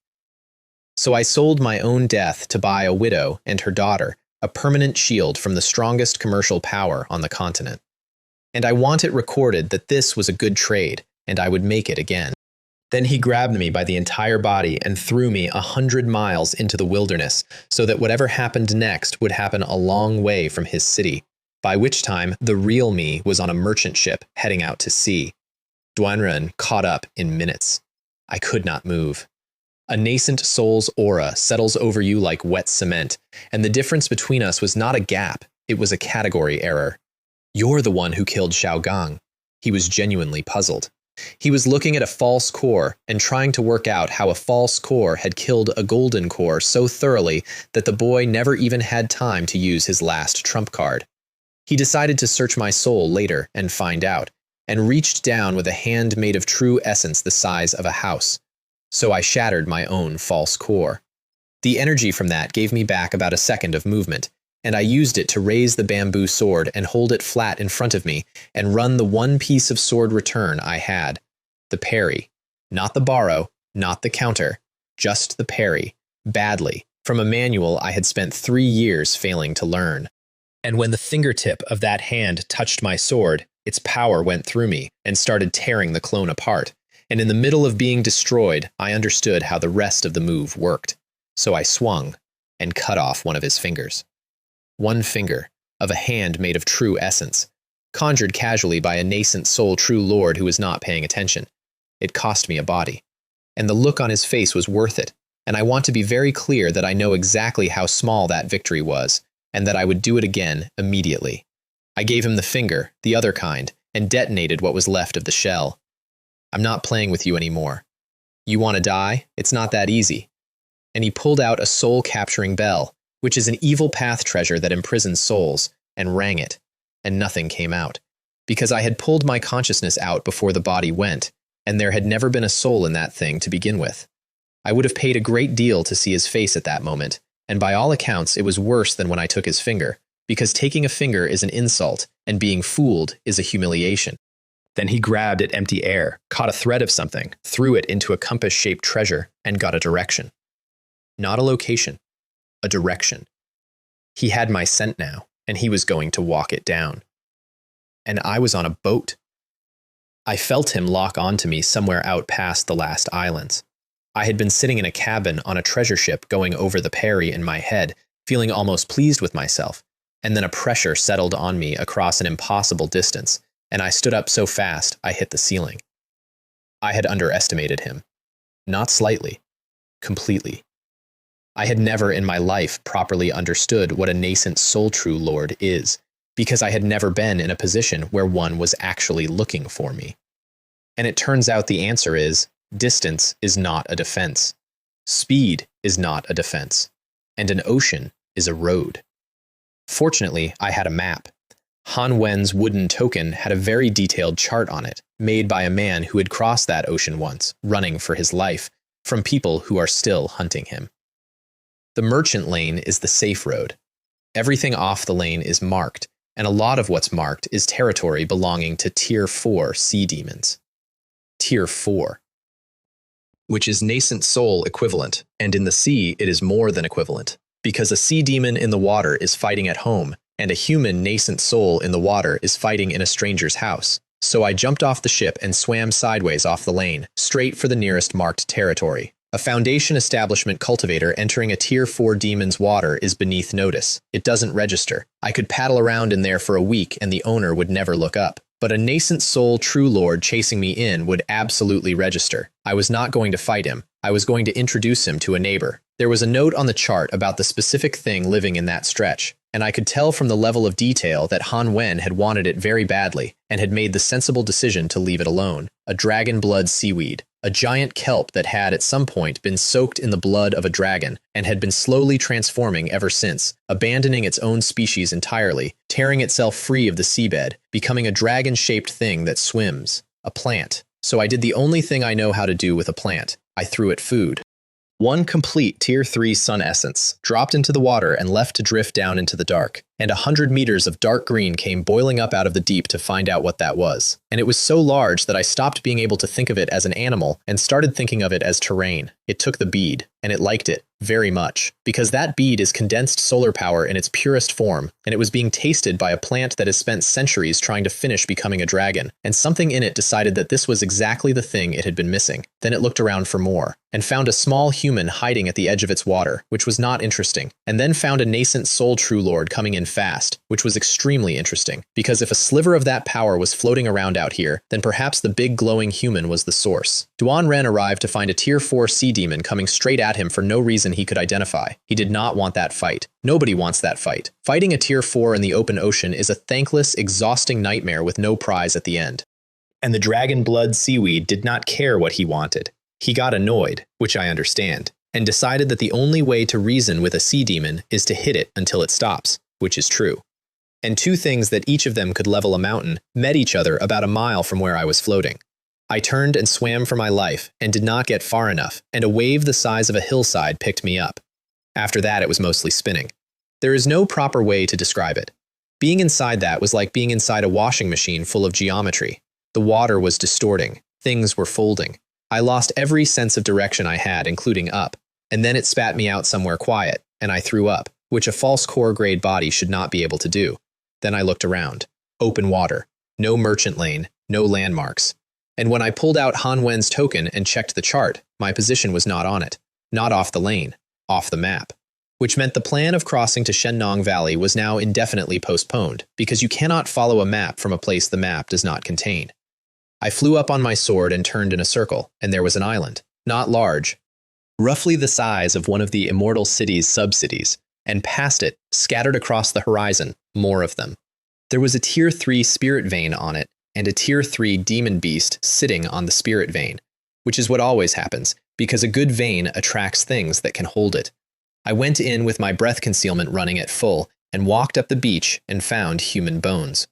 So I sold my own death to buy a widow and her daughter, a permanent shield from the strongest commercial power on the continent. And I want it recorded that this was a good trade, and I would make it again. Then he grabbed me by the entire body and threw me 100 miles into the wilderness, so that whatever happened next would happen a long way from his city, by which time the real me was on a merchant ship heading out to sea. Duanren caught up in minutes. I could not move. A nascent soul's aura settles over you like wet cement, and the difference between us was not a gap, it was a category error. You're the one who killed Xiaogang. He was genuinely puzzled. He was looking at a false core and trying to work out how a false core had killed a golden core so thoroughly that the boy never even had time to use his last trump card. He decided to search my soul later and find out, and reached down with a hand made of true essence the size of a house. So I shattered my own false core. The energy from that gave me back about a second of movement, and I used it to raise the bamboo sword and hold it flat in front of me and run the one piece of sword return I had. The parry. Not the borrow, not the counter, just the parry, badly, from a manual I had spent 3 years failing to learn. And when the fingertip of that hand touched my sword, its power went through me and started tearing the clone apart. And in the middle of being destroyed, I understood how the rest of the move worked. So I swung and cut off one of his fingers. One finger, of a hand made of true essence, conjured casually by a nascent soul true lord who was not paying attention. It cost me a body. And the look on his face was worth it, and I want to be very clear that I know exactly how small that victory was, and that I would do it again immediately. I gave him the finger, the other kind, and detonated what was left of the shell. I'm not playing with you anymore. You want to die? It's not that easy. And he pulled out a soul-capturing bell, which is an evil path treasure that imprisons souls, and rang it, and nothing came out, because I had pulled my consciousness out before the body went, and there had never been a soul in that thing to begin with. I would have paid a great deal to see his face at that moment, and by all accounts it was worse than when I took his finger, because taking a finger is an insult, and being fooled is a humiliation. Then he grabbed at empty air, caught a thread of something, threw it into a compass-shaped treasure, and got a direction. Not a location, a direction. He had my scent now, and he was going to walk it down. And I was on a boat. I felt him lock onto me somewhere out past the last islands. I had been sitting in a cabin on a treasure ship going over the Peri in my head, feeling almost pleased with myself, and then a pressure settled on me across an impossible distance, and I stood up so fast I hit the ceiling. I had underestimated him. Not slightly. Completely. I had never in my life properly understood what a nascent soul true lord is, because I had never been in a position where one was actually looking for me. And it turns out the answer is, distance is not a defense. Speed is not a defense. And an ocean is a road. Fortunately, I had a map. Han Wen's wooden token had a very detailed chart on it, made by a man who had crossed that ocean once, running for his life, from people who are still hunting him. The merchant lane is the safe road. Everything off the lane is marked, and a lot of what's marked is territory belonging to Tier 4 sea demons. Tier 4. Which is nascent soul equivalent, and in the sea it is more than equivalent, because a sea demon in the water is fighting at home, and a human nascent soul in the water is fighting in a stranger's house. So I jumped off the ship and swam sideways off the lane, straight for the nearest marked territory. A Foundation establishment cultivator entering a Tier 4 demon's water is beneath notice. It doesn't register. I could paddle around in there for a week and the owner would never look up. But a nascent soul true lord chasing me in would absolutely register. I was not going to fight him. I was going to introduce him to a neighbor. There was a note on the chart about the specific thing living in that stretch, and I could tell from the level of detail that Han Wen had wanted it very badly and had made the sensible decision to leave it alone. A dragon blood seaweed. A giant kelp that had at some point been soaked in the blood of a dragon and had been slowly transforming ever since, abandoning its own species entirely, tearing itself free of the seabed, becoming a dragon-shaped thing that swims. A plant. So I did the only thing I know how to do with a plant. I threw it food. One complete Tier 3 sun essence, dropped into the water and left to drift down into the dark, and 100 meters of dark green came boiling up out of the deep to find out what that was. And it was so large that I stopped being able to think of it as an animal and started thinking of it as terrain. It took the bead, and it liked it very much, because that bead is condensed solar power in its purest form, and it was being tasted by a plant that has spent centuries trying to finish becoming a dragon, and something in it decided that this was exactly the thing it had been missing. Then it looked around for more, and found a small human hiding at the edge of its water, which was not interesting, and then found a nascent soul true lord coming in fast, which was extremely interesting, because if a sliver of that power was floating around out here, then perhaps the big glowing human was the source. Duan Ren arrived to find a Tier 4 sea demon coming straight at him for no reason he could identify. He did not want that fight. Nobody wants that fight. Fighting a Tier 4 in the open ocean is a thankless, exhausting nightmare with no prize at the end. And the dragon blood seaweed did not care what he wanted. He got annoyed, which I understand, and decided that the only way to reason with a sea demon is to hit it until it stops, which is true. And two things that each of them could level a mountain met each other about a mile from where I was floating. I turned and swam for my life and did not get far enough, and a wave the size of a hillside picked me up. After that, it was mostly spinning. There is no proper way to describe it. Being inside that was like being inside a washing machine full of geometry. The water was distorting. Things were folding. I lost every sense of direction I had, including up, and then it spat me out somewhere quiet, and I threw up, which a false core grade body should not be able to do. Then I looked around. Open water. No merchant lane. No landmarks. And when I pulled out Han Wen's token and checked the chart, my position was not on it. Not off the lane. Off the map. which meant the plan of crossing to Shennong Valley was now indefinitely postponed, because you cannot follow a map from a place the map does not contain. I flew up on my sword and turned in a circle, and there was an island, not large, roughly the size of one of the Immortal City's sub-cities, and past it, scattered across the horizon, more of them. There was a Tier 3 spirit vein on it, and a Tier 3 demon beast sitting on the spirit vein, which is what always happens, because a good vein attracts things that can hold it. I went in with my breath concealment running at full, and walked up the beach and found human bones.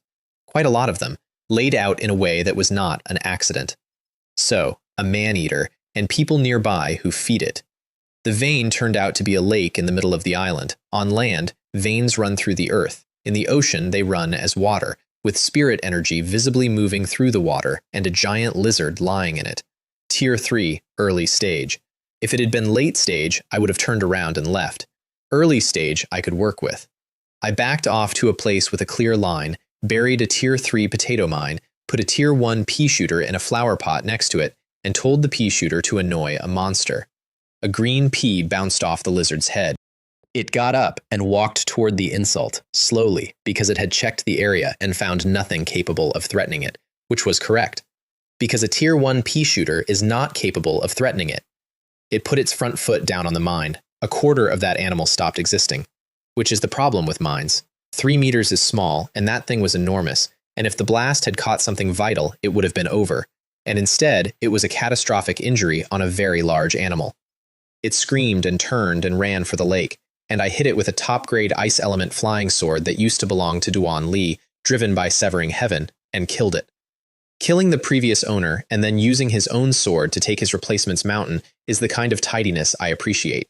Quite a lot of them, laid out in a way that was not an accident. So, a man-eater, and people nearby who feed it. The vein turned out to be a lake in the middle of the island. On land, veins run through the earth. In the ocean, they run as water, with spirit energy visibly moving through the water and a giant lizard lying in it. Tier 3, early stage. If it had been late stage, I would have turned around and left. Early stage, I could work with. I backed off to a place with a clear line, buried a Tier 3 potato mine, put a Tier 1 pea shooter in a flower pot next to it, and told the pea shooter to annoy a monster. A green pea bounced off the lizard's head. It got up and walked toward the insult, slowly, because it had checked the area and found nothing capable of threatening it, which was correct, because a Tier 1 pea shooter is not capable of threatening it. It put its front foot down on the mine. A quarter of that animal stopped existing, which is the problem with mines. 3 meters is small, and that thing was enormous, and if the blast had caught something vital, it would have been over, and instead, it was a catastrophic injury on a very large animal. It screamed and turned and ran for the lake, and I hit it with a top-grade ice element flying sword that used to belong to Duan Li, driven by Severing Heaven, and killed it. Killing the previous owner and then using his own sword to take his replacement's mountain is the kind of tidiness I appreciate.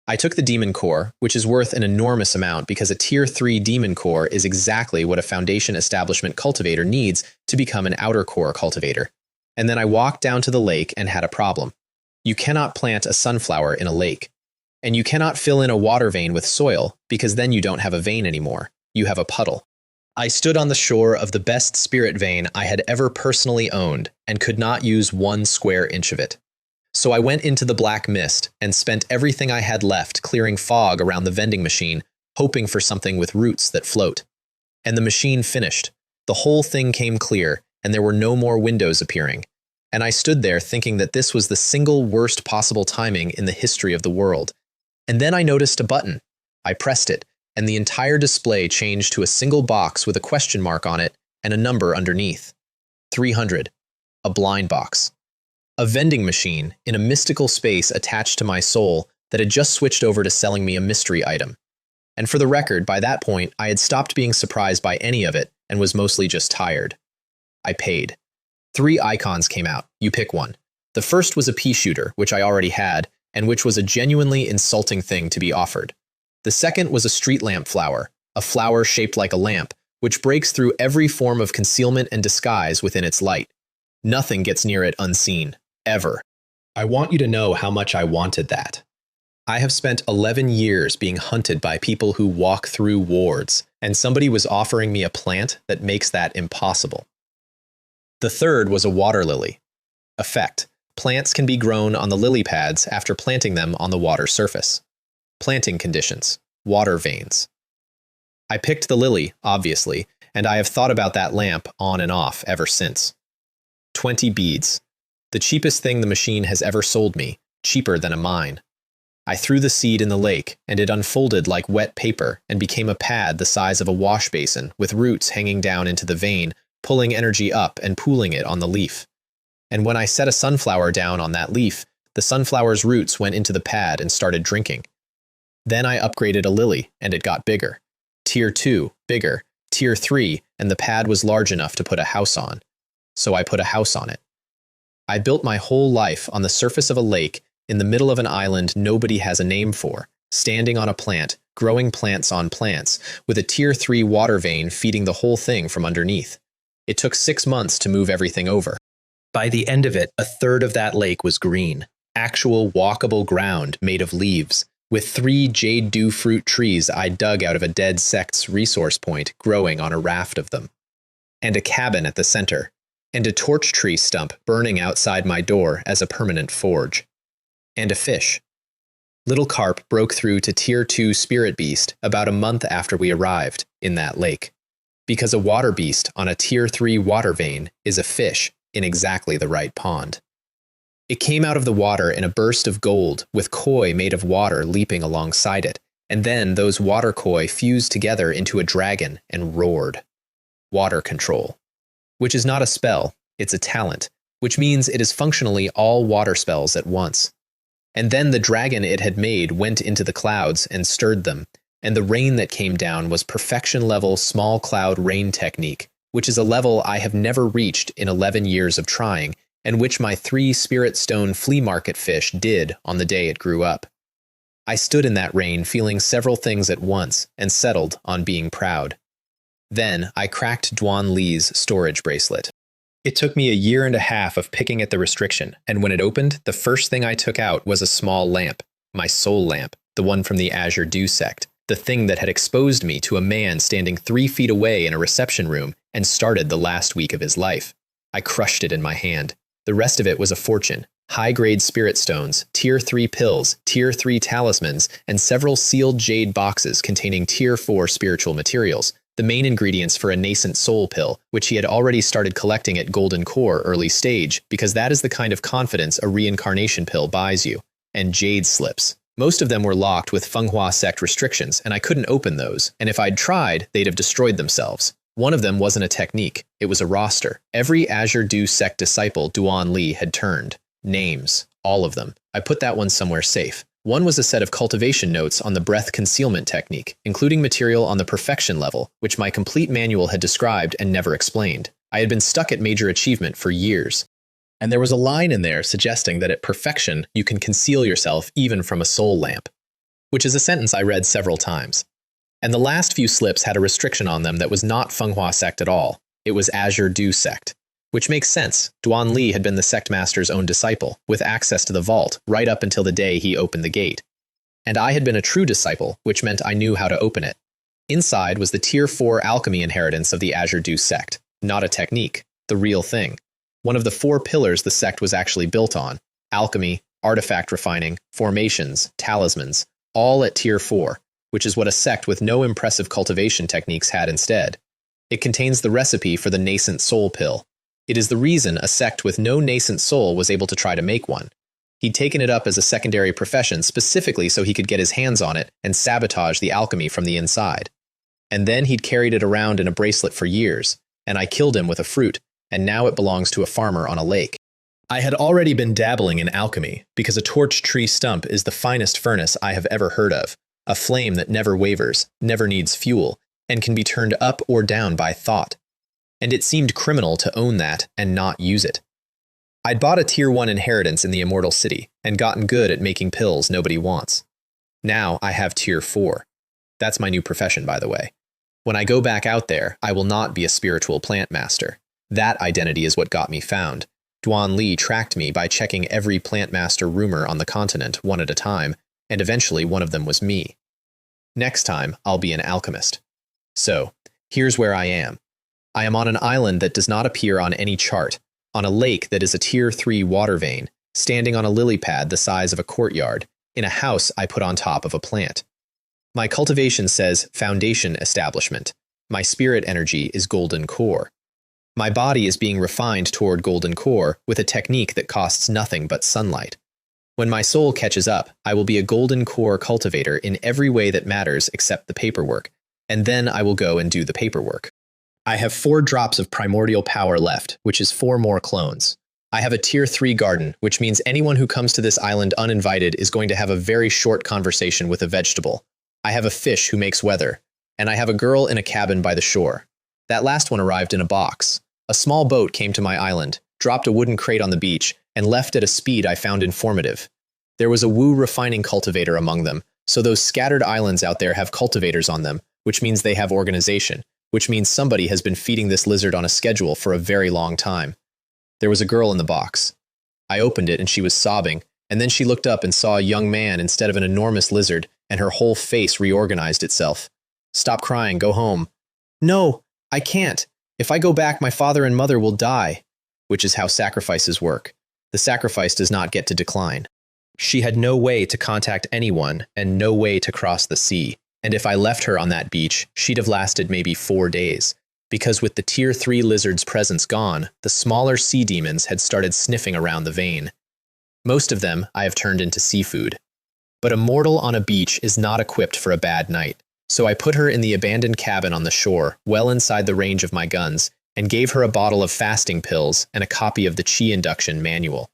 I took the demon core, which is worth an enormous amount because a Tier 3 demon core is exactly what a Foundation Establishment cultivator needs to become an outer core cultivator. And then I walked down to the lake and had a problem. You cannot plant a sunflower in a lake. And you cannot fill in a water vein with soil because then you don't have a vein anymore. You have a puddle. I stood on the shore of the best spirit vein I had ever personally owned and could not use 1 square inch of it. So I went into the black mist and spent everything I had left clearing fog around the vending machine, hoping for something with roots that float. And the machine finished. The whole thing came clear, and there were no more windows appearing. And I stood there thinking that this was the single worst possible timing in the history of the world. And then I noticed a button. I pressed it, and the entire display changed to a single box with a question mark on it and a number underneath. 300. A blind box. A vending machine in a mystical space attached to my soul that had just switched over to selling me a mystery item. And for the record, by that point, I had stopped being surprised by any of it and was mostly just tired. I paid. 3 icons came out. You pick one. The first was a pea shooter, which I already had, and which was a genuinely insulting thing to be offered. The second was a street lamp flower, a flower shaped like a lamp, which breaks through every form of concealment and disguise within its light. Nothing gets near it unseen, ever. I want you to know how much I wanted that. I have spent 11 years being hunted by people who walk through wards, and somebody was offering me a plant that makes that impossible. The third was a water lily. Effect: plants can be grown on the lily pads after planting them on the water surface. Planting conditions: water veins. I picked the lily, obviously, and I have thought about that lamp on and off ever since. 20 beads. The cheapest thing the machine has ever sold me, cheaper than a mine. I threw the seed in the lake, and it unfolded like wet paper and became a pad the size of a wash basin with roots hanging down into the vein, pulling energy up and pooling it on the leaf. And when I set a sunflower down on that leaf, the sunflower's roots went into the pad and started drinking. Then I upgraded a lily, and it got bigger. Tier 2, bigger. Tier 3, and the pad was large enough to put a house on. So I put a house on it. I built my whole life on the surface of a lake, in the middle of an island nobody has a name for, standing on a plant, growing plants on plants, with a Tier 3 water vein feeding the whole thing from underneath. It took 6 months to move everything over. By the end of it, a third of that lake was green, actual walkable ground made of leaves, with 3 jade dew fruit trees I dug out of a dead sect's resource point growing on a raft of them. And a cabin at the center, and a torch tree stump burning outside my door as a permanent forge. And a fish. Little Carp broke through to Tier 2 Spirit Beast about a month after we arrived in that lake. Because a water beast on a Tier 3 water vein is a fish in exactly the right pond. It came out of the water in a burst of gold with koi made of water leaping alongside it, and then those water koi fused together into a dragon and roared. Water control. Which is not a spell, it's a talent, which means it is functionally all water spells at once. And then the dragon it had made went into the clouds and stirred them, and the rain that came down was perfection-level small cloud rain technique, which is a level I have never reached in 11 years of trying, and which my 3 spirit stone flea market fish did on the day it grew up. I stood in that rain feeling several things at once and settled on being proud. Then I cracked Duan Li's storage bracelet. It took me a year and a half of picking at the restriction, and when it opened, the first thing I took out was a small lamp, my soul lamp, the one from the Azure Dew sect, the thing that had exposed me to a man standing 3 feet away in a reception room and started the last week of his life. I crushed it in my hand. The rest of it was a fortune. High-grade spirit stones, Tier 3 pills, Tier 3 talismans, and several sealed jade boxes containing Tier 4 spiritual materials, the main ingredients for a nascent soul pill, which he had already started collecting at Golden Core early stage, because that is the kind of confidence a reincarnation pill buys you, and jade slips. Most of them were locked with manhwa sect restrictions, and I couldn't open those, and if I'd tried, they'd have destroyed themselves. One of them wasn't a technique, it was a roster. Every Azure Dew sect disciple Duan Li had turned. Names. All of them. I put that one somewhere safe. One was a set of cultivation notes on the breath concealment technique, including material on the perfection level, which my complete manual had described and never explained. I had been stuck at major achievement for years. And there was a line in there suggesting that at perfection, you can conceal yourself even from a soul lamp, which is a sentence I read several times. And the last few slips had a restriction on them that was not manhwa sect at all. It was Azure Dew sect. Which makes sense. Duan Li had been the sect master's own disciple, with access to the vault, right up until the day he opened the gate. And I had been a true disciple, which meant I knew how to open it. Inside was the Tier 4 alchemy inheritance of the Azure Dew sect. Not a technique. The real thing. One of the 4 pillars the sect was actually built on. Alchemy, artifact refining, formations, talismans, all at Tier 4, which is what a sect with no impressive cultivation techniques had instead. It contains the recipe for the nascent soul pill. It is the reason a sect with no nascent soul was able to try to make one. He'd taken it up as a secondary profession specifically so he could get his hands on it and sabotage the alchemy from the inside. And then he'd carried it around in a bracelet for years, and I killed him with a fruit, and now it belongs to a farmer on a lake. I had already been dabbling in alchemy, because a torch tree stump is the finest furnace I have ever heard of, a flame that never wavers, never needs fuel, and can be turned up or down by thought. And it seemed criminal to own that and not use it. I'd bought a Tier 1 inheritance in the Immortal City and gotten good at making pills nobody wants. Now I have Tier 4. That's my new profession, by the way. When I go back out there, I will not be a spiritual plant master. That identity is what got me found. Duan Li tracked me by checking every plant master rumor on the continent one at a time, and eventually one of them was me. Next time, I'll be an alchemist. So, here's where I am. I am on an island that does not appear on any chart, on a lake that is a Tier 3 water vein, standing on a lily pad the size of a courtyard, in a house I put on top of a plant. My cultivation says Foundation Establishment. My spirit energy is Golden Core. My body is being refined toward Golden Core with a technique that costs nothing but sunlight. When my soul catches up, I will be a Golden Core cultivator in every way that matters except the paperwork, and then I will go and do the paperwork. I have 4 drops of primordial power left, which is 4 more clones. I have a Tier 3 garden, which means anyone who comes to this island uninvited is going to have a very short conversation with a vegetable. I have a fish who makes weather, and I have a girl in a cabin by the shore. That last one arrived in a box. A small boat came to my island, dropped a wooden crate on the beach, and left at a speed I found informative. There was a Wu refining cultivator among them, so those scattered islands out there have cultivators on them, which means they have organization, which means somebody has been feeding this lizard on a schedule for a very long time. There was a girl in the box. I opened it and she was sobbing, and then she looked up and saw a young man instead of an enormous lizard, and her whole face reorganized itself. Stop crying, go home. No, I can't. If I go back, my father and mother will die, which is how sacrifices work. The sacrifice does not get to decline. She had no way to contact anyone and no way to cross the sea. And if I left her on that beach, she'd have lasted maybe 4 days. Because with the Tier 3 lizard's presence gone, the smaller sea demons had started sniffing around the vein. Most of them I have turned into seafood. But a mortal on a beach is not equipped for a bad night, so I put her in the abandoned cabin on the shore, well inside the range of my guns, and gave her a bottle of fasting pills and a copy of the Qi induction manual.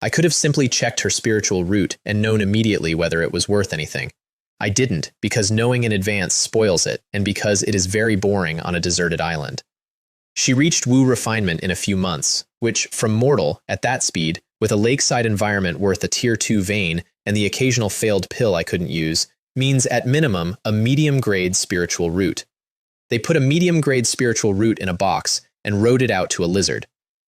I could have simply checked her spiritual root and known immediately whether it was worth anything. I didn't, because knowing in advance spoils it, and because it is very boring on a deserted island. She reached Wu refinement in a few months, which, from mortal, at that speed, with a lakeside environment worth a Tier 2 vein and the occasional failed pill I couldn't use, means at minimum a medium-grade spiritual root. They put a medium-grade spiritual root in a box and rowed it out to a lizard.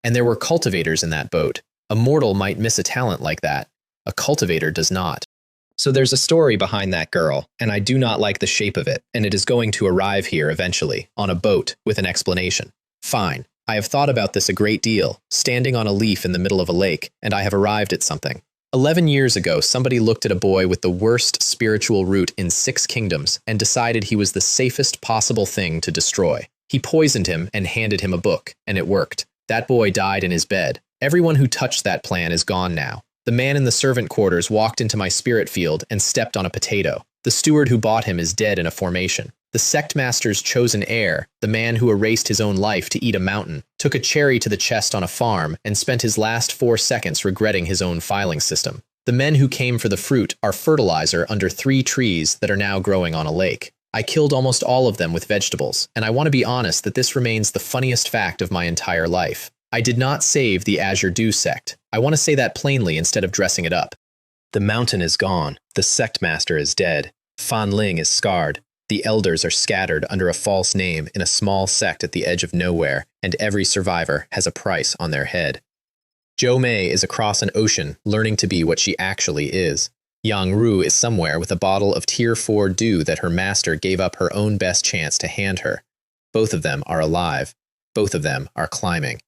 And there were cultivators in that boat. A mortal might miss a talent like that. A cultivator does not. So there's a story behind that girl, and I do not like the shape of it, and it is going to arrive here eventually, on a boat, with an explanation. Fine. I have thought about this a great deal, standing on a leaf in the middle of a lake, and I have arrived at something. 11 years ago, somebody looked at a boy with the worst spiritual root in 6 kingdoms and decided he was the safest possible thing to destroy. He poisoned him and handed him a book, and it worked. That boy died in his bed. Everyone who touched that plan is gone now. The man in the servant quarters walked into my spirit field and stepped on a potato. The steward who bought him is dead in a formation. The sect master's chosen heir, the man who erased his own life to eat a mountain, took a cherry to the chest on a farm and spent his last 4 seconds regretting his own filing system. The men who came for the fruit are fertilizer under 3 trees that are now growing on a lake. I killed almost all of them with vegetables, and I want to be honest that this remains the funniest fact of my entire life. I did not save the Azure Dew sect. I want to say that plainly instead of dressing it up. The mountain is gone. The sect master is dead. Fan Ling is scarred. The elders are scattered under a false name in a small sect at the edge of nowhere, and every survivor has a price on their head. Zhou Mei is across an ocean, learning to be what she actually is. Yang Ru is somewhere with a bottle of Tier 4 dew that her master gave up her own best chance to hand her. Both of them are alive. Both of them are climbing.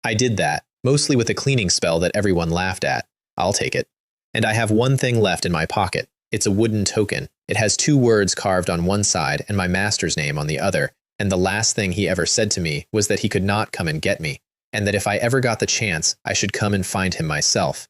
I did that, mostly with a cleaning spell that everyone laughed at. I'll take it. And I have one thing left in my pocket. It's a wooden token. It has 2 words carved on one side and my master's name on the other, and the last thing he ever said to me was that he could not come and get me, and that if I ever got the chance, I should come and find him myself.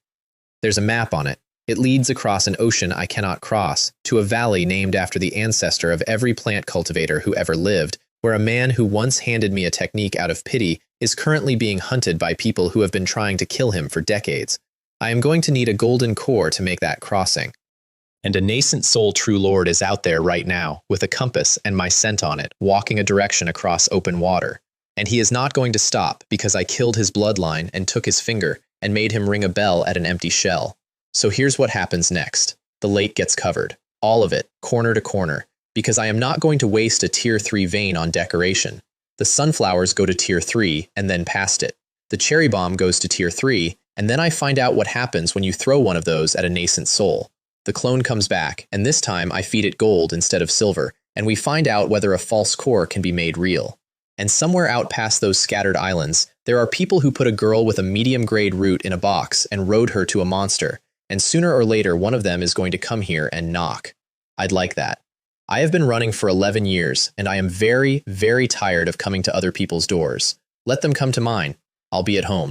There's a map on it. It leads across an ocean I cannot cross, to a valley named after the ancestor of every plant cultivator who ever lived, where a man who once handed me a technique out of pity is currently being hunted by people who have been trying to kill him for decades. I am going to need a golden core to make that crossing. And a nascent soul true lord is out there right now, with a compass and my scent on it, walking a direction across open water. And he is not going to stop because I killed his bloodline and took his finger and made him ring a bell at an empty shell. So here's what happens next. The lake gets covered. All of it, corner to corner, because I am not going to waste a Tier 3 vein on decoration. The sunflowers go to Tier 3 and then past it. The cherry bomb goes to Tier 3, and then I find out what happens when you throw one of those at a nascent soul. The clone comes back, and this time I feed it gold instead of silver, and we find out whether a false core can be made real. And somewhere out past those scattered islands, there are people who put a girl with a medium-grade root in a box and rode her to a monster, and sooner or later one of them is going to come here and knock. I'd like that. I have been running for 11 years, and I am very, very tired of coming to other people's doors. Let them come to mine. I'll be at home.